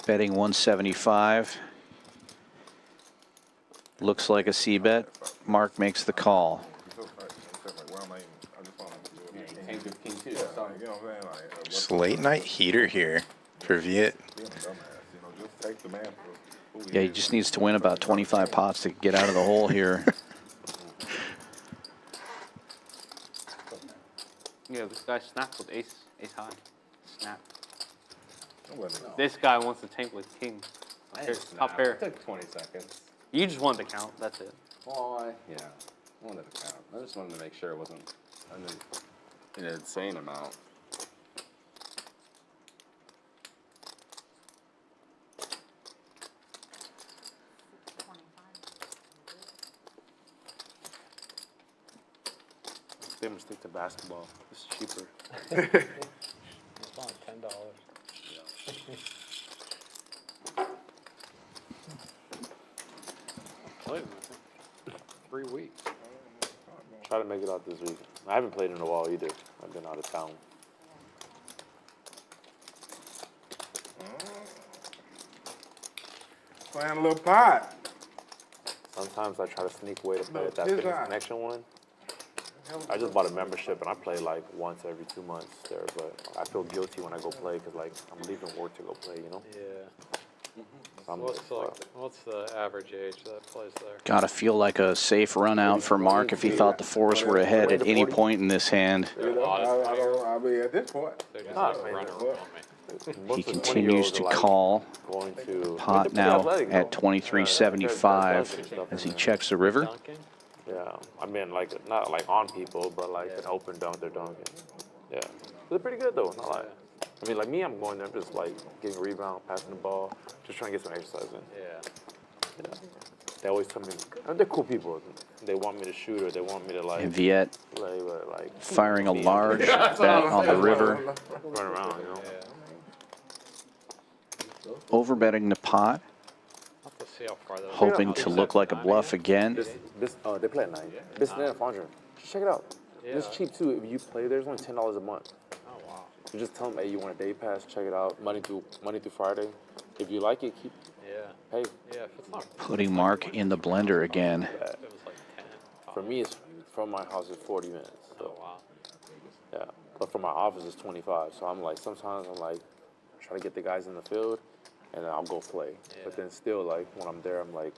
betting 175. Looks like a C bet. Mark makes the call. Just late night heater here for Viet. Yeah, he just needs to win about 25 pots to get out of the hole here. Yeah, this guy snapped with ace high. Snap. This guy wants to tank with king. Top pair. It took 20 seconds. You just wanted to count. That's it. Well, yeah. I wanted to count. I just wanted to make sure it wasn't an insane amount. They must stick to basketball. It's cheaper. It's only $10. Wait, 3 weeks. Try to make it out this week. I haven't played in a while either. I've been out of town. Playing a little pot. Sometimes I try to sneak away to play at that His Fitness eye. Connection one. I just bought a membership and I play like once every 2 months there, but I feel guilty when I go play because like I'm leaving work to go play, you know? Yeah. So I'm What's, just, what's the average age that plays there? Gotta feel like a safe run out for Mark if he thought the 4s were ahead at any point in this hand. I mean, at this point. They're just Ah, like man, runner well, on me. He continues to call. Pot now at 23.75 as he checks the river. Yeah, I mean, like, not like on people, but like an open dunk, they're dunking. Yeah. They're pretty good, though. Not like, I mean, like me, I'm going there just like getting a rebound, passing the ball, just trying to get some exercise in. Yeah. They always tell me, they're cool people. They want me to shoot or they want me to like. And Viet play, but, like, firing a large bet on the river. Run around, you know. Overbetting the pot. Hoping to look like a bluff again. They play at night. This is Fondren. Just check it out. It's cheap too. If you play, there's only $10 a month. Oh wow. You just tell them, hey, you want a day pass? Check it out. Monday through Friday. If you like it, keep. Hey. Yeah. If it's not. Putting Mark in the blender again. For me, it's from my house is 40 minutes. So. Oh wow. Yeah, but from my office it's 25. So I'm like, sometimes I'm like, try to get the guys in the field. And then I'll go play. Yeah. But then still, like, when I'm there, I'm, like,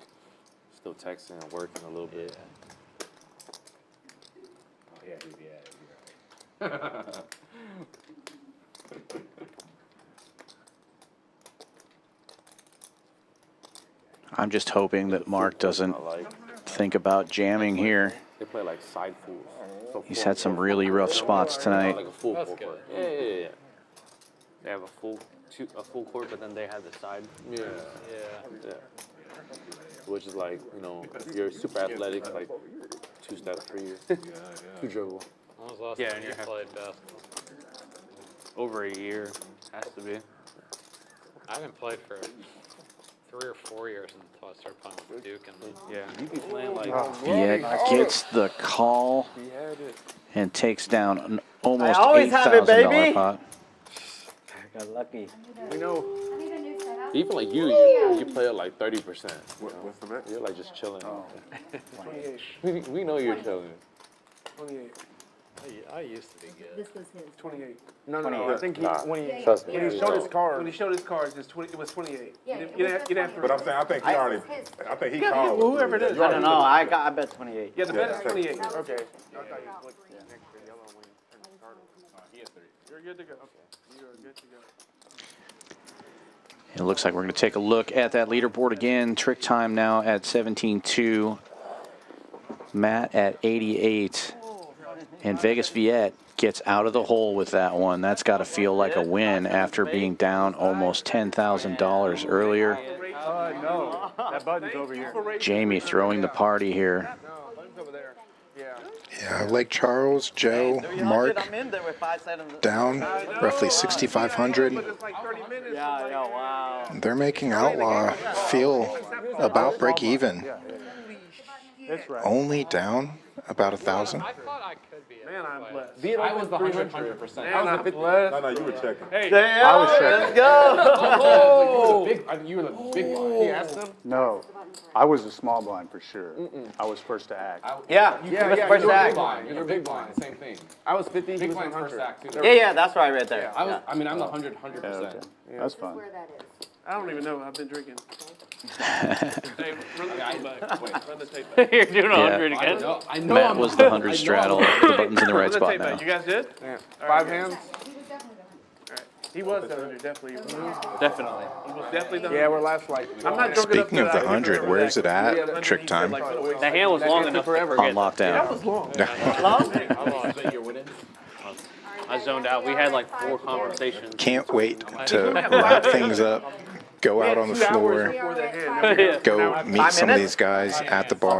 still texting and working a little bit. Oh, yeah. I'm just hoping that Mark doesn't think about jamming here. They play, like, side fools. So He's had some really rough spots tonight. Like a full court. Yeah. They have a full court, but then they have the side. Yeah. Which is like, you know, if you're super athletic, like 2 steps for you. 2 dribble. When was the last time you played basketball? Over a year, has to be. I haven't played for 3 or 4 years until I started playing with Duke. And yeah, you be playing like. Viet gets the call and takes down an almost $8,000 pot. Got lucky. We know. Even like you play at like 30%. What's the bet? You're like just chilling. Oh. 28. we know you're chilling. 28. I used to be good. This was his. 28. No. I think when he showed his card. When he showed his cards, it was 28. Yeah, You didn't have to. But I'm saying, I think he called. Whoever it is. I don't know. I bet 28. Yeah, the bet is 28. Okay. You're good to go. You're good to go. It looks like we're going to take a look at that leaderboard again. TrickTime now at 17-2. Matt at 88. And Vegas Viet gets out of the hole with that one. That's got to feel like a win after being down almost $10,000 earlier. No, that button's over here. Jamie throwing the party here. Yeah, Lake Charles, Joe, Mark, down roughly 6,500. Wow. They're making Outlaw feel about break even. Only down about 1,000. I thought I could be. Man, I'm blessed. I was the 100%. Man, I'm blessed. No, you were checking. Hey, I was checking. Let's go. You were the big one. He asked him? No, I was a small blind for sure. I was first to act. Yeah. First act. You're big blind. Same thing. I was 50. Big blind first act too. Yeah, that's right there. I mean, I'm the 100%. Okay. That's fun. Where that is. I don't even know. I've been drinking. Hey, run the tape back. You're doing 100 again. I know. Matt was the 100 straddle. The button's in the right Run the spot tape now. back. You guys did? Yeah. All right, 5 hands. He was the 100, definitely. Definitely. He was definitely the 100. Yeah, we're last like. I'm not joking. Speaking of the 100, where's it at? Trick time. The hand was long enough forever. On lockdown. That was long. I zoned out. We had like 4 conversations. Can't wait to wrap things up, go out on the floor, go meet some of these guys at the bar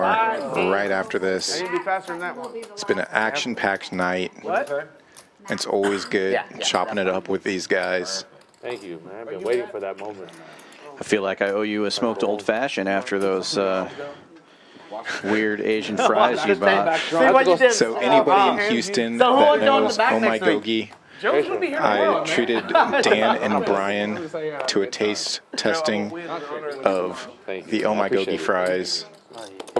right after this. I need to be faster than that one. It's been an action-packed night. What? It's always good chopping it up with these guys. Thank you, man. I've been waiting for that moment. I feel like I owe you a smoked old fashioned after those weird Asian fries you bought. So anybody in Houston that knows Oh My Gogi, I treated Dan and Brian to a taste testing of the Oh My Gogi fries. I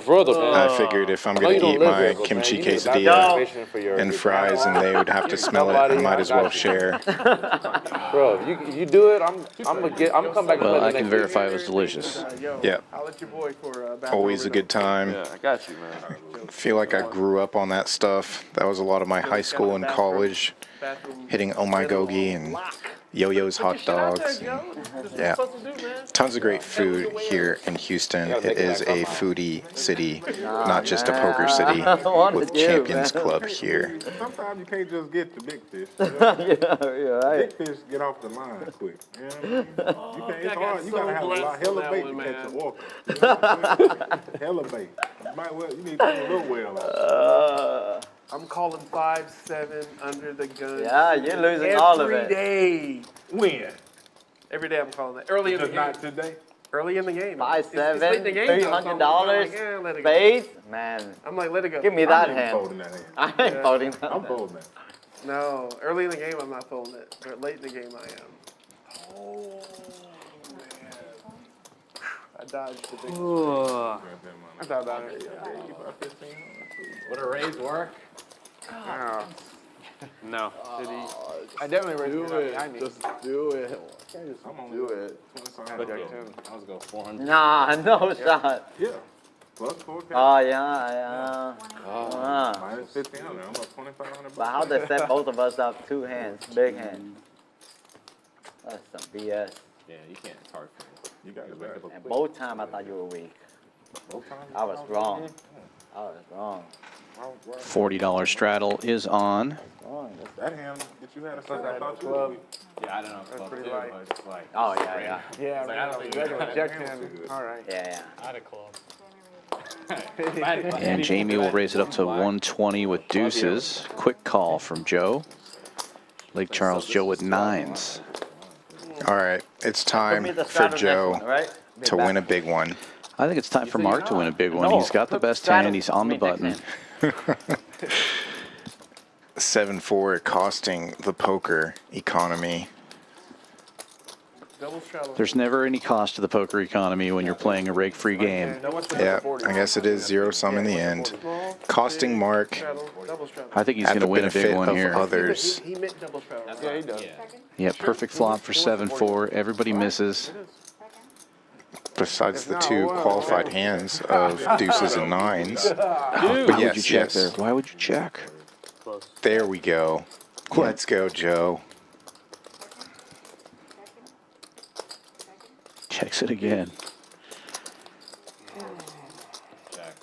figured if I'm going to eat my kimchi quesadilla and fries and they would have to smell it, I might as well share. Bro, if you do it, I'm coming back. Well, I can verify it was delicious. Yeah. I'll let your boy for Always a good time. Yeah, I got you, man. I feel like I grew up on that stuff. That was a lot of my high school and college Bathroom. hitting Oh My Gogi and Yo-Yo's hot dogs. And, yeah, tons of great food here in Houston. It is a foodie city, not just a poker city, with Champions Club here. Sometimes you can't just get the big fish. You're right. Big fish get off the line quick. You know what I mean? You can't, it's hard. You gotta have a lot, hella bait to catch a walker. You know what I'm saying? Hella bait. You need to do a little well. I'm calling 5-7 under the gun. Yeah, you're losing all of it. Every day. When? Every day I'm calling that. Early in the Just game. not today. Early in the game. 5-7, It's late in the game, though, so I'm $300, like, yeah, let it go. spades, man. I'm like, let it go. Give me that I'm hand. folding that hand. I ain't folding that. I'm folding that. No, early in the game I'm not folding it. But late in the game I am. Oh, man. I dodged the big Ooh. I thought about it. Would a raise work? Oh, No. did he? I definitely raised Do it it. behind me. Just do it. I'm on Do it. $25. I was going 400. Nah, no shot. Yeah. Plus 4K. Oh, yeah. Minus 1,500. I'm up $2,500. But how they set both of us up 2 hands, big hand? That's some BS. Yeah, you can't target. You got it back. And both times I thought you were weak. Both times? I was wrong. I was wrong. $40 straddle is on. That hand that you had a second, I thought you club. were. Yeah, I don't know. That's pretty light. It's like, Oh, yeah. Yeah, It's like, I don't think regular that- Jack 10. All right. Yeah. Out of club. And Jamie will raise it up to 120 with deuces. Quick call from Joe. Lake Charles Joe with 9s. All right, it's time Put me the for straddle next Joe one, right? to win a big one. I think it's time for Mark to win a big one. No, He's got the put best straddle hand. He's on the me next button. hand. 7-4 costing the poker economy. Double straddle. There's never any cost to the poker economy when you're playing a rake-free game. Yeah, I guess it is zero sum in the end. Costing Mark Straddle, double straddle. I think he's at going the to win a big benefit one of here. others. He meant double straddle. Yeah, he does. Yeah, perfect flop for 7-4. Everybody misses. Besides the 2 qualified hands of deuces and 9s. Why But would you check yes, there? Why would you check? there we go. Let's go, Joe. Checks it again. Jack.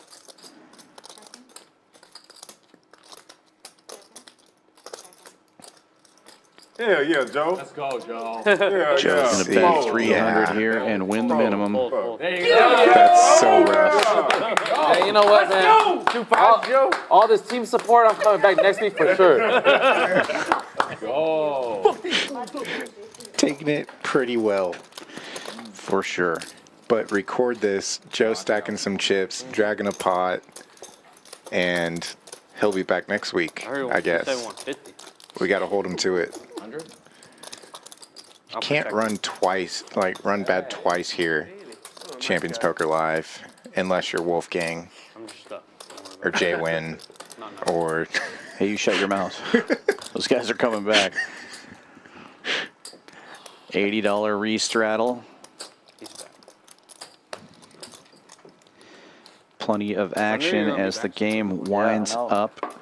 Yeah, yeah, Joe. Let's go, Joe. Yeah, Joe's yeah. going to bet See, 300 yeah. here and win the minimum. There you go. That's so rough. Hey, you know what, man? 2-5, Joe. All this team support, I'm coming back next week for sure. Go. Taking it pretty well. For sure. But record this, Joe stacking some chips, dragging a pot, and he'll be back next week, I guess. 150. We got to hold him to it. 100? You can't run twice, like run bad twice here, Champions Poker Live, unless you're Wolfgang I'm just stuck. or Jay Win or Hey, you shut your mouth. Those guys are coming back. $80 re-straddle. Plenty of action as the game winds up.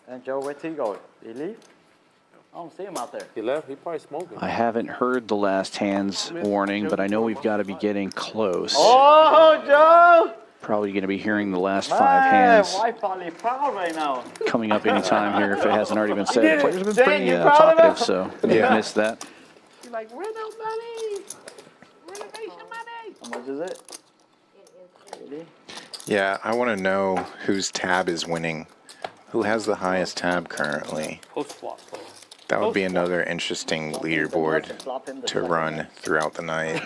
And Joe, where did he go? Did he leave? I don't see him out there. He left. He probably smoking. I haven't heard the last hands warning, but I know we've got to be getting close. Oh, Joe! Probably going to be hearing the last 5 Man, hands wife probably proud right now. coming up anytime here if it hasn't already been said. The players have been Jane, pretty you proud of talkative, us? so Yeah. missed that. You're like, where the money? Renovation money. How much is it? Really? yeah, I want to know whose tab is winning. Who has the highest tab currently? Post flop. That would be another interesting leaderboard to run throughout the night.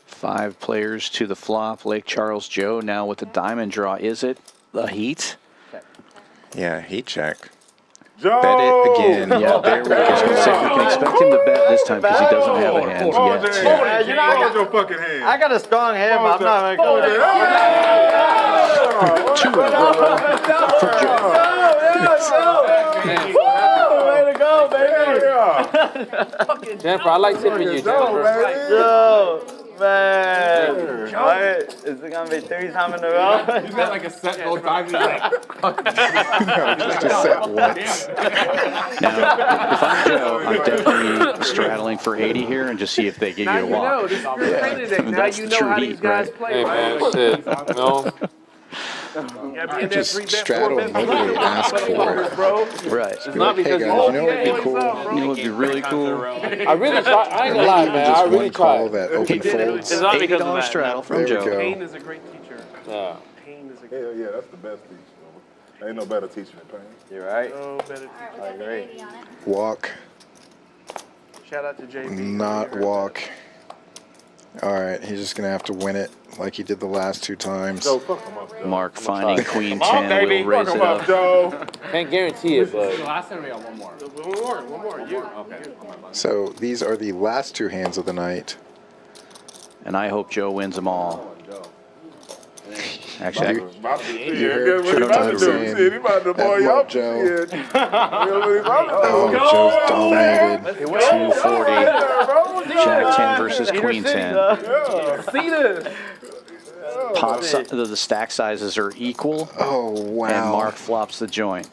5 players to the flop. Lake Charles Joe now with the diamond draw. Is it the heat? Yeah, heat check. Joe! Bet it again. Yeah, There we I was going to say, we go. can expect him to bet this time because he doesn't have a hand Hold yet. your hand. Hey, you know, I Hold got- your fucking hand. I got a strong hand, but I'm not Hold going your to Way to go, baby! Yeah. Jennifer, I like tipping you, Jennifer. Joe! Man, what? Is it gonna be 3 times in a row? He's got like a set both times. He's like, Just a set once. Now, if I'm Joe, I'm definitely straddling for 80 here and just see if they give Now you a you know. walk. This is your training day. Now That's you the know true how heat, these guys right? play, Hey, right? man, shit. No. Just straddle and nobody ask for it. bro. Right. Be like, hey guys, you know what would be cool? You know what would be really cool? I really tried. I ain't gonna lie, man. I Just really one call tried. that open folds. It's not because of $80 that. straddle from There we Joe. go. Pain is a great teacher. Yeah. Pain is a great Hell yeah, that's the best teacher. Ain't no better teacher than pain. You're right. No better teacher. Alright, we got the 80 on it. Walk, Shout out to JB. not walk. All right, he's just gonna have to win it like he did the last 2 times. Joe, fuck him up, Joe. Mark finding Queen Come on, 10 baby. will raise Fuck it him up, up. Joe. Can't guarantee it, but. the last time we got one more. One more. You. Okay. So these are the last 2 hands of the night. And I hope Joe wins them all. Actually, You heard What he about to do? saying, Shit, he about to boy "F you what, up. Joe?" Shit. You know what he about to do? Oh, Joe's dominated. 240. Jack 10 versus Queen 10. See this. Pot the stack sizes are equal, Oh, wow. and Mark flops the joint.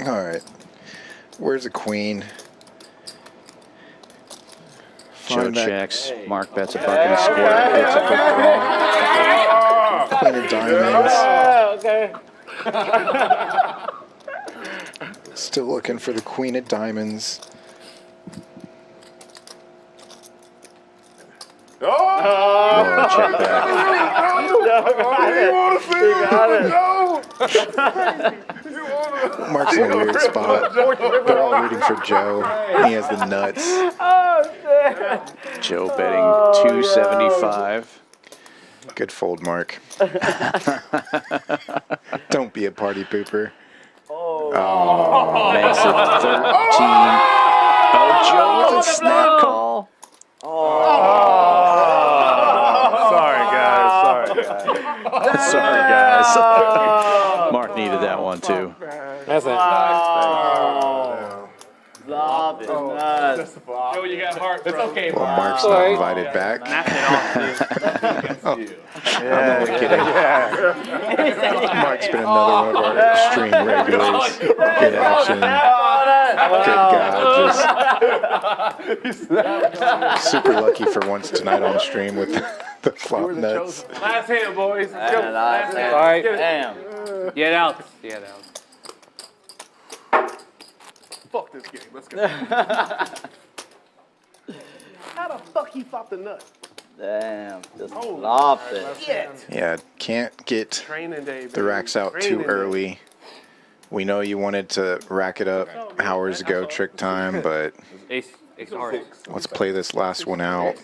All right. Where's the queen? Joe Find that checks. Mark bets a buck and a square. It's a quick draw. queen of diamonds. Okay. Still looking for the queen of diamonds. Oh! Whoa, check back. Mark's in a weird spot. They're all rooting for Joe. He has the nuts. Joe betting 275. Good fold, Mark. Don't be a party pooper. Makes it 13. Oh, Joe with a snap call. Sorry, guys. Sorry, guys. Mark needed that one, too. That's it. Flop is nuts. Joe, you got heart, bro. It's okay, Well, Mark. Mark's not invited back. I'm only kidding. Mark's been another one of our stream regulars. Good action. Good God, just super lucky for once tonight on stream with the flop nuts. Last hand, boys. Let's go. Last hand. All right. Damn. Get out. Get out. Fuck this game. Let's go. How the fuck he flopped the nut? Damn. Just flopped it. Yeah, can't get Training day, baby. the racks out too Training day. early. We know you wanted to rack it up hours ago, trick time, but Ace heart. let's play this last one out.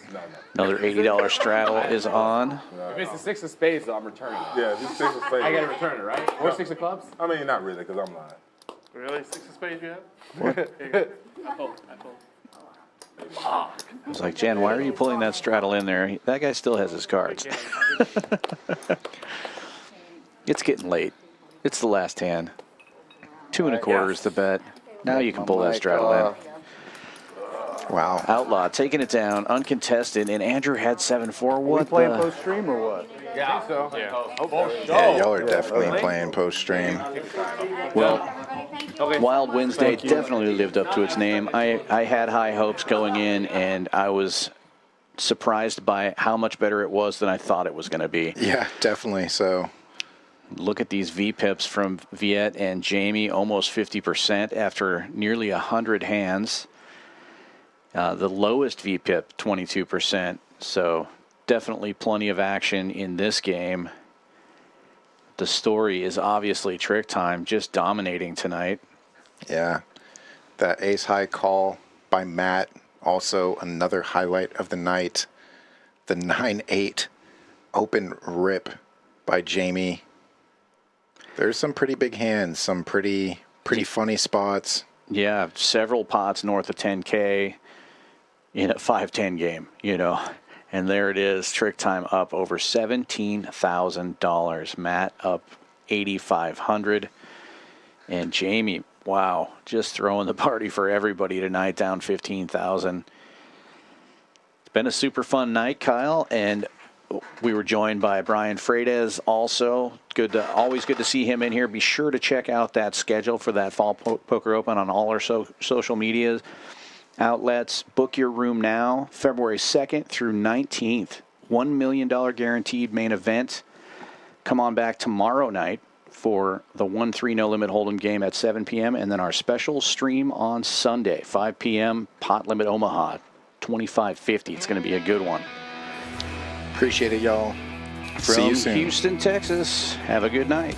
Another $80 straddle is on. If it's a 6 of spades, though, I'm returning it. Yeah, just 6 of spades. I gotta return it, right? Or 6 of clubs? I mean, not really, because I'm lying. Really? 6 of spades you have? I fold. I was like, Jan, why are you pulling that straddle in there? That guy still has his cards. It's getting late. It's the last hand. 2 1/4 is the bet. Now you can pull that straddle in. Wow. Outlaw taking it down, uncontested, and Andrew had 7-4. What Playing the? post stream or what? Yeah, so. Yeah, y'all are definitely playing post stream. Well, Wild Wednesday definitely lived up to its name. I had high hopes going in, and I was surprised by how much better it was than I thought it was going to be. Yeah, definitely. So Look at these VPIPs from Viet and Jamie, almost 50% after nearly 100 hands. The lowest VPIP, 22%. So definitely plenty of action in this game. The story is obviously TrickTime, just dominating tonight. yeah, that ace high call by Matt, also another highlight of the night. The 9-8 open rip by Jamie. There's some pretty big hands, some pretty funny spots. Yeah, several pots north of 10K in a 5-10 game, you know. And there it is, TrickTime up over $17,000. Matt up $8,500. And Jamie, wow, just throwing the party for everybody tonight, down $15,000. Been a super fun night, Kyle, and we were joined by Brian Freitas also. Always good to see him in here. Be sure to check out that schedule for that Fall Poker Open on all our social media outlets. Book your room now, February 2nd through 19th. $1 million guaranteed main event. Come on back tomorrow night for the 1-3 no limit hold'em game at 7 p.m. and then our special stream on Sunday, 5 p.m. Pot Limit Omaha, $25.50. It's going to be a good one. Appreciate it, y'all. See From you soon. Houston, Texas. Have a good night.